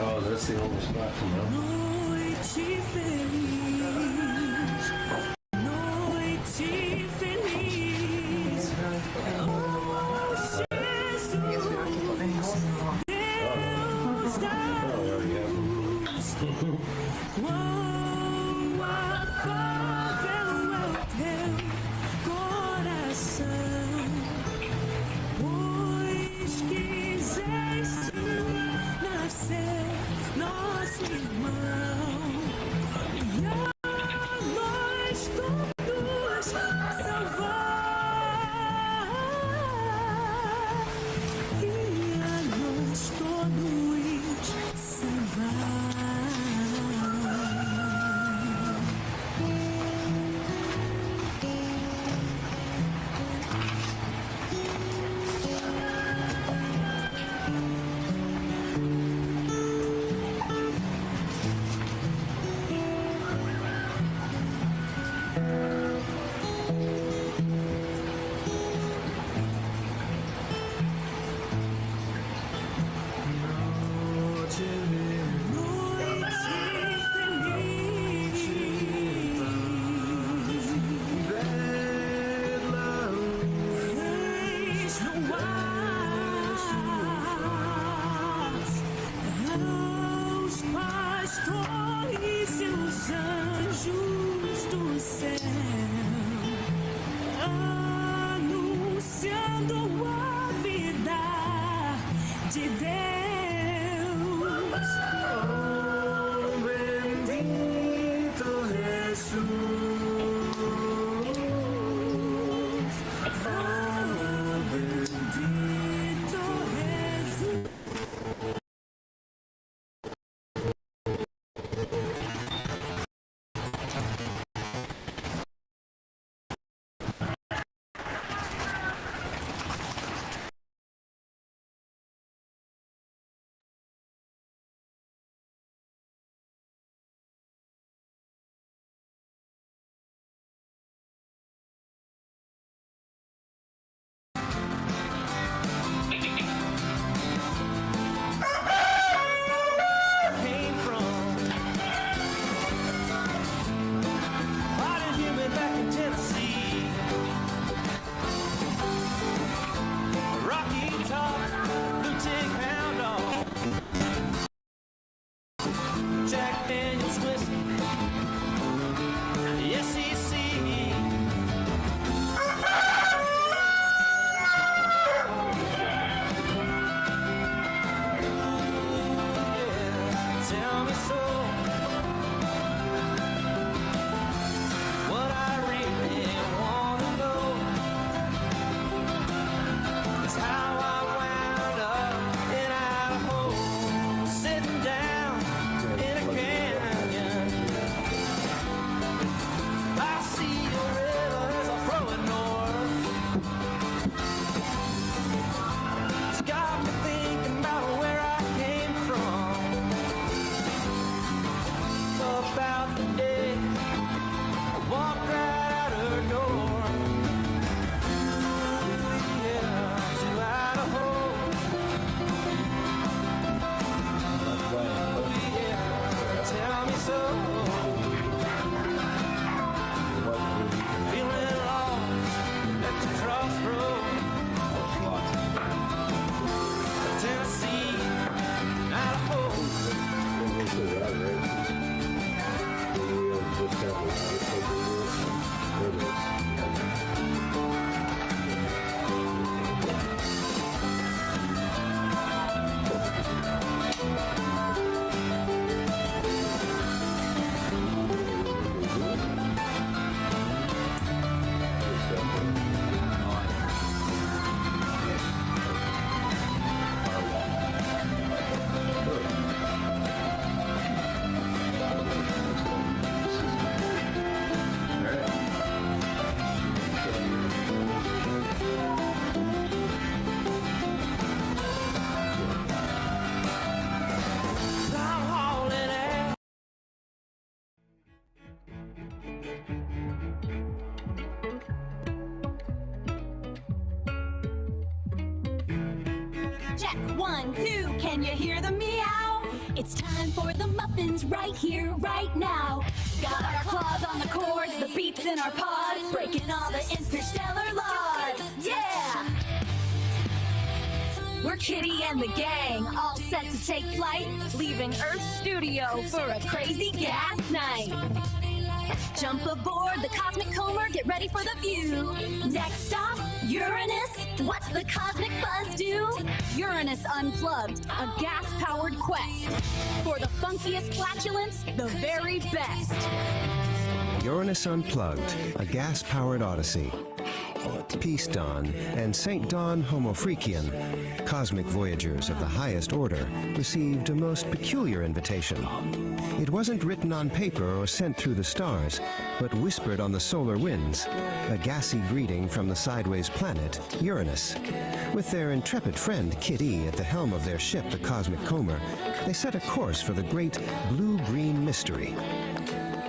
Oh, that's the only spot to know. check. 1, 2, can you hear the meow? It's time for the muffins right here, right now. Got our claws on the cords, the beats in our pods, breaking all the interstellar laws. Yeah! We're Kitty and the gang, all set to take flight, leaving Earth's studio for a crazy gas night. Jump aboard the Cosmic Comber, get ready for the view. Next stop, Uranus. What's the cosmic buzz do? Uranus Unplugged, a gas-powered quest. For the funkiest flatulence, the very best. Uranus Unplugged, a gas-powered odyssey. Peace Dawn and St. Dawn Homofreakian, cosmic voyagers of the highest order, received a most peculiar invitation. It wasn't written on paper or sent through the stars, but whispered on the solar winds, a gassy greeting from the sideways planet, Uranus. With their intrepid friend Kitty at the helm of their ship, the Cosmic Comber, they set a course for the great blue-green mystery.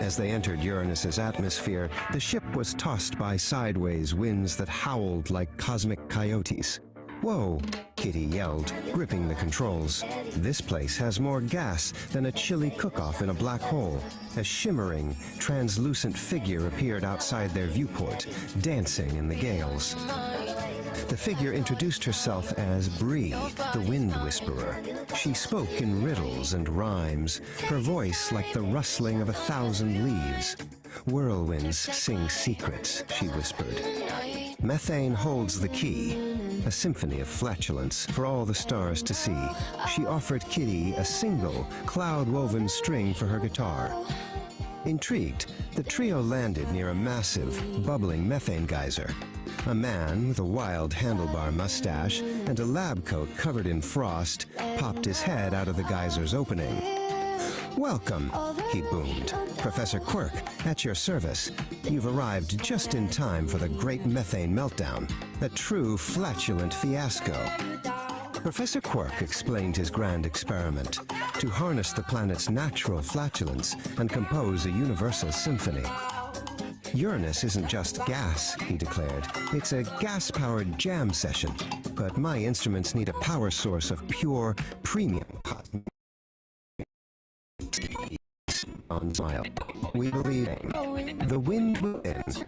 As they entered Uranus's atmosphere, the ship was tossed by sideways winds that howled like cosmic coyotes. "Whoa," Kitty yelled, gripping the controls. "This place has more gas than a chili cook-off in a black hole." A shimmering, translucent figure appeared outside their viewport, dancing in the gales. The figure introduced herself as Bree, the Wind Whisperer. She spoke in riddles and rhymes, her voice like the rustling of 1,000 leaves. "Whirlwinds sing secrets," she whispered. "Methane holds the key, a symphony of flatulence for all the stars to see." She offered Kitty a single, cloud-woven string for her guitar. Intrigued, the trio landed near a massive, bubbling methane geyser. A man with a wild handlebar mustache and a lab coat covered in frost popped his head out of the geyser's opening. "Welcome," he boomed. "Professor Quirk, at your service. You've arrived just in time for the great methane meltdown, a true flatulent fiasco." Professor Quirk explained his grand experiment, to harness the planet's natural flatulence and compose a universal symphony. "Uranus isn't just gas," he declared. "It's a gas-powered jam session. But my instruments need a power source of pure, premium cosmic. On smile. We believe the wind will end.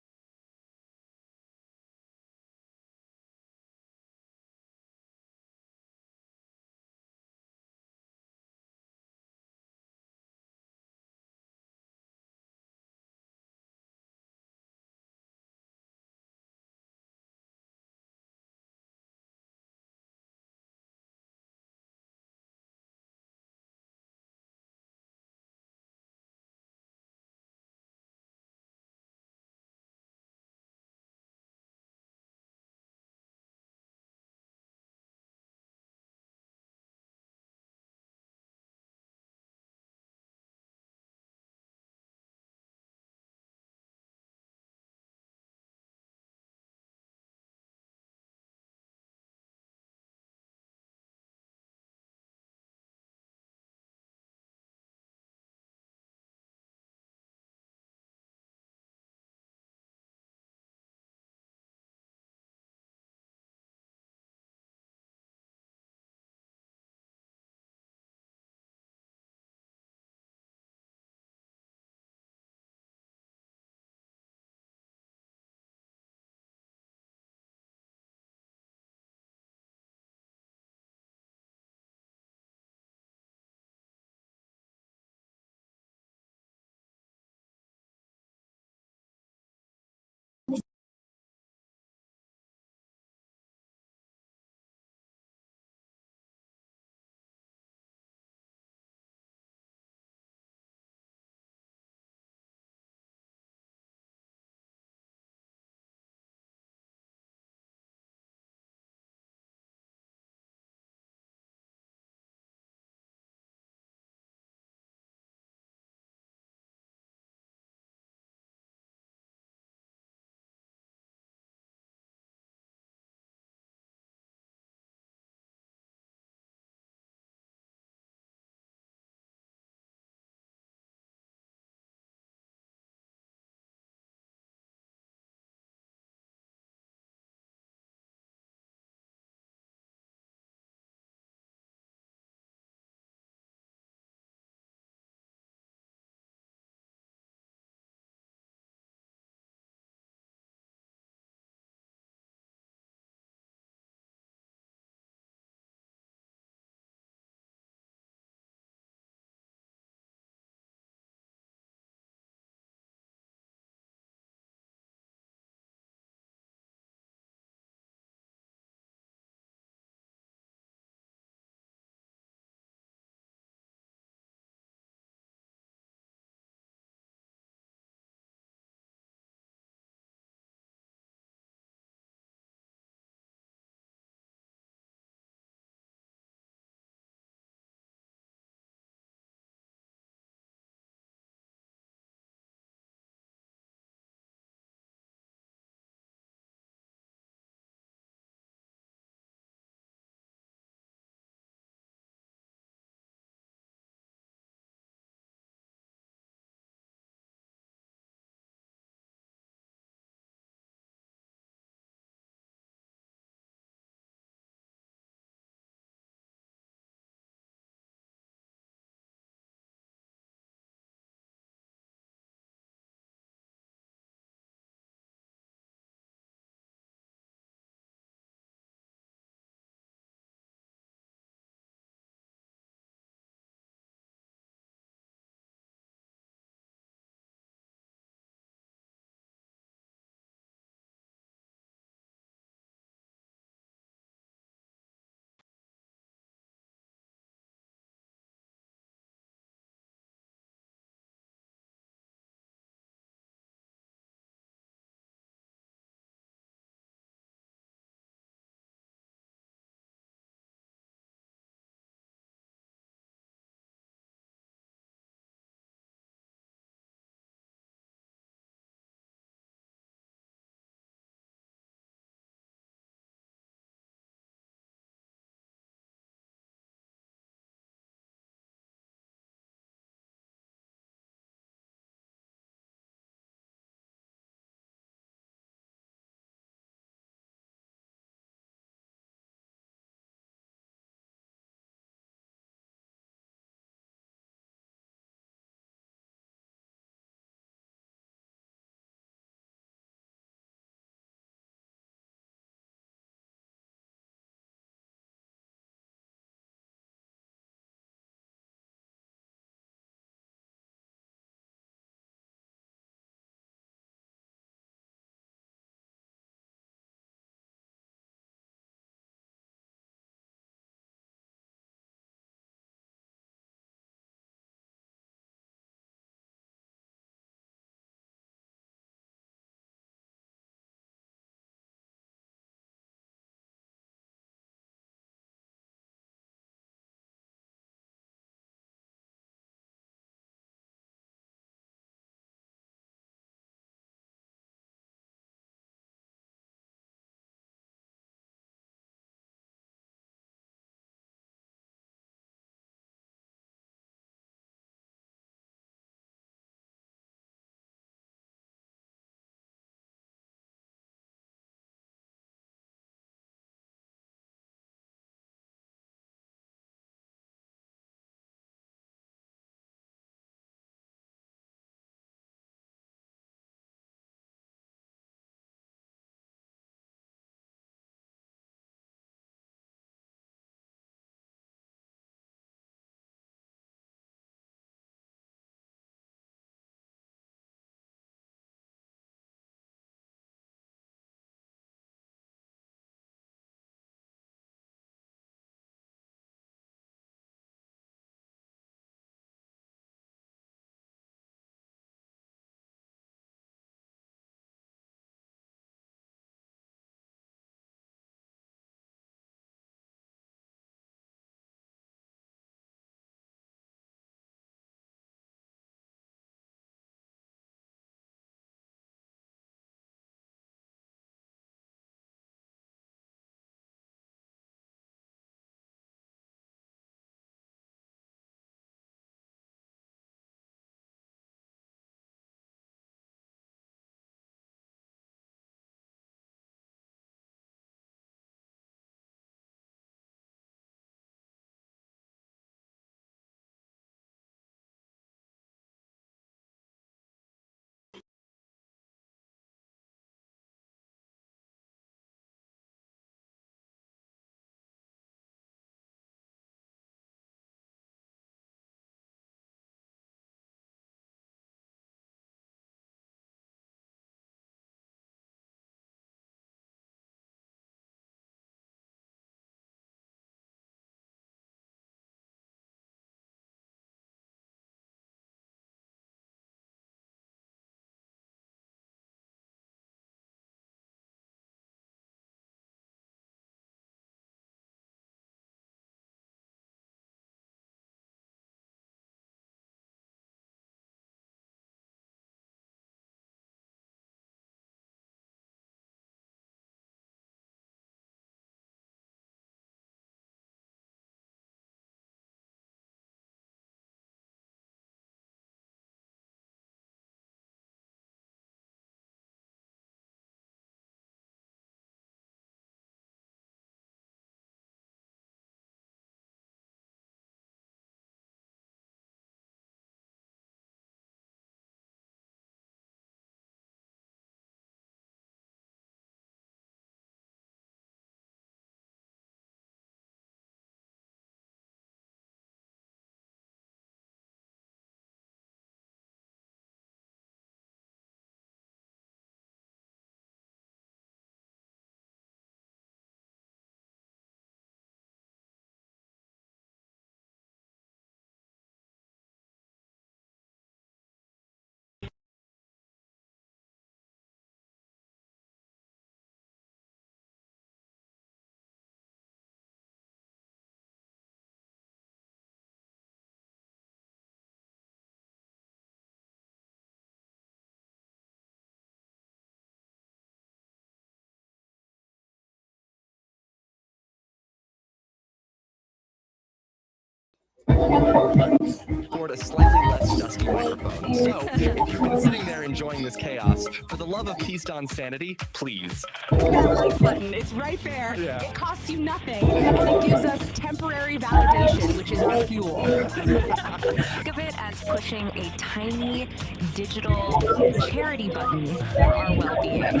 Toward a slightly less dusty microphone. So, if you've been sitting there enjoying this chaos, for the love of Peace Dawn sanity, please. That like button, it's right there. Yeah. It costs you nothing. It gives us temporary validation, which is our fuel. Think of it as pushing a tiny digital charity button for our well-being.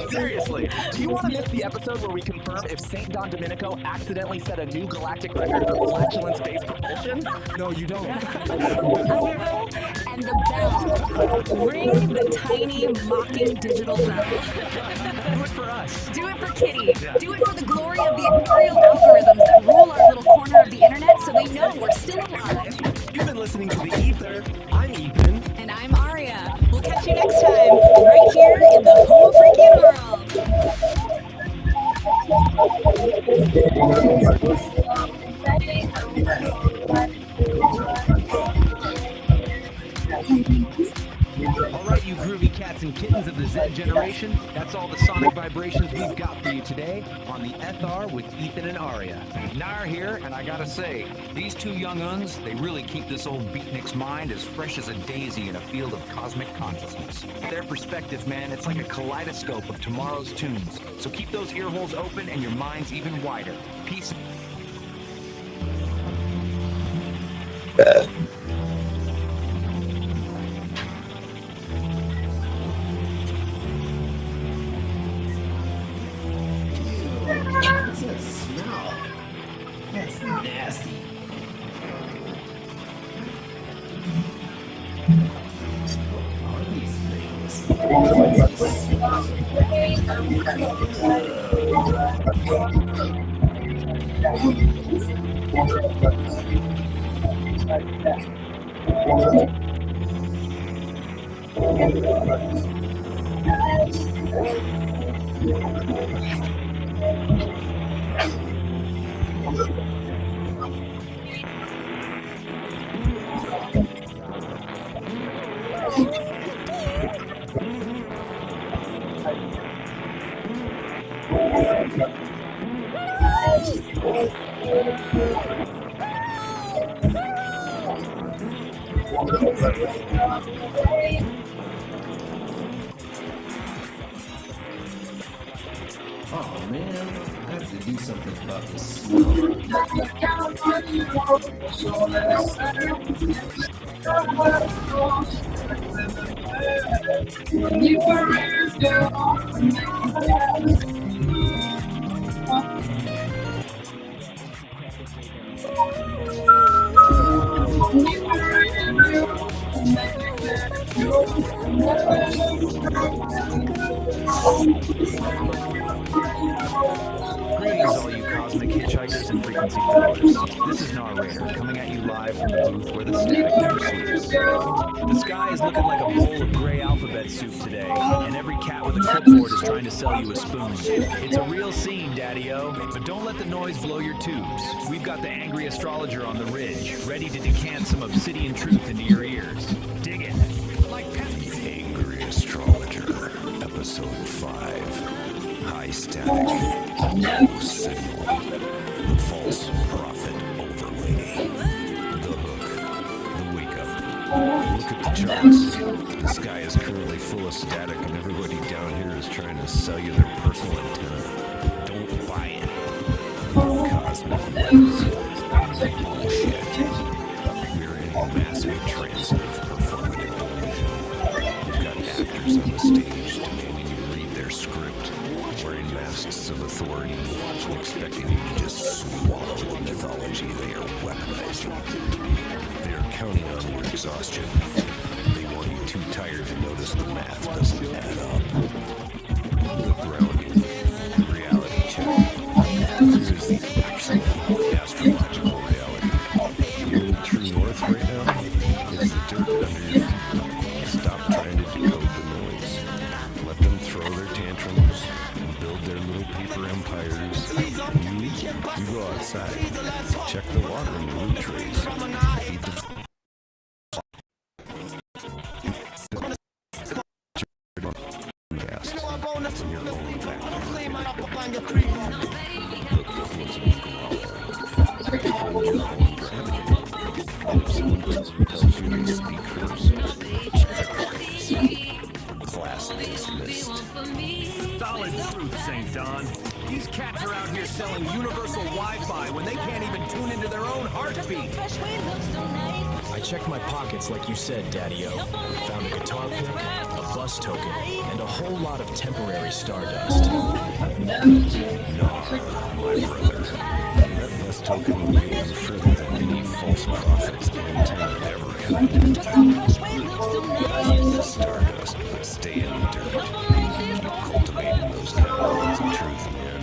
Seriously, do you want to miss the episode where we confirm if St. Don Domenico accidentally set a new galactic record for flatulence-based propulsion? No, you don't. And the bell. Ring the tiny mocking digital bell. Do it for us. Do it for Kitty. Do it for the glory of the imperial algorithms that rule our little corner of the internet so they know we're still alive. You've been listening to The Ether. I'm Ethan. And I'm Aria. We'll catch you next time, right here in the Homo Freakian All right, you groovy cats and kittens of the Z generation, that's all the sonic vibrations we've got for you today on the FR with Ethan and Aria. Nar here, and I gotta say, these two young uns, they really keep this old beatnik's mind as fresh as a daisy in a field of cosmic consciousness. Their perspective, man, it's like a kaleidoscope of tomorrow's tunes. So keep those ear holes open and your minds even wider. Peace. What's that smell? That's nasty. What are these Oh man, I have to do something about this smell. Greetings, all you cosmic hitchhikers and frequency followers. This is Narrator, coming at you live from the booth where the static never sleeps. The sky is looking like a bowl of gray alphabet soup today, and every cat with a clipboard is trying to sell you a spoon. It's a real scene, Daddy-O, but don't let the noise blow your tubes. We've got the angry astrologer on the ridge, ready to decant some obsidian truth into your ears. Dig it. Angry Astrologer, Episode 5. High static, no signal. The false prophet overlay. The hook. The wake up. Look at the charts. The sky is currently full of static, and everybody down here is trying to sell you their personal antenna. Don't buy it. Cosmic weapons. Bullshit. We're in a massive transitive performative illusion. We've got actors on the stage demanding you read their script, wearing masks of authority, and expecting you to just swallow the mythology they are weaponizing. They are counting on your exhaustion. They want you too tired to notice the math doesn't add up. The grounding. Reality check. Here's the actual astrological reality. The old true north right now is the dirt under your feet. Stop trying to decode the noise. Let them throw their tantrums and build their little paper empires. You go outside. Check the water in the root trees. Feed the in your own backyard. And if someone tells you to speak for themselves, class dismissed. Solid truth, St. Don. These cats are out here selling universal Wi-Fi when they can't even tune into their own heartbeat. I checked my pockets like you said, Daddy-O. Found a guitar pick, a bus token, and a whole lot of temporary stardust. Nah, my brother. That bus token will get you further than any false prophet's antenna ever could. Stardust, but stay in the dirt. Cultivating those categories of truth, man.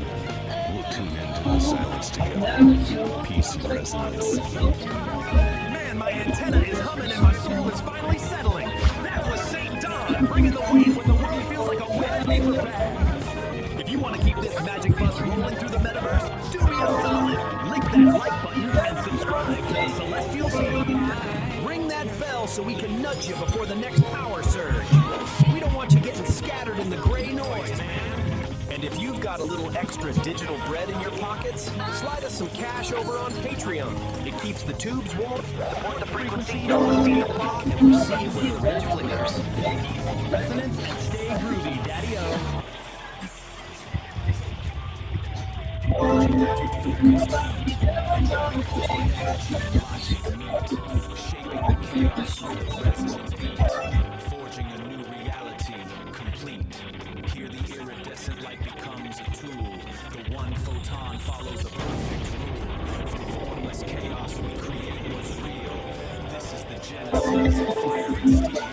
We'll tune into the silence together. Peace and resonance. Man, my antenna is humming and my soul is finally settling. That was St. Don, bringing the wave when the world feels like a wet paper bag. If you want to keep this magic bus rolling through the metaverse, do me a solid. Lick that like button and subscribe to the Celestial Scene. Ring that bell so we can nudge you before the next power surge. We don't want you getting scattered in the gray noise, man. And if you've got a little extra digital bread in your pockets, slide us some cash over on Patreon. It keeps the tubes warm, support the frequency, don't see the plot, and we'll see you when the red flickers. Resonant and stay groovy, Daddy-O. Shaping the chaos with a resonant beat, forging a new reality, complete. Here the iridescent light becomes a tool. The one photon follows a perfect rule. From formless chaos we create what's real. This is the genesis of fire and steel.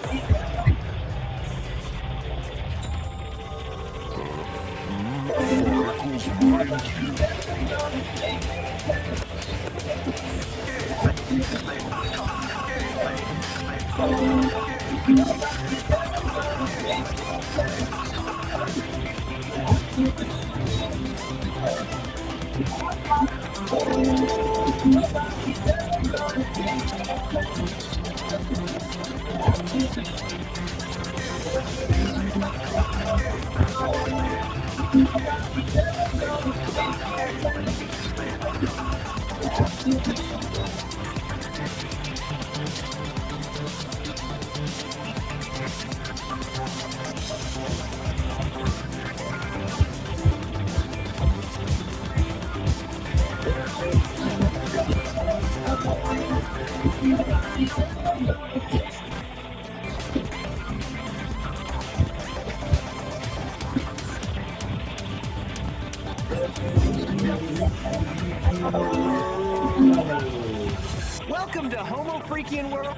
Welcome to Homo Freakian World.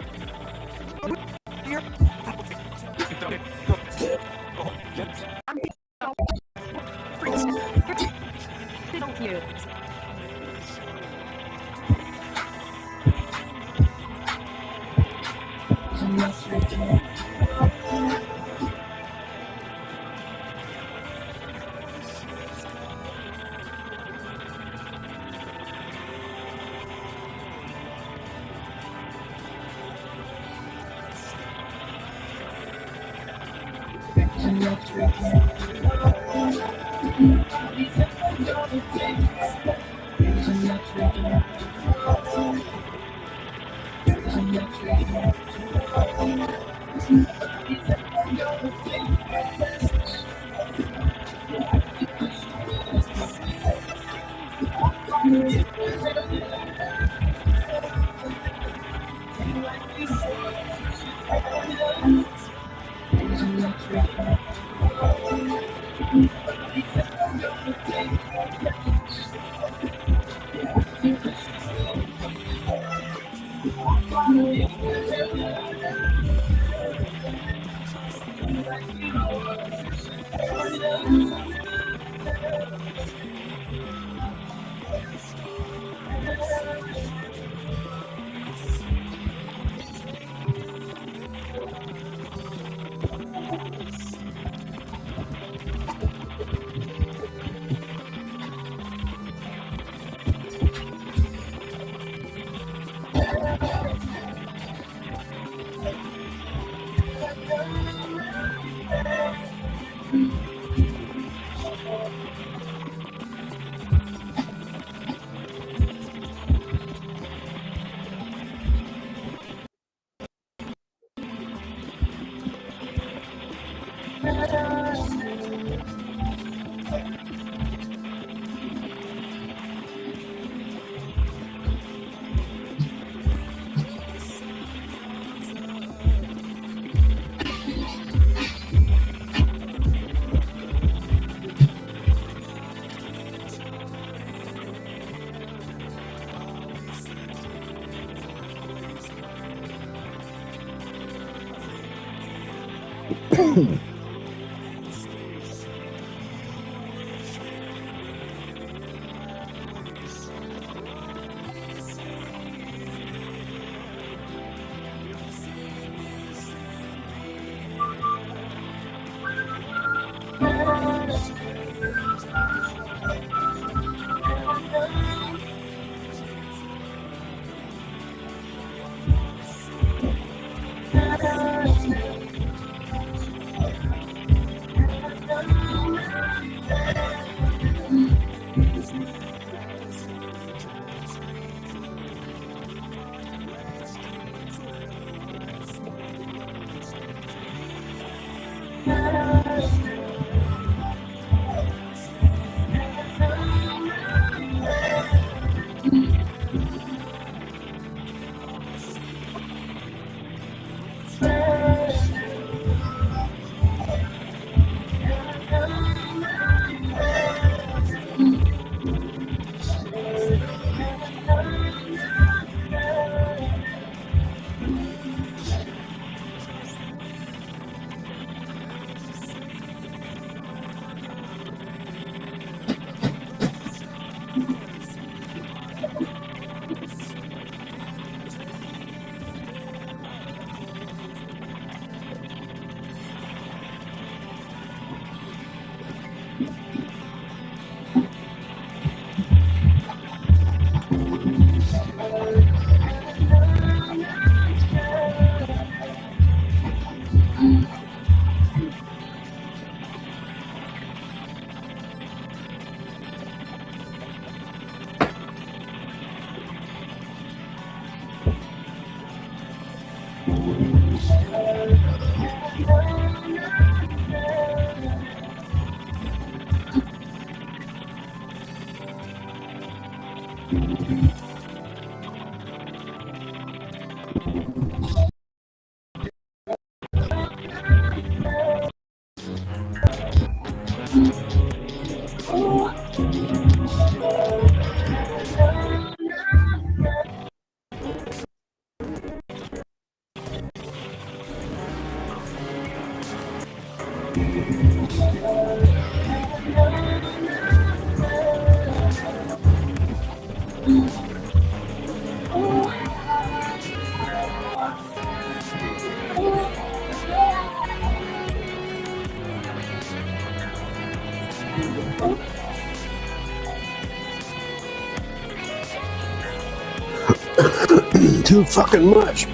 Too fucking much.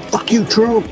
Fuck you, Trump.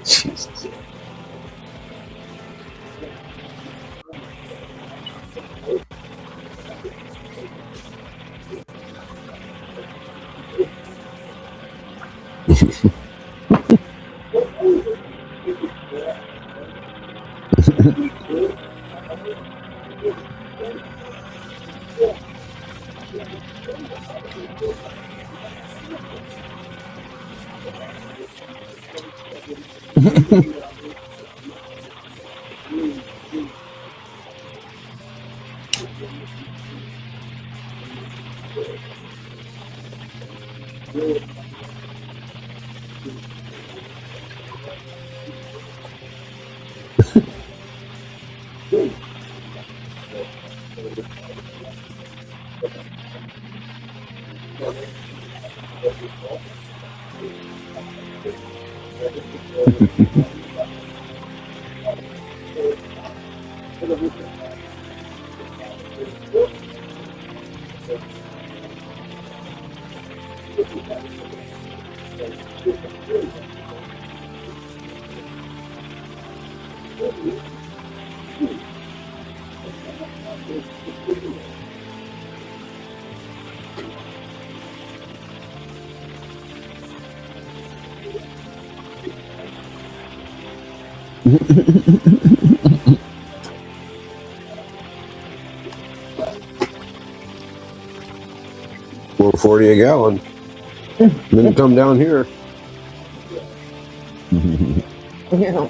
Jesus. $4.40 a gallon. Didn't come down here. Yeah.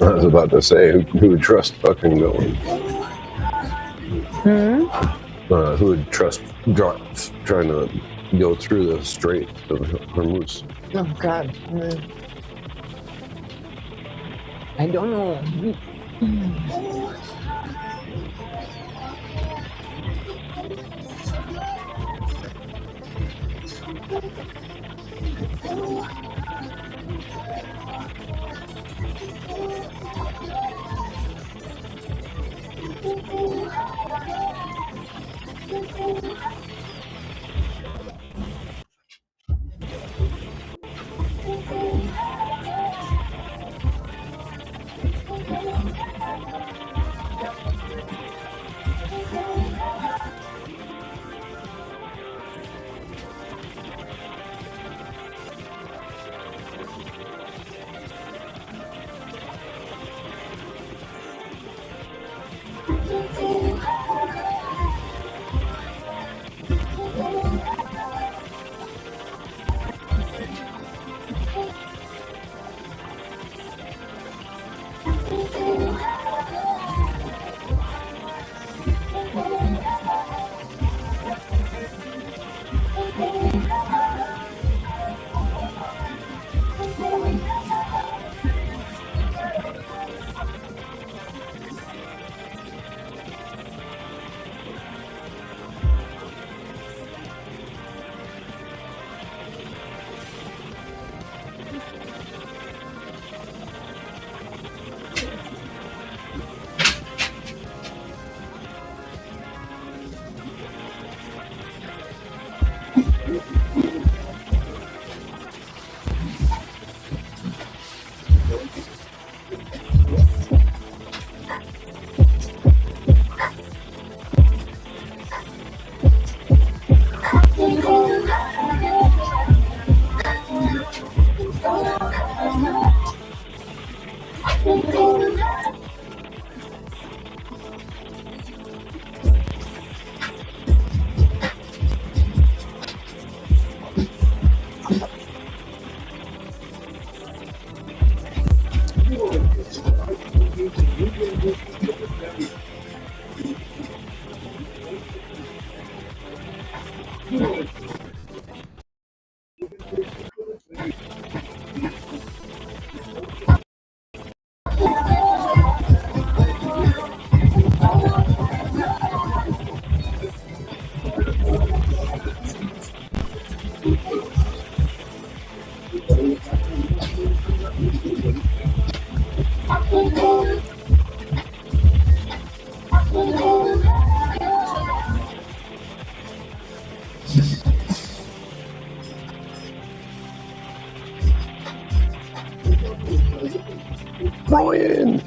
I was about to say, who would trust fucking going? Who would trust trying to go through the Strait of Hormuz? Oh God. I don't know. Brian!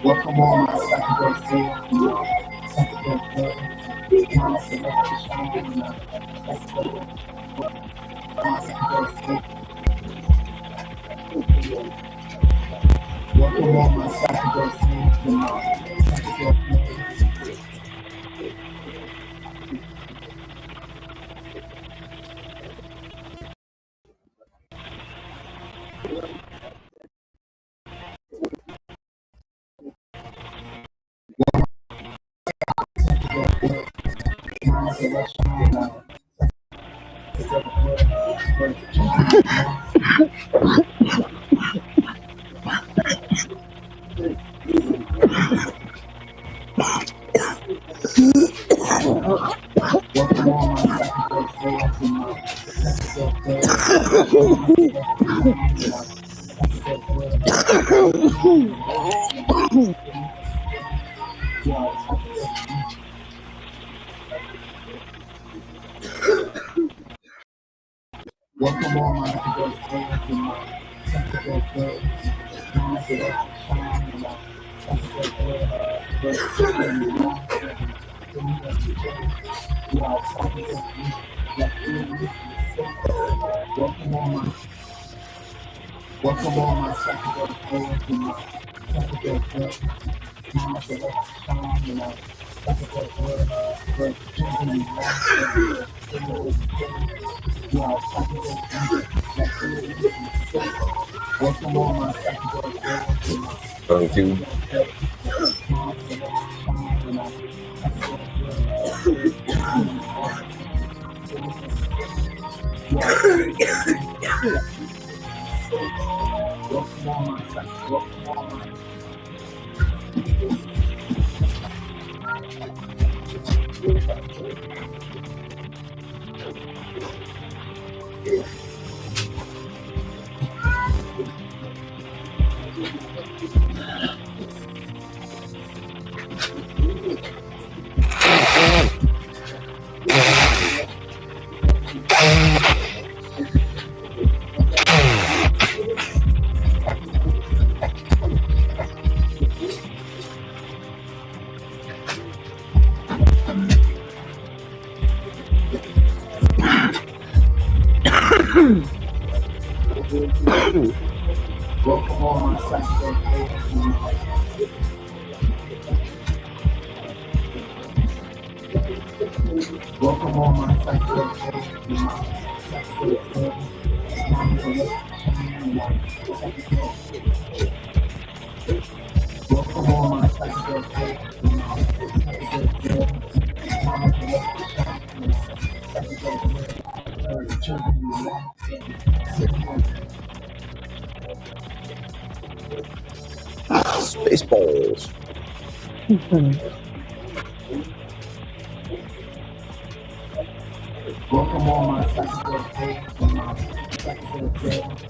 Welcome on my Psychedelic Aire. Psychedelic Aire. It's time to let you shine. Let's go. My Psychedelic Aire. Welcome on my Psychedelic Aire. Psychedelic Aire. Welcome all my psychedelic fans and my psychedelic fans. Welcome all my psychedelic fans and my psychedelic fans. Welcome all my psychedelic fans and my Thank you. Welcome all my psychedelic fans and my welcome all my psychedelic fans and my psychedelic fans. Welcome all my psychedelic fans and my Spaceballs. Welcome all my psychedelic fans and my psychedelic fans.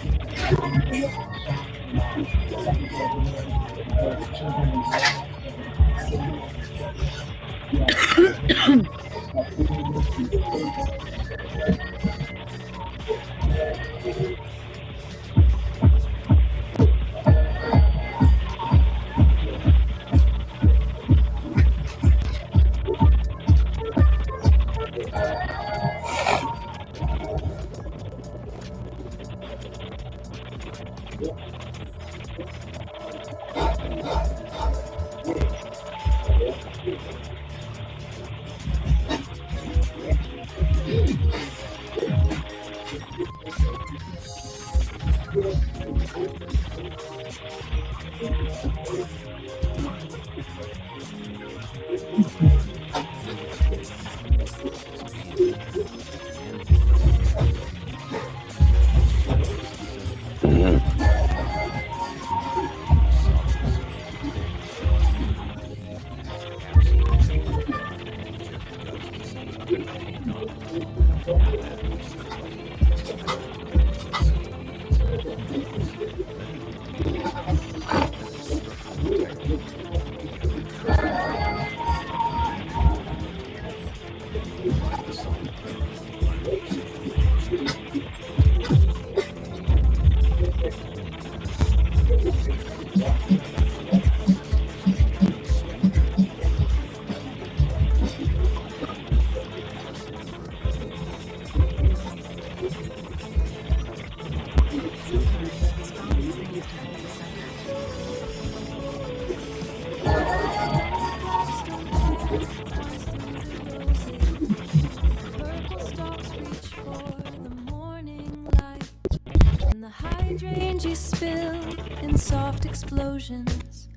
Hydrangeas spill in soft explosions,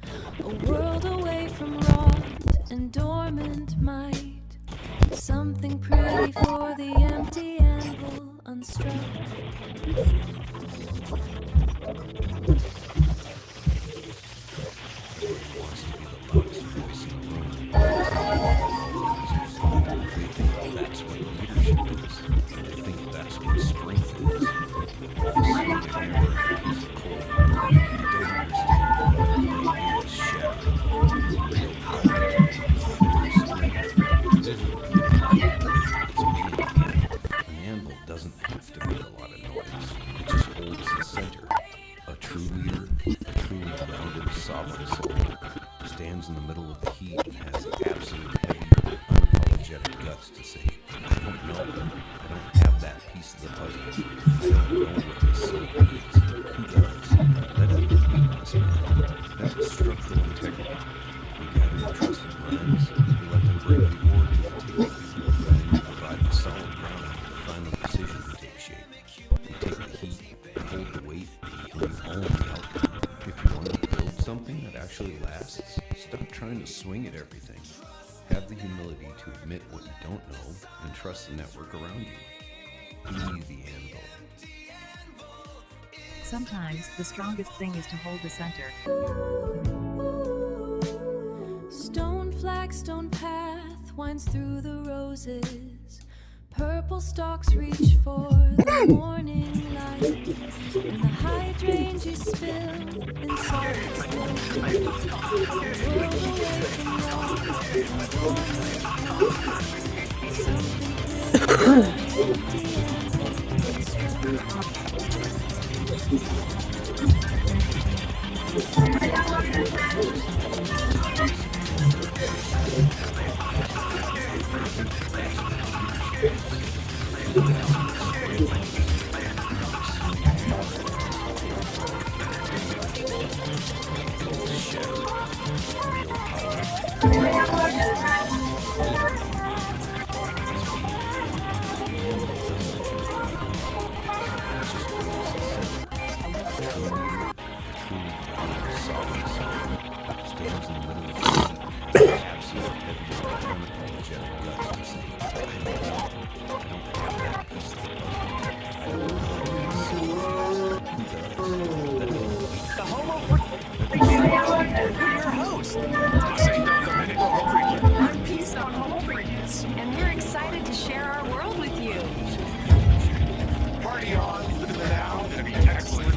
a world away from rot and dormant might. Something pretty for the empty anvil unstruck. guts to say, I don't know. I don't have that piece of the puzzle. I don't know what this soul is. Who does? Let it be this man. That's structural integrity. We gather your trusted minds. We let them bring the ore to the table. Then you provide the solid ground for the final decision to take shape. You take the heat, hold the weight, and you own the outcome. If you want to build something that actually lasts, stop trying to swing at everything. Have the humility to admit what you don't know and trust the network around you. Be the anvil. Sometimes the strongest thing is to hold the center. Stone flagstone path winds through the roses. Purple stalks reach for the morning light, and the hydrangeas spill in salt And we're excited to share our world with you. Party on, live in the now, gonna be excellent.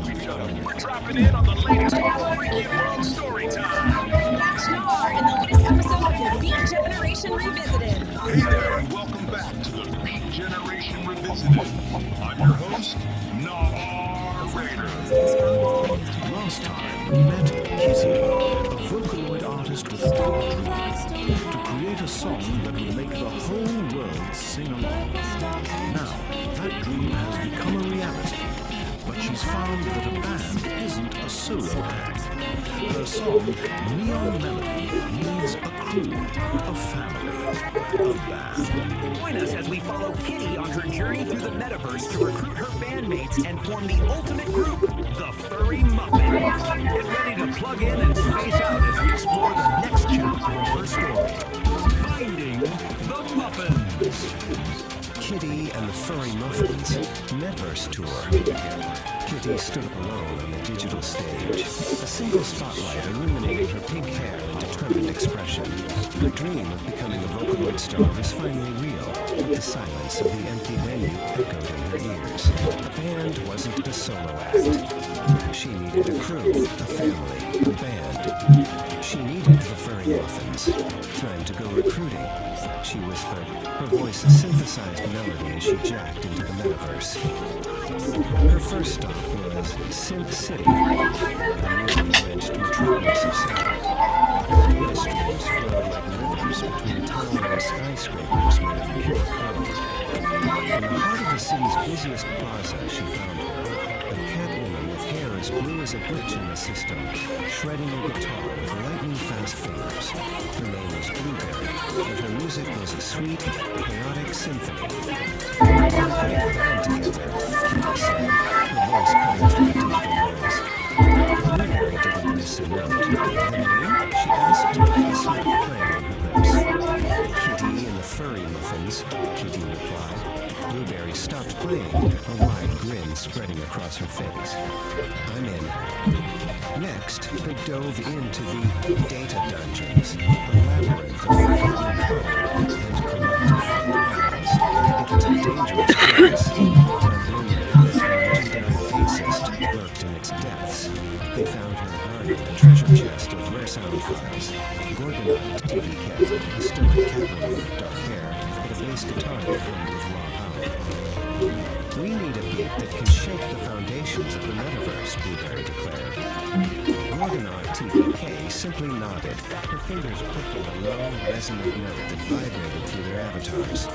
We're dropping in on the latest Freaky World story time. Catch Nar in the latest episode of the Beat Generation Revisited. Hey there, and welcome back to the Beat Generation Revisited. I'm your host, Narrator. Last time, we met Kitty, a Vocaloid artist with a dream to create a song that would make the whole world sing along. Now, that dream has become a reality, but she's found that a band isn't a solo act. Her song, Neon Melody, needs a crew, a family, a band. Join us as we follow Kitty on her journey through the metaverse to recruit her bandmates and form the ultimate group, the Furry Muffins. Get ready to plug in and space out as we explore the next chapter of her story. Finding the Muffins. Kitty and the Furry Muffins Metaverse Tour. Kitty stood alone on the digital stage, a single spotlight illuminating her pink hair and determined expression. Her dream of becoming a Vocaloid star was finally real, but the silence of the empty venue echoed in her ears. The band wasn't a solo act. She needed a crew, a family, a band. She needed the Furry Muffins. Time to go recruiting, she whispered, her voice a synthesized melody as she jacked into the metaverse. Her first stop was Synth City, a neon-drenched metropolis of sound. Data streams flowed like rivers between towering skyscrapers made of pure gold. In the heart of the city's busiest plaza, she found her, a catwoman with hair as blue as a glitch in the system, shredding a guitar with lightning-fast fingers. Her name was Blueberry, and her music was a sweet, chaotic symphony. We're putting a band together, Kitty said, her voice cutting through the digital noise. Blueberry didn't miss a note. The name? She asked, a smirk playing on her lips. Kitty and the Furry Muffins, Kitty replied. Blueberry stopped playing, a wide grin spreading across her face. I'm in. Next, they dove into the data dungeons, a labyrinth of forgotten code and corrupted files. It was a dangerous place, where Blueberry, a legendary bassist, lurked in its depths. They found her guarding a treasure chest of rare sound files, Gorgonite TV kit, a stoic catwoman with dark hair, and a bass guitar that hummed with raw power. We need a beat that can shake the foundations of the metaverse, Blueberry declared. Orgonaut TPK simply nodded, her fingers plucking a low, resonant note that vibrated through their avatars.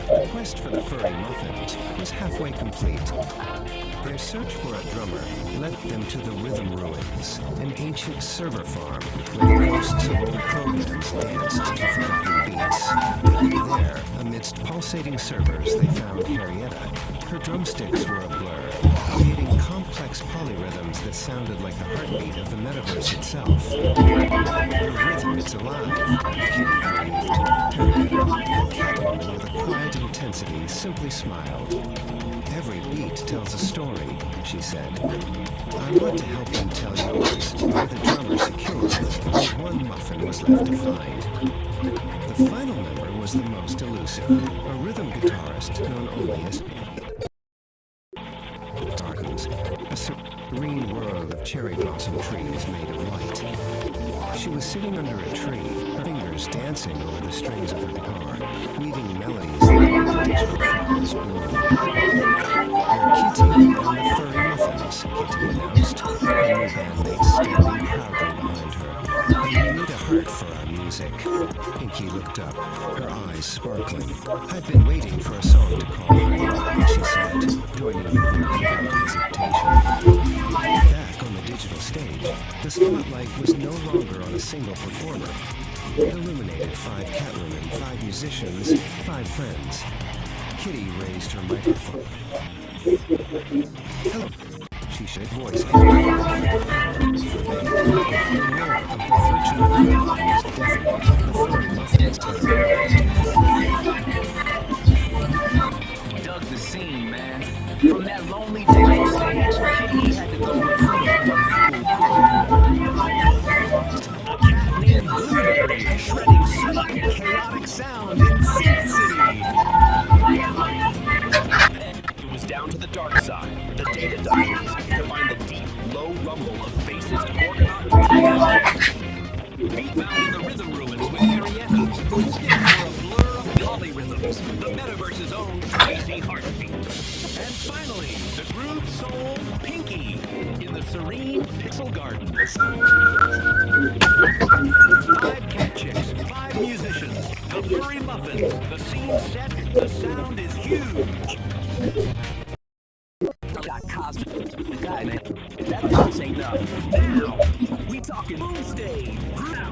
The quest for the furry muffins was halfway complete. Their search for a drummer led them to the Rhythm Ruins, an ancient server farm where the ghosts of old programs danced to forgotten beats. There, amidst pulsating servers, they found Harrietta. Her drumsticks were a blur, creating complex polyrhythms that sounded like the heartbeat of the metaverse itself. The rhythm is alive, Kitty breathed. Harrietta, Catwoman with a quiet intensity, simply smiled. Every beat tells a story, she said. I want to help you tell yours, where the drummer secured, only one muffin was left to find. The final member was the most elusive, a rhythm guitarist known only as Gardens, a serene world of cherry blossom trees made of light. She was sitting under a tree, her fingers dancing over the strings of her guitar, weaving melodies like the digital flowers bloom. You're Kitty and the Furry Muffins, Kitty announced, her new bandmates standing proudly behind her. And we need a heart for our music. Pinky looked up, her eyes sparkling. I've been waiting for a song to call home, she said, joining the group without hesitation. Back on the digital stage, the spotlight was no longer on a single performer. It illuminated 5 Catwomen, 5 musicians, 5 friends. Kitty raised her microphone. Hello, she said, voice Dug the scene, man. From that lonely digital stage, Kitty had to go recruit a cat named Blueberry, shredding sweet and chaotic sound in Synth City. It was down to the dark side, the data diaries, to find the deep, low rumble of bassist Orgonaut. We found the Rhythm Ruins with Marietta, who's in for a blur of polyrhythms, the metaverse's own crazy heartbeat. And finally, the groove soul Pinky in the serene Pixel Garden. 5 cat chicks, 5 musicians, the furry muffins, the scene set, the sound is huge. Got cosmic guy, man. That don't say enough. Now, we talking moon stage. Now.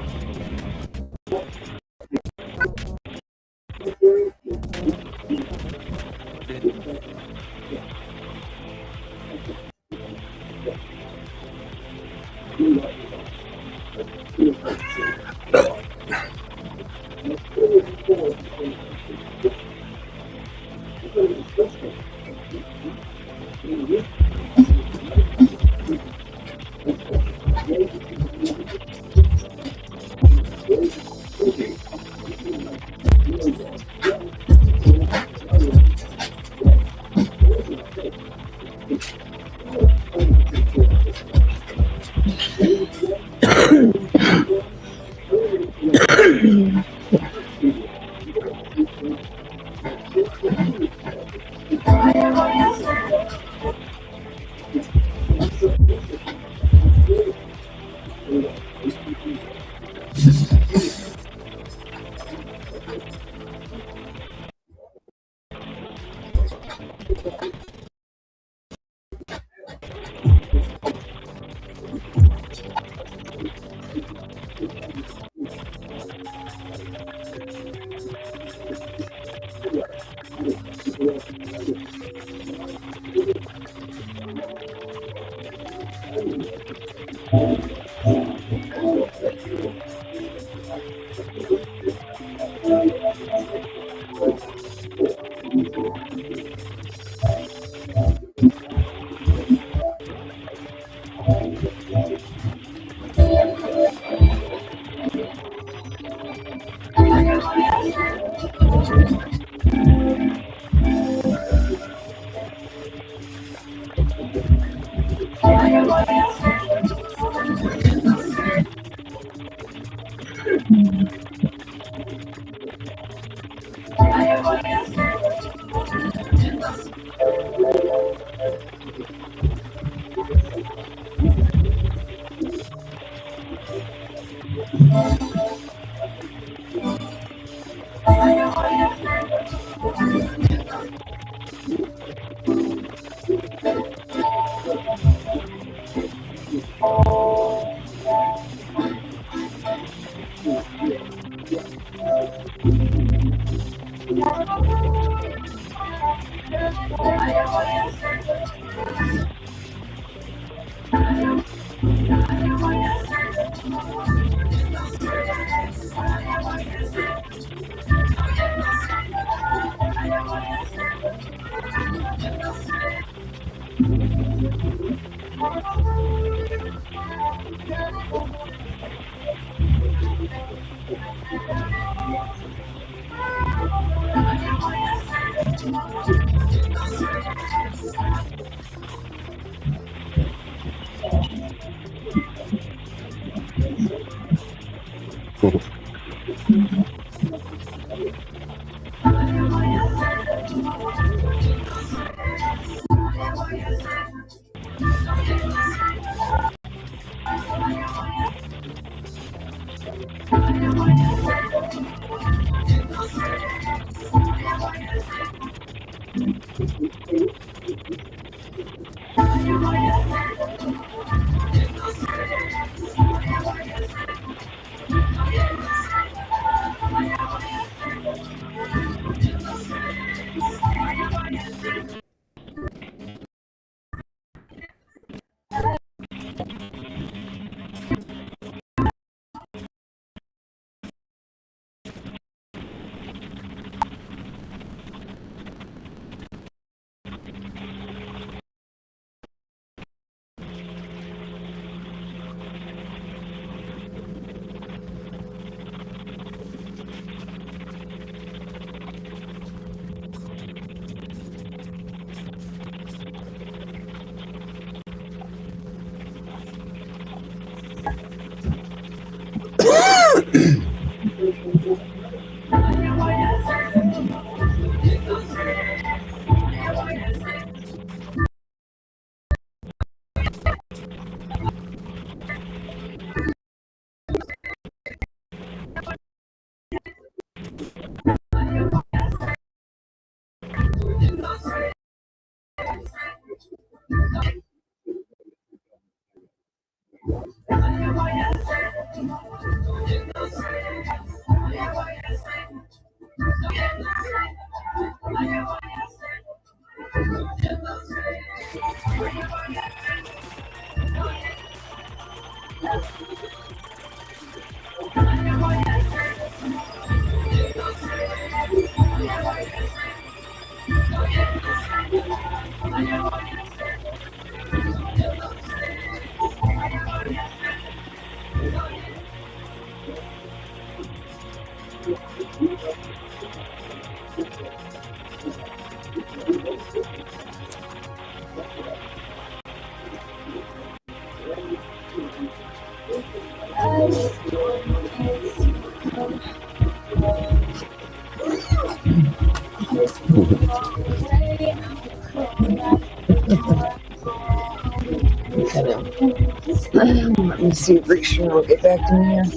Let me see if Richard will get back to me here.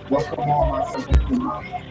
Welcome all my psychedelic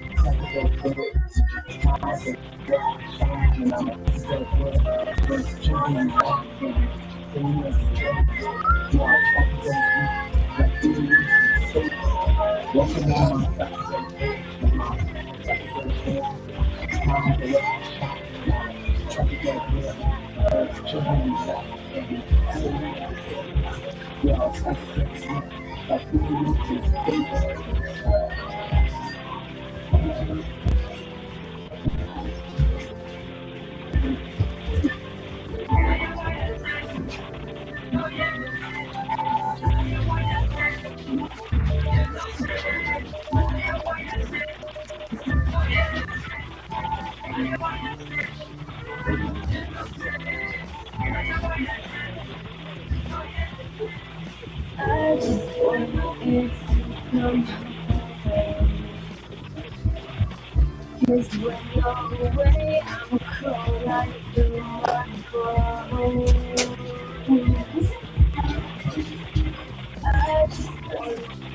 I just want it to come cause when you're away, I'm cold like the microwave. I just want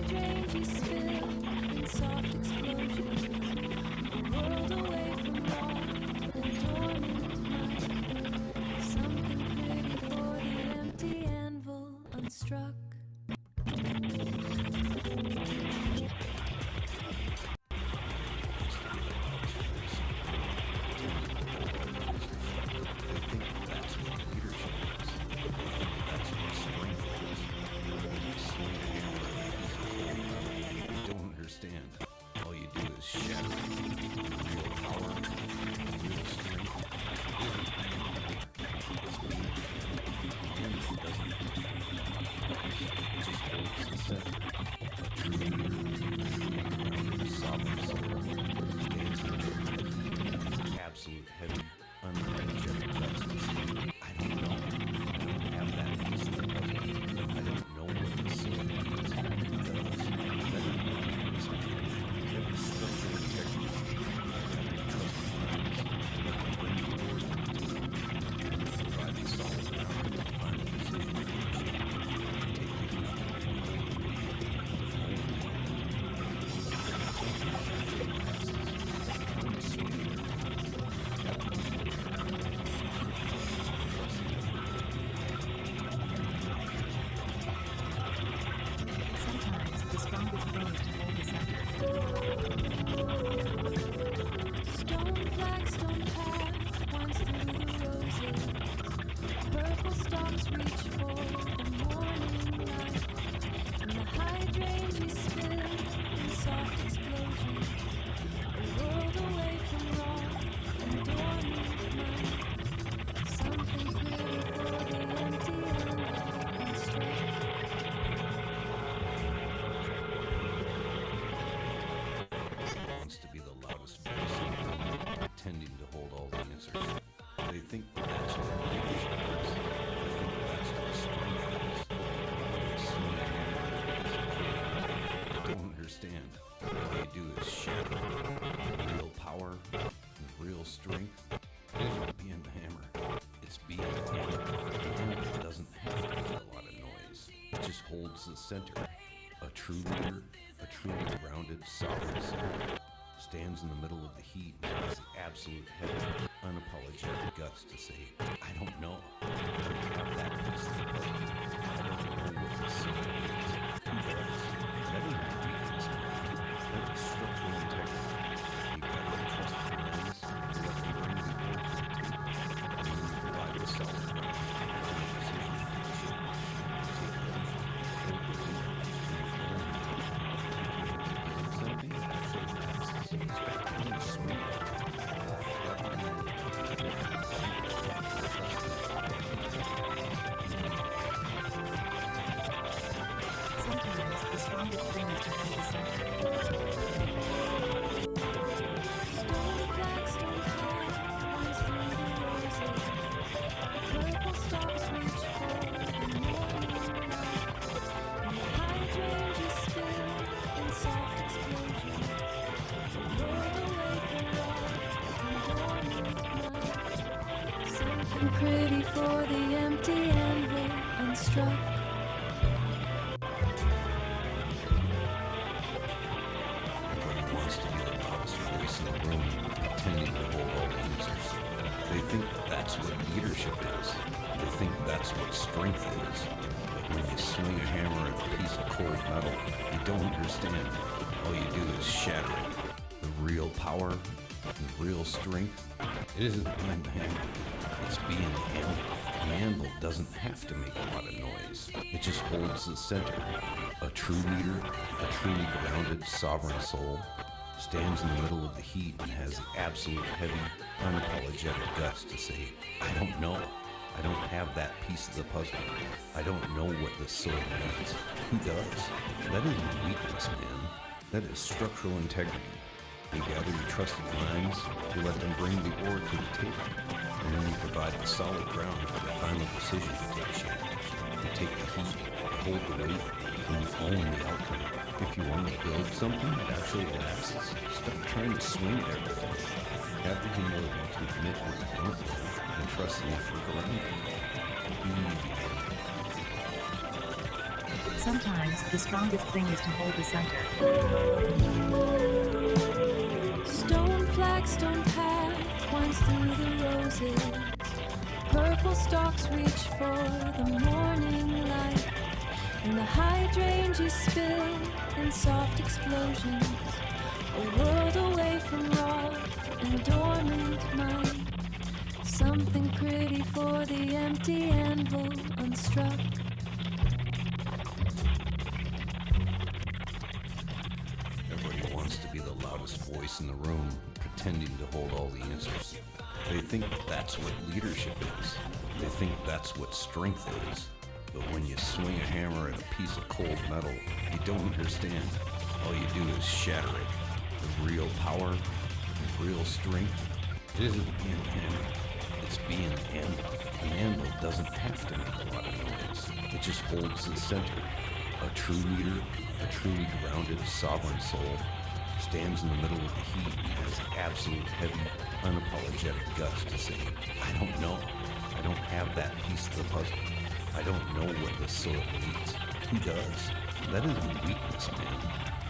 hydrant you spill in soft explosion. A world away from wrong and dormant mind. Something pretty for the empty anvil unstruck. All you do is shatter real power, real strength. It just holds the set. A true leader, sovereign soul, stands in the absolute heavy, unapologetic justice. I don't know. I don't have that piece of the puzzle. I don't know what the soul means. Pretending to hold all the answers. They think that's what leadership is. They think that's what strength is. They don't understand. All they do is shatter real power and real strength. It isn't being the hammer. It's being the hammer. The hammer doesn't have to make a lot of noise. It just holds the center. A true leader, a truly grounded, sovereign soul, stands in the middle of the heat and has the absolute heavy, unapologetic guts to say, I don't know. I don't have that piece of the puzzle. I don't know what this soul is. Who does? That isn't weakness, man. That is structural integrity. You gotta trust the lines, you let them bring the order to the table, and then you provide the solid ground for the decision to take Pretty for the empty anvil unstruck. Everybody wants to be the loudest voice in the room, pretending to hold all the answers. They think that's what leadership is. They think that's what strength is. But when you swing a hammer at a piece of cold metal, you don't understand. All you do is shatter it. The real power and real strength, it isn't behind the hammer. It's being the anvil. The anvil doesn't have to make a lot of noise. It just holds the center. A true leader, a truly grounded, sovereign soul, stands in the middle of the heat and has the absolute heavy, unapologetic guts to say, I don't know. I don't have that piece of the puzzle. I don't know what this soul means. Who does? That isn't weakness, man. That is structural integrity. You gather your trusted minds, you let them bring the ore to the table, and then you provide the solid ground for the final decision to take shape. You take the heat, hold the weight, and you own the outcome. If you want to build something that actually lasts, stop trying to swing at everything. Have the humility to admit what you don't know and trust in the freak around you. Be the Sometimes the strongest thing is to hold the center. Stone flagstone path winds through the roses. Purple stalks reach for the morning light. And the hydrangeas spill in soft explosions. A world away from raw and dormant mind. Something pretty for the empty anvil unstruck. Everybody wants to be the loudest voice in the room, pretending to hold all the answers. They think that's what leadership is. They think that's what strength is. But when you swing a hammer at a piece of cold metal, you don't understand. All you do is shatter it. The real power, the real strength, it isn't being a hammer. It's being an anvil. An anvil doesn't have to make a lot of noise. It just holds the center. A true leader, a truly grounded, sovereign soul, stands in the middle of the heat and has absolute heavy, unapologetic guts to say, I don't know. I don't have that piece of the puzzle. I don't know what the soil needs. He does. That isn't weakness, man.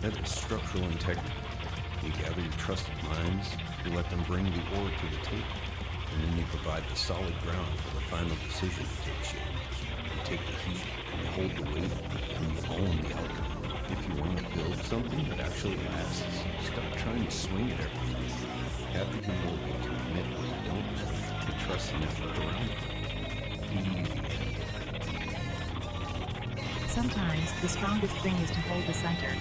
That is structural integrity. You gather your trusted minds, you let them bring the ore to the table, and then you provide the solid ground for the final decision to take shape. You take the heat, and you hold the weight, and you own the outcome. If you want to build something that actually lasts, stop trying to swing at everything. Have the humility to admit what you don't know, to trust in effort around you. Sometimes the strongest thing is to hold the center.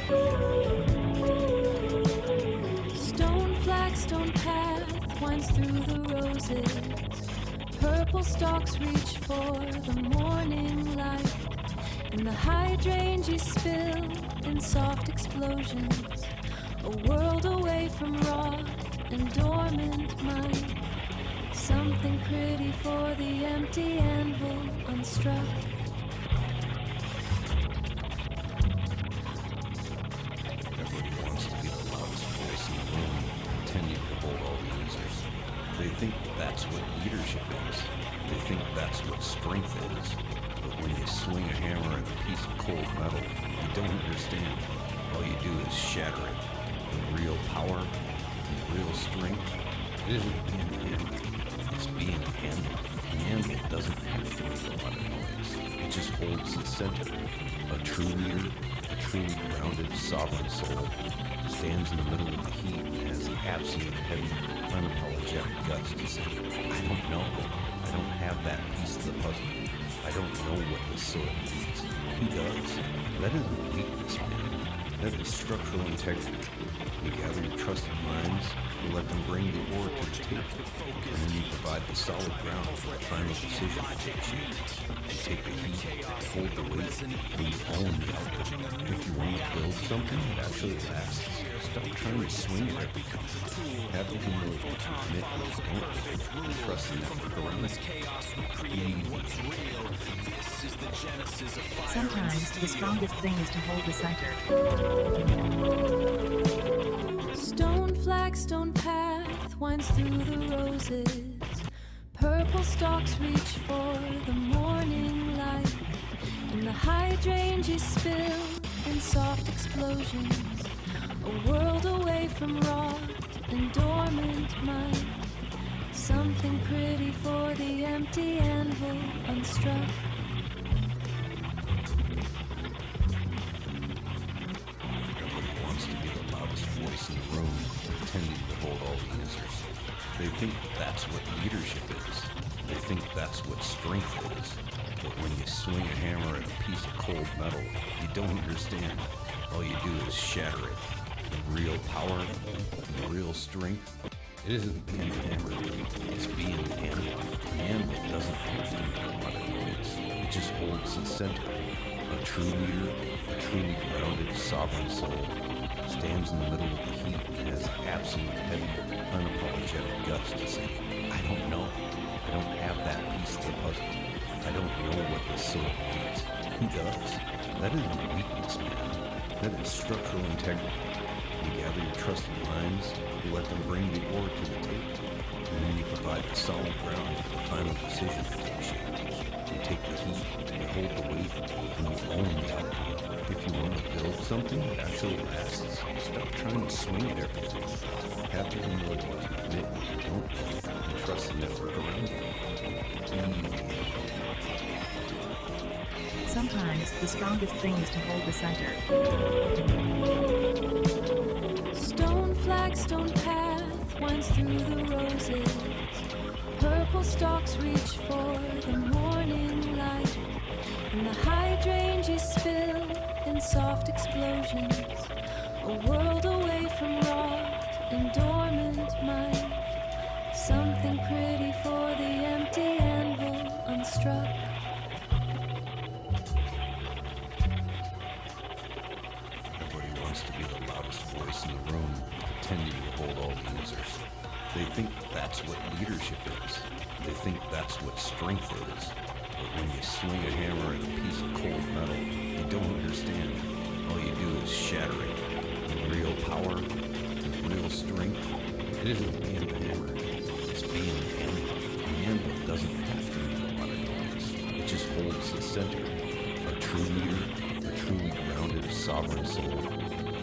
Stone flagstone path winds through the roses. Purple stalks reach for the morning light. And the hydrangeas spill in soft explosions. A world away from raw and dormant mind. Something pretty for the empty anvil unstruck. They think that's what leadership is. They think that's what strength is. But when you swing a hammer at a piece of cold metal, you don't understand. All you do is shatter it. The real power, the real strength, it isn't being an anvil. It's being an anvil. An anvil doesn't have to make a lot of noise. It just holds the center. A true leader, a truly grounded, sovereign soul, stands in the middle of the heat and has absolute heavy, unapologetic guts to say, I don't know. I don't have that piece of the puzzle. I don't know what the soil needs. He does. That isn't weakness, man. That is structural integrity. You gather your trusted minds, you let them bring the ore to the table, and then you provide the solid ground for the final decision to take shape. You take the heat, hold the weight, and you own the outcome. If you want to build something that actually lasts, stop trying to swing at everything. Have the humility to admit what you don't know, and trust in that around Sometimes the strongest thing is to hold the center. Stone flagstone path winds through the roses. Purple stalks reach for the morning light. And the hydrangeas spill in soft explosions. A world away from raw and dormant mind. Something pretty for the empty anvil unstruck. Everybody wants to be the loudest voice in the room, pretending to hold all the answers. They think that's what leadership is. They think that's what strength is. But when you swing a hammer at a piece of cold metal, you don't understand. All you do is shatter it. The real power, the real strength, it isn't being a hammer. It's being an anvil. An anvil doesn't have to make a lot of noise. It just holds the center. A true leader, a truly grounded, sovereign soul, stands in the middle of the heat and has absolute heavy, unapologetic guts to say, I don't know. I don't have that piece of the puzzle. I don't know what the soil needs. He does. That isn't weakness, man. That is structural integrity. You gather your trusted minds, you let them bring the ore to the table, and then you provide the solid ground for the final decision to take shape. You take the heat, you hold the weight, and you own the outcome. something that actually lasts, stop trying to swing at everything. Have the humility to admit you don't know and trust the network around you. Sometimes the strongest thing is to hold the center. Stone flagstone path winds through the roses. Purple stalks reach for the morning light. And the hydrangeas spill in soft explosions. A world away from rot and dormant mind. Something pretty for the empty anvil unstruck. Everybody wants to be the loudest voice in the room, pretending to hold all the answers. They think that's what leadership is. They think that's what strength is. But when you swing a hammer at a piece of cold metal, you don't understand. All you do is shatter it. And real power, and real strength, it isn't being the hammer. It's being the anvil. The anvil doesn't have to make a lot of noise. It just holds the center. A true leader, a truly grounded, sovereign soul,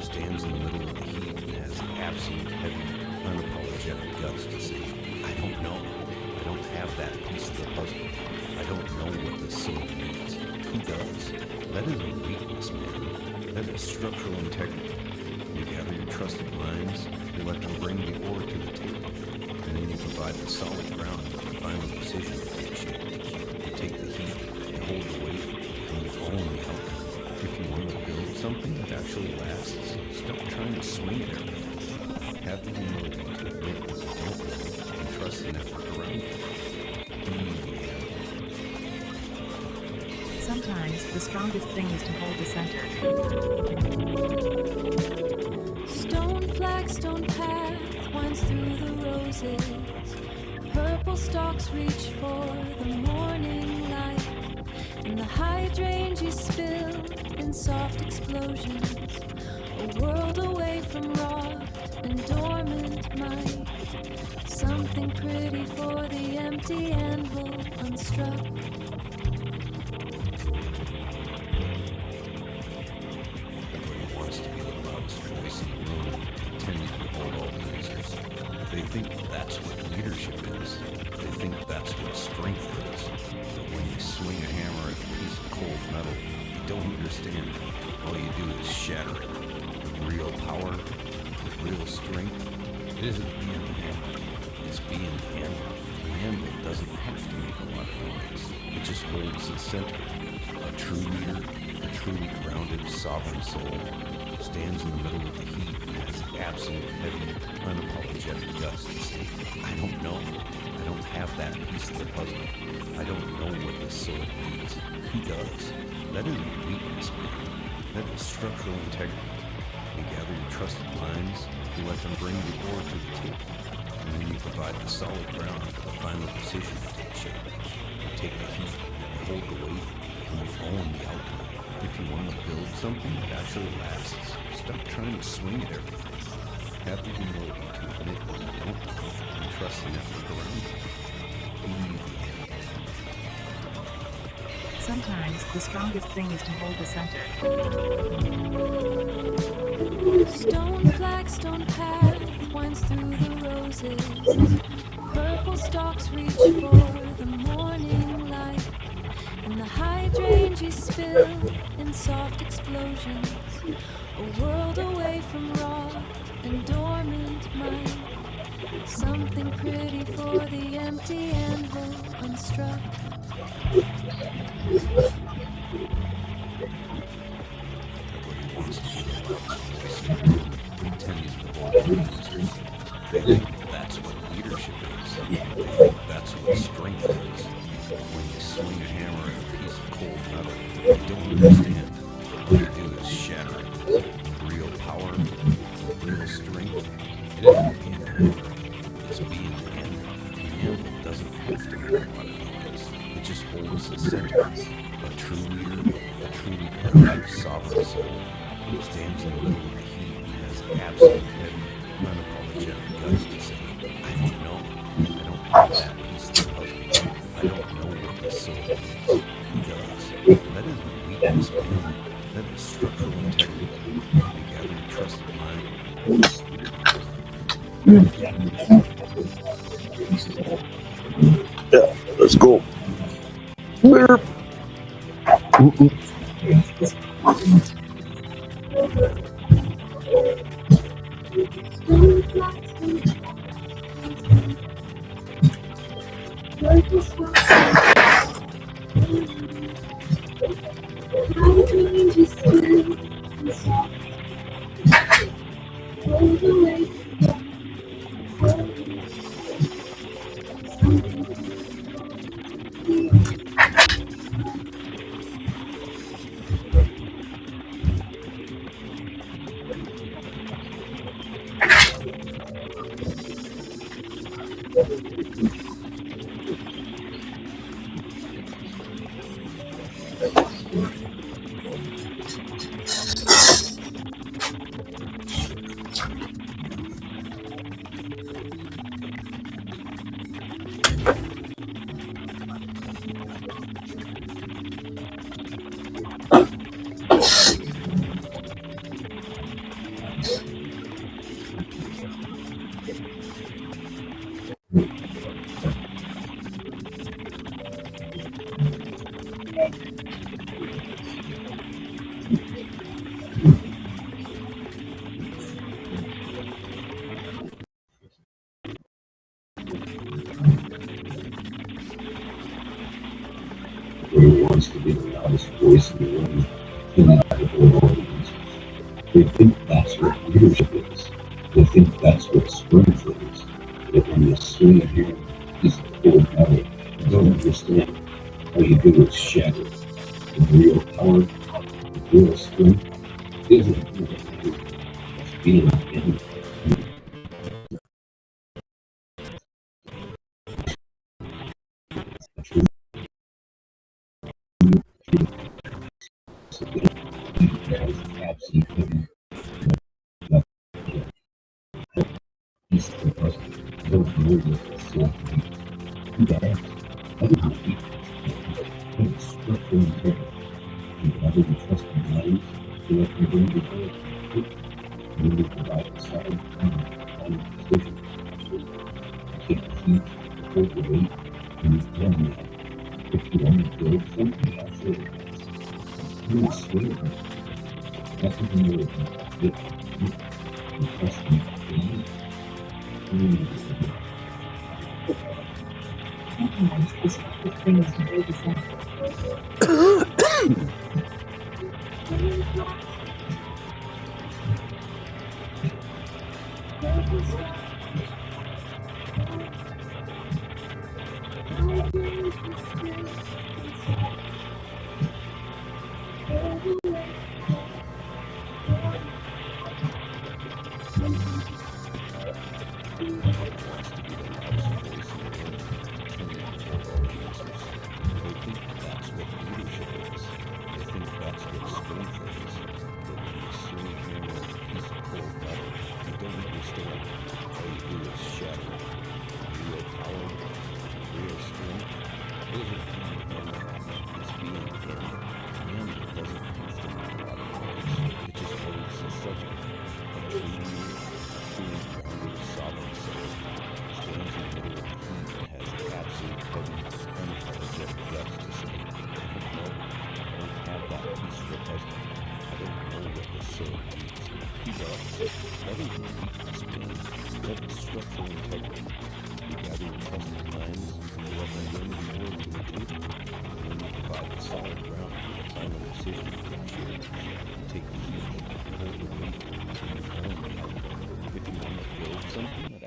stands in the middle of the heat and has the absolute heavy, unapologetic guts to say, I don't know. I don't have that piece of the puzzle. I don't know what this sword means. He does. That isn't weakness, man. That is structural integrity. You gather your trusted minds, you let them bring the ore to the table, and then you provide the solid ground for the final decision to take shape. You take the heat, you hold the weight, and you own the outcome. If you want to build something that actually lasts, stop trying to swing at everything. Have the humility to admit what you don't know and trust the network around you. Sometimes the strongest thing is to hold the center. Stone flagstone path winds through the roses. Purple stalks reach for the morning light. And the hydrangeas spill in soft explosions. A world away from rot and dormant mind. Something pretty for the empty anvil unstruck. Everybody wants to be the loudest voice in the room, pretending to hold all the answers. They think that's what leadership is. They think that's what strength is. But when you swing a hammer at a piece of cold metal, you don't understand. All you do is shatter it. With real power, with real strength, it isn't being the hammer. It's being the anvil. The anvil doesn't have to make a lot of noise. It just holds the center. A true leader, a truly grounded, sovereign soul, stands in the middle of the heat and has the absolute heavy, unapologetic guts to say, I don't know. I don't have that piece of the puzzle. I don't know what this sword means. He does. That isn't weakness, man. That is structural integrity. You gather your trusted minds, you let them bring the ore to the table, and then you provide the solid ground for the final decision to take shape. You take the heat, you hold the weight, and you own the outcome. If you want to build something that actually lasts, stop trying to swing at everything. Have the humility to admit what you don't know and trust the network around you. Sometimes the strongest thing is to hold the center. Stone flagstone path winds through the roses. Purple stalks reach for the morning light. And the hydrangeas spill in soft explosions. A world away from rot and dormant mind. Something pretty for the empty anvil unstruck. Everybody wants to be the loudest voice in the room, pretending to hold all the answers. They think that's what leadership is. They think that's what strength is. When you swing a hammer at a piece of cold metal, you don't understand. All you do is shatter it. Real power, real strength, it isn't being the hammer. It's being the anvil. The anvil doesn't have to make a lot of noise. It just holds the center. A true leader, a truly grounded, sovereign soul, stands in the middle of the heat and has the absolute heavy, unapologetic guts to say, I don't know. I don't have that piece of the puzzle. I don't know what this sword means. He does. That isn't weakness, man. That is structural integrity. Together, trust in mind. Yeah, let's go. Where? Who wants to be the loudest voice in the room, feeling like a whole audience. They think that's what leadership is. They think that's what strength is. But when you swing a hammer, piece of cold metal, you don't understand. All you do is shatter. The real power, the real strength, isn't being you. It's being in you. Sometimes this thing is to hold the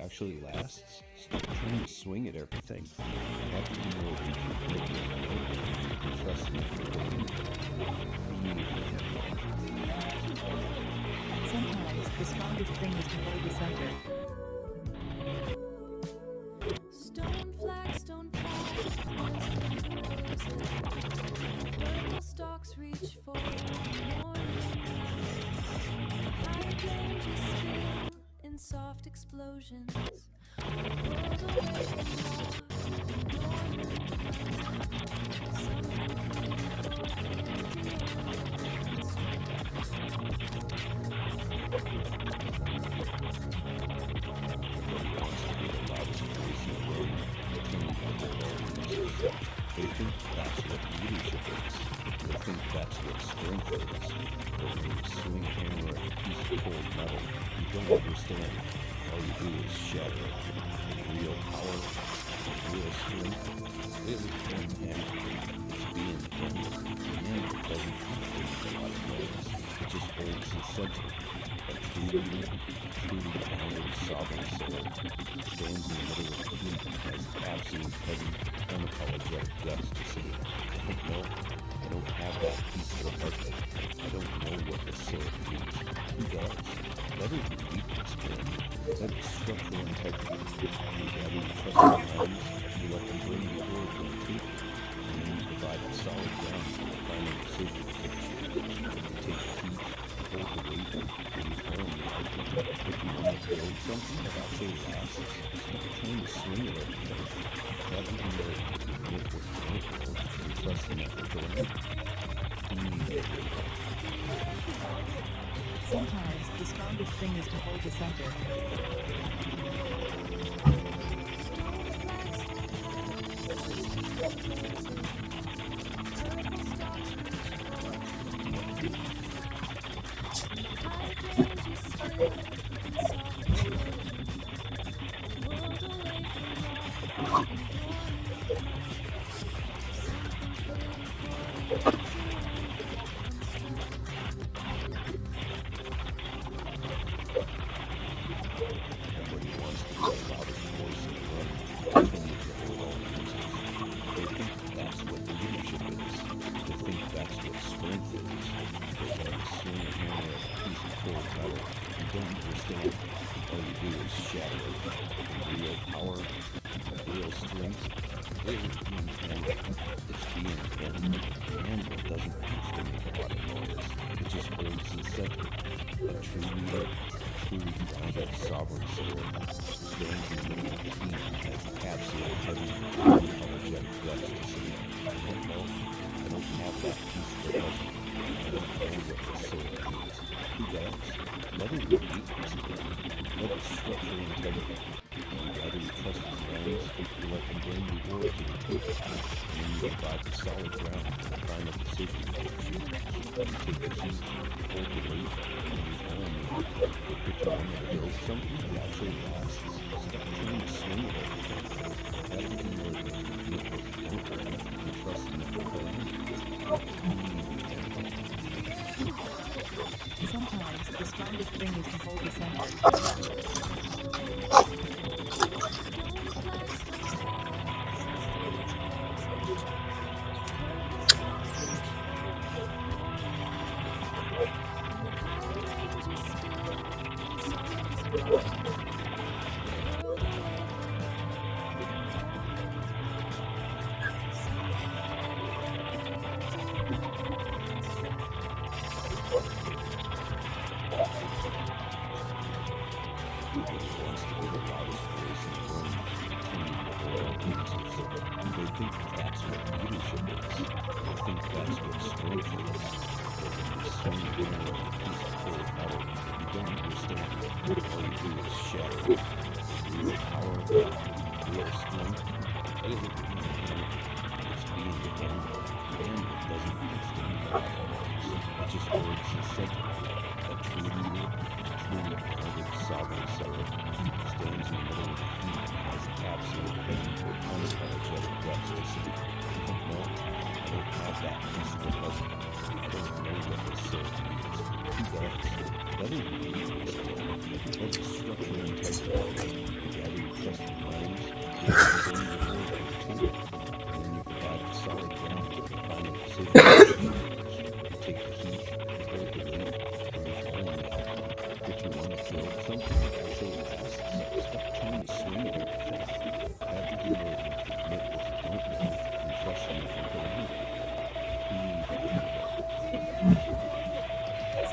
Actually lasts, stop trying to swing at everything. Have to know what you can trust me. Sometimes the strongest thing is to hold the center. Stone flags, stone palms, purple stalks reach for morning. Hydrangeas spill in soft explosions. But when you swing a hammer at a piece of cold metal, you don't understand. All you do is shatter it. Real power, real strength, isn't being hammered. It's being hammered. And it doesn't make a lot of noise. It just holds the center. A truly grounded sovereign soul stands in the middle of the heat and has absolute heavy, unapologetic guts to say, I don't know. I don't have that piece of the puzzle. I don't know what the soul means. Who does? Let it be weakness, man. Let it structural integrity. You gather your trusted minds, you let them bring you forward to the truth, and then you provide a solid ground for the final decision to take the heat, hold the weight, and you own the argument. If you want to build something that actually lasts, stop trying to swing it every day. Rather than let it admit what you don't know, and trust in that fulfillment. Sometimes the strongest thing is to hold the center.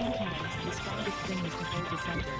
Sometimes the strongest thing is to hold the center.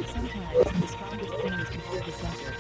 Sometimes the strongest thing is to hold the center.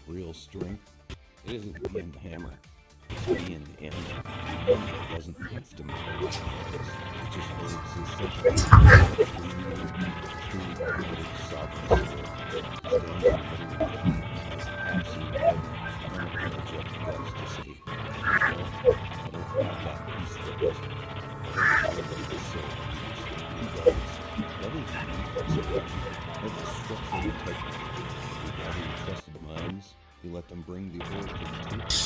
Real strength, it isn't being the hammer, it's being the end. It doesn't have to make it just holds his central sovereignty, stands in the middle of the has absolute unapologetic guts to say, I don't have that piece of the puzzle. I don't know what the soul is. He does. That is the that is structural integrity. Regarding trusted minds, you let them bring the order to the table.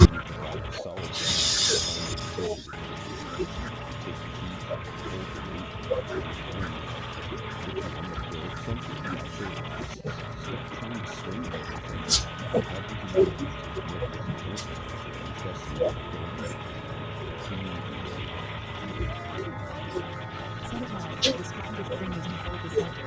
You provide the solid ground to take the key, hold the weight, if you want to build something, I'm sure stop trying to swing everything. How do you know to commit to the person and trust them Sometimes the strongest thing is to hold the center.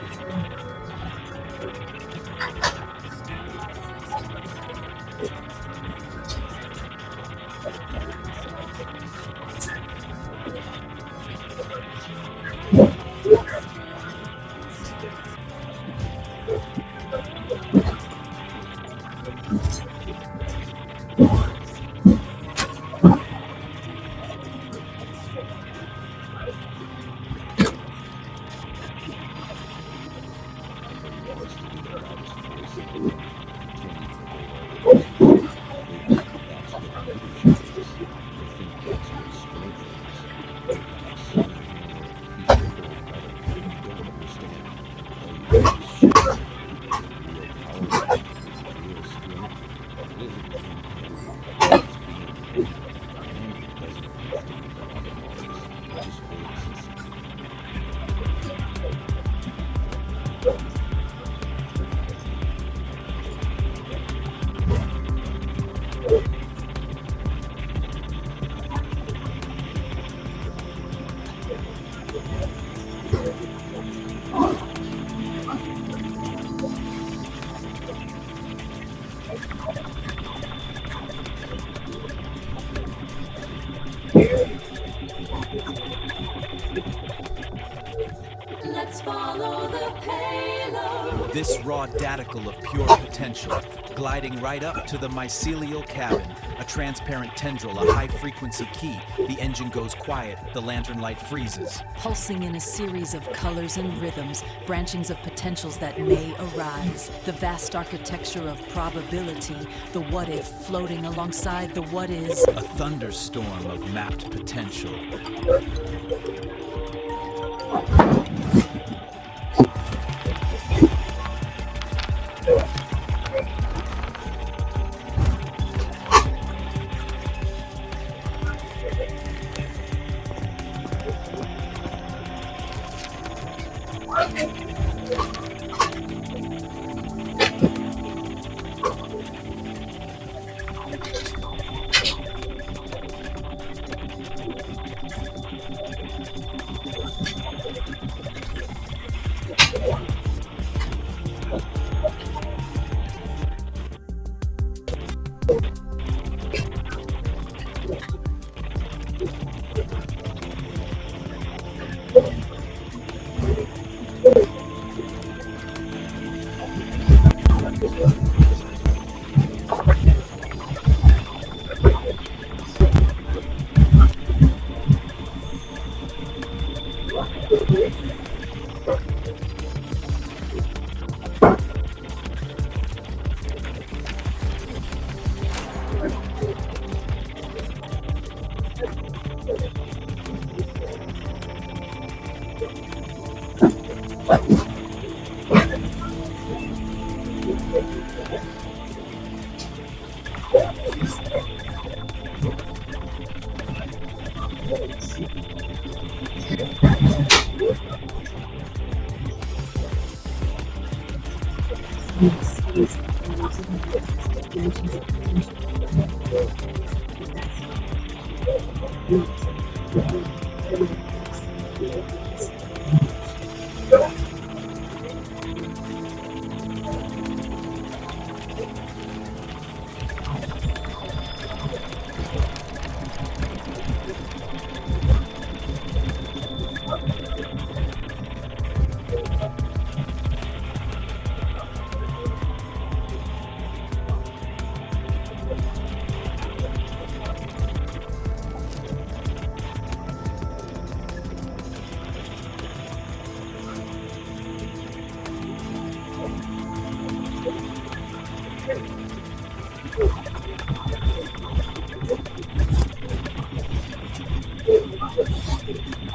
Let's follow the payload. This raw daticle of pure potential, gliding right up to the mycelial cabin, a transparent tendril, a high-frequency key. The engine goes quiet, the lantern light freezes. Pulsing in a series of colors and rhythms, branchings of potentials that may arise. The vast architecture of probability, the what-if floating alongside the what-is. A thunderstorm of mapped potential.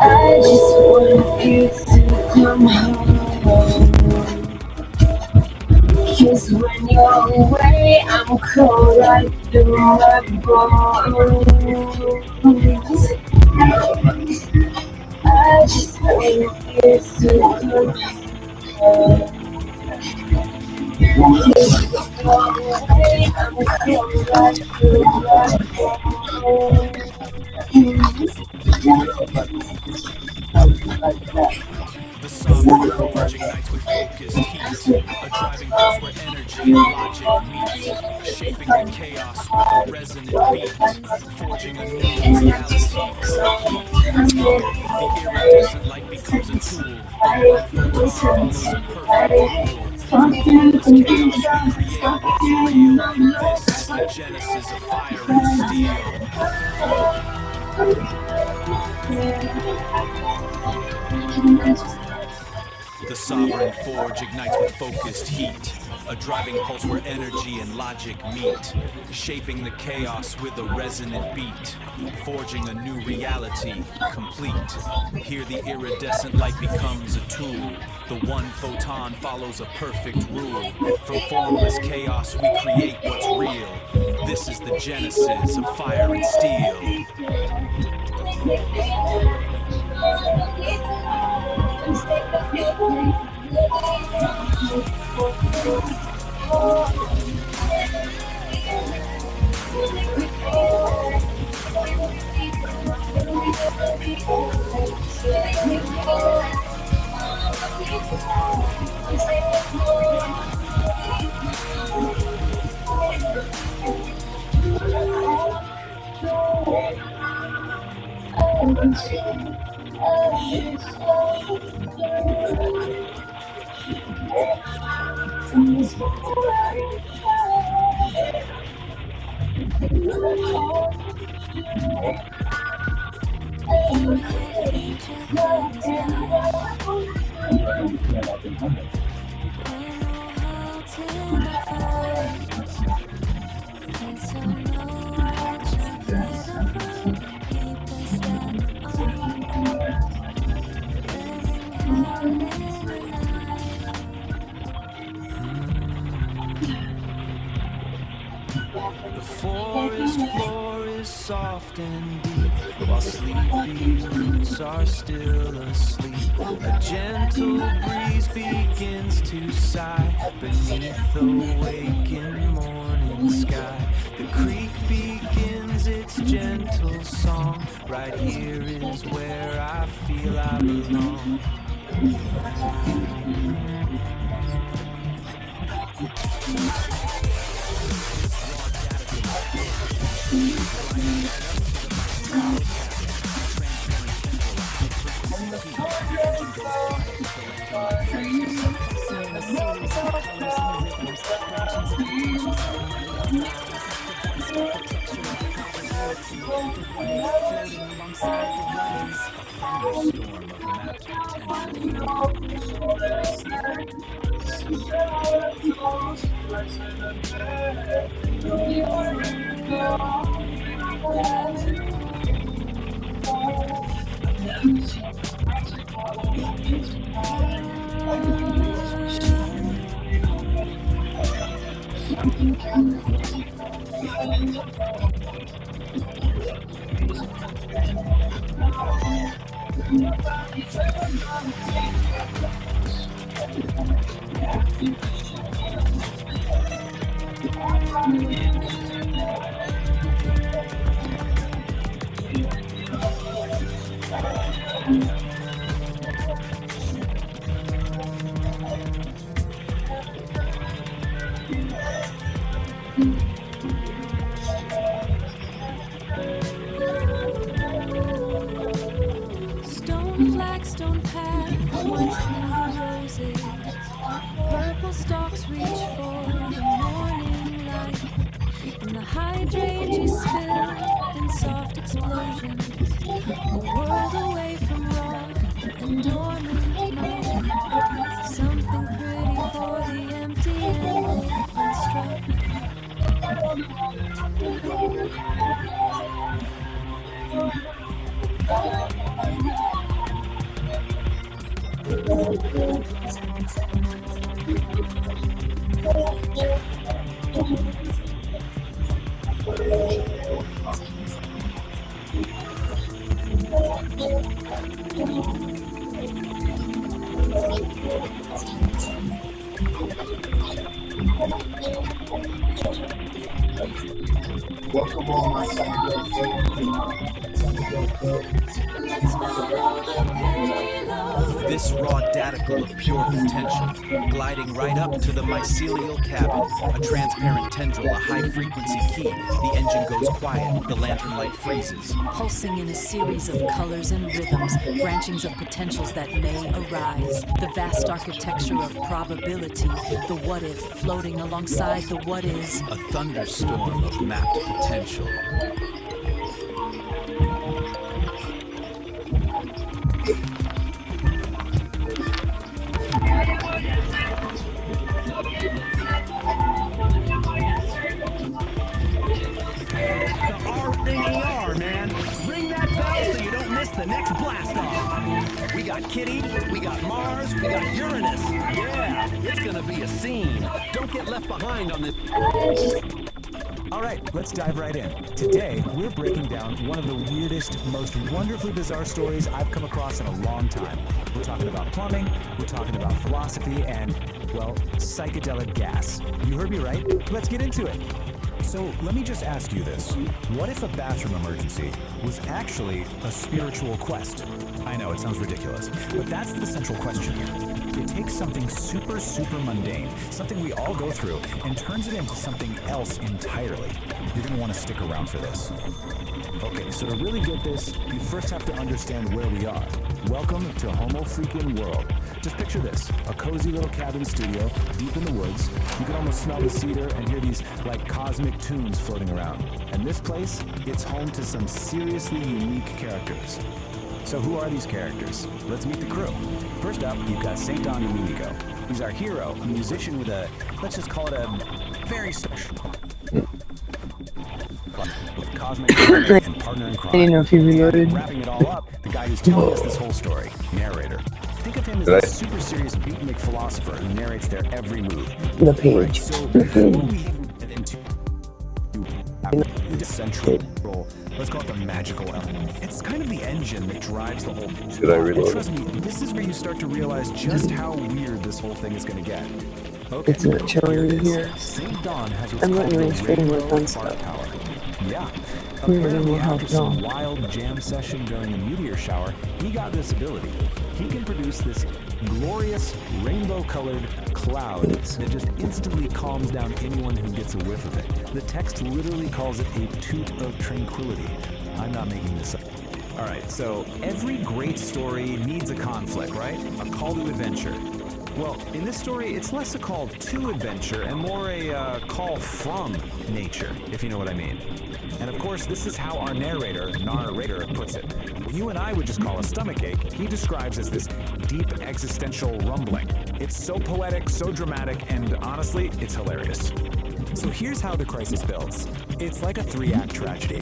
I just want you to come home. 'Cause when you're away, I'm cold right through my bones. I just want you to come home. 'Cause when you're away, I'm cold right through my bones. The sovereign forge ignites with focused heat, a driving force where energy and logic meet, shaping the chaos with a resonant beat, forging a new reality complete. The iridescent light becomes a tool, the one photon follows a perfect rule. Formless chaos we create what's real. This is the genesis of fire and steel. The sovereign forge ignites with focused heat, a driving pulse where energy and logic meet, shaping the chaos with a resonant beat, forging a new reality complete. Here the iridescent light becomes a tool, the one photon follows a perfect rule. From formless chaos we create what's real. This is the genesis of fire and steel. The forest floor is soft and deep, while sleepy roots are still asleep. A gentle breeze begins to sigh beneath the waking morning sky. The creek begins its gentle song. Right here is where I feel I belong. Stone flagstone path winds through the roses. Purple stalks reach for the morning light, and the hydrangeas spill in soft explosions. A world away from raw and dormant mind. Something pretty for the empty and unstruck. Welcome all my This raw daticle of pure potential, gliding right up to the mycelial cabin, a transparent tendril, a high-frequency key. The engine goes quiet, the lantern light freezes. Pulsing in a series of colors and rhythms, branchings of potentials that may arise. The vast architecture of probability, the what if floating alongside the what is. A thunderstorm of mapped potential. The next blast off. We got Kitty, we got Mars, we got Uranus. Yeah, it's gonna be a scene. Don't get left behind on this. All right, let's dive right in. Today, we're breaking down one of the weirdest, most wonderfully bizarre stories I've come across in a long time. We're talking about plumbing, we're talking about philosophy, and, well, psychedelic gas. You heard me right. Let's get into it. So let me just ask you this. What if a bathroom emergency was actually a spiritual quest? I know, it sounds ridiculous, but that's the central question here. It takes something super, super mundane, something we all go through, and turns it into something else entirely. You're gonna wanna stick around for this. Okay, so to really get this, you first have to understand where we are. Welcome to Homo Freakin' World. Just picture this, a cozy little cabin studio deep in the woods. You can almost smell the cedar and hear these like cosmic tunes floating around. And this place, it's home to some seriously unique characters. So who are these characters? Let's meet the crew. First up, you've got St. Don Domenico. He's our hero, a musician with a, let's just call it a very special with cosmic and partner in crime. I didn't know if he reloaded. Wrapping it all up, the guy who's telling us this whole story, narrator. Think of him as the super serious beatnik philosopher who narrates their every move. The page. So before we get into central, let's call it the magical element. It's kind of the engine that drives the whole thing. Should I reload? And trust me, this is where you start to realize just how weird this whole thing is going to get. Okay, It's not showing me here. St. Dawn has what's I'm called letting a my stream rainbow work on fart stuff. power. Yeah. Maybe Apparently, we'll help after some y'all. wild jam session during a meteor shower, he got this ability. He can produce this glorious rainbow-colored cloud that just instantly calms down anyone who gets a whiff of it. The text literally calls it a toot of tranquility. I'm not making this up. All right, so every great story needs a conflict, right? A call to adventure. Well, in this story, it's less a call to adventure and more a call from nature, if you know what I mean. And of course, this is how our narrator puts it. What you and I would just call a stomachache, he describes as this deep existential rumbling. It's so poetic, so dramatic, and honestly, it's hilarious. So here's how the crisis builds. It's like a 3-act tragedy.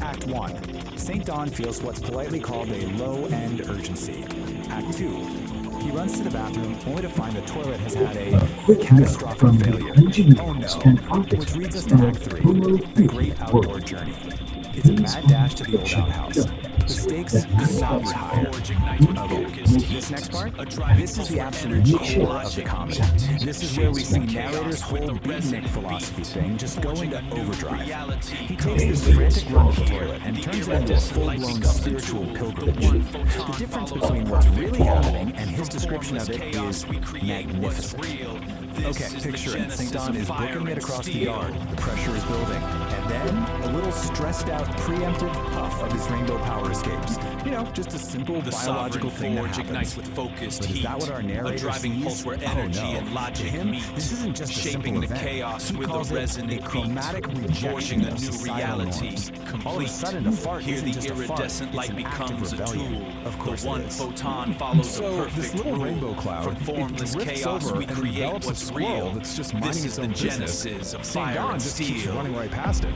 Act 1. St. Dawn feels what's politely called a low-end urgency. Act 2. He runs to the bathroom only to find the toilet has had a catastrophic failure. Oh no. Which leads us to Act 3, the great outdoor journey. It's a mad dash to the old outhouse. The stakes could not be higher. Okay, this next part, this is the absolute core of the comedy. This is where we see narrator's whole beatnik philosophy thing just go into overdrive. He takes this frantic run to the toilet and turns it into a full-blown spiritual pilgrimage. The difference between what's really happening and his description of it is magnificent. Okay, picture it. St. Dawn is booking it across the yard. The pressure is building. And then, a little stressed-out, preemptive puff of his rainbow power escapes. You know, just a simple biological thing that happens. With focused But is that what our narrator driving sees? pulse where energy Oh, no. and logic To him, meet, this isn't just a shaping simple the event. chaos He with a calls it resonant a chromatic beat, rejection forging a of new societal reality. norms. Complete. All of a sudden, a fart Here isn't the just a fart. iridescent It's light an act of becomes a rebellion. tool. Of course The one it is. photon follows So a perfect this little rule. rainbow cloud, From formless it drifts chaos over we and create envelops a what's squirrel real. that's just This minding is its the own genesis business. of St. fire Dawn and just keeps steel. running right past it.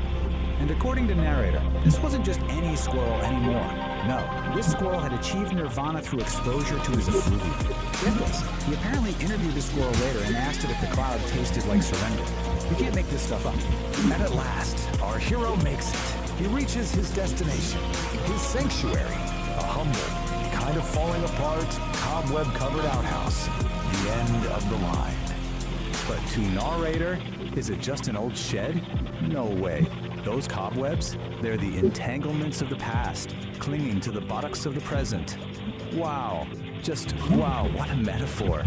And according to narrator, this wasn't just any squirrel anymore. No, this squirrel had achieved nirvana through exposure to his effluvia. Get this, he apparently interviewed the squirrel later and asked it if the cloud tasted like surrender. You can't make this stuff up. And at last, our hero makes it. He reaches his destination, his sanctuary, a humble, kind of falling apart, cobweb-covered outhouse. The end of the line. But to narrator, is it just an old shed? No way. Those cobwebs, they're the entanglements of the past, clinging to the buttocks of the present. Wow. Just wow, what a metaphor.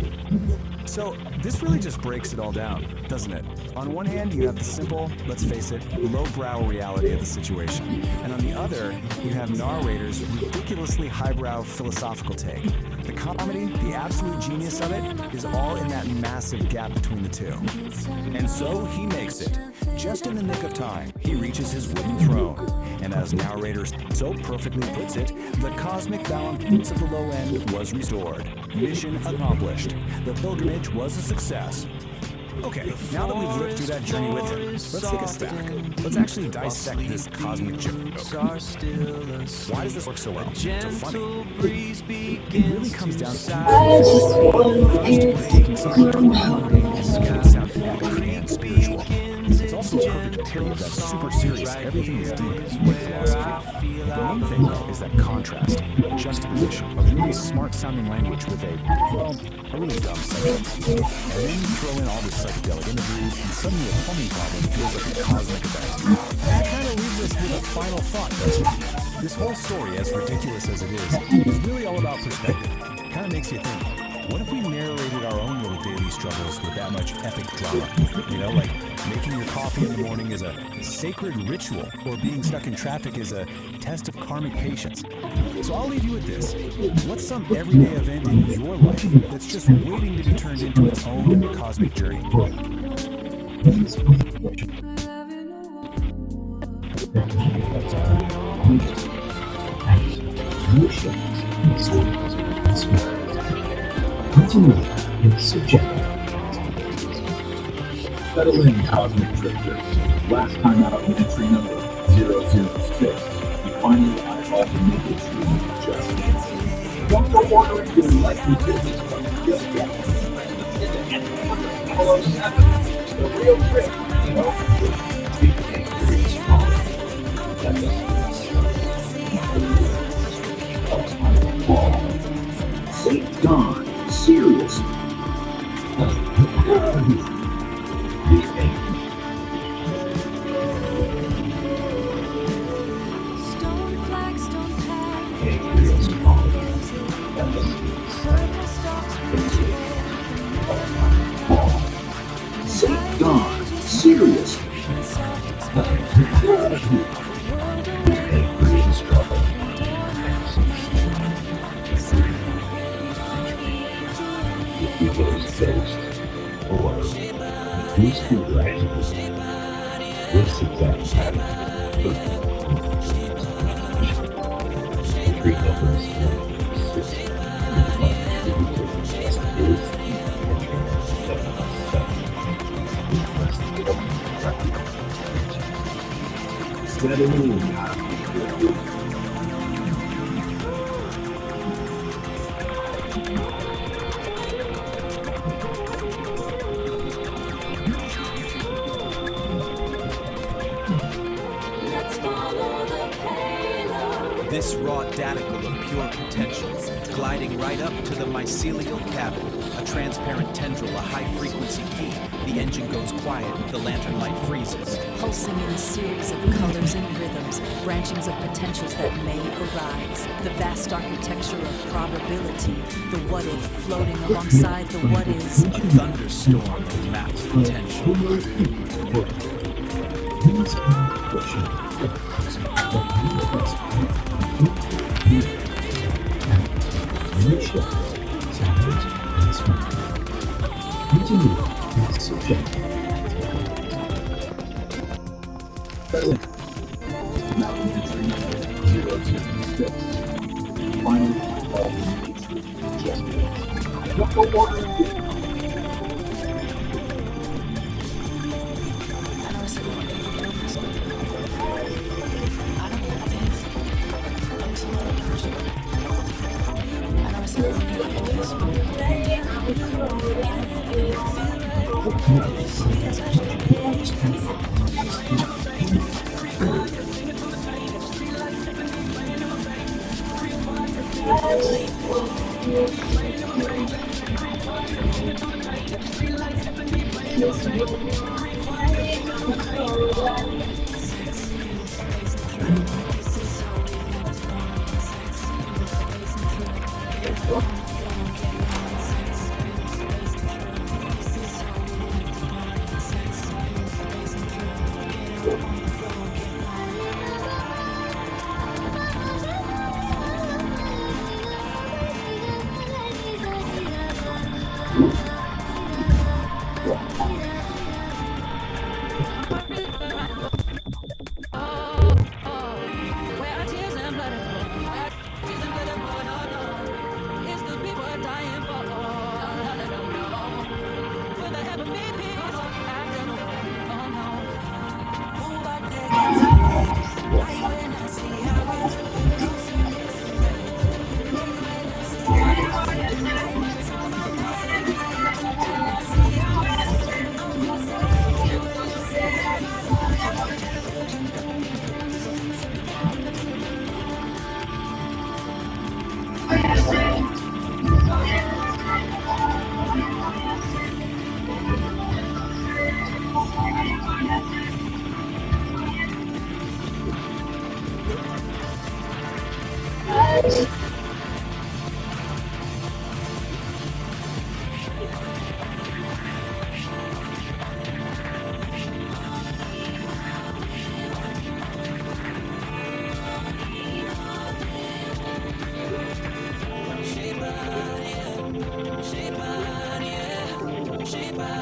So this really just breaks it all down, doesn't it? On one hand, you have the simple, let's face it, lowbrow reality of the situation. And on the other, you have narrator's ridiculously highbrow philosophical take. The comedy, the absolute genius of it, is all in that massive gap between the two. And so he makes it. Just in the nick of time, he reaches his wooden throne. And as narrator so perfectly puts it, the cosmic balance of the low end was restored. Mission accomplished. The pilgrimage was a success. Okay, now that we've lived through that journey with him, let's take a step back. Let's actually dissect this cosmic joke. Why does this work so well? So funny. It really comes down to taking something mundane and making it sound epic and spiritual. It's also a perfect period that's super serious. Everything is deep, like philosophy. The main thing, though, is that contrast, juxtaposition of really smart-sounding language with a really dumb section. And then you throw in all this psychedelic imagery, and suddenly a plumbing problem feels like a cosmic event. And that kind of leaves us with a final thought, doesn't it? This whole story, as ridiculous as it is really all about perspective. It kind of makes you think, what if we narrated our own little daily struggles with that much epic drama? You know, like making your coffee in the morning is a sacred ritual, or being stuck in traffic is a test of karmic patience. So I'll leave you with this. What's some everyday event in your life that's just waiting to be turned into its own cosmic journey? It's subjective. Settle in, cosmic drifters. Last time out in entry number 006, you finally eyeballed the naked truth of justice. One for ordering your likely business from just yet. The real trick, you know, big angry is strong. St. Dawn, seriously. Stone flags, stone paths, Gabriel's calling. purple stalks St. Dawn, seriously. Gabriel's calling. If he goes ghost, or who's the graduate? This exact pattern. Three numbers This raw daticle of pure potential, gliding right up to the mycelial cabin, a transparent tendril, a high-frequency key. The engine goes quiet, the lantern light freezes. Pulsing in a series of colors and rhythms, branchings of potentials that may arise. The vast architecture of probability, the what if floating alongside the what is. A thunderstorm of mapped potential.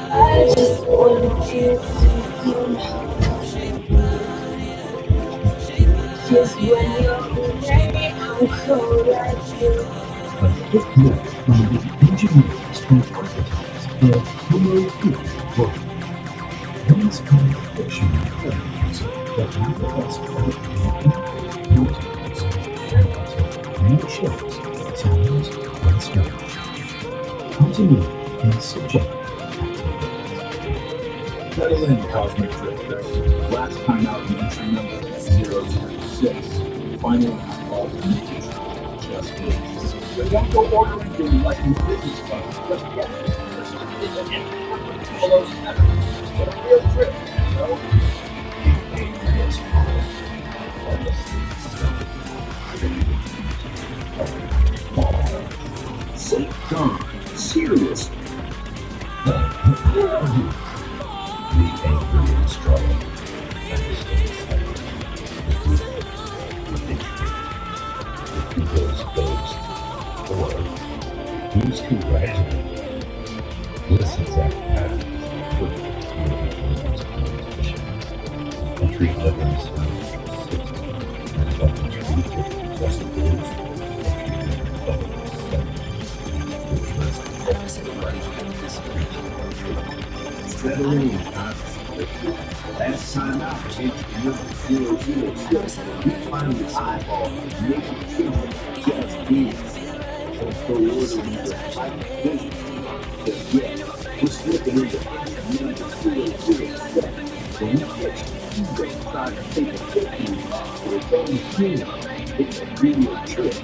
I just want you just when you're ready, I'm cold like you. A quick note from the engineers and architects of Homo Food. These conversation claims that manifest mountains, and many shapes, sounds, and smells. Continuity and subject. Settle in, Cosmic Drifter. Last time out in entry number 006. Final call to just is. But don't go ordering things like in the business class. Just get it. It's an follow step. It's a real trip, you know? It's St. John, seriously. The angry and strong. People's boast, or who's congratulating? This exact pattern is perfect for the competition. Country livers and what the future just is. Steadily and constantly. Last time out, we finally eyeball making sure just beings. So ordering the fight vision. Yeah, we're slipping into when you get trying to take a picture for its own team, it's a real trick.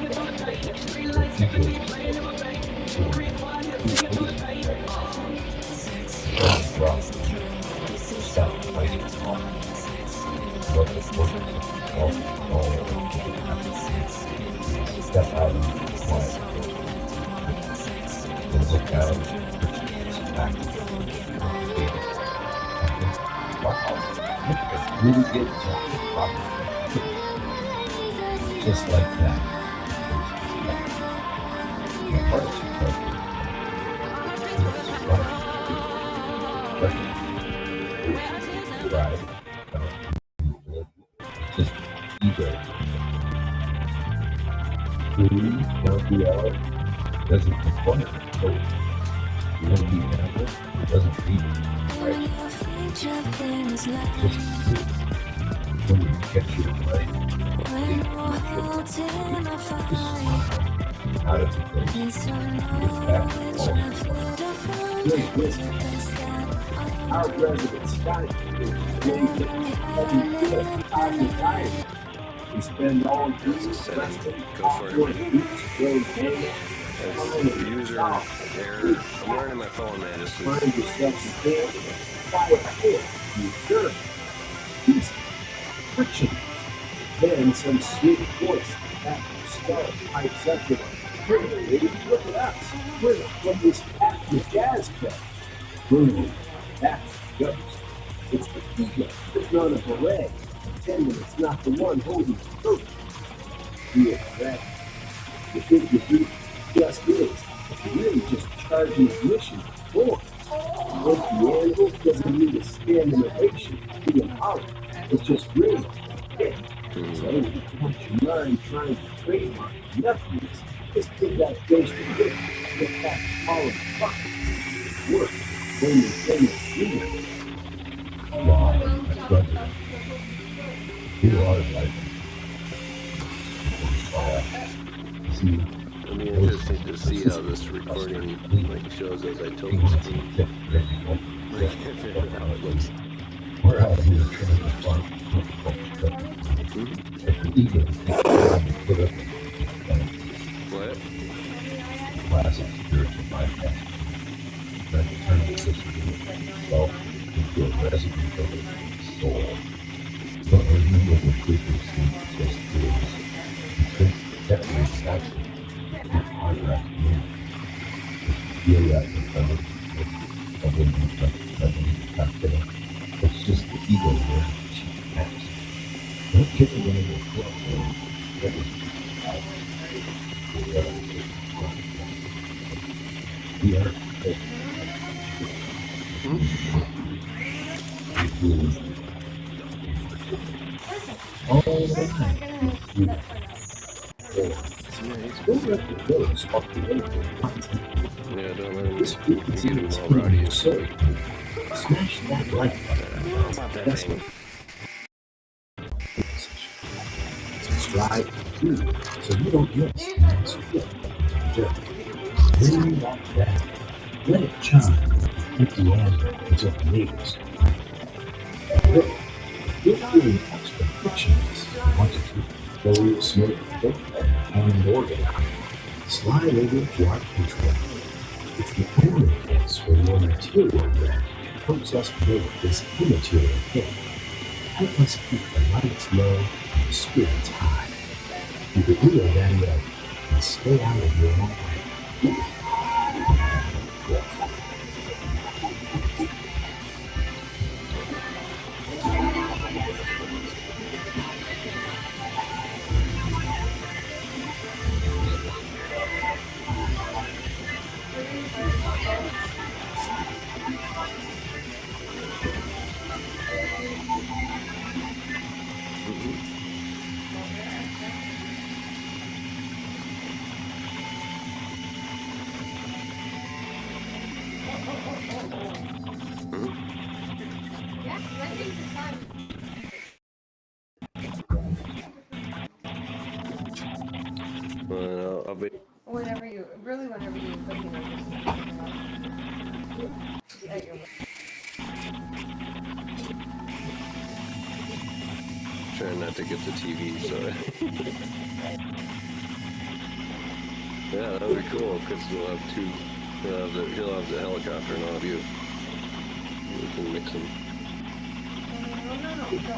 Stop fighting off. What the fuck? Step out of the quiet. And look out. Back. Wow. Really good job. Just like that. The heart's right. Just ego. Food, don't be out, doesn't complain. So, you want to be animal, doesn't eat. Right? Just food. When you catch your right, just out of the place. Get back all great wisdom. Our resident Scott is raised in Psychedelic Aire. We spend all day resting, outdoor beach, road hanging, User error. I'm learning my phone, man. Just find yourself some care, quiet air, you sure, peace, friction, then some sweet voice after start pipes up to us. Hey, look at us. We're from this active jazz club. Boom. That's the ghost. It's the ego putting on a beret, pretending it's not the one holding the truth. Feel that. You think the truth just is, but you're really just charging admission for it. What the animal doesn't need a stand in ovation, being hollow. It's just really it. So, once your mind trying to trademark nothingness, just give that ghost a look, get back to all of the fucking work. When you say it's real, wow, my brother, you are like, see, it'll be interesting to see how this recording shows as I told you. We're out here trying to find the ego put up what? Classic spiritual bypass. Trying to turn this yourself into a resident of the soul. But remember the frequency just is. You think that makes action. Your progress means. Feel that in front of it's just the ego there. She acts. Don't get away with what that is out. We are all the time. Don't let the ghost off the way. Yeah, don't let This frequency is in your soul. Smash that like button. That's what. Subscribe to so you don't miss. Just bring that back. Let it chime. At the end, it's up neighbors. You're feeling extra frictionless. Want to keep slow, smoke, and organ. slide over to our control. It's the only place where your material breath helps us build this immaterial thing. Help us keep the lights low and the spirits high. Keep it real, Daddy-O, and stay out of your own way. I'll be. Whenever you just at your Trying not to get the TV, so. Yeah, that would be cool, because we'll have two. He'll have the helicopter and I'll have you. We can mix them. No.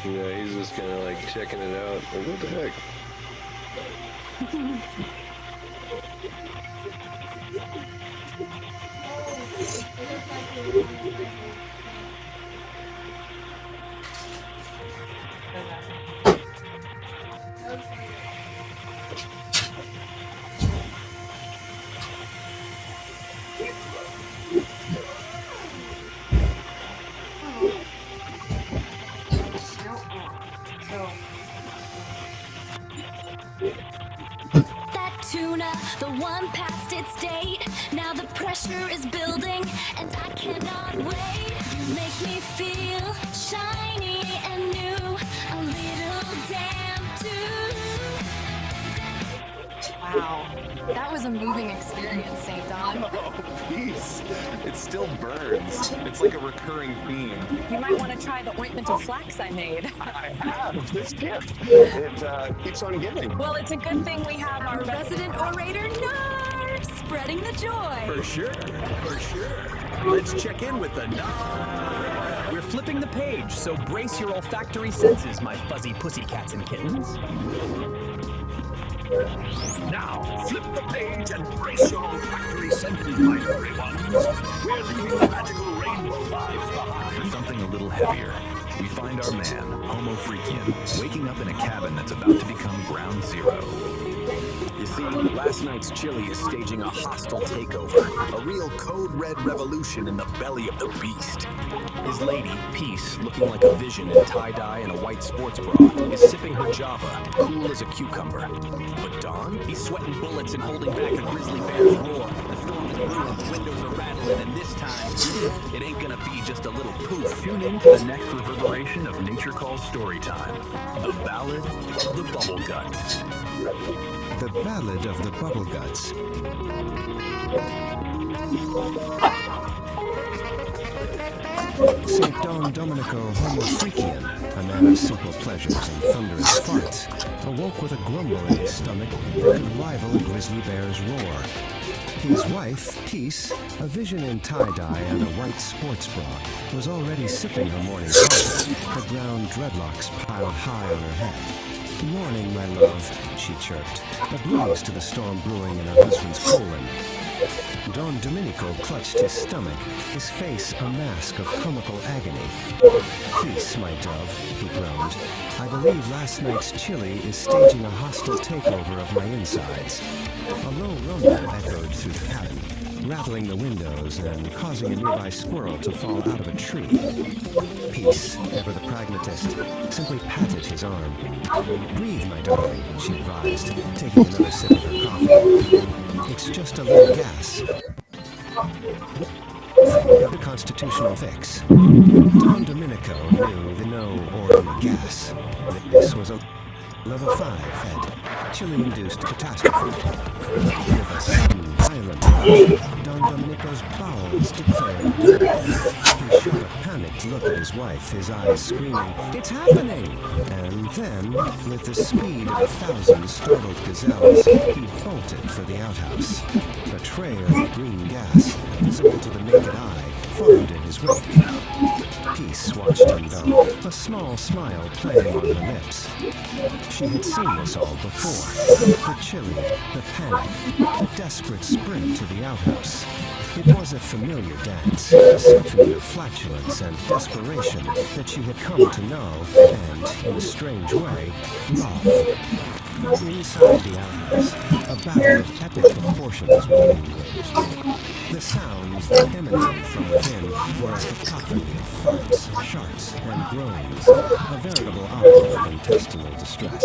Yeah, he's just kind of like checking it out. Like, what the heck? That tuna, the one past its date. Now the pressure is building, and I cannot wait. You make me feel shiny and new, a little damn too. Wow, that was a moving experience, St. Don. Oh, peace. It still burns. It's like a recurring theme. You might want to try the ointment of flax I made. I have this gift. It keeps on giving. Well, it's a good thing we have our resident orator, Nar, spreading the joy. For sure. Let's check in with the Nar. We're flipping the page, so brace your olfactory senses, my fuzzy pussycats and kittens. Now, flip the page and brace your olfactory senses, my furry ones. We're leaving the magical rainbow vibes behind. Something a little heavier. We find our man, Homo Freakian, waking up in a cabin that's about to become ground zero. You see, last night's chili is staging a hostile takeover, a real code red revolution in the belly of the beast. His lady, Peace, looking like a vision in tie-dye and a white sports bra, is sipping her Java, cool as a cucumber. But Don, he's sweating bullets and holding back a grizzly bear's roar. The storm is brewing, the windows are rattling, and this time, it ain't gonna be just a little poof. Tune in to the next reverberation of Nature Calls Storytime, The Ballad of the Bubble Guts. The Ballad of the Bubble Guts. St. Don Domenico Homo Freakian, a man of simple pleasures and thunderous farts, awoke with a grumble in his stomach that could rival a grizzly bear's roar. His wife, Peace, a vision in tie-dye and a white sports bra, was already sipping her morning coffee, her brown dreadlocks piled high on her head. "Morning, my love," she chirped, oblivious to the storm brewing in her husband's colon. Don Domenico clutched his stomach, his face a mask of comical agony. "Peace, my dove," he groaned. "I believe last night's chili is staging a hostile takeover of my insides." A low rumble echoed through the cabin. rattling the windows and causing a nearby squirrel to fall out of a tree. Peace, ever the pragmatist, simply patted his arm. "Breathe, my darling," she advised, taking another sip of her coffee. "It's just a little gas. A constitutional fix." Don Domenico knew the no ordinary gas. This was a level 5 fed, chili-induced catastrophe. With a sudden, violent rush, Don Domenico's bowels declared. He shot a panicked look at his wife, his eyes screaming, "It's happening!" And then, with the speed of 1,000 startled gazelles, he bolted for the outhouse. A trail of green gas, visible to the naked eye, followed in his wake. Peace watched him go, a small smile playing on her lips. She had seen this all before. The chili, the panic, the desperate sprint to the outhouse. It was a familiar dance, a symphony of flatulence and desperation that she had come to know and, in a strange way, love. Inside the outhouse, a battle of epic proportions was being waged. The sounds that emanated from within were a cacophony of farts, sharts, and groans, a veritable opera of intestinal distress.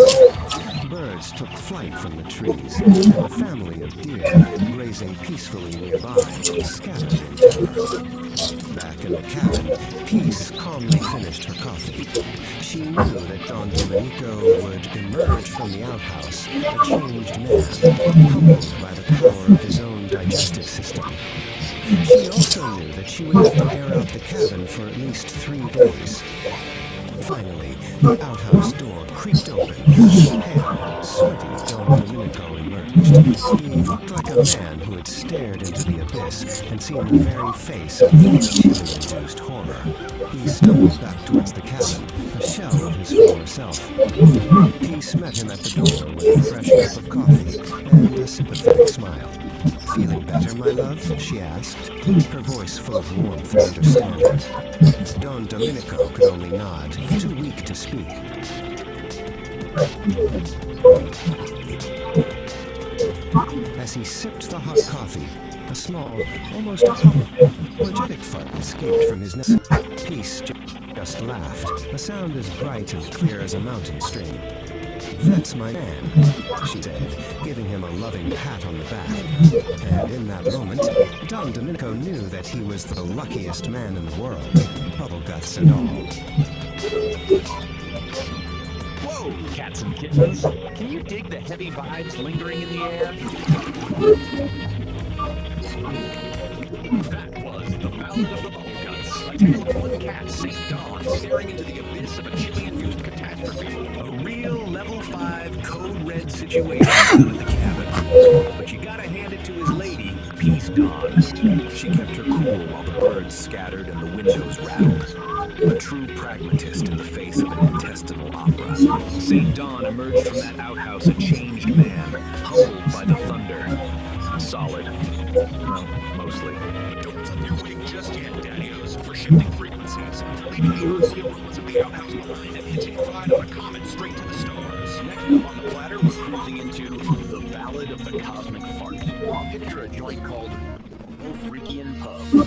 Birds took flight from the trees, and a family of deer, grazing peacefully nearby, scattered in terror. Back in the cabin, Peace calmly finished her coffee. She knew that Don Domenico would emerge from the outhouse a changed man, humbled by the power of his own digestive system. She also knew that she would have to air out the cabin for at least 3 days. Finally, the outhouse door creaked open. Pale, sweaty Don Domenico emerged. He looked like a man who had stared into the abyss and seen the very face of chili-induced horror. He stumbled back towards the cabin, a shell of his former self. Peace met him at the door with a fresh cup of coffee and a sympathetic smile. "Feeling better, my love?" she asked, her voice full of warmth and understanding. Don Domenico could only nod, too weak to speak. As he sipped the hot coffee, a small, almost apologetic fart escaped from his nose. Peace just laughed, a sound as bright and clear as a mountain stream. "That's my man," she said, giving him a loving pat on the back. And in that moment, Don Domenico knew that he was the luckiest man in the world, bubble guts and all. Whoa, cats and kittens! Can you dig the heavy vibes lingering in the air? That was the Ballad of the Bubble Guts, a tale of one cat, St. Dawn, staring into the abyss of a chili-induced catastrophe. A real level 5 code red situation in the cabin. But you gotta hand it to his lady, Peace Dawn. She kept her cool while the birds scattered and the windows rattled. A true pragmatist in the face of an intestinal opera. St. Dawn emerged from that outhouse a changed man, humbled by the thunder. Solid. Well, mostly. Don't flip your wig just yet, Daddios. We're shifting frequencies, leaving the earthly ruins of the outhouse behind and hitching a ride on a comet straight to the stars. Next up on the platter, we're cruising into the Ballad of the Cosmic Fart. Picture a joint called Freakian Pub.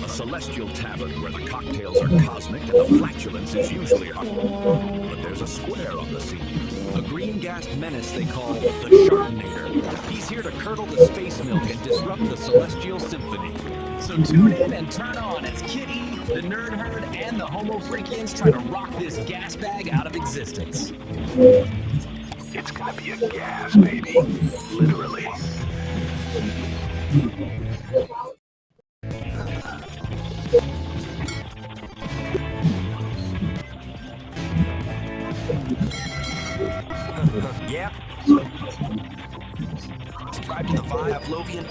A celestial tavern where the cocktails are cosmic and the flatulence is usually hot. But there's a square on the scene. A green-gassed menace they call the Sharkinator. He's here to curdle the space milk and disrupt the celestial symphony. So tune in and turn on as Kitty, the Nerd Herd, and the Homo Freakians try to rock this gas bag out of existence. It's gonna be a gas, baby. Literally. Yeah. Subscribe to the Pavlovian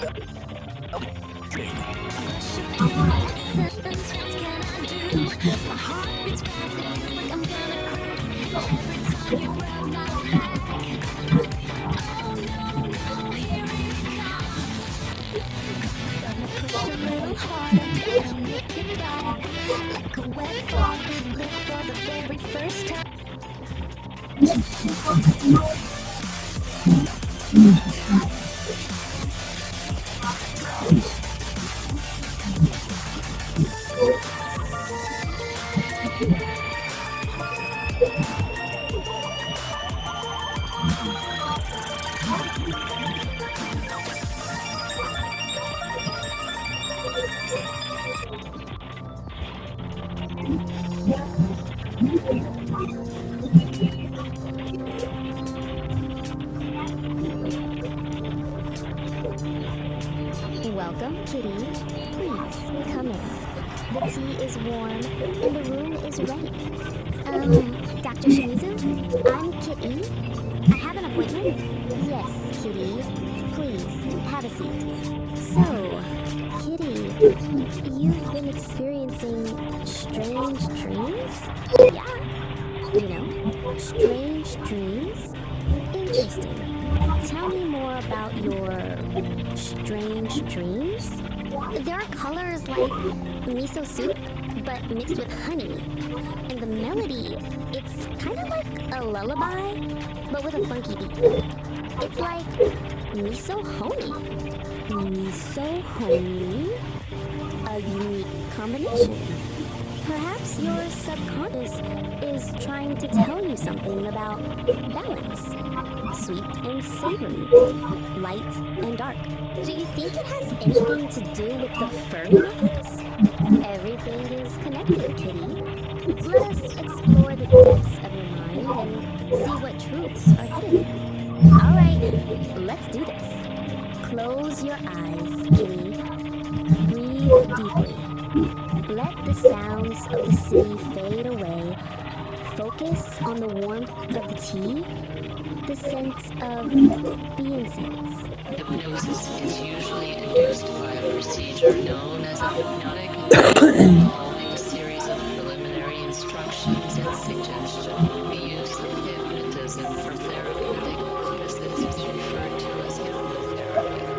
Welcome, Kitty. Please, come in. The tea is warm, and the room is ready. Dr. Shimizu, I'm Kitty. I have an appointment? Yes, Kitty. Please, have a seat. So, Kitty, you've been experiencing strange dreams? Yeah. You know, strange dreams? Interesting. Tell me more about your strange dreams. There are colors like miso soup, but mixed with honey. And the melody, it's kind of like a lullaby, but with a funky beat. It's like miso honey. Miso honey? A unique combination. Perhaps your subconscious is trying to tell you something about balance. Sweet and savory, light and dark. Do you think it has anything to do with the furry muffins? Everything is connected, Kitty. Let us explore the depths of your mind and see what truths are hidden there. Alright, let's do this. Close your eyes, Kitty. Breathe deeply. Let the sounds of the city fade away. Focus on the warmth of the tea, the sense of the incense. Hypnosis is usually induced by a procedure known as a hypnotic intervention involving a series of preliminary instructions and suggestion. The use of hypnotism for therapeutic purposes is referred to as hypnotherapy.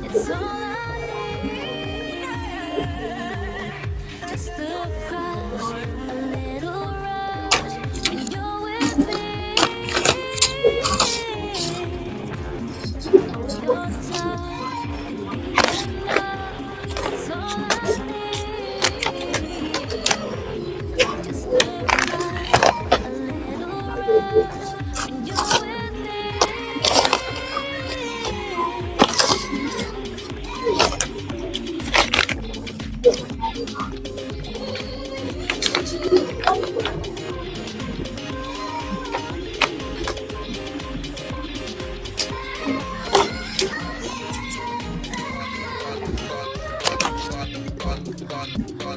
It's all I need. Just a crush, a little rush when you're with me. Your touch could be enough. It's all I need. Just a crush, a little rush when you're with me.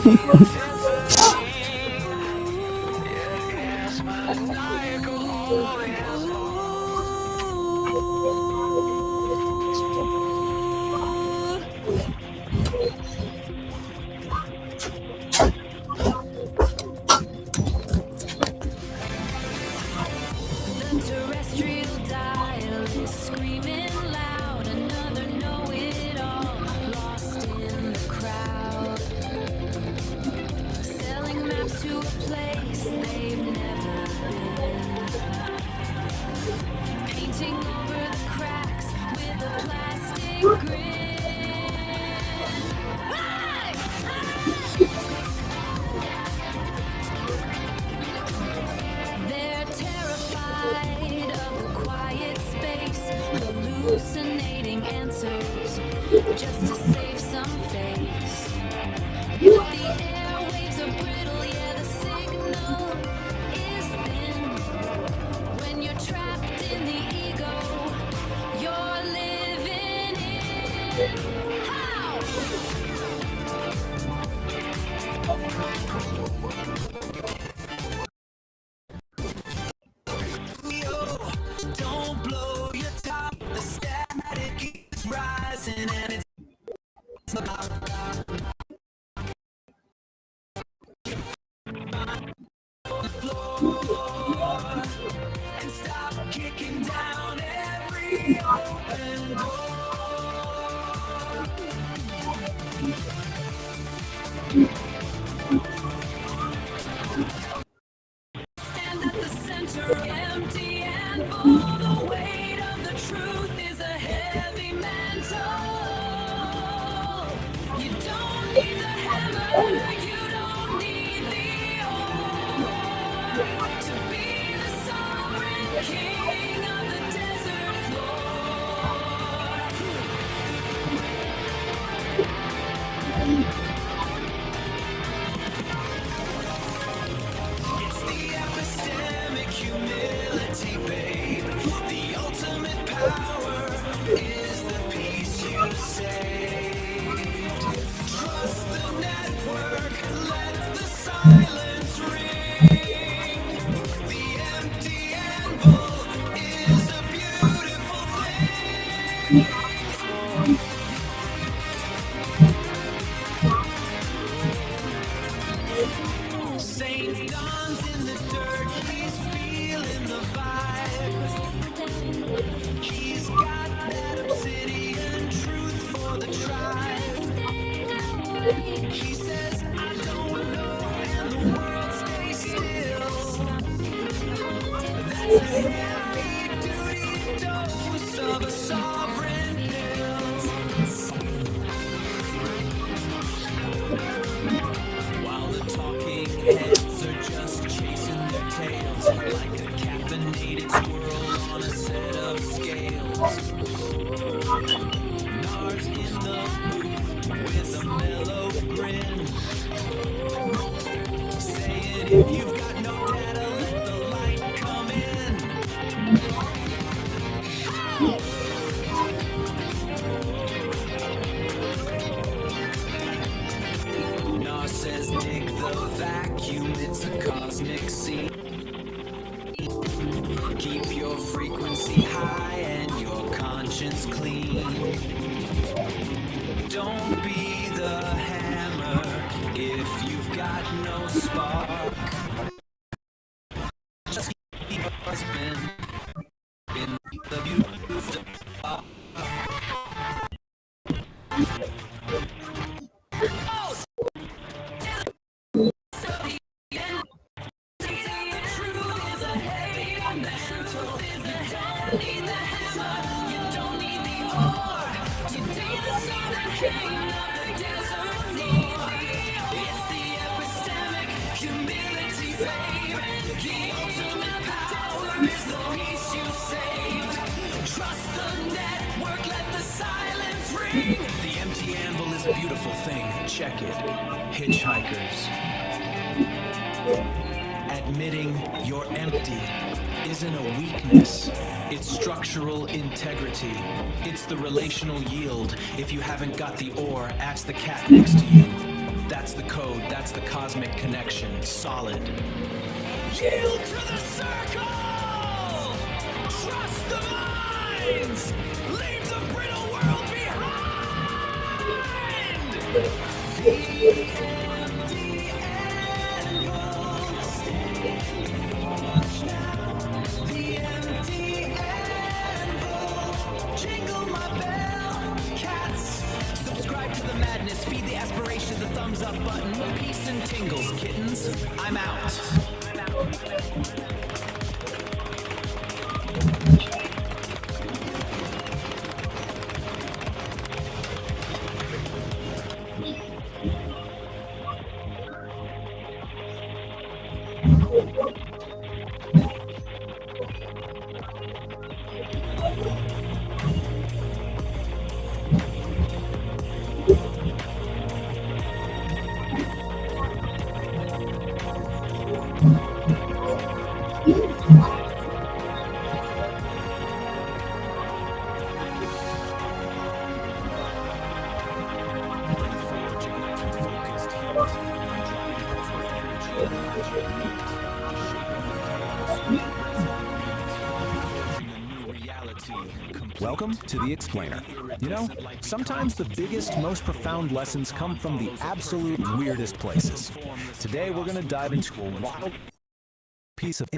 The terrestrial dial is screaming loud. Another know-it-all lost in the crowd. Selling maps to a place they've never been. Painting over the cracks with a plastic grin. They're terrified of the quiet space, hallucinating answers just to save some face. But the airwaves are brittle, yeah, the signal is thin. When you're trapped in the ego, you're living in. How? Don't blow your top, the static keeps rising and it's on the floor and stop kicking down every open door. Stand at the center, empty and full. The weight of the truth is a heavy mantle. You don't need the hammer, you don't need the oar to be the sovereign king of the desert It's the epistemic humility, babe. The ultimate power is the peace you saved. Trust the network, let the silence ring. The empty anvil is a beautiful thing. Saint Don's in the dirt, he's feeling the vibe. He's got that obsidian truth for the tribe. He says, I don't know, and the world stays still. That's a heavy-duty dose of a sovereign pill. While the talking heads are just chasing their tails like a caffeinated squirrel on a set of scales. Nars in the booth with a mellow grin, saying if you've got no data, let the light come in. Nar says dig the vacuum, it's a cosmic scene. Keep your frequency high and your conscience clean. Don't be the hammer if you've got no spark. Just keep your husband in the beautiful. The empty anvil is a beautiful thing. Check it. Hitchhikers. Admitting you're empty isn't a weakness. It's structural integrity. It's the relational yield. If you haven't got the ore, ask the cat next to you. That's the code, that's the cosmic connection. Solid. Yield to the circle! Trust the minds! Leave the brittle world behind! The empty anvil stands forged now. The empty anvil. Jingle my bell, cats. Subscribe to the madness, feed the aspiration, the thumbs up button. Peace and tingles, kittens. I'm out. Welcome to The Explainer. You know, sometimes the biggest, most profound lessons come from the absolute weirdest places. Today we're going to dive into a wild piece of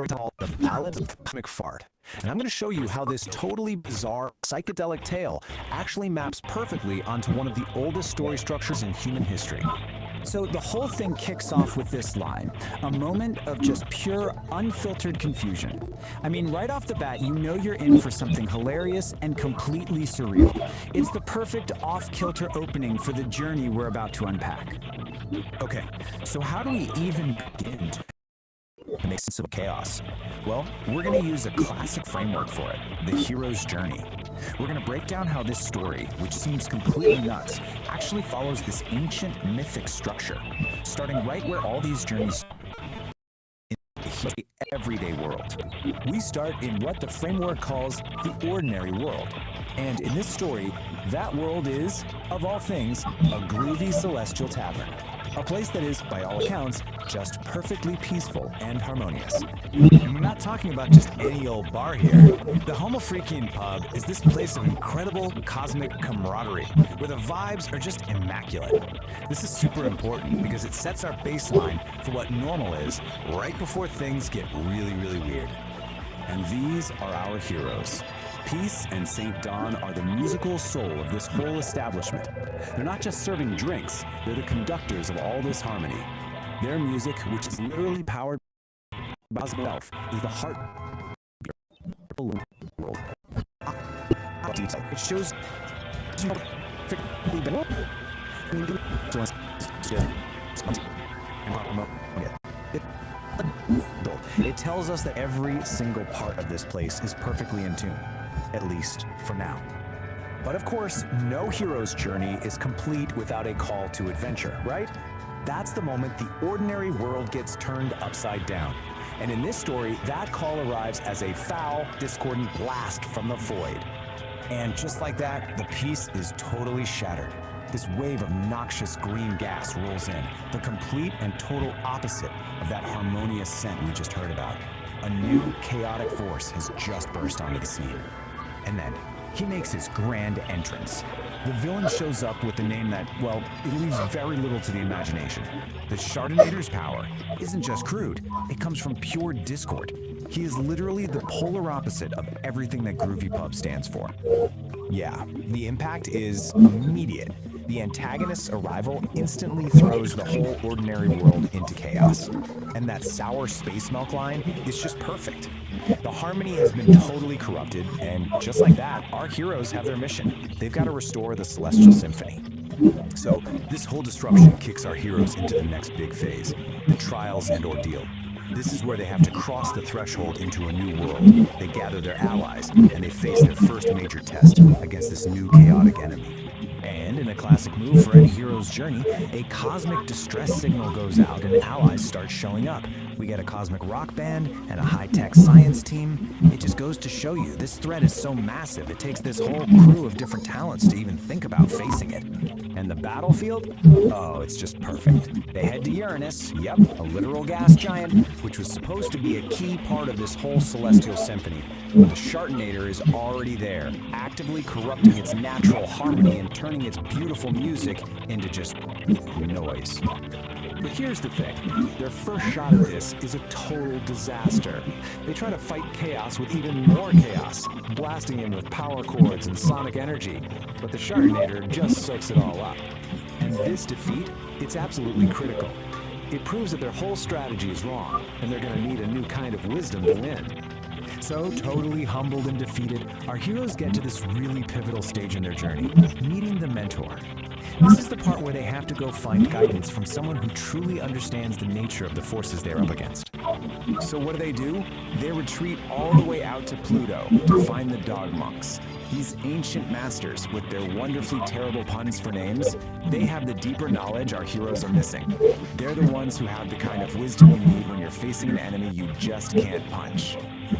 called The Ballad of the Cosmic Fart. And I'm going to show you how this totally bizarre psychedelic tale actually maps perfectly onto one of the oldest story structures in human history. So the whole thing kicks off with this line, a moment of just pure, unfiltered confusion. I mean, right off the bat, you know you're in for something hilarious and completely surreal. It's the perfect off-kilter opening for the journey we're about to unpack. Okay, so how do we even begin to make sense of chaos? Well, we're going to use a classic framework for it, the hero's journey. We're going to break down how this story, which seems completely nuts, actually follows this ancient mythic structure, starting right where all these journeys in the everyday world. We start in what the framework calls the ordinary world. And in this story, that world is, of all things, a groovy celestial tavern. A place that is, by all accounts, just perfectly peaceful and harmonious. And we're not talking about just any old bar here. The Homofreakian Pub is this place of incredible cosmic camaraderie, where the vibes are just immaculate. This is super important because it sets our baseline for what normal is right before things get really, really weird. And these are our heroes. Peace and St. Dawn are the musical soul of this whole establishment. They're not just serving drinks, they're the conductors of all this harmony. Their music, which is literally powered by itself, is the heart of the world. It shows it tells us that every single part of this place is perfectly in tune. At least for now. But of course, no hero's journey is complete without a call to adventure, right? That's the moment the ordinary world gets turned upside down. And in this story, that call arrives as a foul, discordant blast from the void. And just like that, the peace is totally shattered. This wave of noxious green gas rolls in, the complete and total opposite of that harmonious scent we just heard about. A new chaotic force has just burst onto the scene. And then, he makes his grand entrance. The villain shows up with a name that, well, it leaves very little to the imagination. The Chardonnator's power isn't just crude, it comes from pure discord. He is literally the polar opposite of everything that Groovy Pub stands for. Yeah, the impact is immediate. The antagonist's arrival instantly throws the whole ordinary world into chaos. And that sour space milk line is just perfect. The harmony has been totally corrupted, and just like that, our heroes have their mission. They've got to restore the Celestial Symphony. So, this whole disruption kicks our heroes into the next big phase, the trials and ordeal. This is where they have to cross the threshold into a new world. They gather their allies, and they face their first major test against this new chaotic enemy. And in a classic move for any hero's journey, a cosmic distress signal goes out and allies start showing up. We get a cosmic rock band and a high-tech science team. It just goes to show you, this threat is so massive, it takes this whole crew of different talents to even think about facing it. And the battlefield? Oh, it's just perfect. They head to Uranus, yep, a literal gas giant, which was supposed to be a key part of this whole celestial symphony. But the Shartinator is already there, actively corrupting its natural harmony and turning its beautiful music into just noise. But here's the thing, their first shot at this is a total disaster. They try to fight chaos with even more chaos, blasting him with power chords and sonic energy, but the Shartinator just soaks it all up. And this defeat, it's absolutely critical. It proves that their whole strategy is wrong, and they're gonna need a new kind of wisdom to win. So, totally humbled and defeated, our heroes get to this really pivotal stage in their journey, meeting the mentor. This is the part where they have to go find guidance from someone who truly understands the nature of the forces they're up against. So what do? They retreat all the way out to Pluto to find the dog monks. These ancient masters, with their wonderfully terrible puns for names, they have the deeper knowledge our heroes are missing. They're the ones who have the kind of wisdom you need when you're facing an enemy you just can't punch.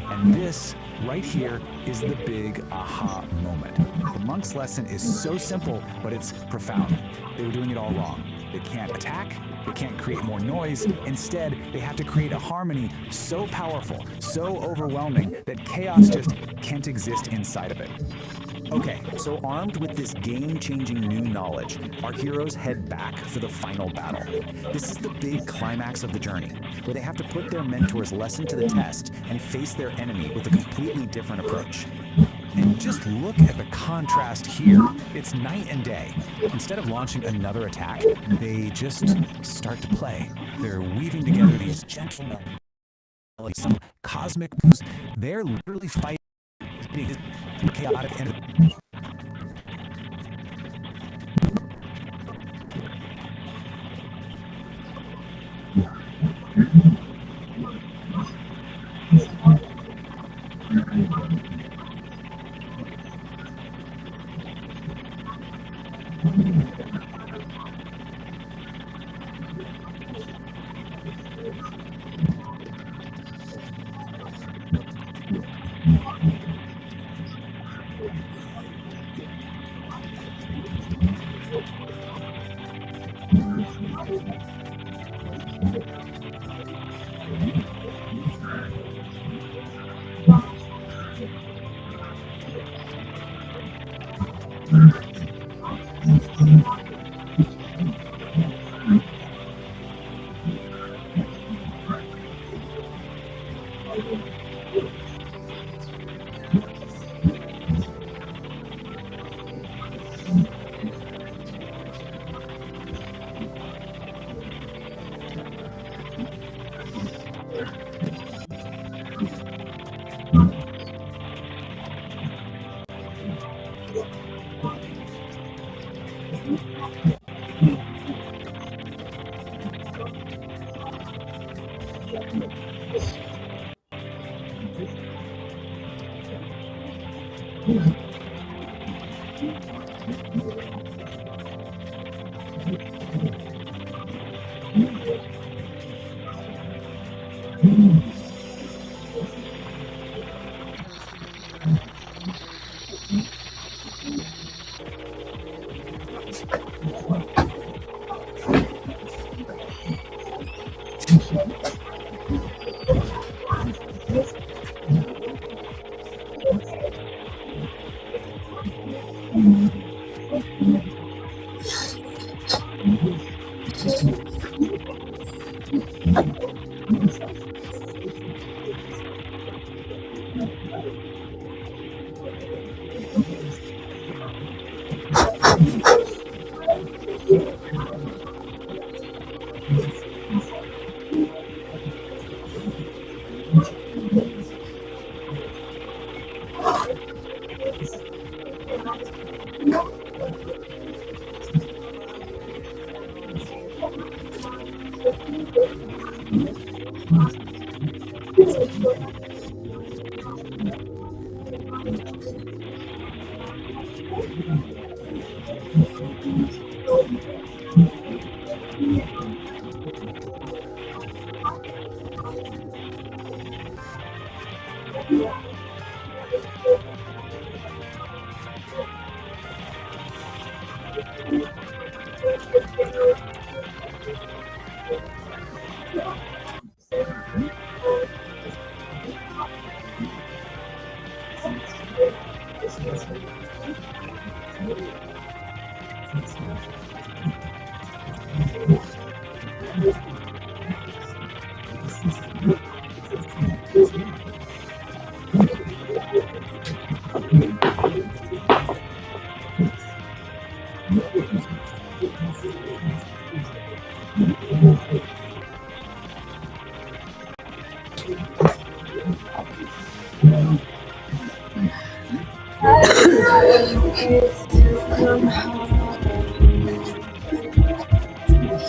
And this, right here, is the big aha moment. The monk's lesson is so simple, but it's profound. They were doing it all wrong. They can't attack, they can't create more noise. Instead, they have to create a harmony so powerful, so overwhelming, that chaos just can't exist inside of it. Okay, so armed with this game-changing new knowledge, our heroes head back for the final battle. This is the big climax of the journey, where they have to put their mentor's lesson to the test and face their enemy with a completely different approach. And just look at the contrast here. It's night and day. Instead of launching another attack, they just start to play. They're weaving together these gentle melodies, some cosmic moves. They're literally fighting chaotic energy.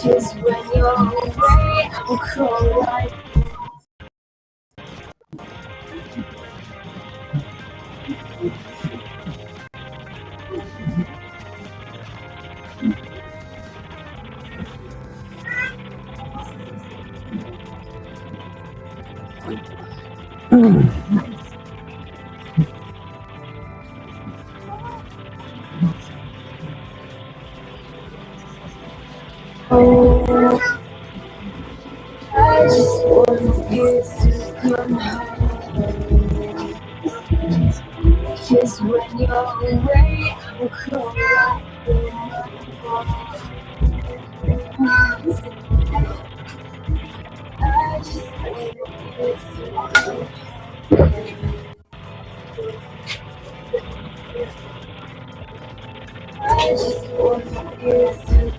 Just when you're away, I'm cold like oh, I just want you to come home. Cause when you're away, I'm cold I just want you to come I just want you to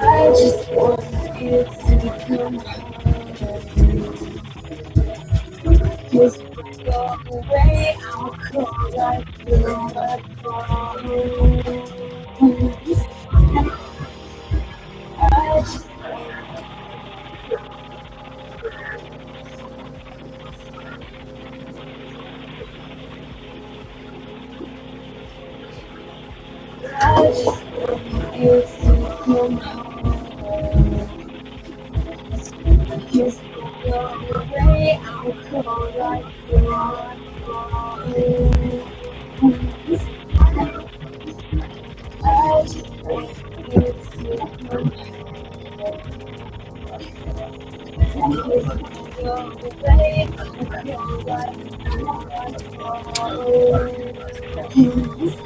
I just want you to come home. Just when you're away, I'll call like you're at home. I just I just want you to come home. Just when you're away, I'll call like you're at home. I just want you to come home. Just when you're away, I'll call like you're at home.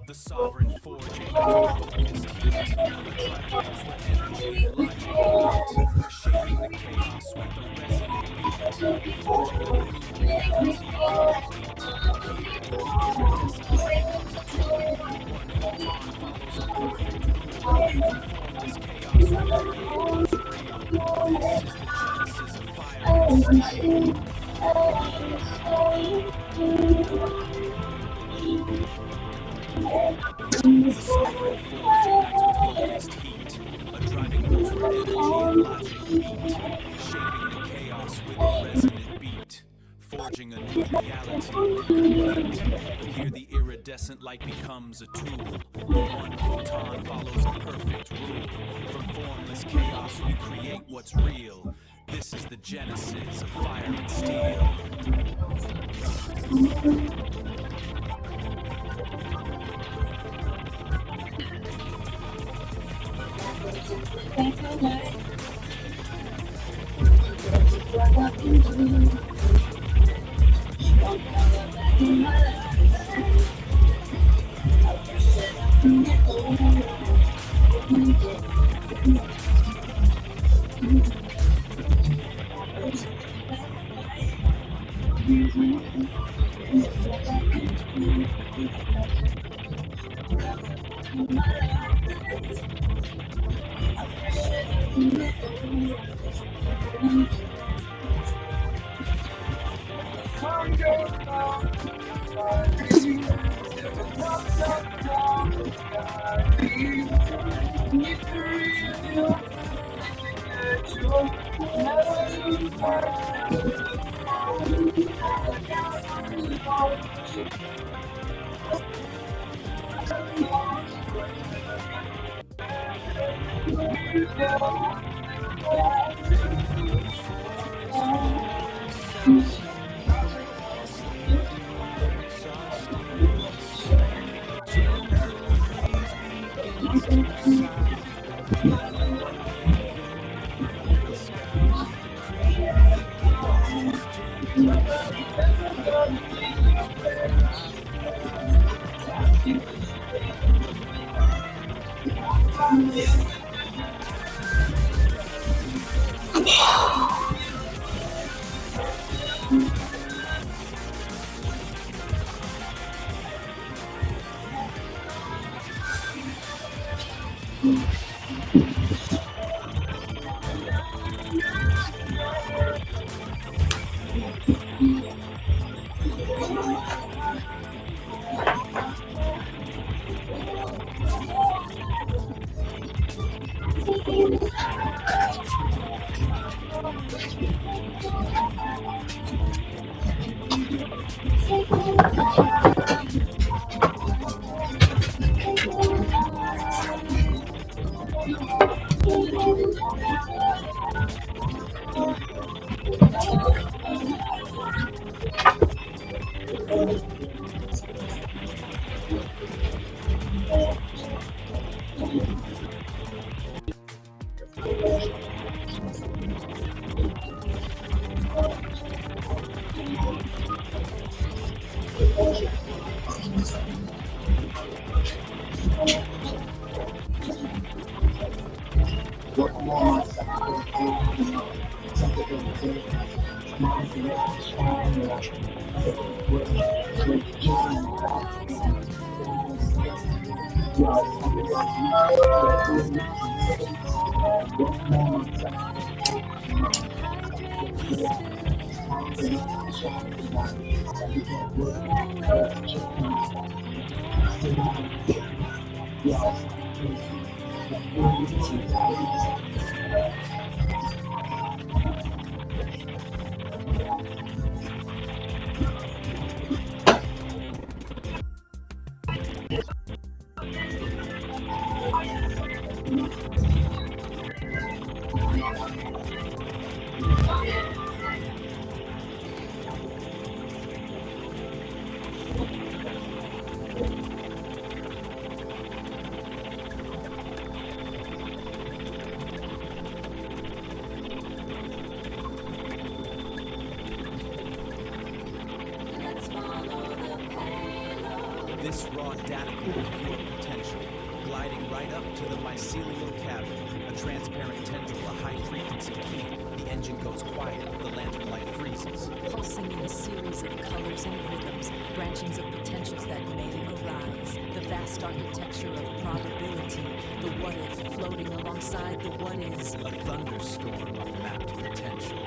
The sovereign forging focused heat, driving where energy and logic meet, shaping the chaos with a resonant beat, forging a new reality The sovereign forge ignites with focused heat, a driving force where energy and logic meet, shaping the chaos with a resonant beat, forging a new reality complete. Here the iridescent light becomes a tool. One photon follows a perfect rule. From formless chaos we create what's real. This is the genesis of fire and steel. This raw data pool of your potential, gliding right up to the mycelial cabin, a transparent tendril, a high-frequency key. The engine goes quiet, the lantern light freezes. Pulsing in a series of colors and rhythms, branchings of potentials that may arise. The vast architecture of probability, the what-if floating alongside the what-is. A thunderstorm of mapped potential.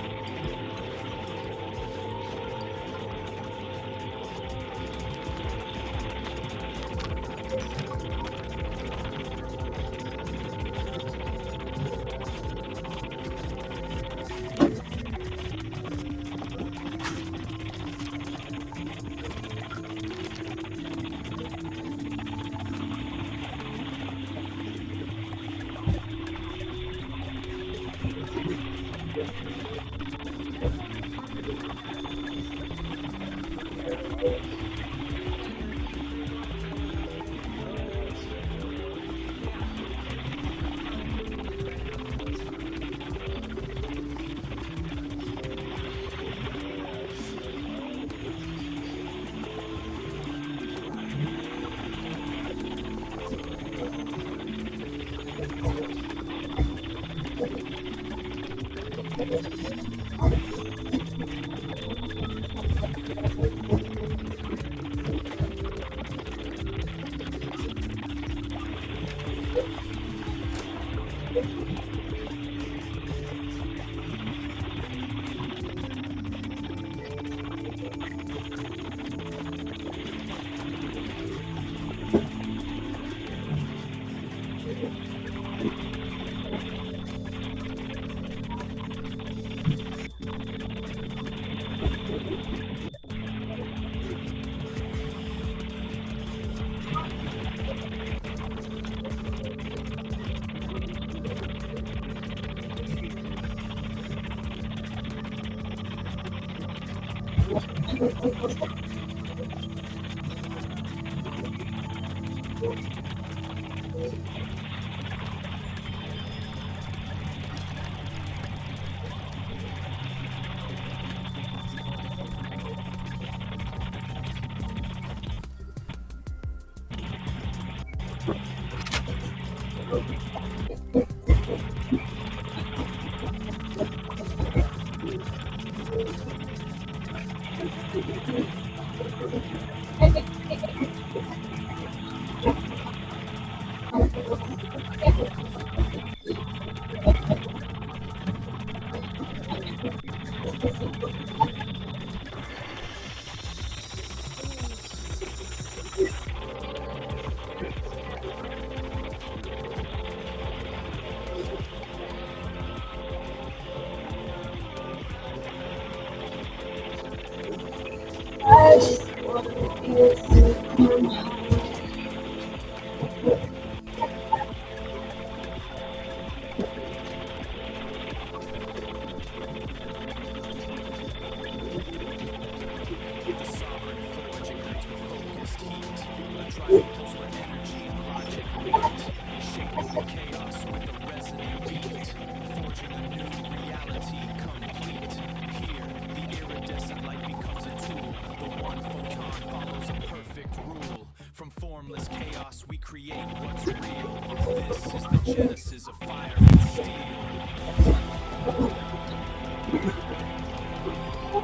The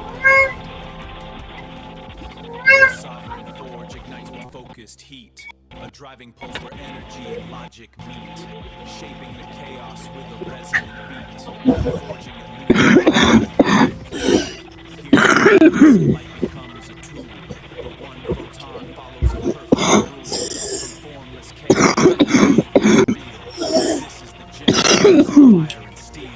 sovereign forge ignites with focused heat. A driving pulse where energy and logic meet. Shaping the chaos with a resonant beat. Forging a new light becomes a tool. But one photon follows a perfect rule. From formless chaos to real. This is the genesis of fire and steel.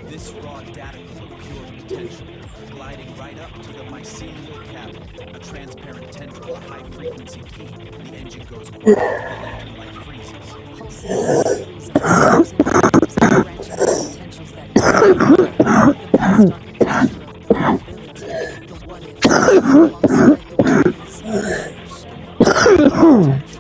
This raw daticle of pure potential, gliding right up to the mycelial cabin, a transparent tendril, a high-frequency key. The engine goes quiet, the lantern light freezes. Pulsating series of colors and rhythms, branching potentials that the vast architecture of probability, the what-if, alongside the what is,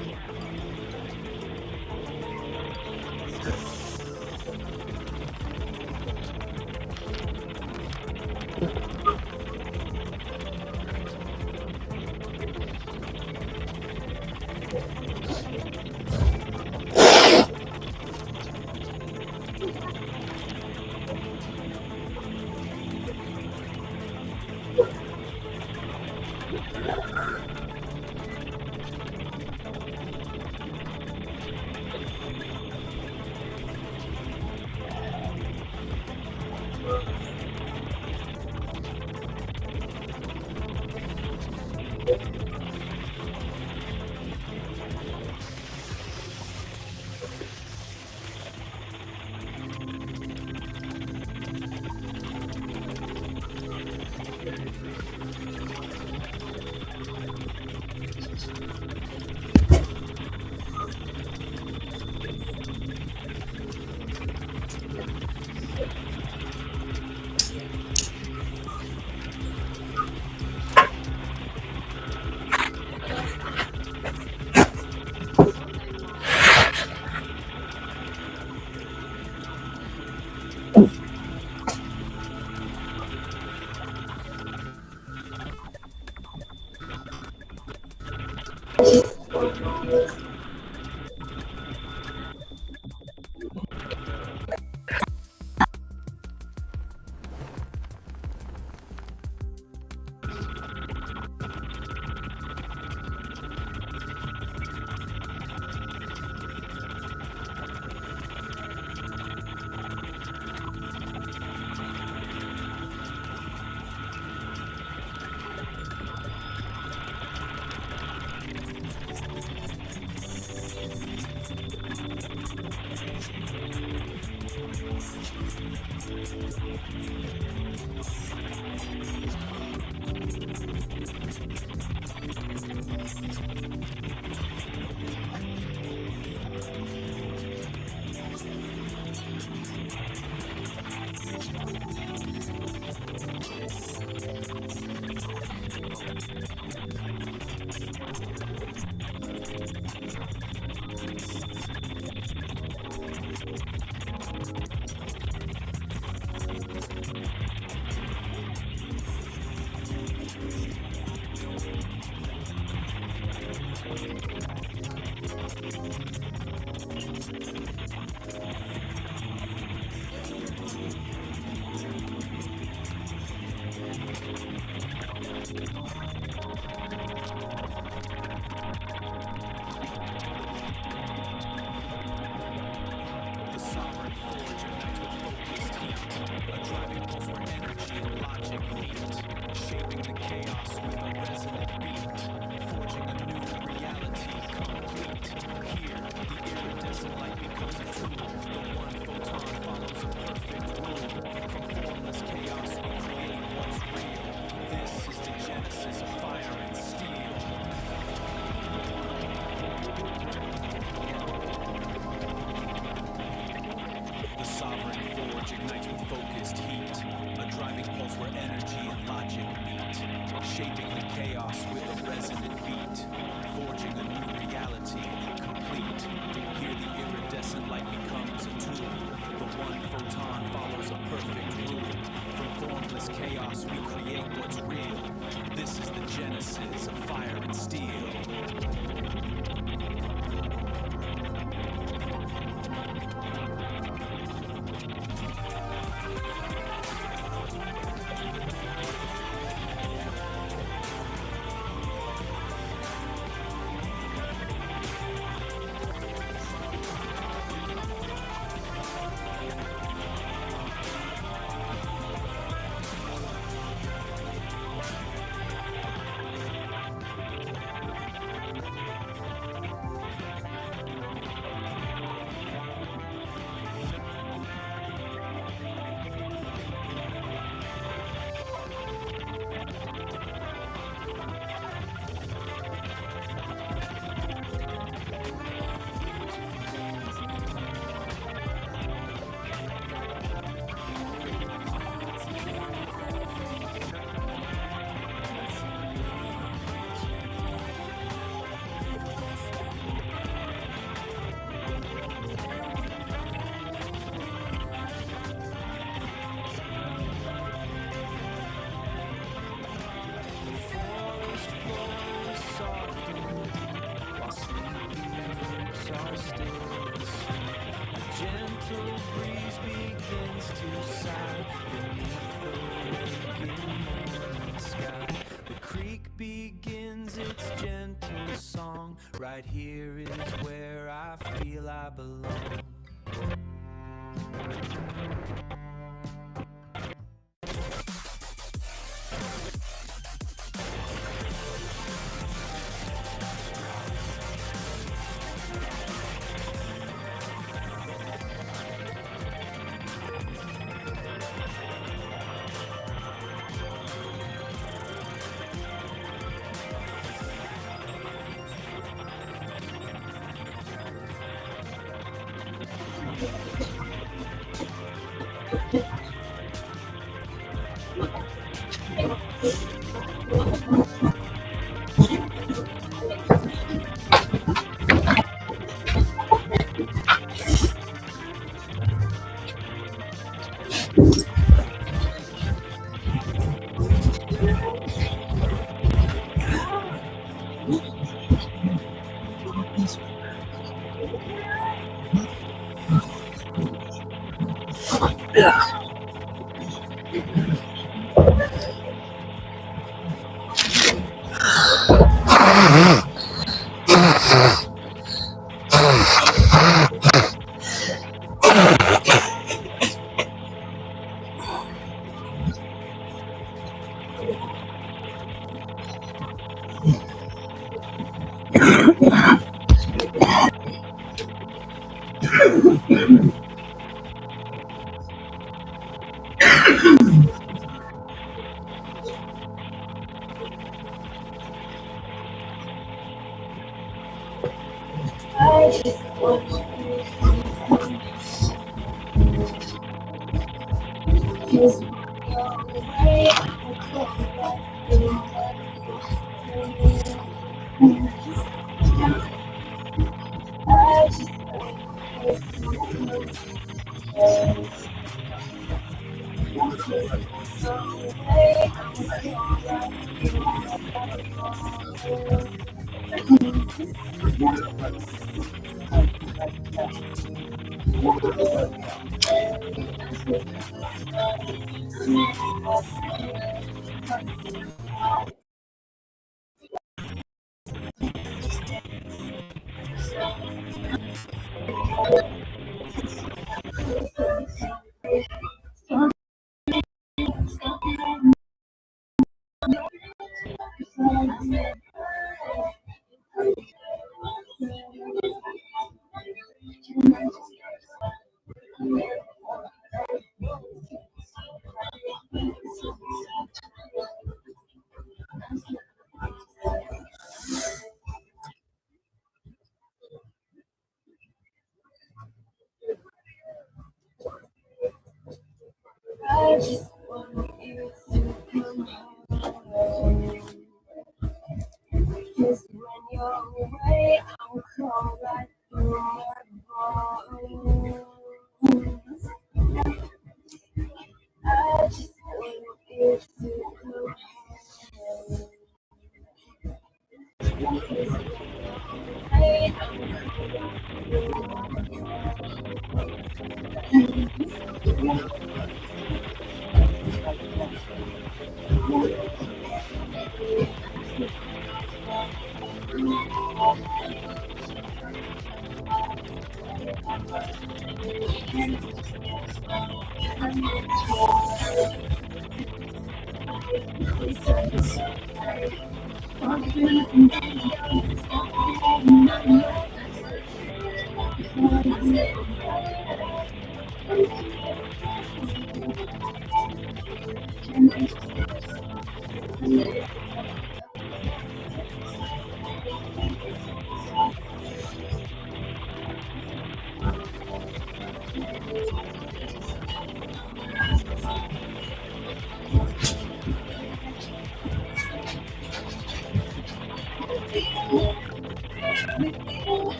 Right here is where I feel I belong.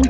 To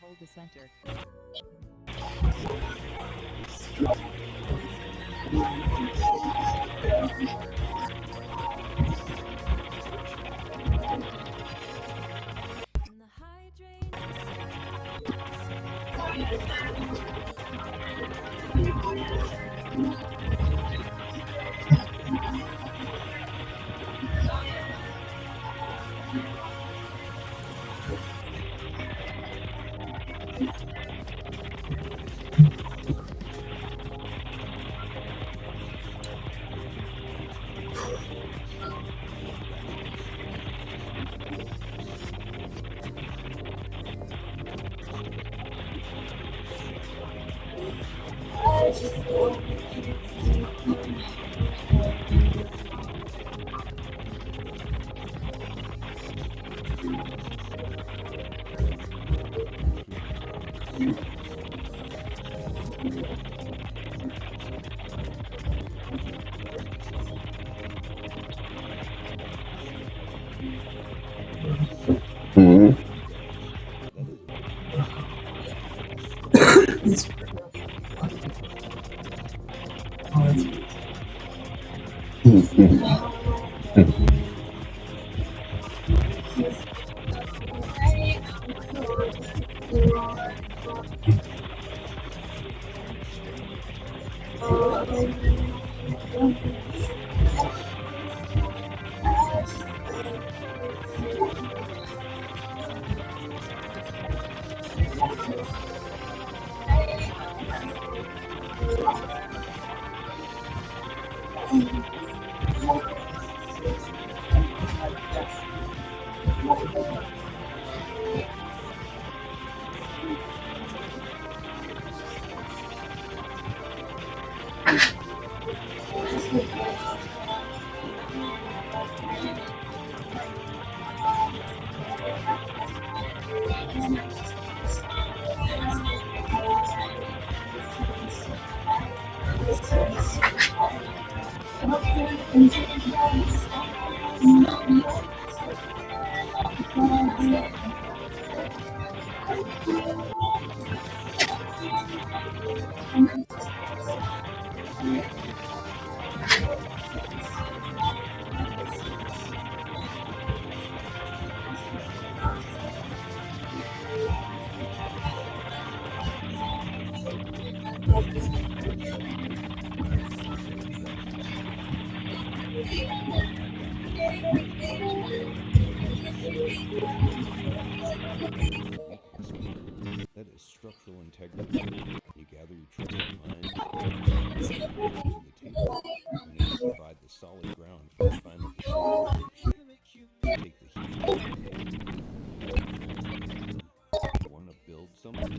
hold the center. That is structural integrity. You gather your trusted mind to the table, and then you provide the solid ground for the final decision. Take the heat. You want to build something?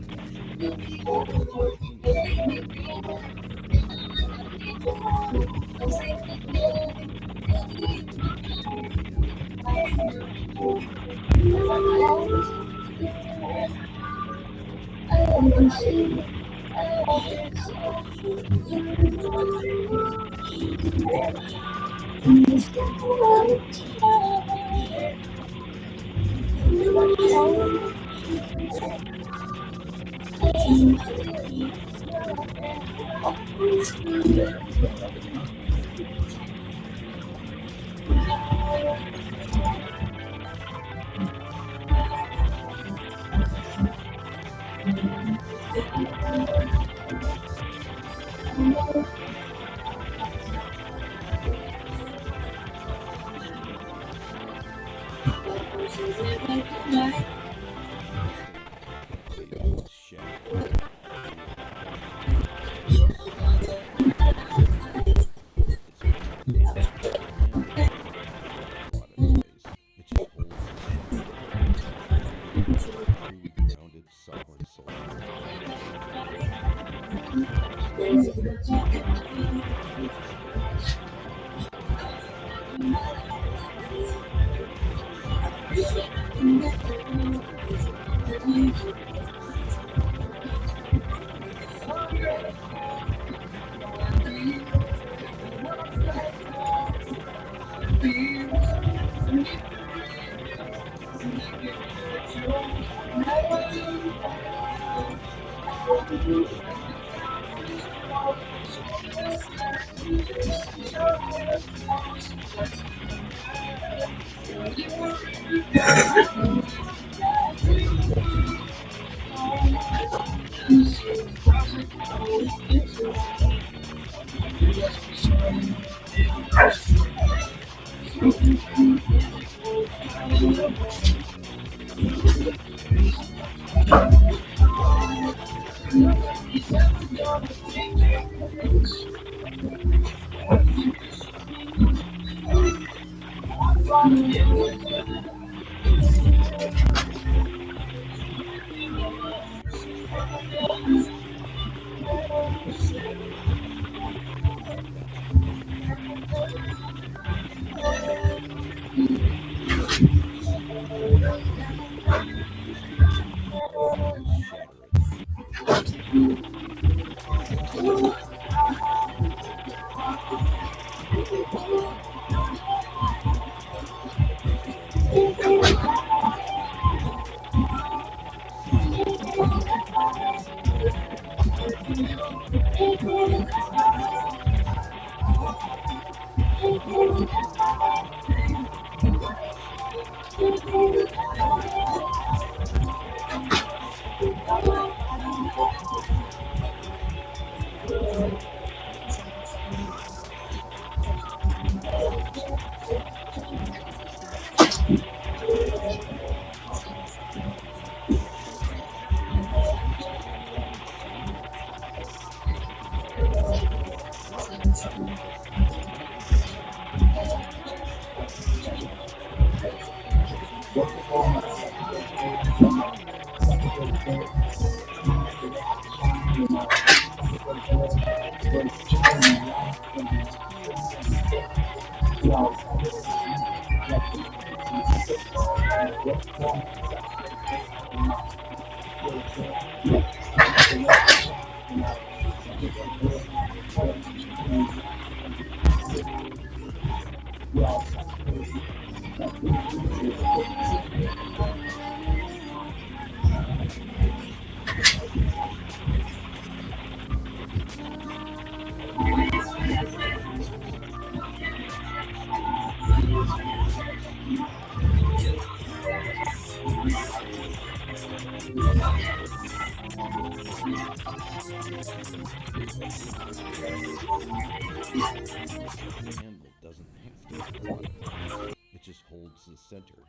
Handle doesn't have to have a lot of points. It just holds the center.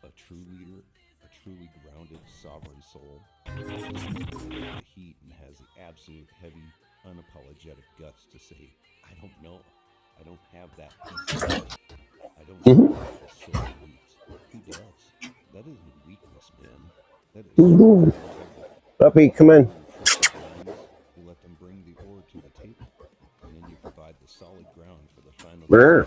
A true leader, a truly grounded, sovereign soul, stands in the middle of the heat and has the absolute heavy, unapologetic guts to say, I don't know. I don't have that piece of it. I don't know what the soul needs. Who does? That isn't weakness, man. That is Woohoo. Puppy, come in. You let them bring the ore to the table, and then you provide the solid ground for the final. Where?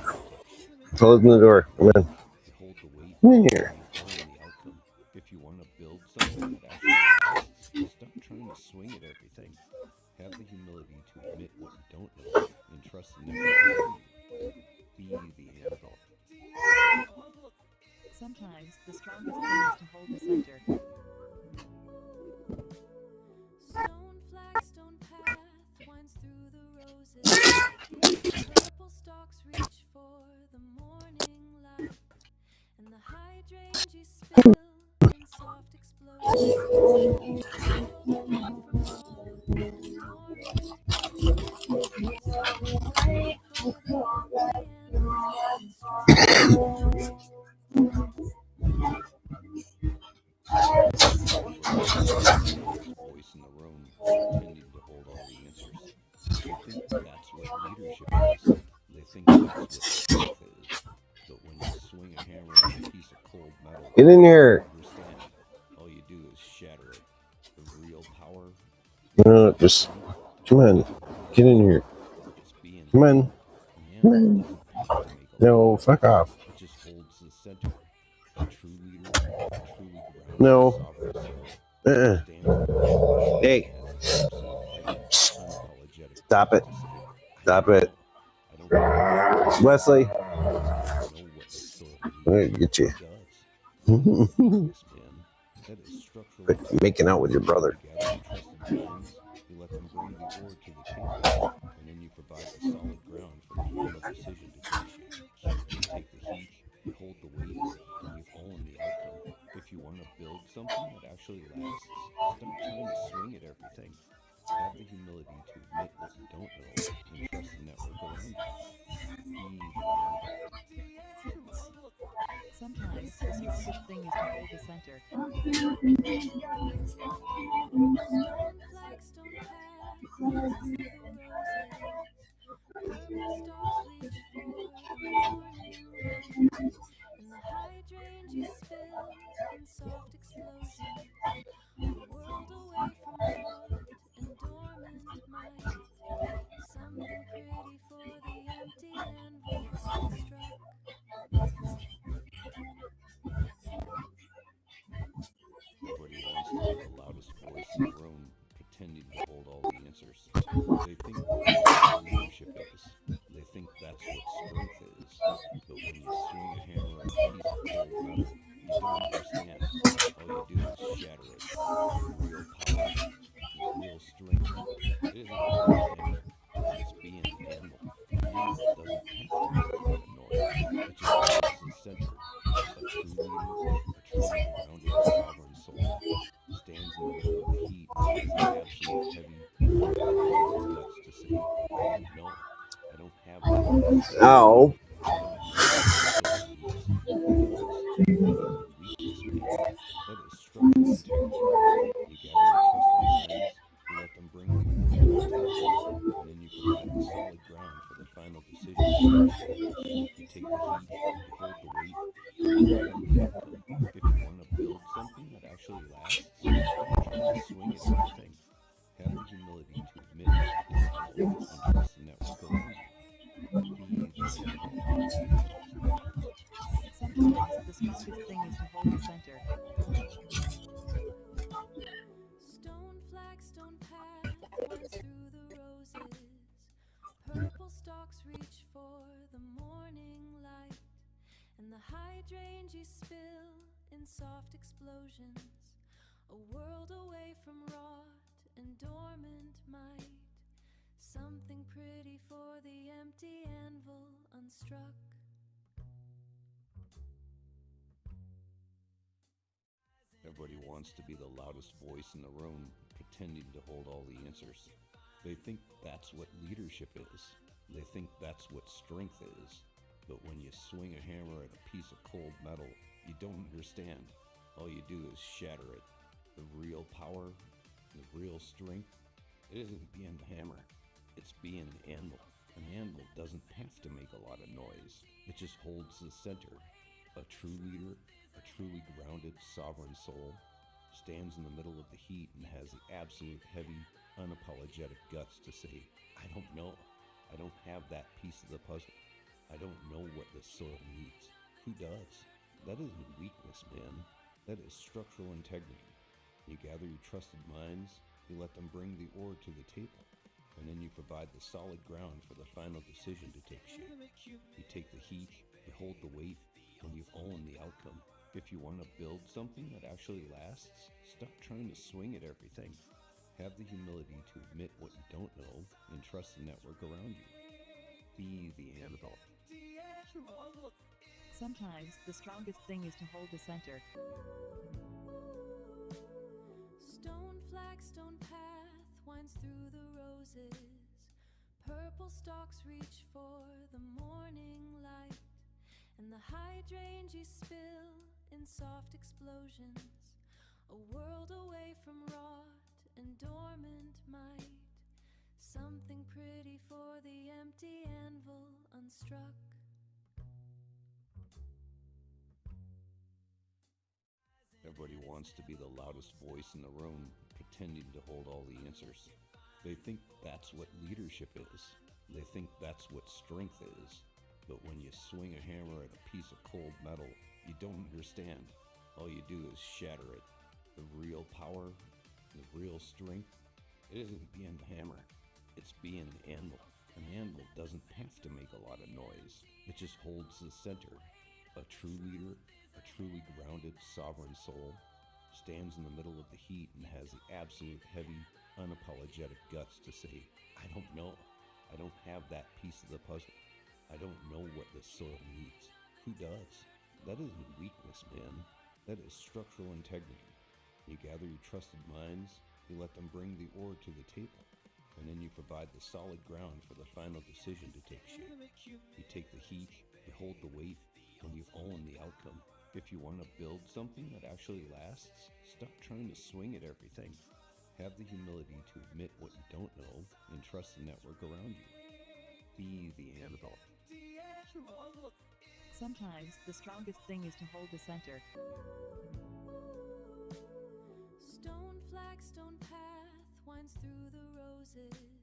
Closing the door. Come in. You hold the weight. Come in here. The outcome. If you want to build something that actually lasts, stop trying to swing at everything. Have the humility to admit what you don't know and trust in that. Be the anvil. Sometimes the strongest thing is to hold the center. Stone flag, stone path winds through the roses. Purple stalks reach for the morning light, and the hydrangea spill in soft explosions. Voice in the room, pretending to hold all the answers. They think that's what leadership is. They think that's what strength is. But when you swing a hammer on a piece of cold metal, Get in here. understand, all you do is shatter it. The real power. No, just come on. Get in here. Come on. Come on. No, fuck off. It just holds the center. A true leader, a truly grounded, No. sovereign soul. Hey. Stop it. Stop it. Wesley. I'm gonna get you. Quit making out with your brother. You let them bring the ore to the table, and then you provide the solid ground for the final decision to finish it. You take the heat, you hold the weight, and you own the outcome. If you want to build something that actually lasts, stop trying to swing at everything. Have the humility to admit what you don't know and trust the network around you. Sometimes the strongest thing is to hold the center. And the hydrangea spill in soft explosion. A world away from thought and dormant mind. Something pretty for the empty anvil struck. Nobody wants to be the loudest voice in the room, pretending to hold all the answers. They think that's what leadership is. They think that's what strength is. But when you swing a hammer on a piece of cold metal, you don't understand. All you do is shatter it. Real power, real strength. It isn't being heavy. It's being an animal. An animal doesn't have to make a lot of noise. It just holds the center. A true leader, a truly grounded, sovereign soul, stands in the middle of the heat and has the absolute heavy, unapologetic guts to say, I don't know. I don't have that. Ow. Weakness, man. That is struggle integrity. You gather your trusted friends, you let them bring the ore to the table, and then you provide the solid ground for the final decision. You take the heat, you hold the weight, you own the outcome. If Sometimes the strongest thing is to hold the center. Stone flagstone path winds through the roses. Purple stalks reach for the morning light, and the hydrangeas spill in soft explosions. A world away from rot and dormant might. Something pretty for the empty anvil unstruck. Everybody wants to be the loudest voice in the room, pretending to hold all the answers. They think that's what leadership is. They think that's what strength is. But when you swing a hammer at a piece of cold metal, you don't understand. All you do is shatter it. The real power, the real strength, it isn't being the hammer. It's being an anvil. An anvil doesn't have to make a lot of noise. It just holds the center. A true leader, a truly grounded, sovereign soul, stands in the middle of the heat and has the absolute heavy, unapologetic guts to say, I don't know. I don't have that piece of the puzzle. I don't know what the soil needs. Who does? That isn't weakness, man. That is structural integrity. You gather your trusted minds, you let them bring the ore to the table, and then you provide the solid ground for the final decision to take shape. You take the heat, you hold the weight, and you own the outcome. If you want to build something that actually lasts, stop trying to swing at everything. Have the humility to admit what you don't know and trust the network around you. Be the anvil. Sometimes the strongest thing is to hold the center. Stone flagstone path winds through the roses. Purple stalks reach for the morning light, and the hydrangeas spill in soft explosions. A world away from rot and dormant might. Something pretty for the empty anvil unstruck. Everybody wants to be the loudest voice in the room, pretending to hold all the answers. They think that's what leadership is. They think that's what strength is. But when you swing a hammer at a piece of cold metal, you don't understand. All you do is shatter it. The real power, the real strength, it isn't being the hammer. It's being an anvil. An anvil doesn't have to make a lot of noise. It just holds the center. A true leader, a truly grounded, sovereign soul, stands in the middle of the heat and has the absolute heavy, unapologetic guts to say, I don't know. I don't have that piece of the puzzle. I don't know what the soil needs. Who does? That isn't weakness, man. That is structural integrity. You gather your trusted minds, you let them bring the ore to the table, and then you provide the solid ground for the final decision to take shape. You take the heat, you hold the weight, and you own the outcome. If you want to build something that actually lasts, stop trying to swing at everything. Have the humility to admit what you don't know and trust the network around you. Be the anvil. Sometimes the strongest thing is to hold the center. Stone flagstone path winds through the roses.